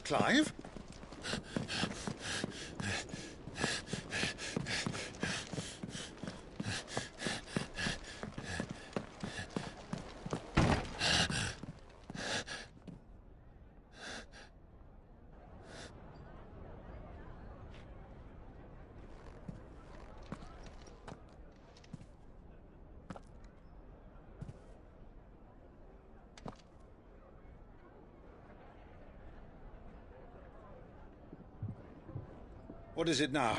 Clive? What is it now?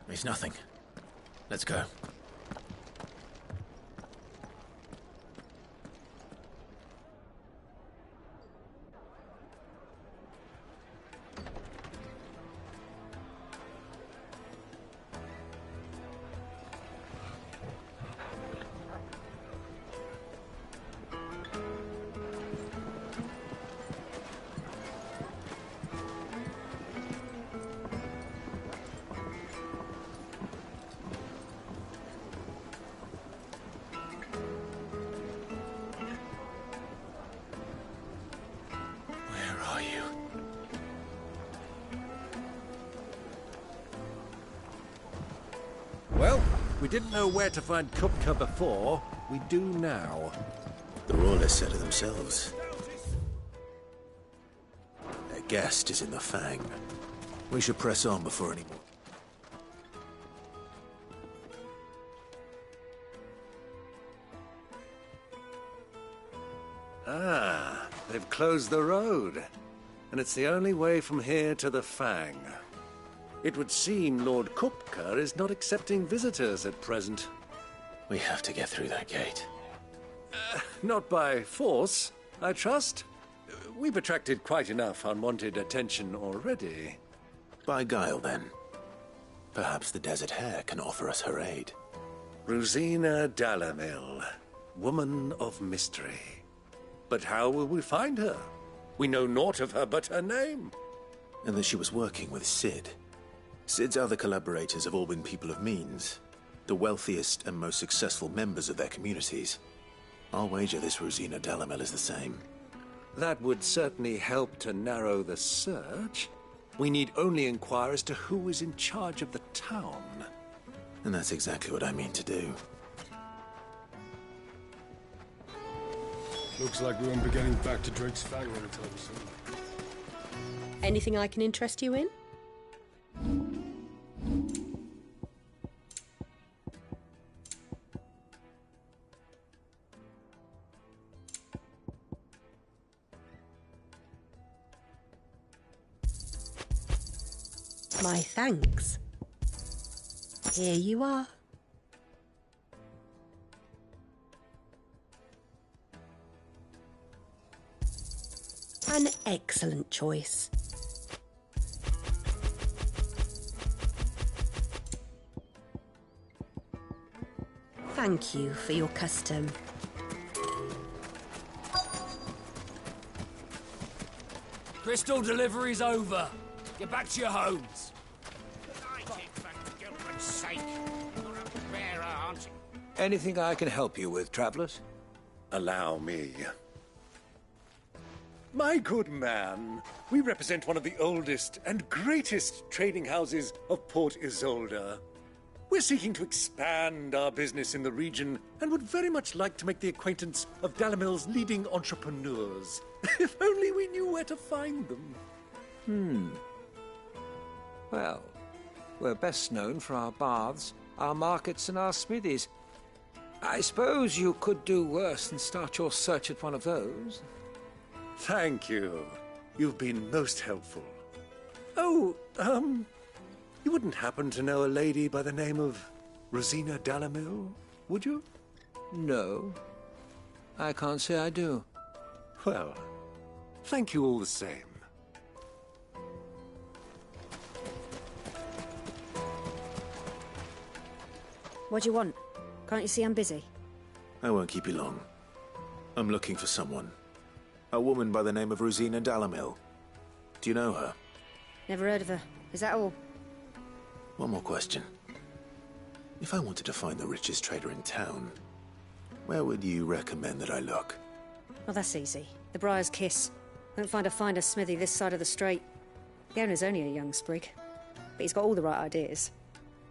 It's nothing. Let's go. Well, we didn't know where to find Kupka before. We do now. The Royalists said it themselves. Their guest is in the Fang. We should press on before any more. Ah, they've closed the road. And it's the only way from here to the Fang. It would seem Lord Kupka is not accepting visitors at present. We have to get through that gate. Not by force, I trust. We've attracted quite enough unwanted attention already. By guile, then. Perhaps the Desert Hare can offer us her aid. Rosina Dalamil, woman of mystery. But how will we find her? We know naught of her but her name. And that she was working with Sid. Sid's other collaborators have all been people of means, the wealthiest and most successful members of their communities. I'll wager this Rosina Dalamel is the same. That would certainly help to narrow the search. We need only inquire as to who is in charge of the town. And that's exactly what I mean to do. Looks like we won't be getting back to Drake's Fang anytime soon. Anything I can interest you in? My thanks. Here you are. An excellent choice. Thank you for your custom. Crystal delivery's over. Get back to your homes. For Gilbert's sake. You're a rarer, aren't you? Anything I can help you with, travelers? Allow me. My good man, we represent one of the oldest and greatest trading houses of Port Isolde. We're seeking to expand our business in the region and would very much like to make the acquaintance of Dalamil's leading entrepreneurs. If only we knew where to find them. Well, We're best known for our baths, our markets, and our smithies. I suppose you could do worse than start your search at one of those. Thank you. You've been most helpful. Oh, you wouldn't happen to know a lady by the name of Rosina Dalamil, would you? No. I can't say I do. Well, thank you all the same. What do you want? Can't you see I'm busy? I won't keep you long. I'm looking for someone. A woman by the name of Rosina Dalamil. Do you know her? Never heard of her. Is that all? One more question. If I wanted to find the richest trader in town, where would you recommend that I look? Well, that's easy. The Briar's Kiss. Won't find a finer smithy this side of the strait. The owner's only a young sprig, but he's got all the right ideas.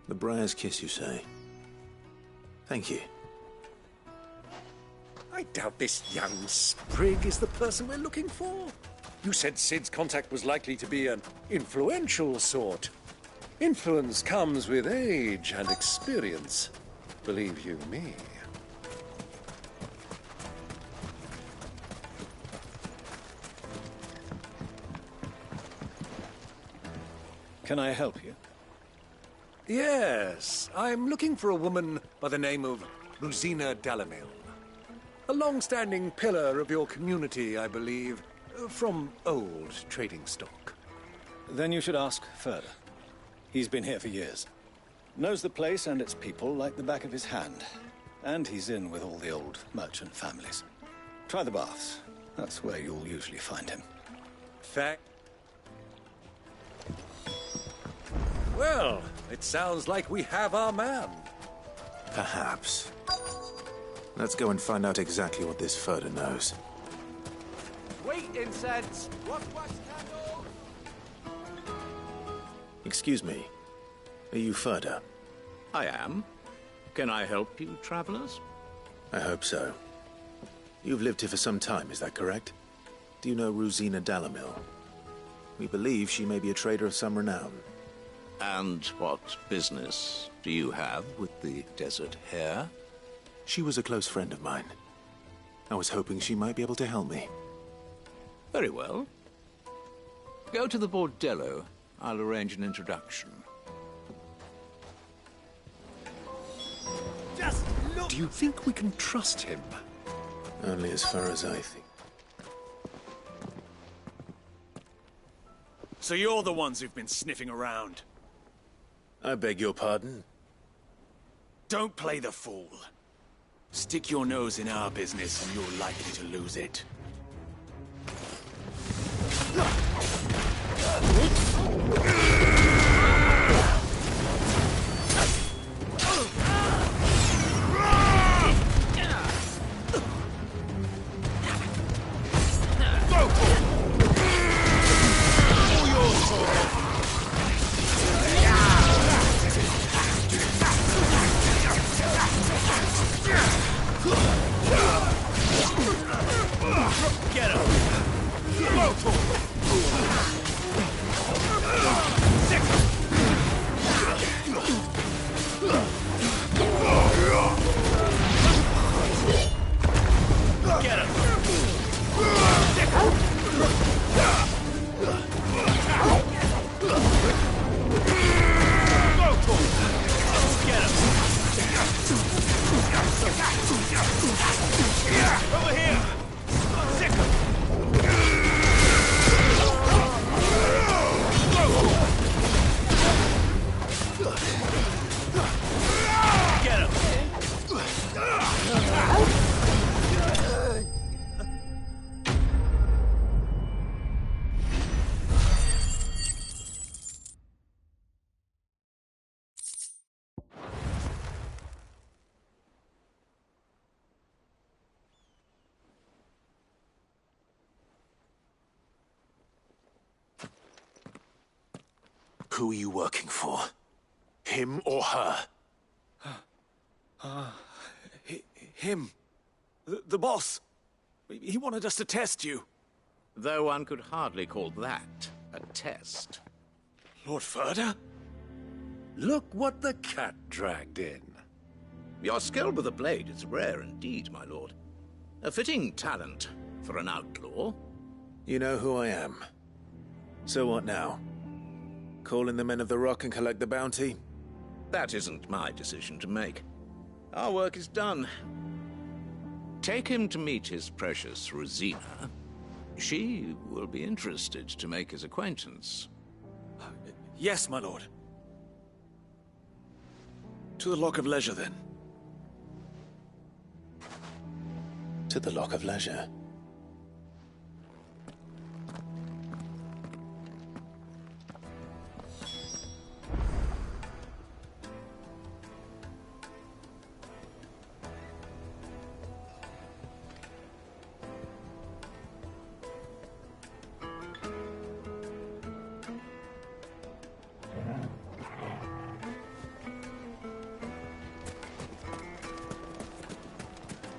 The Briar's Kiss, you say? Thank you. I doubt this young sprig is the person we're looking for. You said Sid's contact was likely to be an influential sort. Influence comes with age and experience, believe you me. Can I help you? Yes, I'm looking for a woman by the name of Rosina Dalamil. A long-standing pillar of your community, I believe, from old trading stock. Then you should ask further. He's been here for years. Knows the place and its people like the back of his hand. And he's in with all the old merchant families. Try the baths. That's where you'll usually find him. Well, it sounds like we have our man. Perhaps. Let's go and find out exactly what this Furder knows. Wheat incense! What's candle? Excuse me. Are you Furder? I am. Can I help you, travelers? I hope so. You've lived here for some time, is that correct? Do you know Rosina Dalamil? We believe she may be a trader of some renown. And what business do you have with the Desert Hare? She was a close friend of mine. I was hoping she might be able to help me. Very well. Go to the bordello. I'll arrange an introduction. Just look! Do you think we can trust him? Only as far as I think. So you're the ones who've been sniffing around? I beg your pardon? Don't play the fool. Stick your nose in our business and you're likely to lose it. Get him! Over here! Sick him! Get him! Who are you working for? Him or her? Him. The boss. He wanted us to test you. Though one could hardly call that a test. Lord Furder? Look what the cat dragged in. Your skill with the blade is rare indeed, my lord. A fitting talent for an outlaw. You know who I am. So what now? Call in the Men of the Rock and collect the bounty? That isn't my decision to make. Our work is done. Take him to meet his precious Rosina. She will be interested to make his acquaintance. Yes, my lord. To the Lock of Leisure, then. To the Lock of Leisure.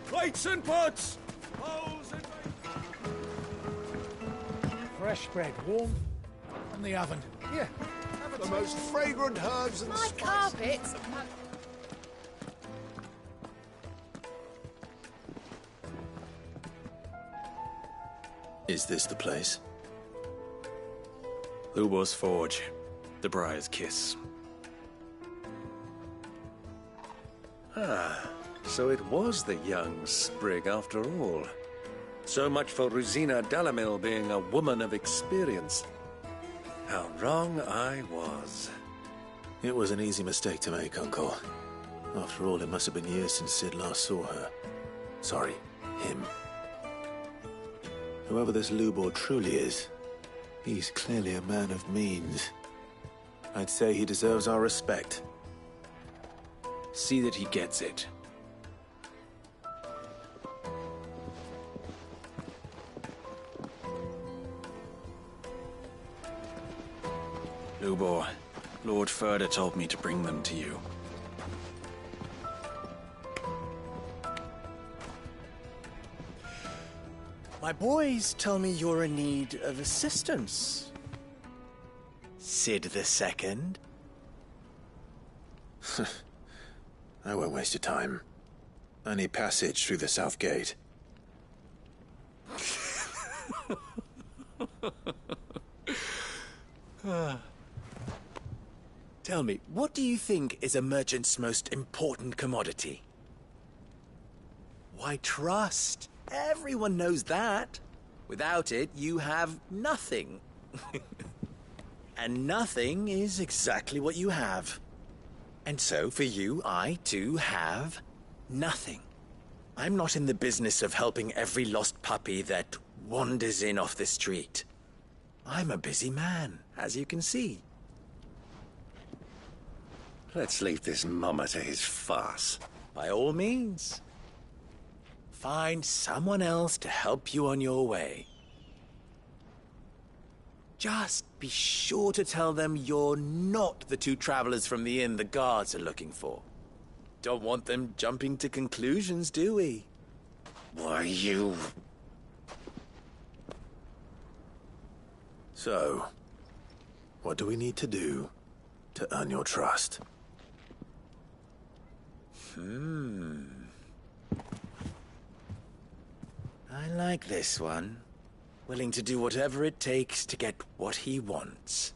Plates and pots! Fresh bread, warm from the oven. Here, have The most fragrant herbs and My carpets! Is this the place? Lubor's Forge. The Briar's Kiss. Ah, so it was the young sprig after all. So much for Rosina Dalamil being a woman of experience. How wrong I was. It was an easy mistake to make, Uncle. After all, it must have been years since Sid last saw her. Sorry, him. Whoever this Lubor truly is, he's clearly a man of means. I'd say he deserves our respect. See that he gets it. Lubor, Lord Furder told me to bring them to you. My boys tell me you're in need of assistance. Sid the Second. I won't waste your time. I need passage through the south gate. Tell me, what do you think is a merchant's most important commodity? Why, trust. Everyone knows that. Without it, you have nothing. And nothing is exactly what you have. And so, for you, I, too, have nothing. I'm not in the business of helping every lost puppy that wanders in off the street. I'm a busy man, as you can see. Let's leave this mummer to his farce. By all means. Find someone else to help you on your way. Just be sure to tell them you're not the two travelers from the inn the guards are looking for. Don't want them jumping to conclusions, do we? Why, you... So, what do we need to do to earn your trust? I like this one. Willing to do whatever it takes to get what he wants.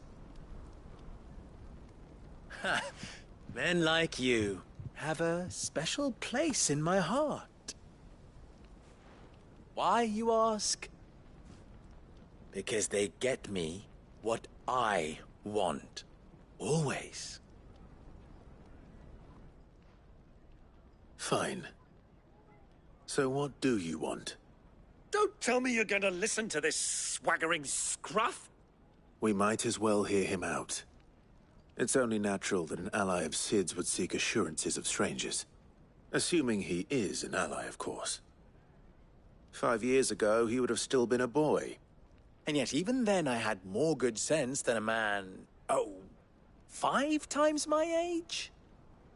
Ha! Men like you have a special place in my heart. Why, you ask? Because they get me what I want. Always. Fine. So what do you want? Don't tell me you're going to listen to this swaggering scruff! We might as well hear him out. It's only natural that an ally of Sid's would seek assurances of strangers. Assuming he is an ally, of course. 5 years ago, he would have still been a boy. And yet even then I had more good sense than a man... 5 times my age?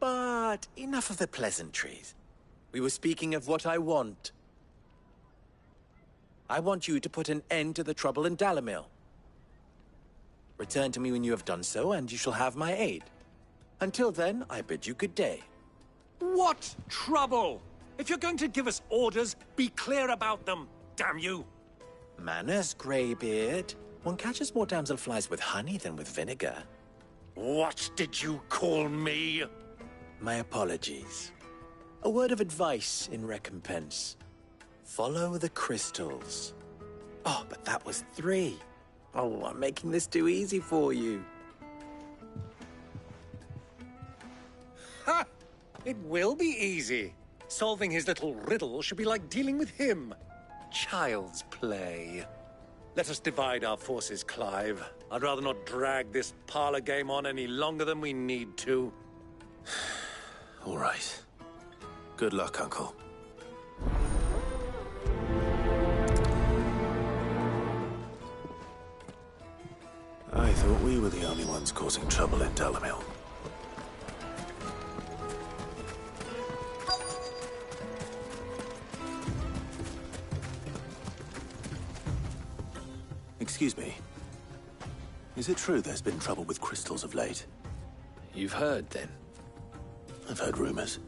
But enough of the pleasantries. We were speaking of what I want. I want you to put an end to the trouble in Dalamil. Return to me when you have done so, and you shall have my aid. Until then, I bid you good day. What trouble? If you're going to give us orders, be clear about them, damn you! Manners, Greybeard. One catches more damselflies with honey than with vinegar. What did you call me? My apologies. A word of advice in recompense. Follow the crystals. Oh, but that was 3. Oh, I'm making this too easy for you. Ha! It will be easy. Solving his little riddle should be like dealing with him. Child's play. Let us divide our forces, Clive. I'd rather not drag this parlor game on any longer than we need to. All right. Good luck, Uncle. I thought we were the only ones causing trouble in Dalamil. Excuse me. Is it true there's been trouble with crystals of late? You've heard, then? I've heard rumors.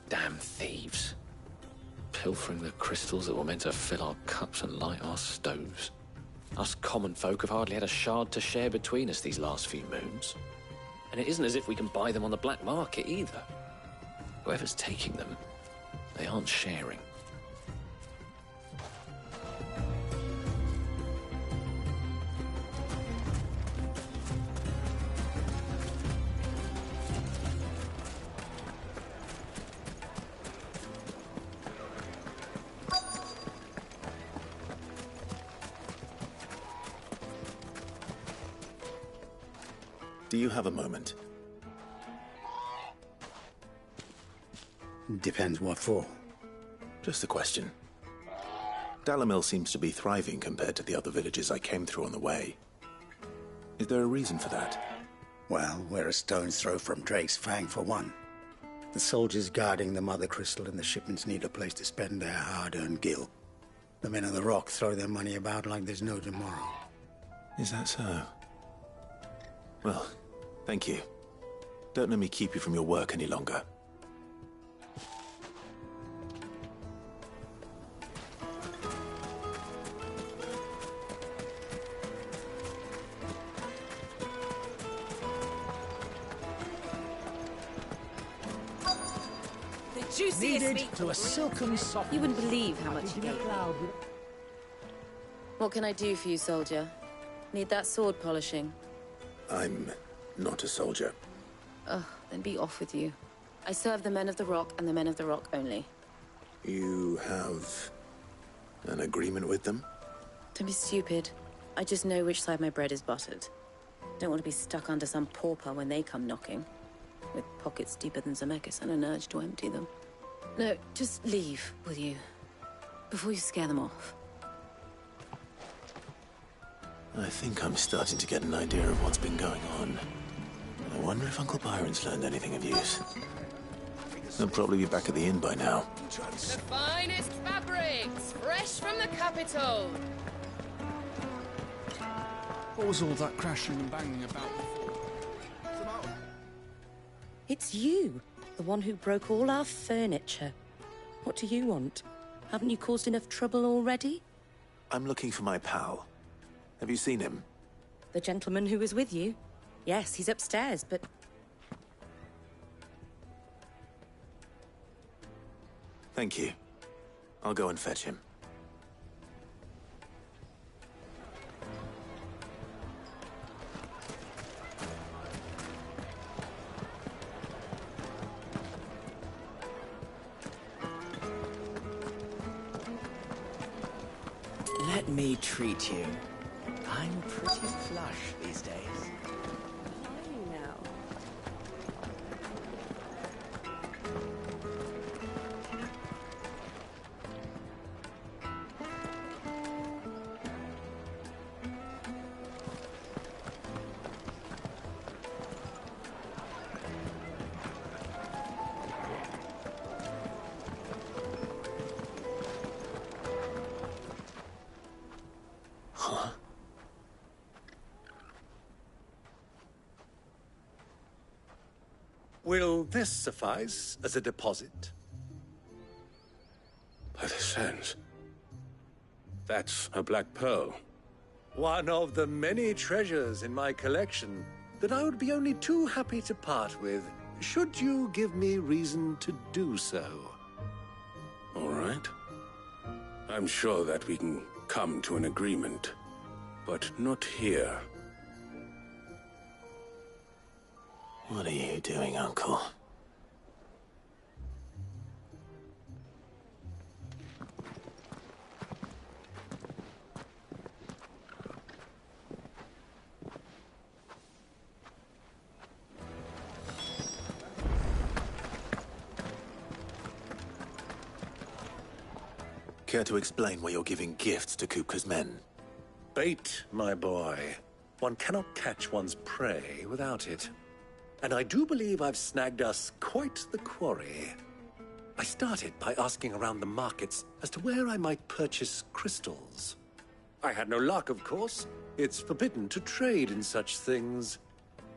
Damn thieves. Pilfering the crystals that were meant to fill our cups and light our stoves. Us common folk have hardly had a shard to share between us these last few moons. And it isn't as if we can buy them on the black market either. Whoever's taking them, they aren't sharing. Do you have a moment? Depends what for. Just a question. Dalamil seems to be thriving compared to the other villages I came through on the way. Is there a reason for that? Well, we're a stone's throw from Drake's Fang, for one. The soldiers guarding the Mother Crystal and the shipments need a place to spend their hard-earned gil. The men of the Rock throw their money about like there's no tomorrow. Is that so? Well, thank you. Don't let me keep you from your work any longer. Juiciest meat to a silken soft. You wouldn't believe how much he gave me. What can I do for you, soldier? Need that sword polishing? I'm not a soldier. Ugh, then be off with you. I serve the men of the Rock and the men of the Rock only. You have an agreement with them? Don't be stupid. I just know which side my bread is buttered. Don't want to be stuck under some pauper when they come knocking. With pockets deeper than Zemeckis and an urge to empty them. No, just leave, will you? Before you scare them off. I think I'm starting to get an idea of what's been going on. I wonder if Uncle Byron's learned anything of use. They'll probably be back at the inn by now. The finest fabrics, fresh from the capital. What was all that crashing and banging about before? It's you, the one who broke all our furniture. What do you want? Haven't you caused enough trouble already? I'm looking for my pal. Have you seen him? The gentleman who was with you? Yes, he's upstairs, but... Thank you. I'll go and fetch him. Let me treat you. I'm pretty flush these days. Will this suffice as a deposit? By the sands. That's a black pearl. One of the many treasures in my collection that I would be only too happy to part with, should you give me reason to do so. All right. I'm sure that we can come to an agreement, but not here. What are you doing, Uncle? Care to explain why you're giving gifts to Kupka's men? Bait, my boy. One cannot catch one's prey without it. And I do believe I've snagged us quite the quarry. I started by asking around the markets as to where I might purchase crystals. I had no luck, of course. It's forbidden to trade in such things.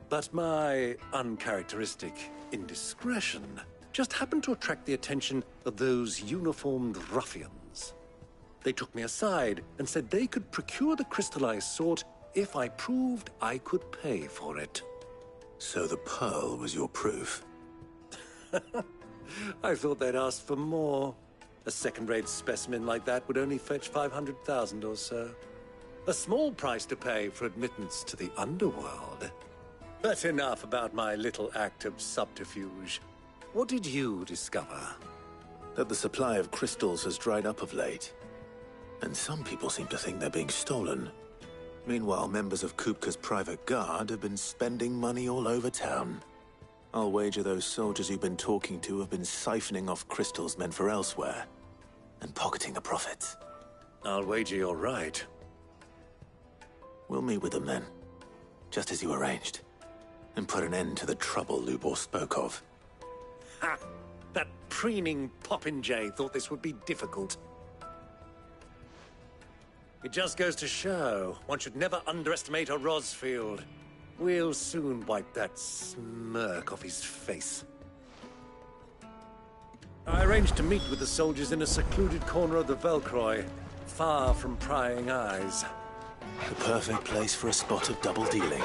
But my uncharacteristic indiscretion just happened to attract the attention of those uniformed ruffians. They took me aside and said they could procure the crystal I sought if I proved I could pay for it. So the pearl was your proof? I thought they'd ask for more. A second-rate specimen like that would only fetch 500,000 or so. A small price to pay for admittance to the underworld. But enough about my little act of subterfuge. What did you discover? That the supply of crystals has dried up of late. And some people seem to think they're being stolen. Meanwhile, members of Kupka's private guard have been spending money all over town. I'll wager those soldiers you've been talking to have been siphoning off crystals meant for elsewhere, and pocketing the profits. I'll wager you're right. We'll meet with them then, just as you arranged, and put an end to the trouble Lubor spoke of. Ha! That preening popinjay thought this would be difficult. It just goes to show, one should never underestimate a Rosfield. We'll soon wipe that smirk off his face. I arranged to meet with the soldiers in a secluded corner of the Velcroy, far from prying eyes. The perfect place for a spot of double dealing.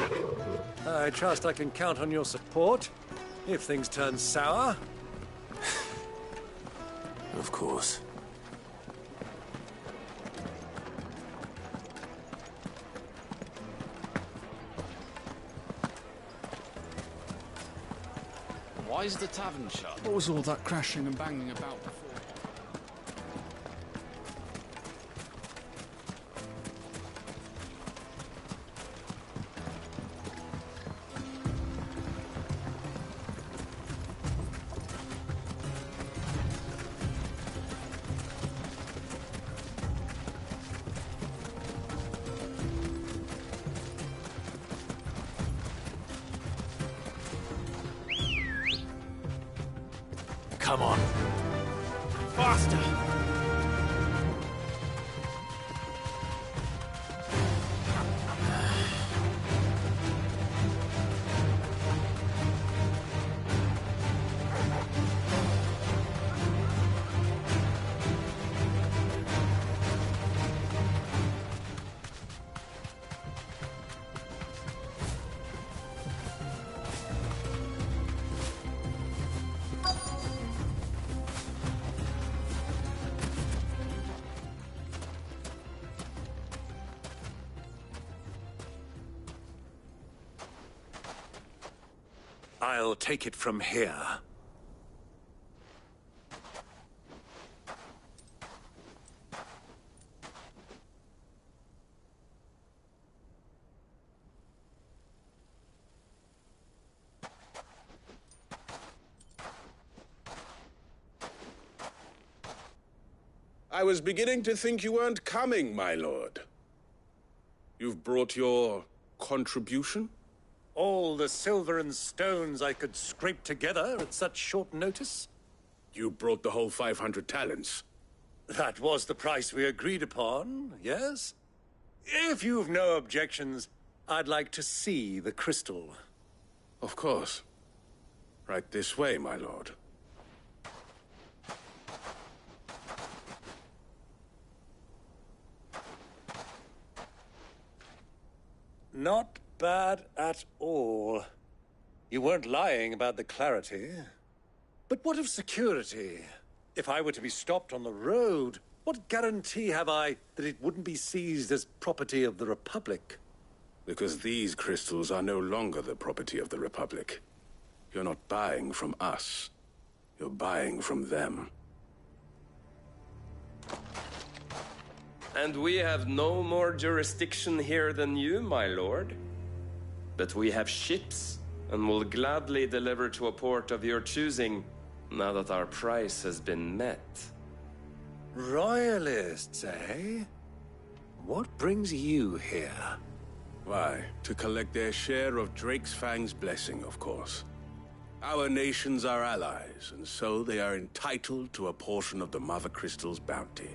I trust I can count on your support, if things turn sour. Of course. Why is the tavern shut? What was all that crashing and banging about before? Come on. Faster! I'll take it from here. I was beginning to think you weren't coming, my lord. You've brought your contribution? All the silver and stones I could scrape together at such short notice? You brought the whole 500 talents. That was the price we agreed upon, yes? If you've no objections, I'd like to see the crystal. Of course. Right this way, my lord. Not bad at all. You weren't lying about the clarity. But what of security? If I were to be stopped on the road, what guarantee have I that it wouldn't be seized as property of the Republic? Because these crystals are no longer the property of the Republic. You're not buying from us. You're buying from them. And we have no more jurisdiction here than you, my lord. But we have ships, and will gladly deliver to a port of your choosing, now that our price has been met. Royalists, eh? What brings you here? Why, to collect their share of Ffxi's blessing, of course. Our nations are allies, and so they are entitled to a portion of the Mother Crystal's bounty.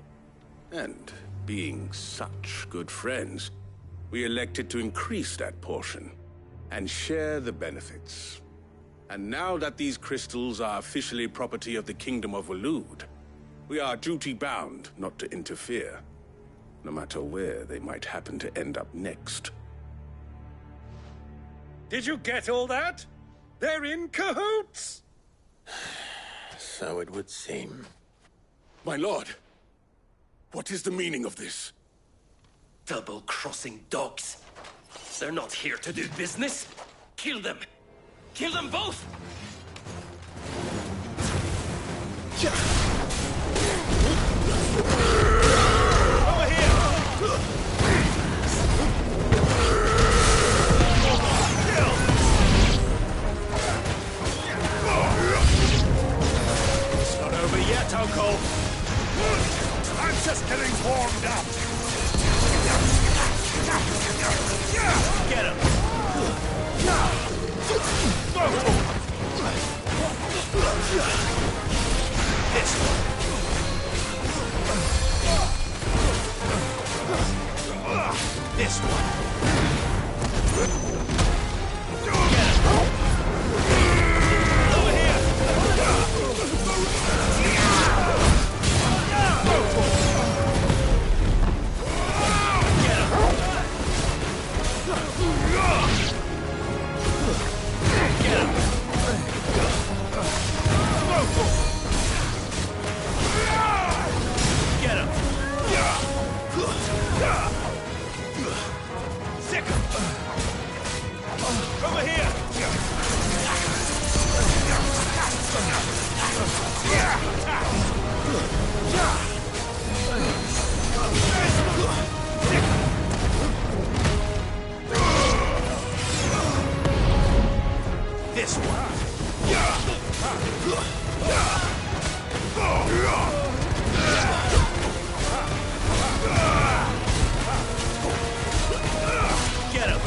And, being such good friends, we elected to increase that portion and share the benefits. And now that these crystals are officially property of the Kingdom of Waloed, we are duty-bound not to interfere, no matter where they might happen to end up next. Did you get all that? They're in cahoots! So it would seem. My lord, what is the meaning of this? Double-crossing dogs. They're not here to do business. Kill them! Kill them both! Over here! It's not over yet, Uncle. I'm just getting warmed up. Get him! This one. This one. Over here. Get him! Sick him! Over here! This one! Get him!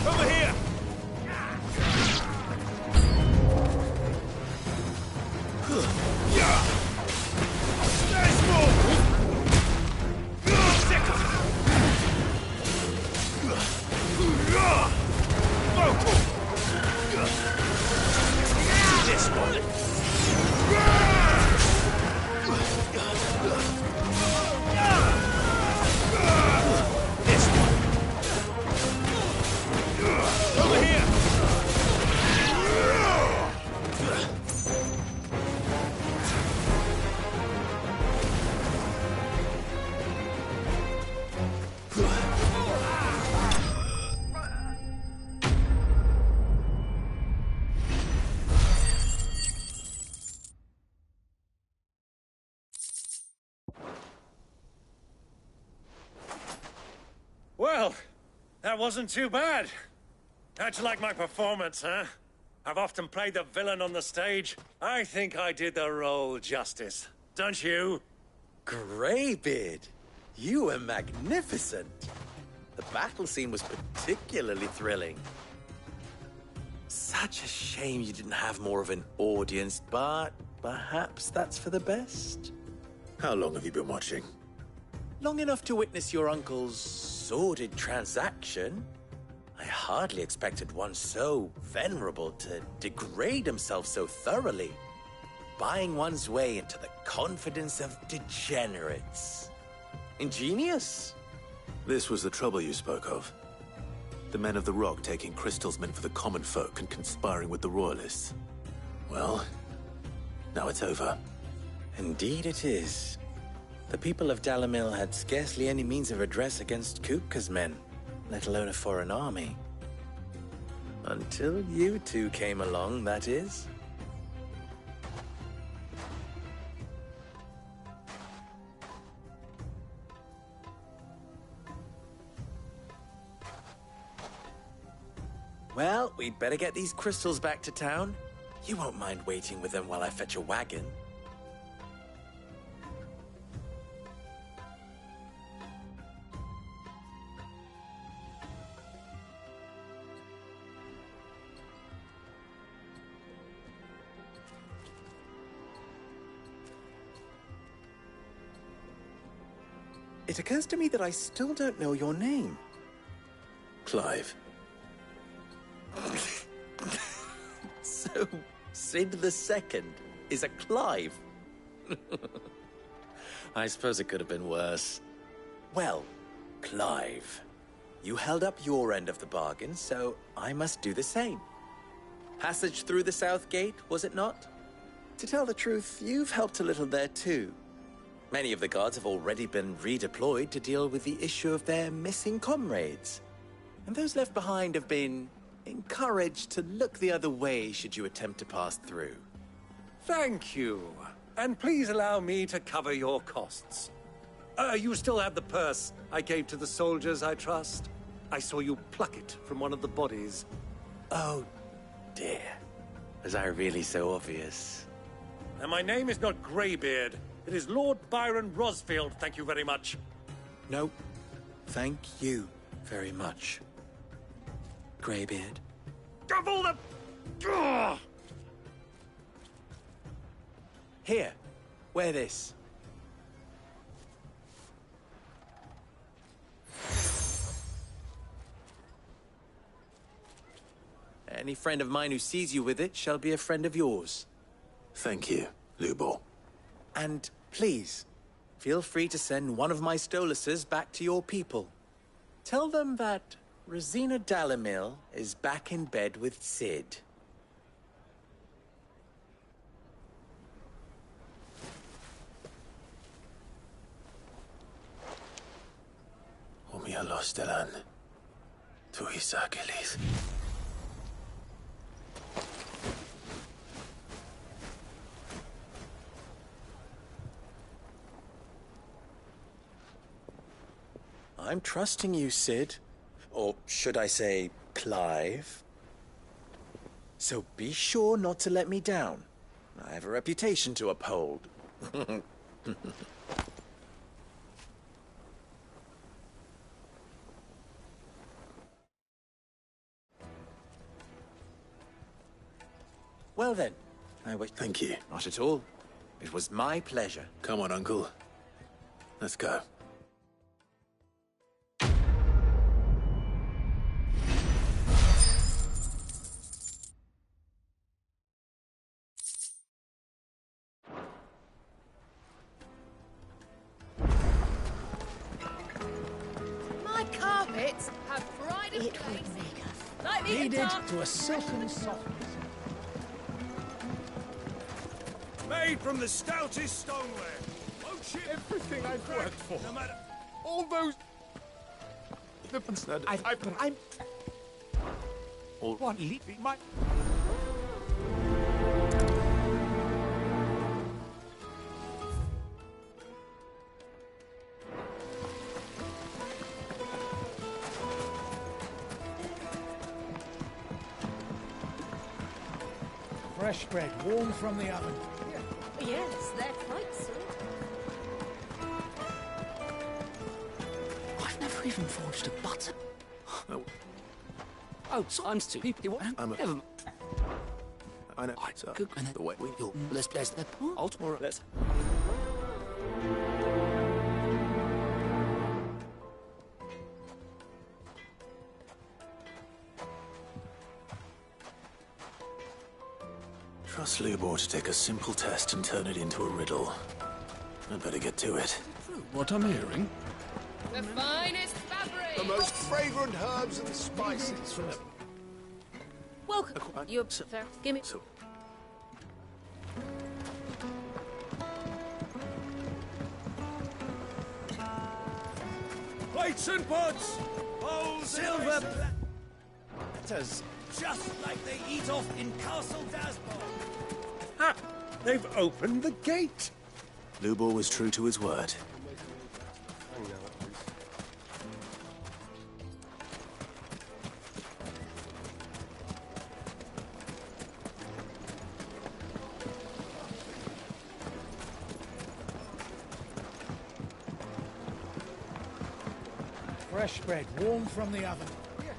Over here! Nice move! Sick him! This one. This one. Over here. Well, that wasn't too bad. How'd you like my performance, huh? I've often played the villain on the stage. I think I did the role justice. Don't you? Greybeard, you were magnificent. The battle scene was particularly thrilling. Such a shame you didn't have more of an audience, but perhaps that's for the best. How long have you been watching? Long enough to witness your uncle's sordid transaction. I hardly expected one so venerable to degrade himself so thoroughly, buying one's way into the confidence of degenerates. Ingenious. This was the trouble you spoke of. The men of the Rock taking crystals meant for the common folk and conspiring with the Royalists. Well, now it's over. Indeed it is. The people of Dalamil had scarcely any means of redress against Kupka's men, let alone a foreign army. Until you two came along, that is. Well, we'd better get these crystals back to town. You won't mind waiting with them while I fetch a wagon. It occurs to me that I still don't know your name. Clive. So, Sid the Second is a Clive? I suppose it could have been worse. Well, Clive, you held up your end of the bargain, so I must do the same. Passage through the South Gate, was it not? To tell the truth, you've helped a little there too. Many of the guards have already been redeployed to deal with the issue of their missing comrades. And those left behind have been encouraged to look the other way should you attempt to pass through. Thank you. And please allow me to cover your costs. You still have the purse I gave to the soldiers, I trust? I saw you pluck it from one of the bodies. Oh, dear. Was I really so obvious? And my name is not Greybeard. It is Lord Byron Rosfield, thank you very much. No, thank you very much, Greybeard. Of all the... Ugh! Here, wear this. Any friend of mine who sees you with it shall be a friend of yours. Thank you, Lubor. And please, feel free to send one of my Stoluses back to your people. Tell them that Rosina Dalamil is back in bed with Sid. Omia Lostelan. Tuisa Kelis. I'm trusting you, Sid. Or should I say, Clive? So be sure not to let me down. I have a reputation to uphold. Well then, I wish... Thank you. Not at all. It was my pleasure. Come on, Uncle. Let's go. My carpets have pride of place. Like the Needed dark- to a certain softness. Made from the stoutest stoneware. Ocean. Everything I've worked for. No matter. All those... I'm... All one leaving my... Fresh bread, warm from the oven. Yes, they're quite sweet. I've never even forged a button. Oh, so I'm Stu. People, I'm a... never. I know. I So, could. And the way we... let's the Ultimate... Let's... Trust Lubor to take a simple test and turn it into a riddle. I'd better get to it. What I'm hearing? The finest fabric. The most fragrant herbs and spices from... Welcome. You're fair. Give me. So, Plates and pots! Bowls, silver platters, just like they eat off in Castle Dasbor. Ha! They've opened the gate! Lubor was true to his word. Fresh bread, warm from the oven.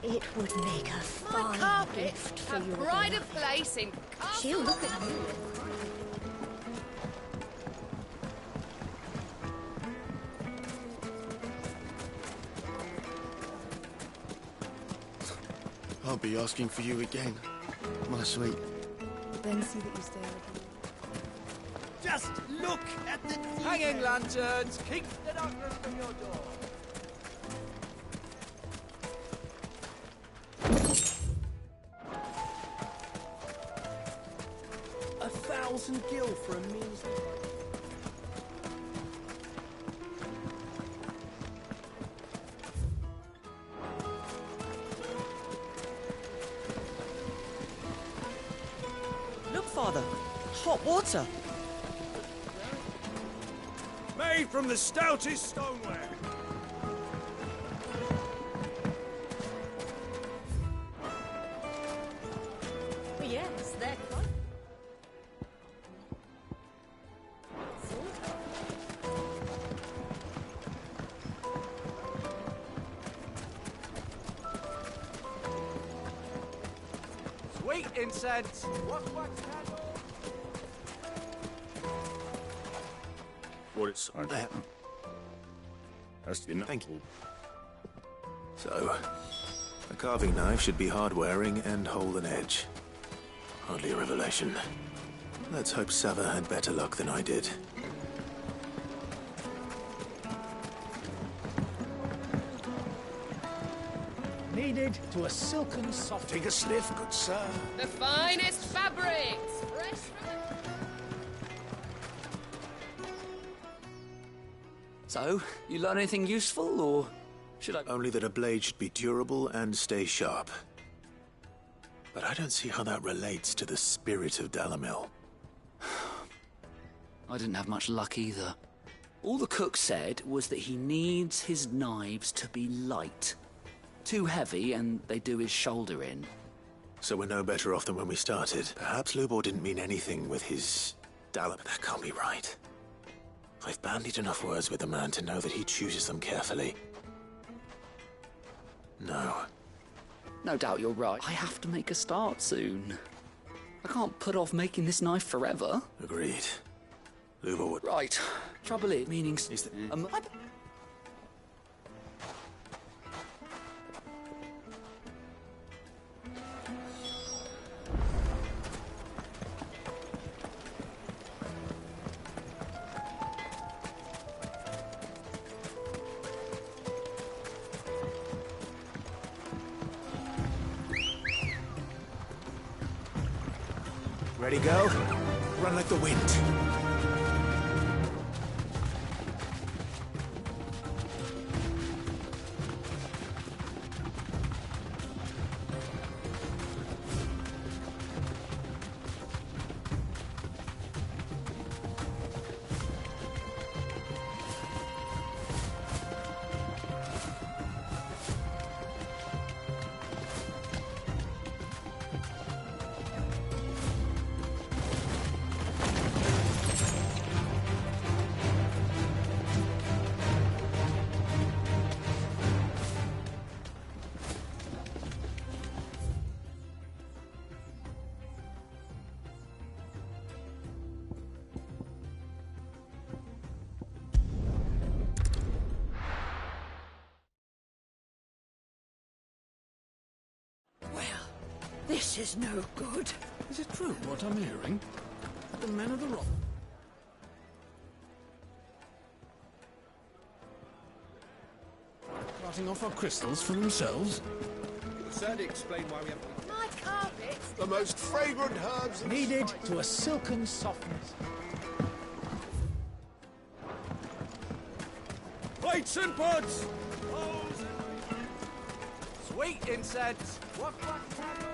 It would make a My fine carpets gift for have your pride of beloved. place in Castle. She'll look at you. I'll be asking for you again, my sweet. Then see that you stay with me. Just look at the Hanging lanterns, keep the darkness from your door. $1,000 gil for a measly... Look, Father. Hot water. Made from the stoutest stoneware. Yes, they're quite... Sweet incense, wax candle. What it's there. Thank you. So, a carving knife should be hard-wearing and hold an edge. Hardly a revelation. Let's hope Sava had better luck than I did. Needed to a silken soft... Take a sniff, good sir. The finest fabrics, fresh from the... So, you learn anything useful, or should I... Only that a blade should be durable and stay sharp. But I don't see how that relates to the spirit of Dalamil. I didn't have much luck either. All the cook said was that he needs his knives to be light. Too heavy, and they do his shoulder in. So we're no better off than when we started. Perhaps Lubor didn't mean anything with his Dalamil. That can't be right. I've bandied enough words with the man to know that he chooses them carefully. No. No doubt you're right. I have to make a start soon. I can't put off making this knife forever. Agreed. Lubor would... Right. Trouble is, meaning... Is that... Ready, go? Run like the wind. This is no good. Is it true what I'm hearing? The men of the rock... Cutting off our crystals for themselves? It would certainly explain why we have... My carpets! The most fragrant herbs... Needed to a silken softness. Plates and pods! Sweet incense, wax candle.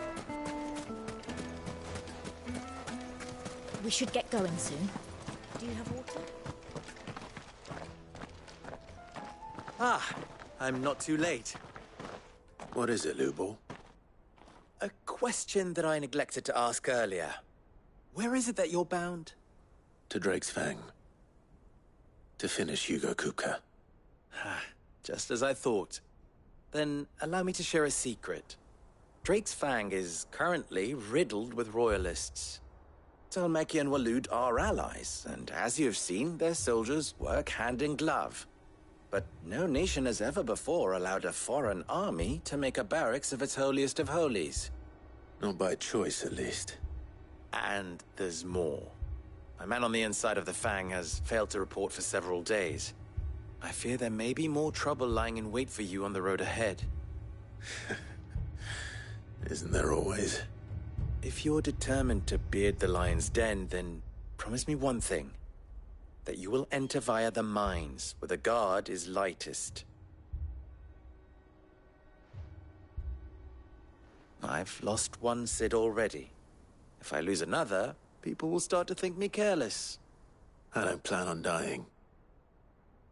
We should get going soon. Do you have water? Ah, I'm not too late. What is it, Lubor? A question that I neglected to ask earlier. Where is it that you're bound? To Drake's Fang. To finish Hugo Kupka. Just as I thought. Then allow me to share a secret. Drake's Fang is currently riddled with royalists. Dhalmekia and Waloed are allies, and as you have seen, their soldiers work hand in glove. but no nation has ever before allowed a foreign army to make a barracks of its holiest of holies. Not by choice, at least. And there's more. My man on the inside of the Fang has failed to report for several days. I fear there may be more trouble lying in wait for you on the road ahead. Isn't there always? If you're determined to beard the lion's den, then promise me one thing. That you will enter via the mines, where the guard is lightest. I've lost one Cid already. If I lose another, people will start to think me careless. I don't plan on dying.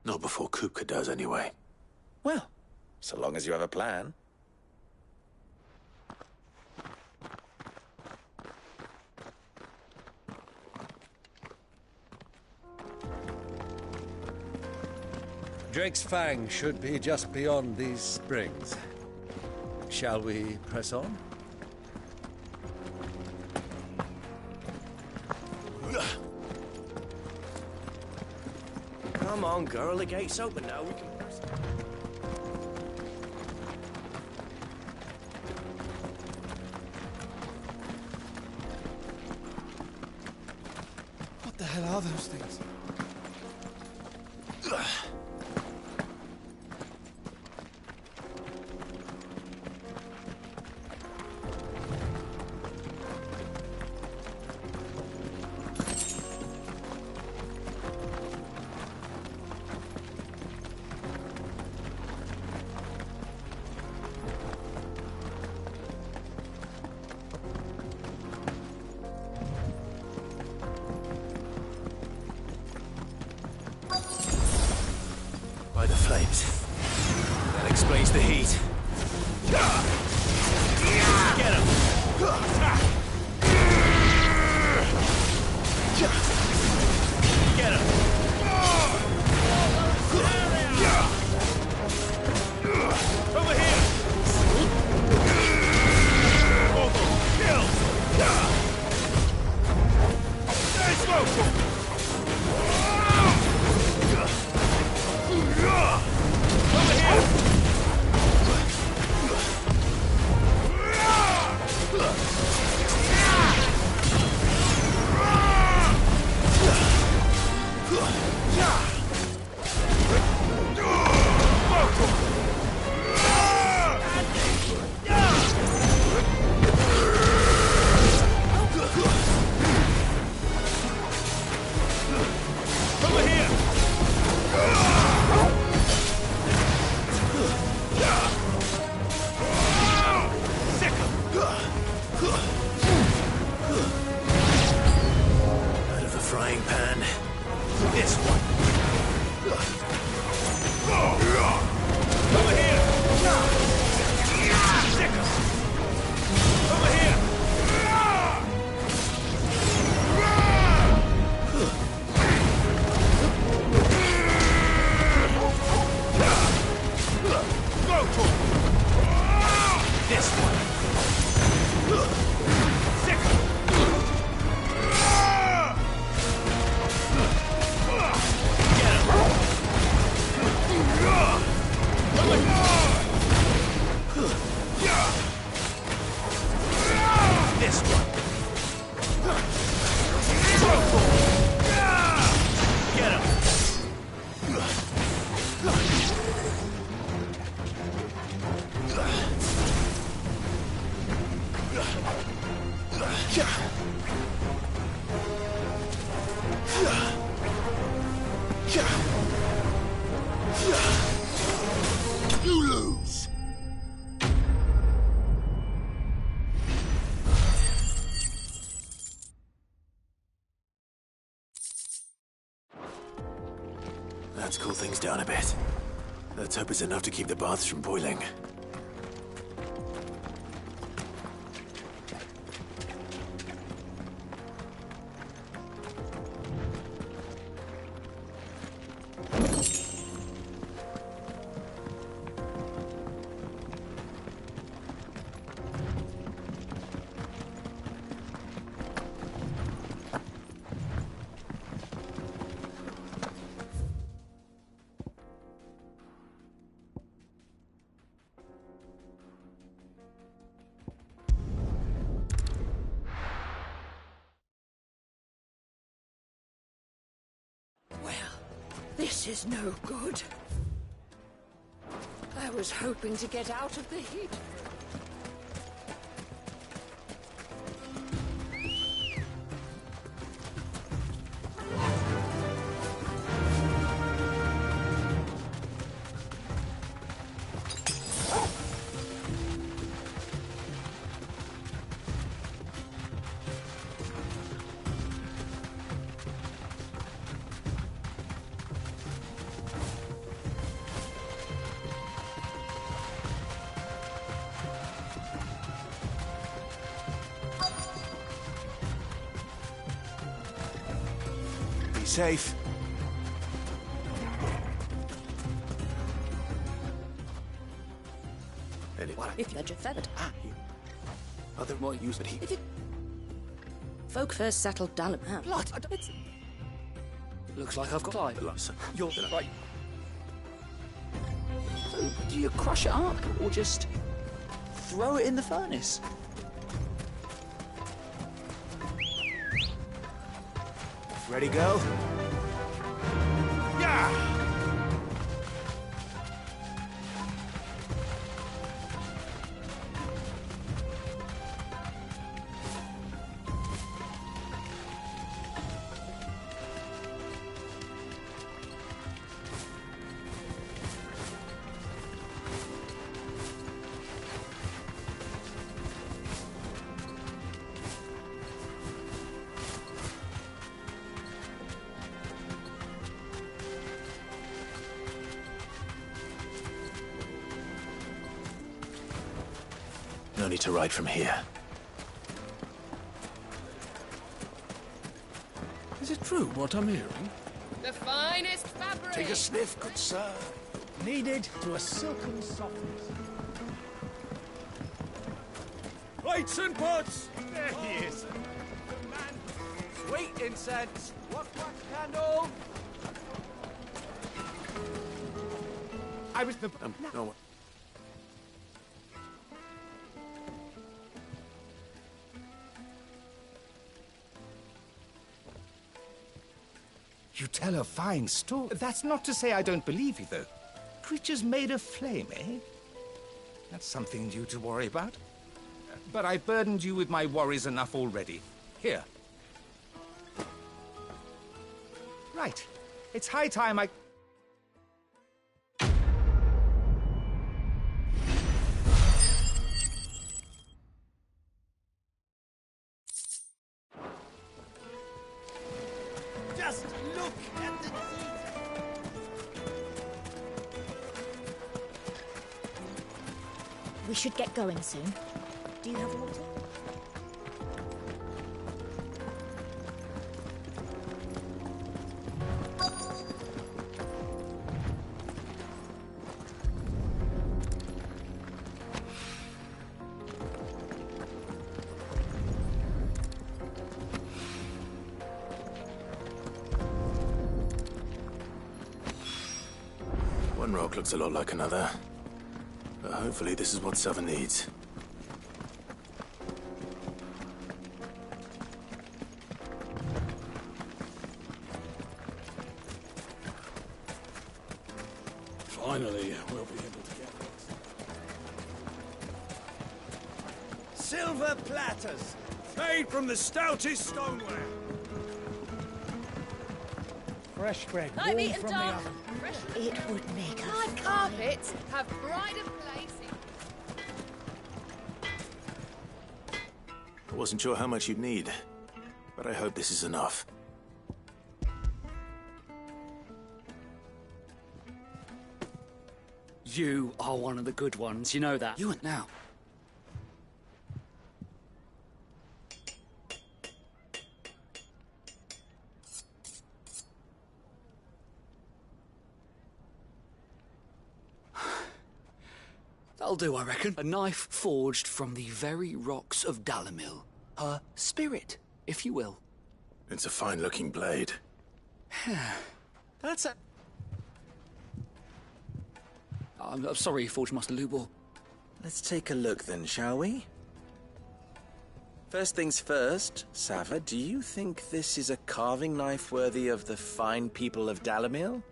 Not before Kupka does, anyway. Well, so long as you have a plan. Drake's Fang should be just beyond these springs. Shall we press on? Come on, girl, the gate's open now. We can press. What the hell are those things? By the flames. That explains the heat. Get him! Get him! Over here! Kill! Stay slow! Out of the frying pan. This one. Over here! Sick 'em! Over here! Go for it! This one. Sick 'em! This one. Get him. You lose. Let's cool things down a bit. Let's hope it's enough to keep the baths from boiling. This is no good. I was hoping to get out of the heat. Safe. If you're feathered. Other more use, but he. Folk first settled Dalamel. Looks like I've got light. You're right. So, do you crush it up or just throw it in the furnace? Ready, go? Yeah! No need to ride from here. Is it true what I'm hearing? The finest fabric! Take a sniff, good sir. Kneaded to a silken softness. Lights and pots! There he is. Sweet incense! Wax candle! I was the... No. You tell a fine story. That's not to say I don't believe you, though. Creatures made of flame, eh? That's something you to worry about. But I burdened you with my worries enough already. Here. Right. It's high time I... Just look at the detail. We should get going soon. Do you have water? One rock looks a lot like another. But hopefully this is what Southern needs. Finally, we'll be able to get it. Silver platters, made from the stoutest stoneware. Fresh bread, Light warm meat and from the dark. oven. It would make a Hard carpets have pride of placing. I wasn't sure how much you'd need, but I hope this is enough. You are one of the good ones, you know that. You and now. That'll do, I reckon. A knife forged from the very rocks of Dalamil. Her spirit, if you will. It's a fine-looking blade. That's a... I'm sorry, Forge Master Lubor. Let's take a look then, shall we? First things first, Sava, do you think this is a carving knife worthy of the fine people of Dalamil?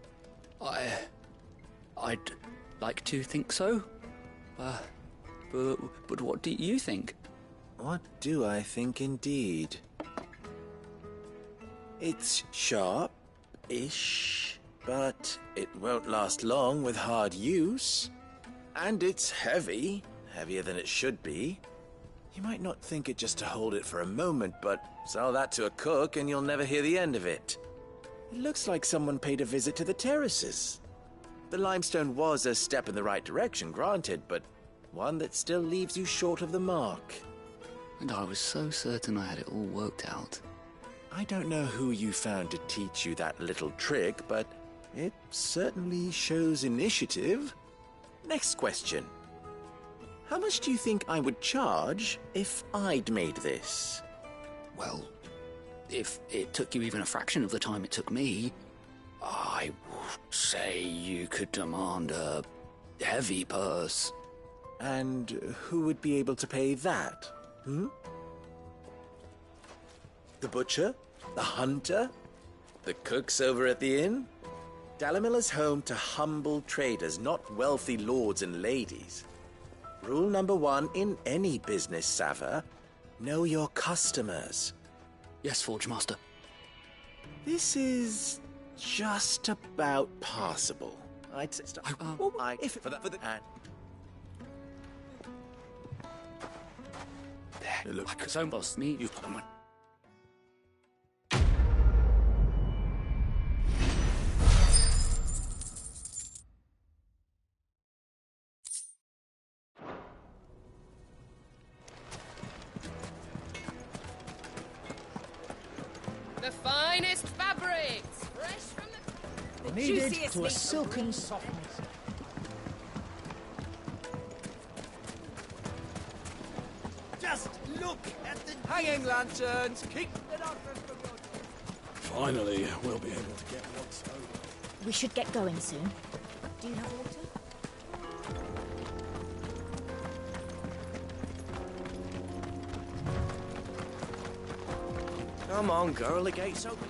I'd like to think so. But what do you think? What do I think indeed? It's sharp-ish, but it won't last long with hard use. And it's heavy, heavier than it should be. You might not think it just to hold it for a moment, but sell that to a cook and you'll never hear the end of it. It looks like someone paid a visit to the terraces. The limestone was a step in the right direction, granted, but one that still leaves you short of the mark. And I was so certain I had it all worked out. I don't know who you found to teach you that little trick, but it certainly shows initiative. Next question. How much do you think I would charge if I'd made this? Well, if it took you even a fraction of the time it took me, I would say you could demand a heavy purse. And who would be able to pay that? The butcher? The hunter? The cooks over at the inn? Dalamilla's home to humble traders, not wealthy lords and ladies. Rule number 1 in any business, Sava: know your customers. Yes, Forge Master. This is just about passable. I'd say stuff. There, like a zone boss, me, you've got one. The finest fabrics, fresh from the Kneaded juiciest to a meat. silken softness. Just look at the hanging lanterns. Keep the darkness from your Finally, we'll be able to get what's over. We should get going soon. Do you have water? Come on, girl, the gate's open.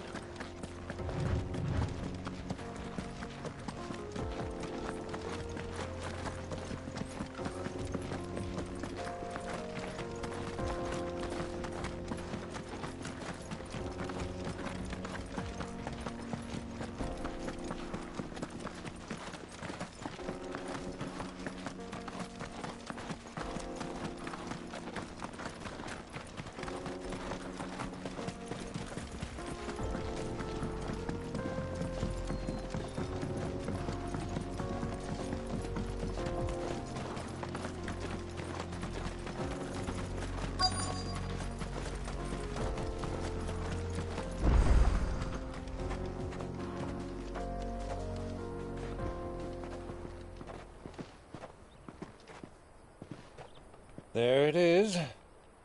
There it is,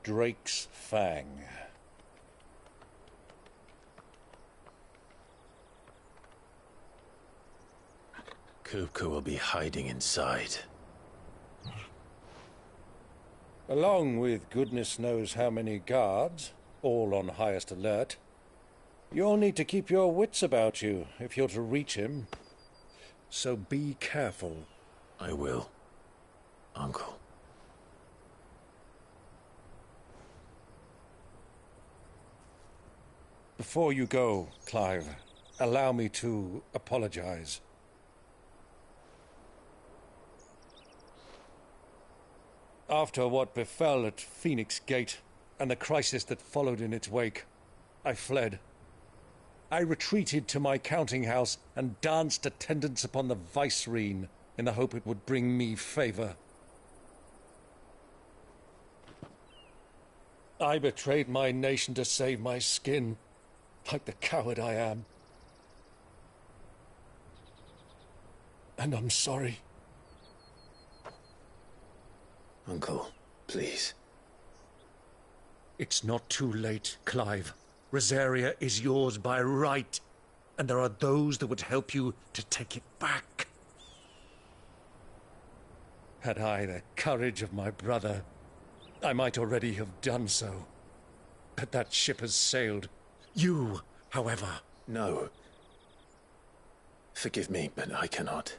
Drake's Fang. Kupka will be hiding inside. Along with goodness knows how many guards, all on highest alert. You'll need to keep your wits about you if you're to reach him. So be careful. I will, Uncle. Before you go, Clive, allow me to apologize. After what befell at Phoenix Gate and the crisis that followed in its wake, I fled. I retreated to my counting house and danced attendance upon the vicereine in the hope it would bring me favor. I betrayed my nation to save my skin, like the coward I am. And I'm sorry. Uncle, please. It's not too late, Clive. Rosaria is yours by right, and there are those that would help you to take it back. Had I the courage of my brother, I might already have done so. But that ship has sailed. You, however... No. Forgive me, but I cannot.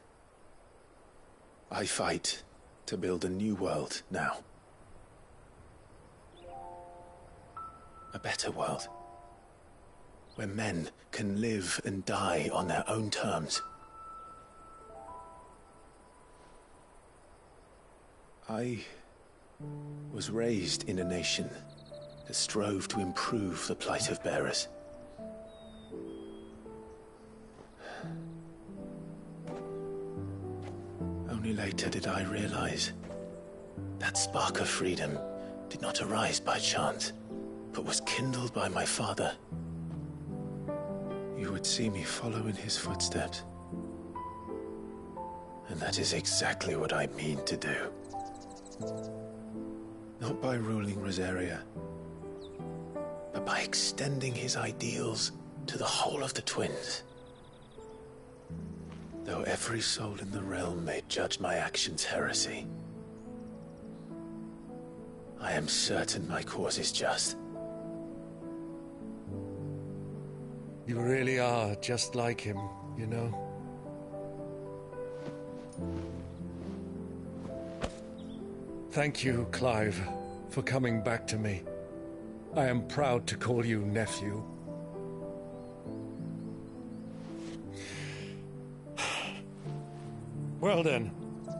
I fight to build a new world now. A better world. Where men can live and die on their own terms. I was raised in a nation that strove to improve the plight of bearers. Only later did I realize that spark of freedom did not arise by chance, but was kindled by my father. You would see me follow in his footsteps. And that is exactly what I mean to do. Not by ruling Rosaria, but by extending his ideals to the whole of the twins. Though every soul in the realm may judge my actions heresy, I am certain my cause is just. You really are just like him, you know? Thank you, Clive, for coming back to me. I am proud to call you nephew. Well then,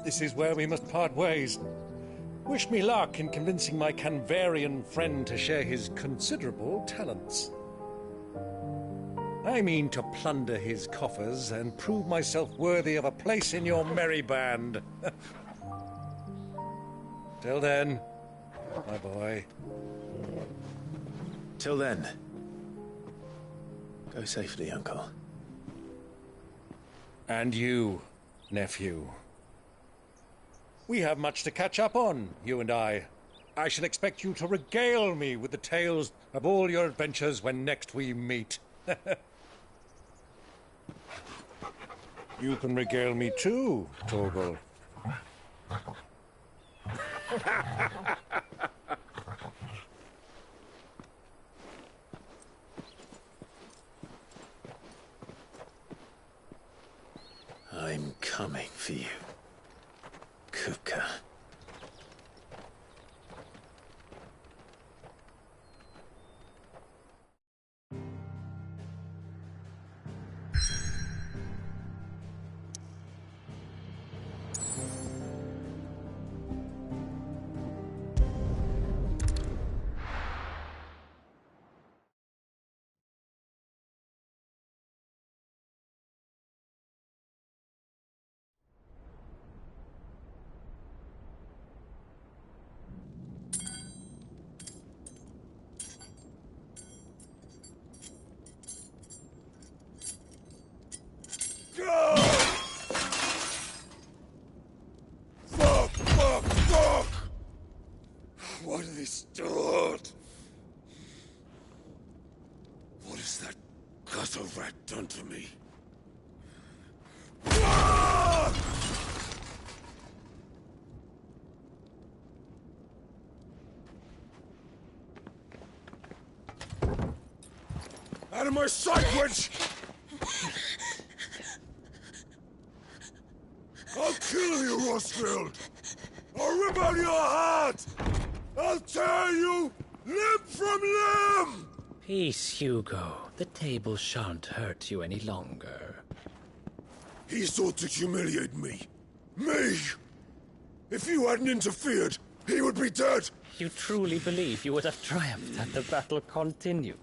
this is where we must part ways. Wish me luck in convincing my Canvarian friend to share his considerable talents. I mean to plunder his coffers and prove myself worthy of a place in your merry band. Till then, my boy. Till then, go safely, Uncle. And you, nephew. We have much to catch up on, you and I. I shall expect you to regale me with the tales of all your adventures when next we meet. You can regale me too, Torgal. I'm coming for you, Kupka. Fuck! What have they started? What has that gutter rat done to me? Out of my sight, witch! I'll kill you, Rosfield! I'll rip out your heart! I'll tear you limb from limb! Peace, Hugo. The table shan't hurt you any longer. He sought to humiliate me. Me! If you hadn't interfered, he would be dead! You truly believe you would have triumphed had the battle continued?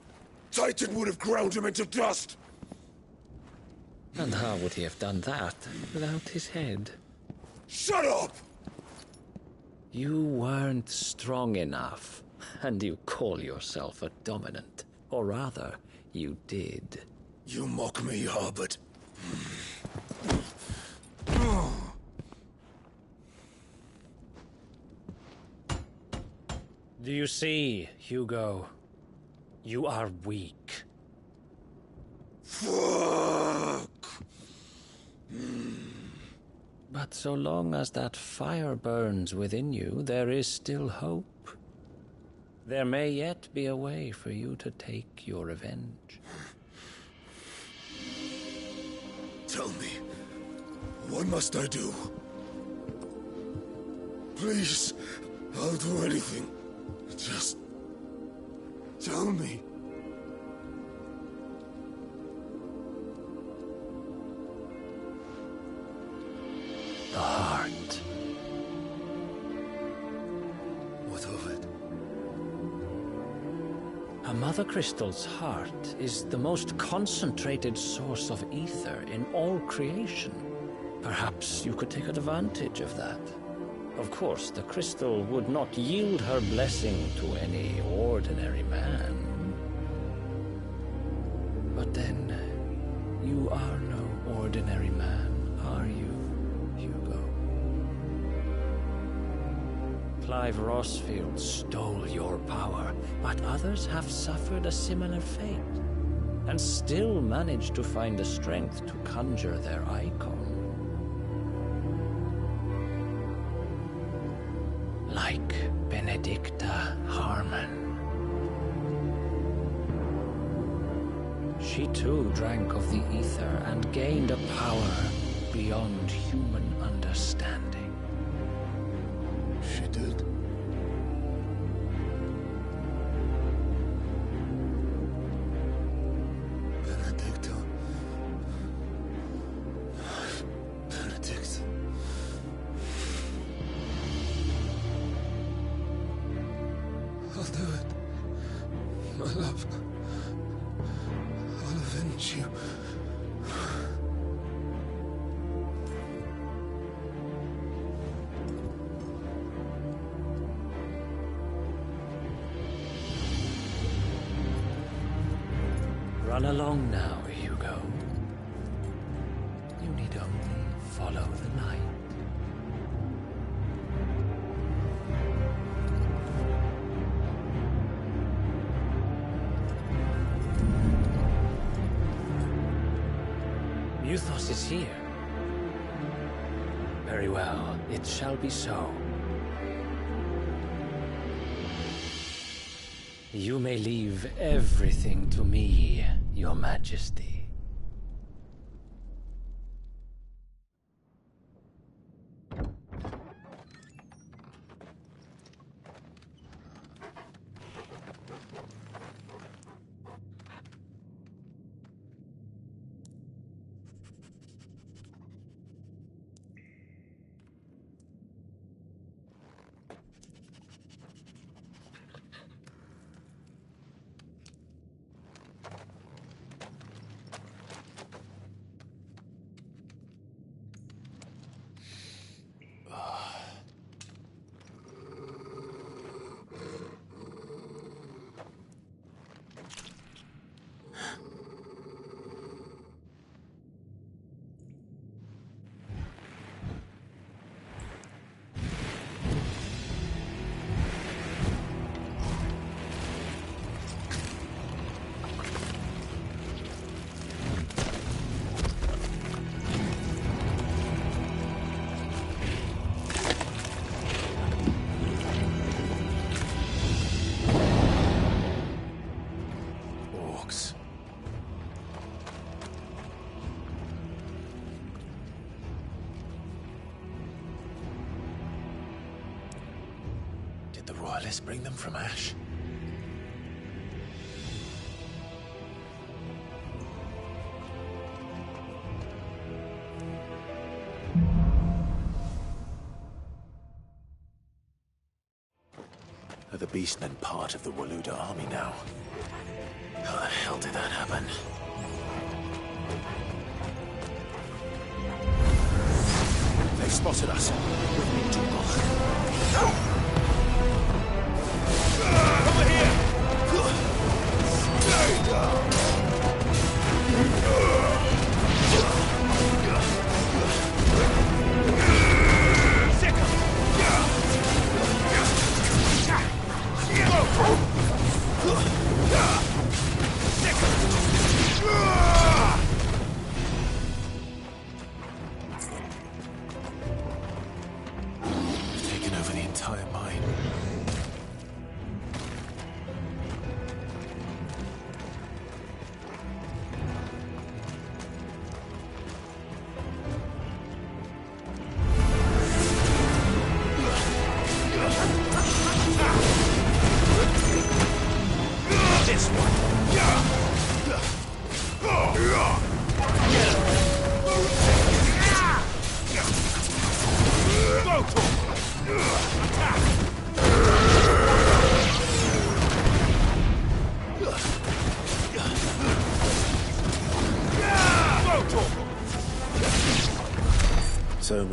Titan would have ground him into dust! And how would he have done that without his head? Shut up! You weren't strong enough, and you call yourself a dominant. Or rather, you did. You mock me, Harbert. Do you see, Hugo? You are weak. Fuck! But so long as that fire burns within you, there is still hope. There may yet be a way for you to take your revenge. Tell me, what must I do? Please, I'll do anything. Just tell me. The heart. What of it? A Mother Crystal's heart is the most concentrated source of ether in all creation. Perhaps you could take advantage of that. Of course, the crystal would not yield her blessing to any ordinary man. But then, you are no ordinary man, are you, Hugo? Clive Rossfield stole your power, but others have suffered a similar fate, and still managed to find the strength to conjure their icon. Like Benedicta Harmon. She too drank of the ether and gained a power beyond human understanding. She did. Benedicta. Benedict. I'll do it. My love. I'll avenge you. Run along now, Hugo. You need only follow the light. Muthos is here. Very well, it shall be so. You may leave everything to me, Your Majesty. The royalists bring them from Ash? Are the Beastmen part of the Waluda army now? How the hell did that happen? They spotted us. We need to block. Over here! Stay down! Taken over the entire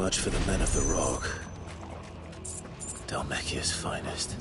much for the men of the Rock. Dhalmekia's finest.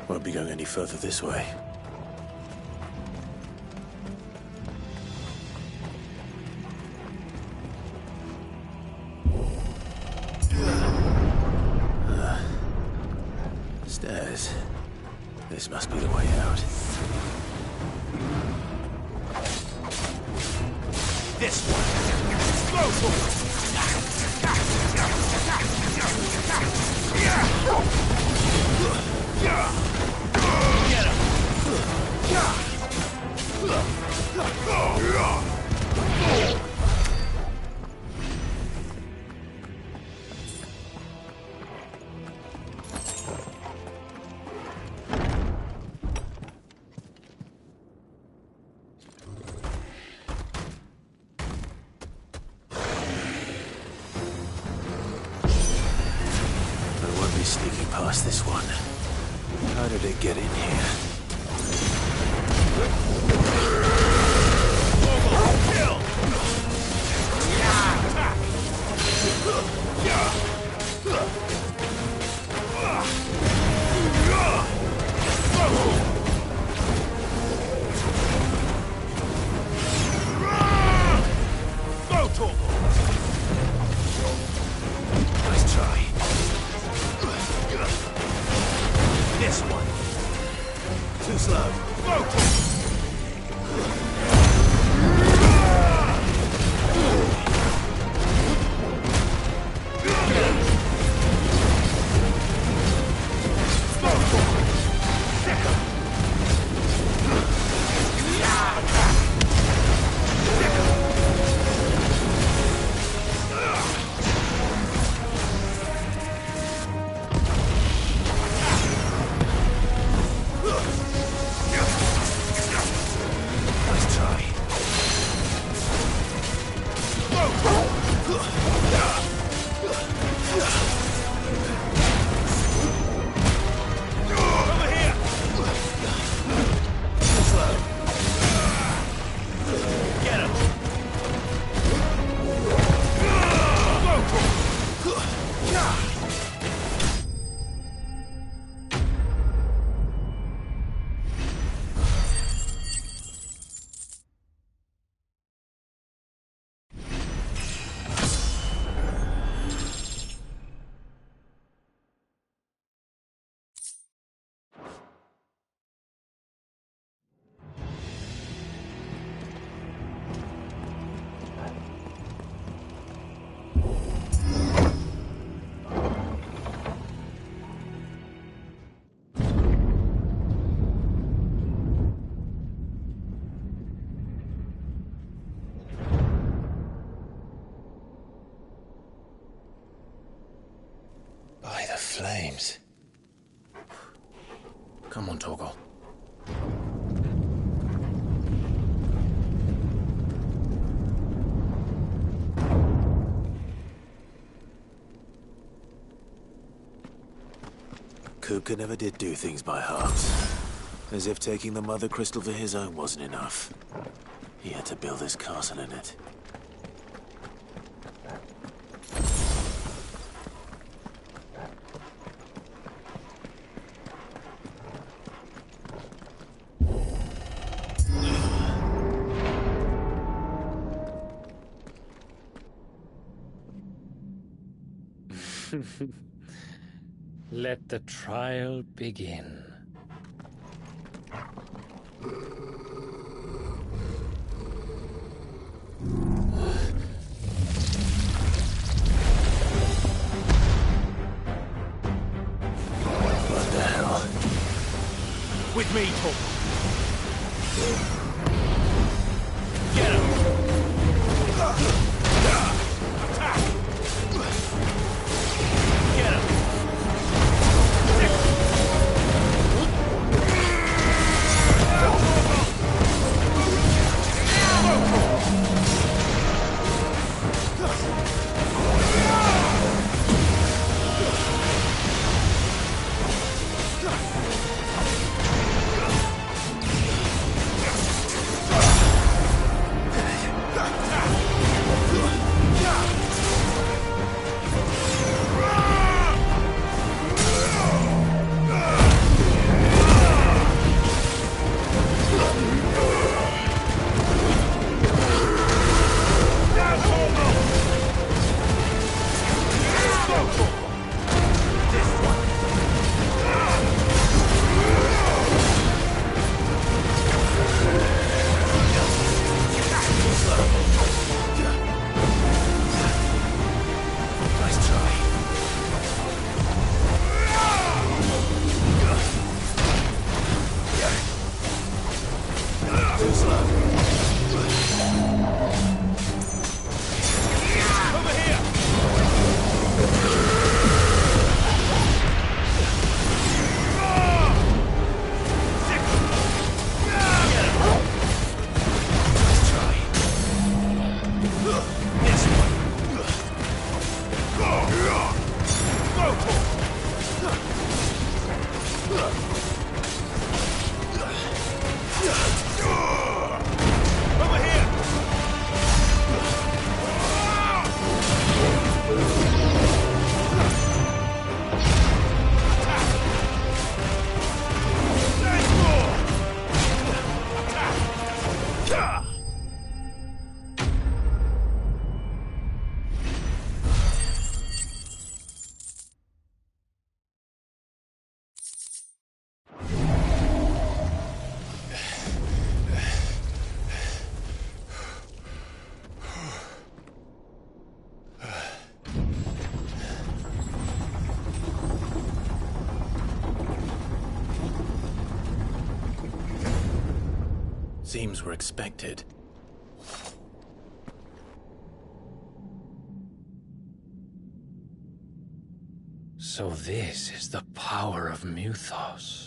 Won't be going any further this way. Stairs. This must be the way out. This one. Go for it. Get him. I won't be sneaking past this one. How did it get in here? Kill! Go, Torgal! Nice try. This one. Too slow. Go, Torgal! flames. Come on, Torgal. Kupka never did do things by halves. As if taking the Mother Crystal for his own wasn't enough. He had to build his castle in it. Let the trial begin. What the hell? With me, Torgal. Get him! Attack! Get him! Seems we're expected. So this is the power of Muthos.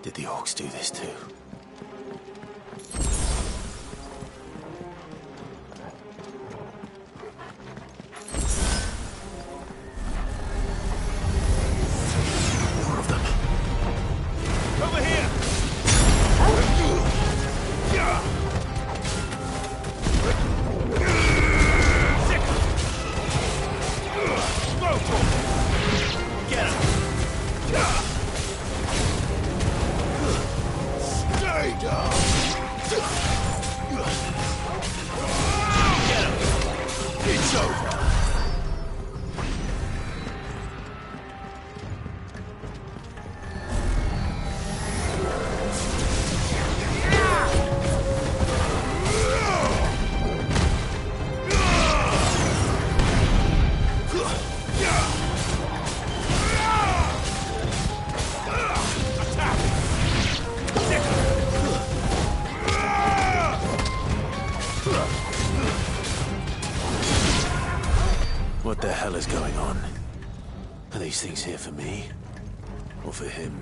Did the orcs do this too? More of them. Over here! Get him! Stay down! Get him! It's over! these things here for me? Or for him?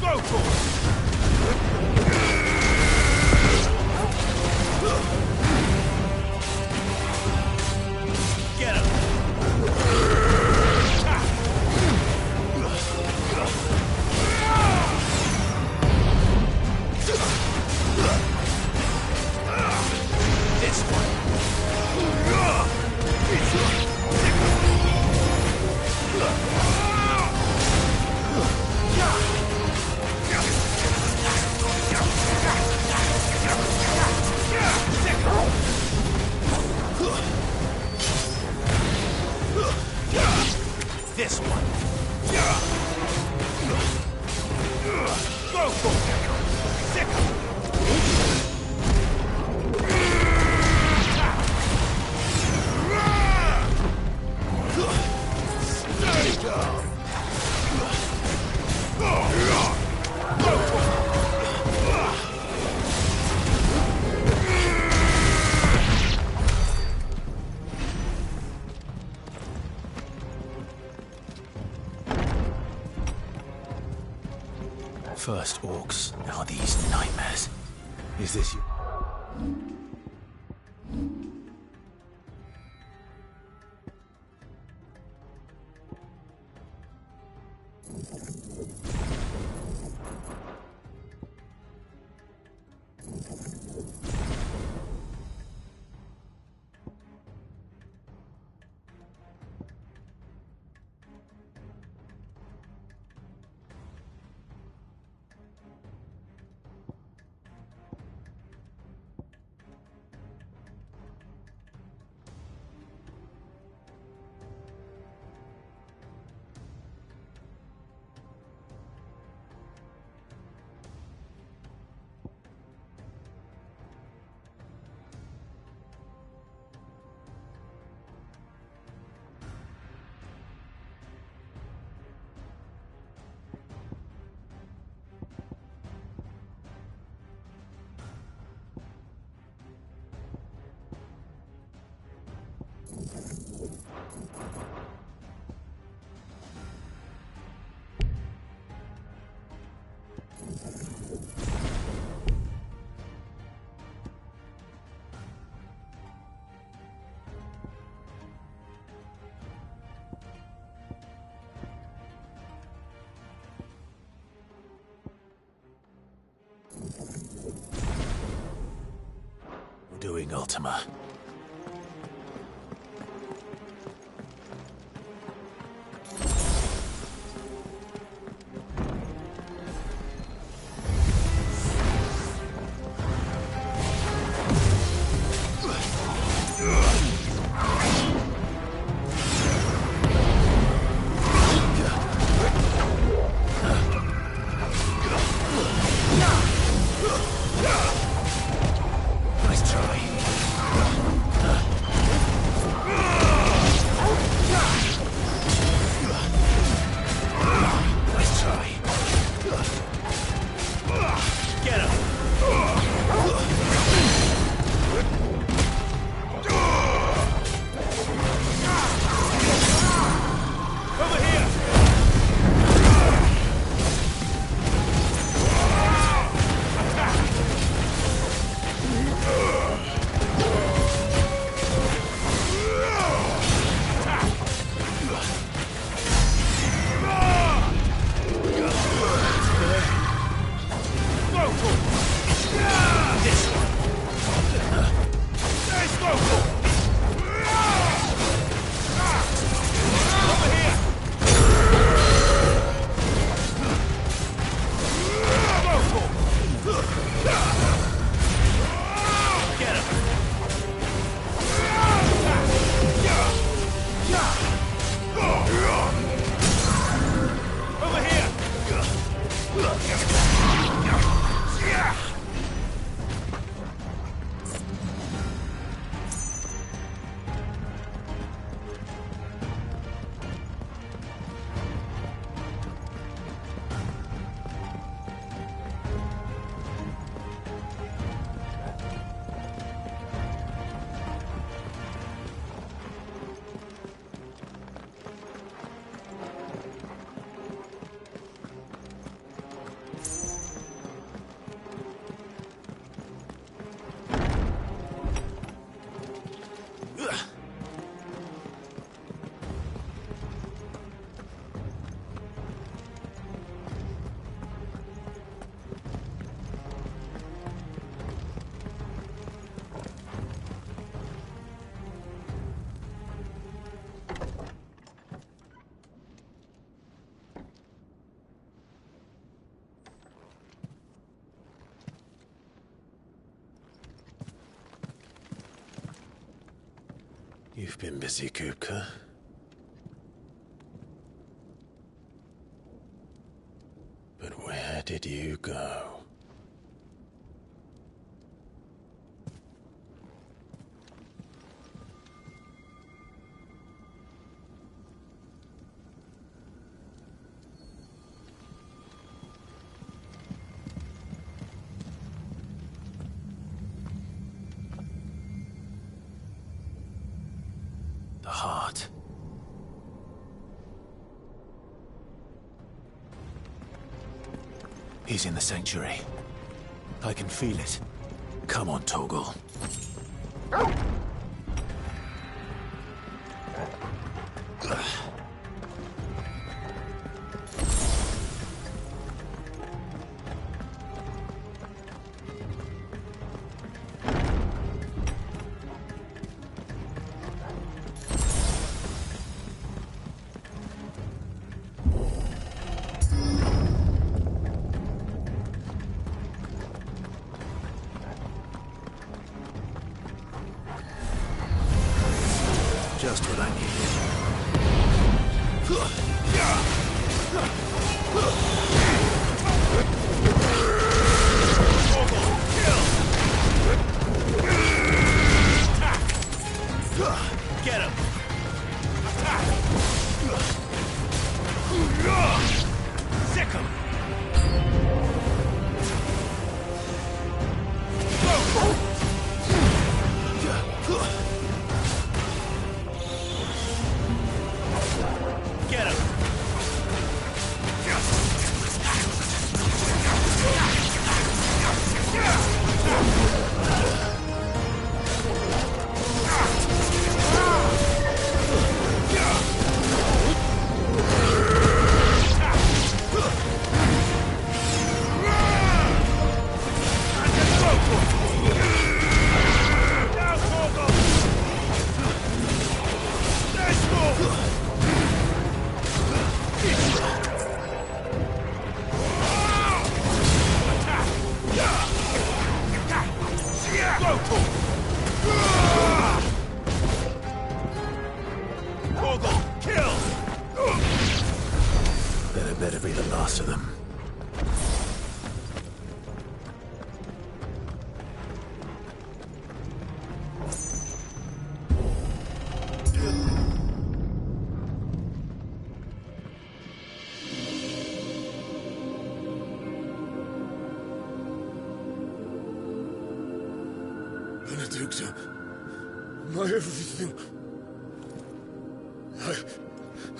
Go for it! Get him! This This one. Go for it! Sick! Stay down! Go for it! First orcs, now these nightmares. Is this you? Doing, Ultima. Nice try. You've been busy, Kupka. But where did you go? The heart. He's in the sanctuary. I can feel it. Come on, Torgal. Just what I needed. Get him! Sick him! Get him! Better be the last of them. Benedicta, my everything.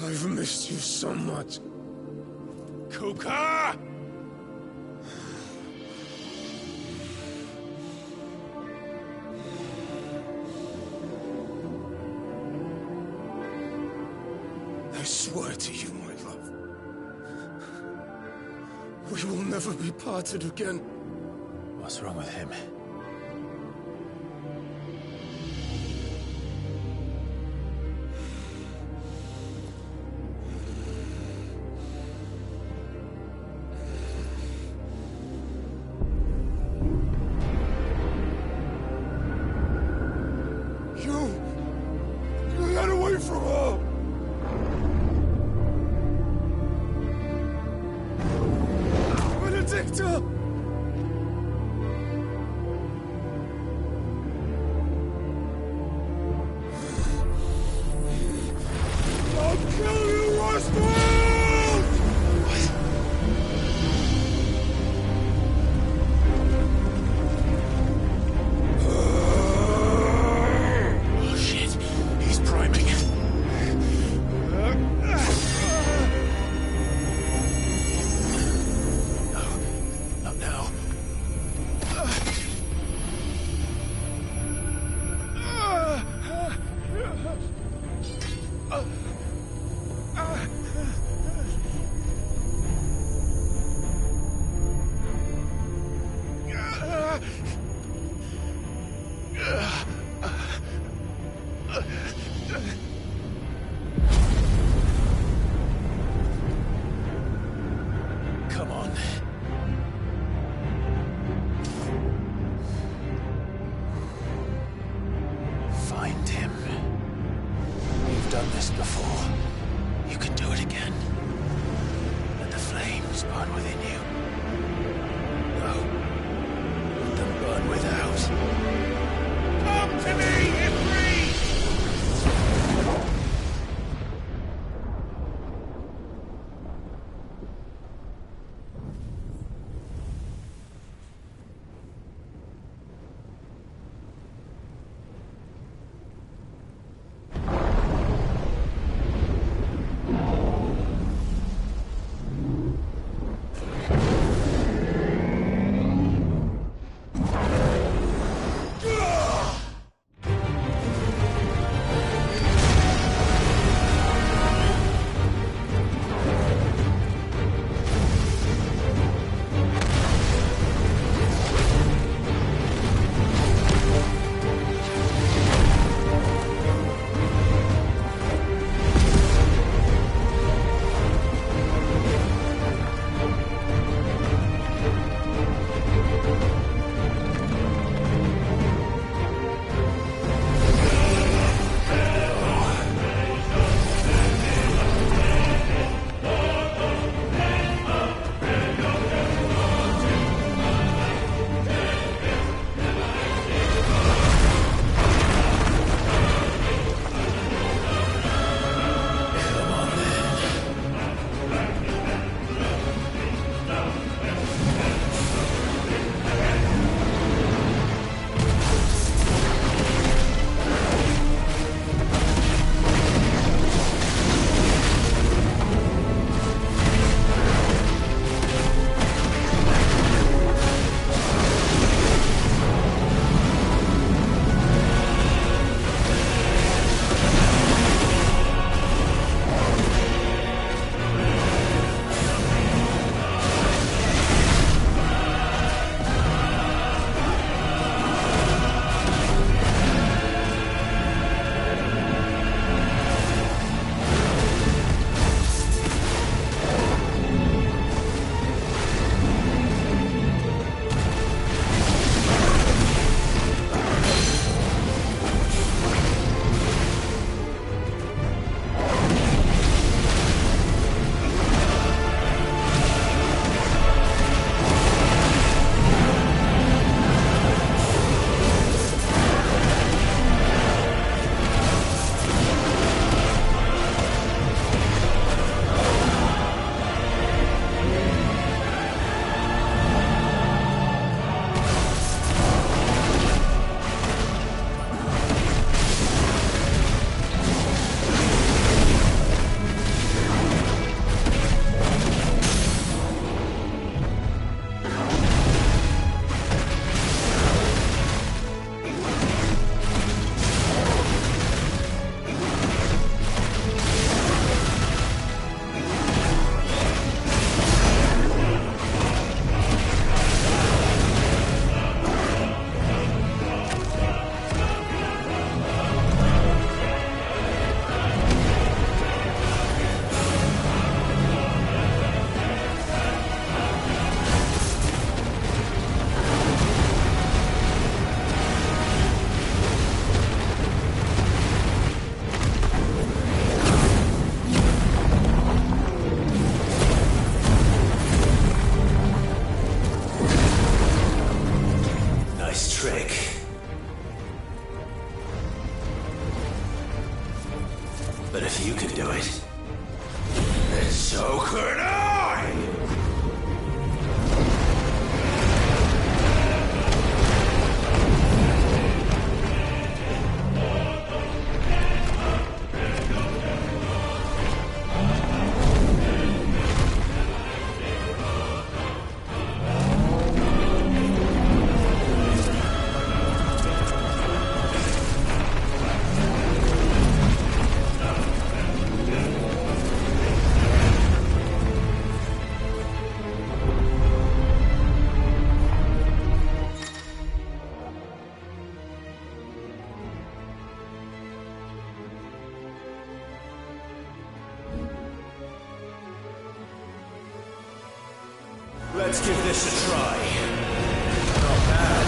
I've missed you so much. Kuka! I swear to you, my love, we will never be parted again. What's wrong with him? You got away from her! Benedicta! I'll kill you, Roswell! Come on. Find him. Let's give this a try. Not bad.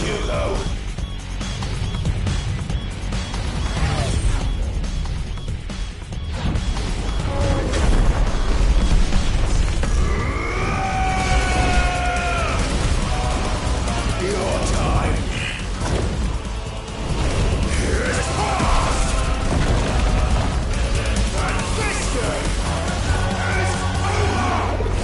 me alone. Your time is past. And this game is over.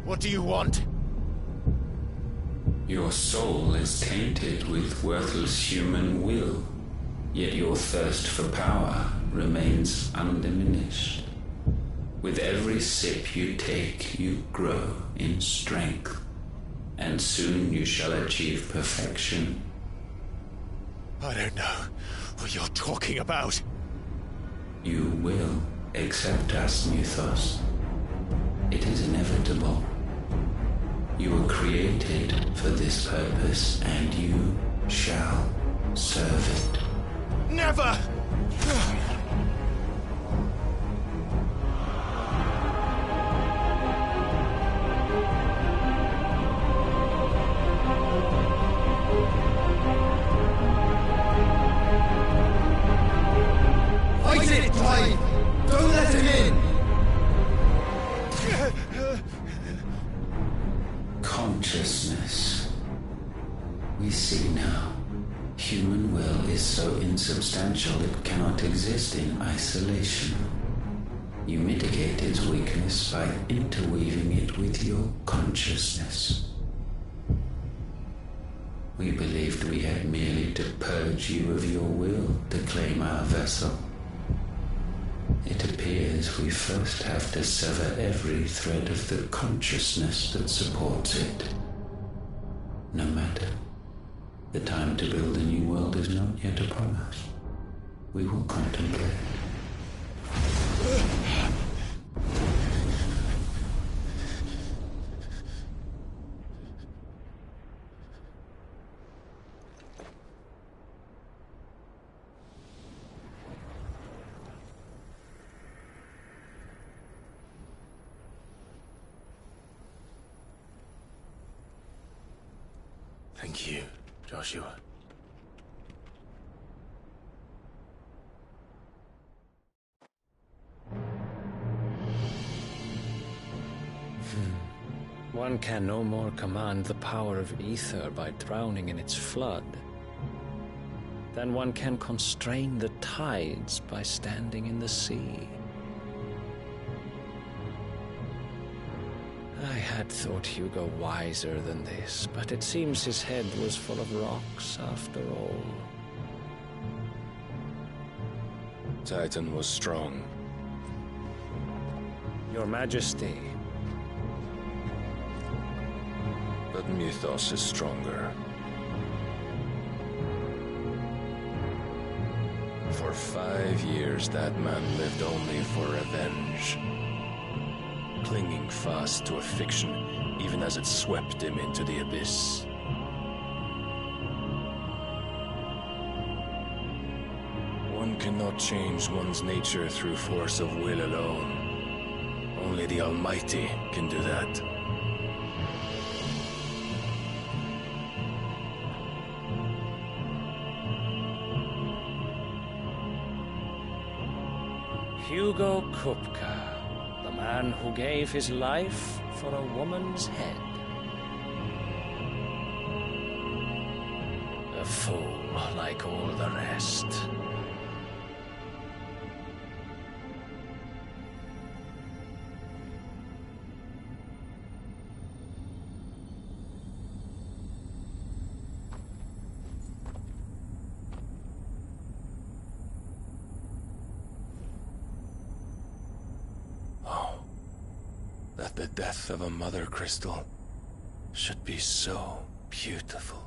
What do you want? Your soul is tainted with worthless human will, yet your thirst for power remains undiminished. With every sip you take, you grow in strength, and soon you shall achieve perfection. I don't know what you're talking about. You will accept us, Mythos. It is inevitable. You were created for this purpose, and you shall serve it. Never! Fight it, Blade! Don't let him in! Consciousness. We see now. Human will is so insubstantial it cannot exist in isolation. You mitigate its weakness by interweaving it with your consciousness. We believed we had merely to purge you of your will to claim our vessel. It appears we first have to sever every thread of the consciousness that supports it. No matter. The time to build a new world is not yet upon us. We will contemplate. Thank you, Joshua. One can no more command the power of ether by drowning in its flood than one can constrain the tides by standing in the sea. I had thought Hugo wiser than this, but it seems his head was full of rocks after all. Titan was strong. Your Majesty. But Mythos is stronger. For 5 years, that man lived only for revenge. Clinging fast to a fiction, even as it swept him into the abyss. One cannot change one's nature through force of will alone. Only the Almighty can do that. Hugo Kupka, the man who gave his life for a woman's head. A fool like all the rest. That the death of a mother crystal should be so beautiful.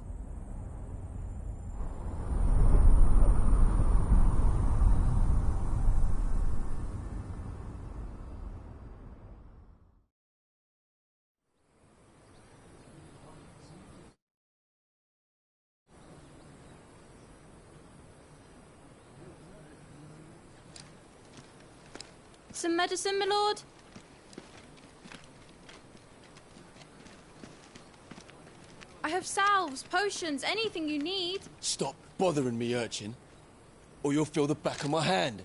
Some medicine, my lord? I have salves, potions, anything you need. Stop bothering me, urchin, or you'll feel the back of my hand.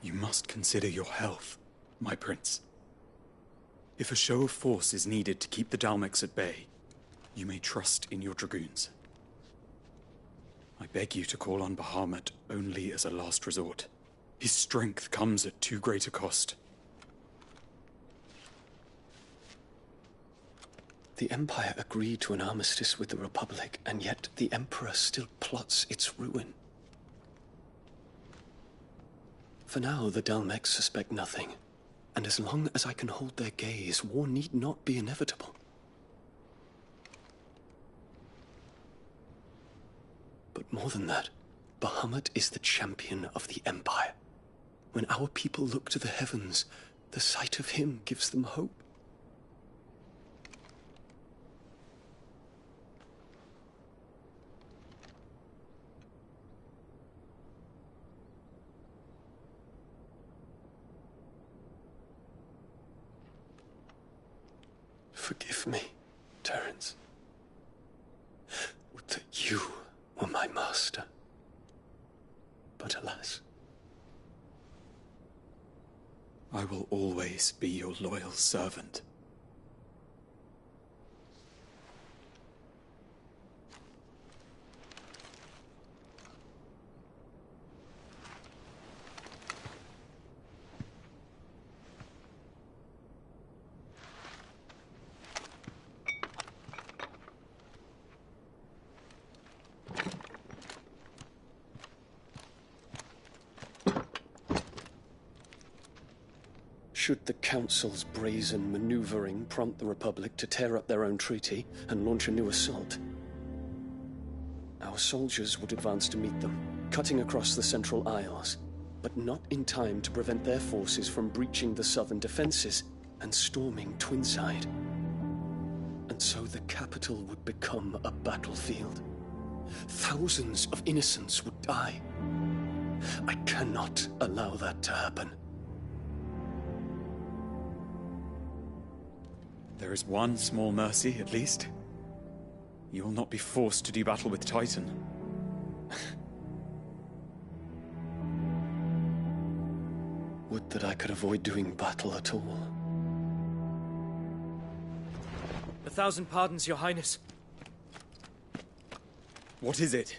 You must consider your health, my prince. If a show of force is needed to keep the Dalmex at bay, you may trust in your dragoons. I beg you to call on Bahamut only as a last resort. His strength comes at too great a cost. The Empire agreed to an armistice with the Republic, and yet the Emperor still plots its ruin. For now, the Dalmex suspect nothing, and as long as I can hold their gaze, war need not be inevitable. But more than that, Bahamut is the champion of the Empire. When our people look to the heavens, the sight of him gives them hope. Forgive me, Terence. Would that you were my master. But alas. I will always be your loyal servant. Should the Council's brazen maneuvering prompt the Republic to tear up their own treaty and launch a new assault, our soldiers would advance to meet them, cutting across the Central Isles, but not in time to prevent their forces from breaching the southern defenses and storming Twinside. And so the capital would become a battlefield. Thousands of innocents would die. I cannot allow that to happen. There is one small mercy, at least. You will not be forced to do battle with Titan. Would that I could avoid doing battle at all. 1,000 pardons, Your Highness. What is it?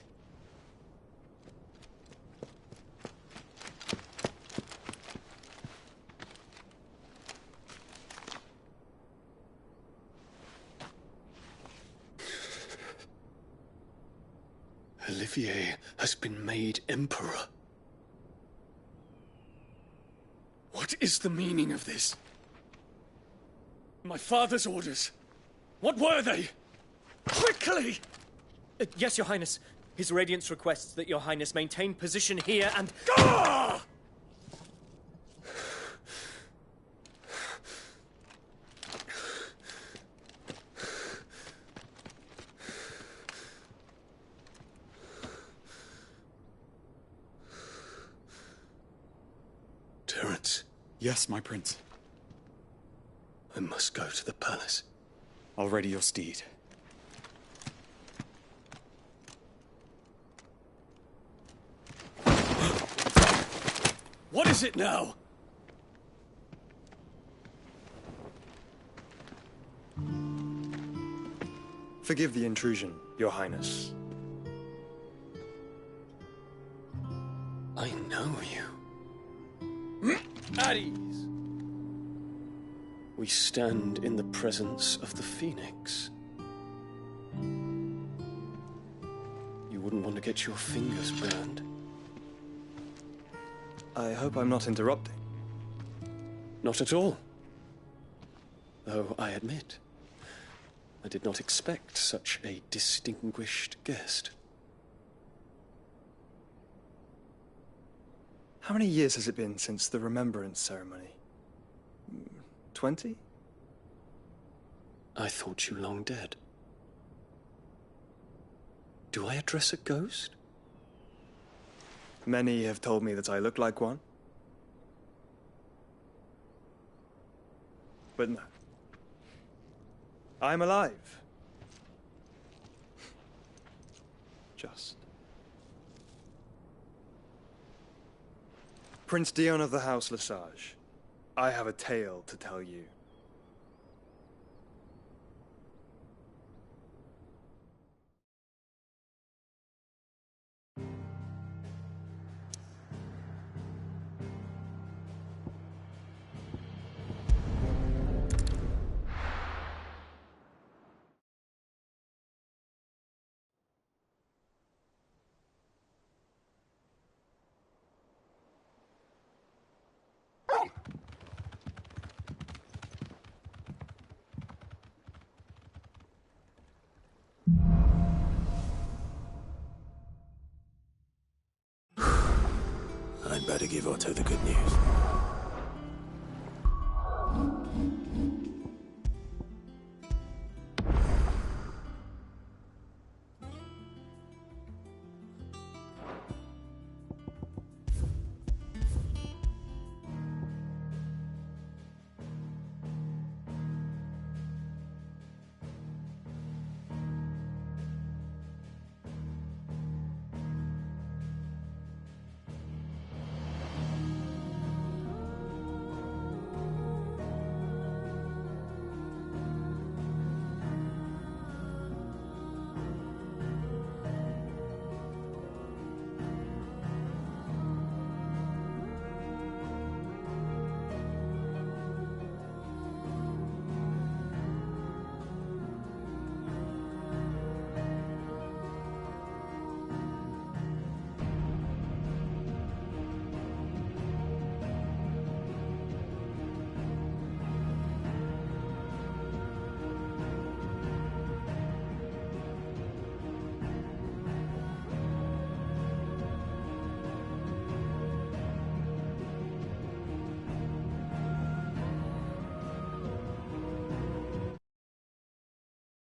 Olivier has been made Emperor. What is the meaning of this? My father's orders. What were they? Quickly! Yes, Your Highness. His Radiance requests that Your Highness maintain position here and... Ah! Terence. Yes, my prince. I must go to the palace. I'll ready your steed. What is it now? Forgive the intrusion, Your Highness. I know you. At ease. We stand in the presence of the Phoenix. You wouldn't want to get your fingers burned. I hope I'm not interrupting. Not at all. Though I admit, I did not expect such a distinguished guest. How many years has it been since the Remembrance ceremony? 20? I thought you long dead. Do I address a ghost? Many have told me that I look like one. But no. I'm alive. Just. Prince Dion of the House Lesage, I have a tale to tell you. better give Otto the good news.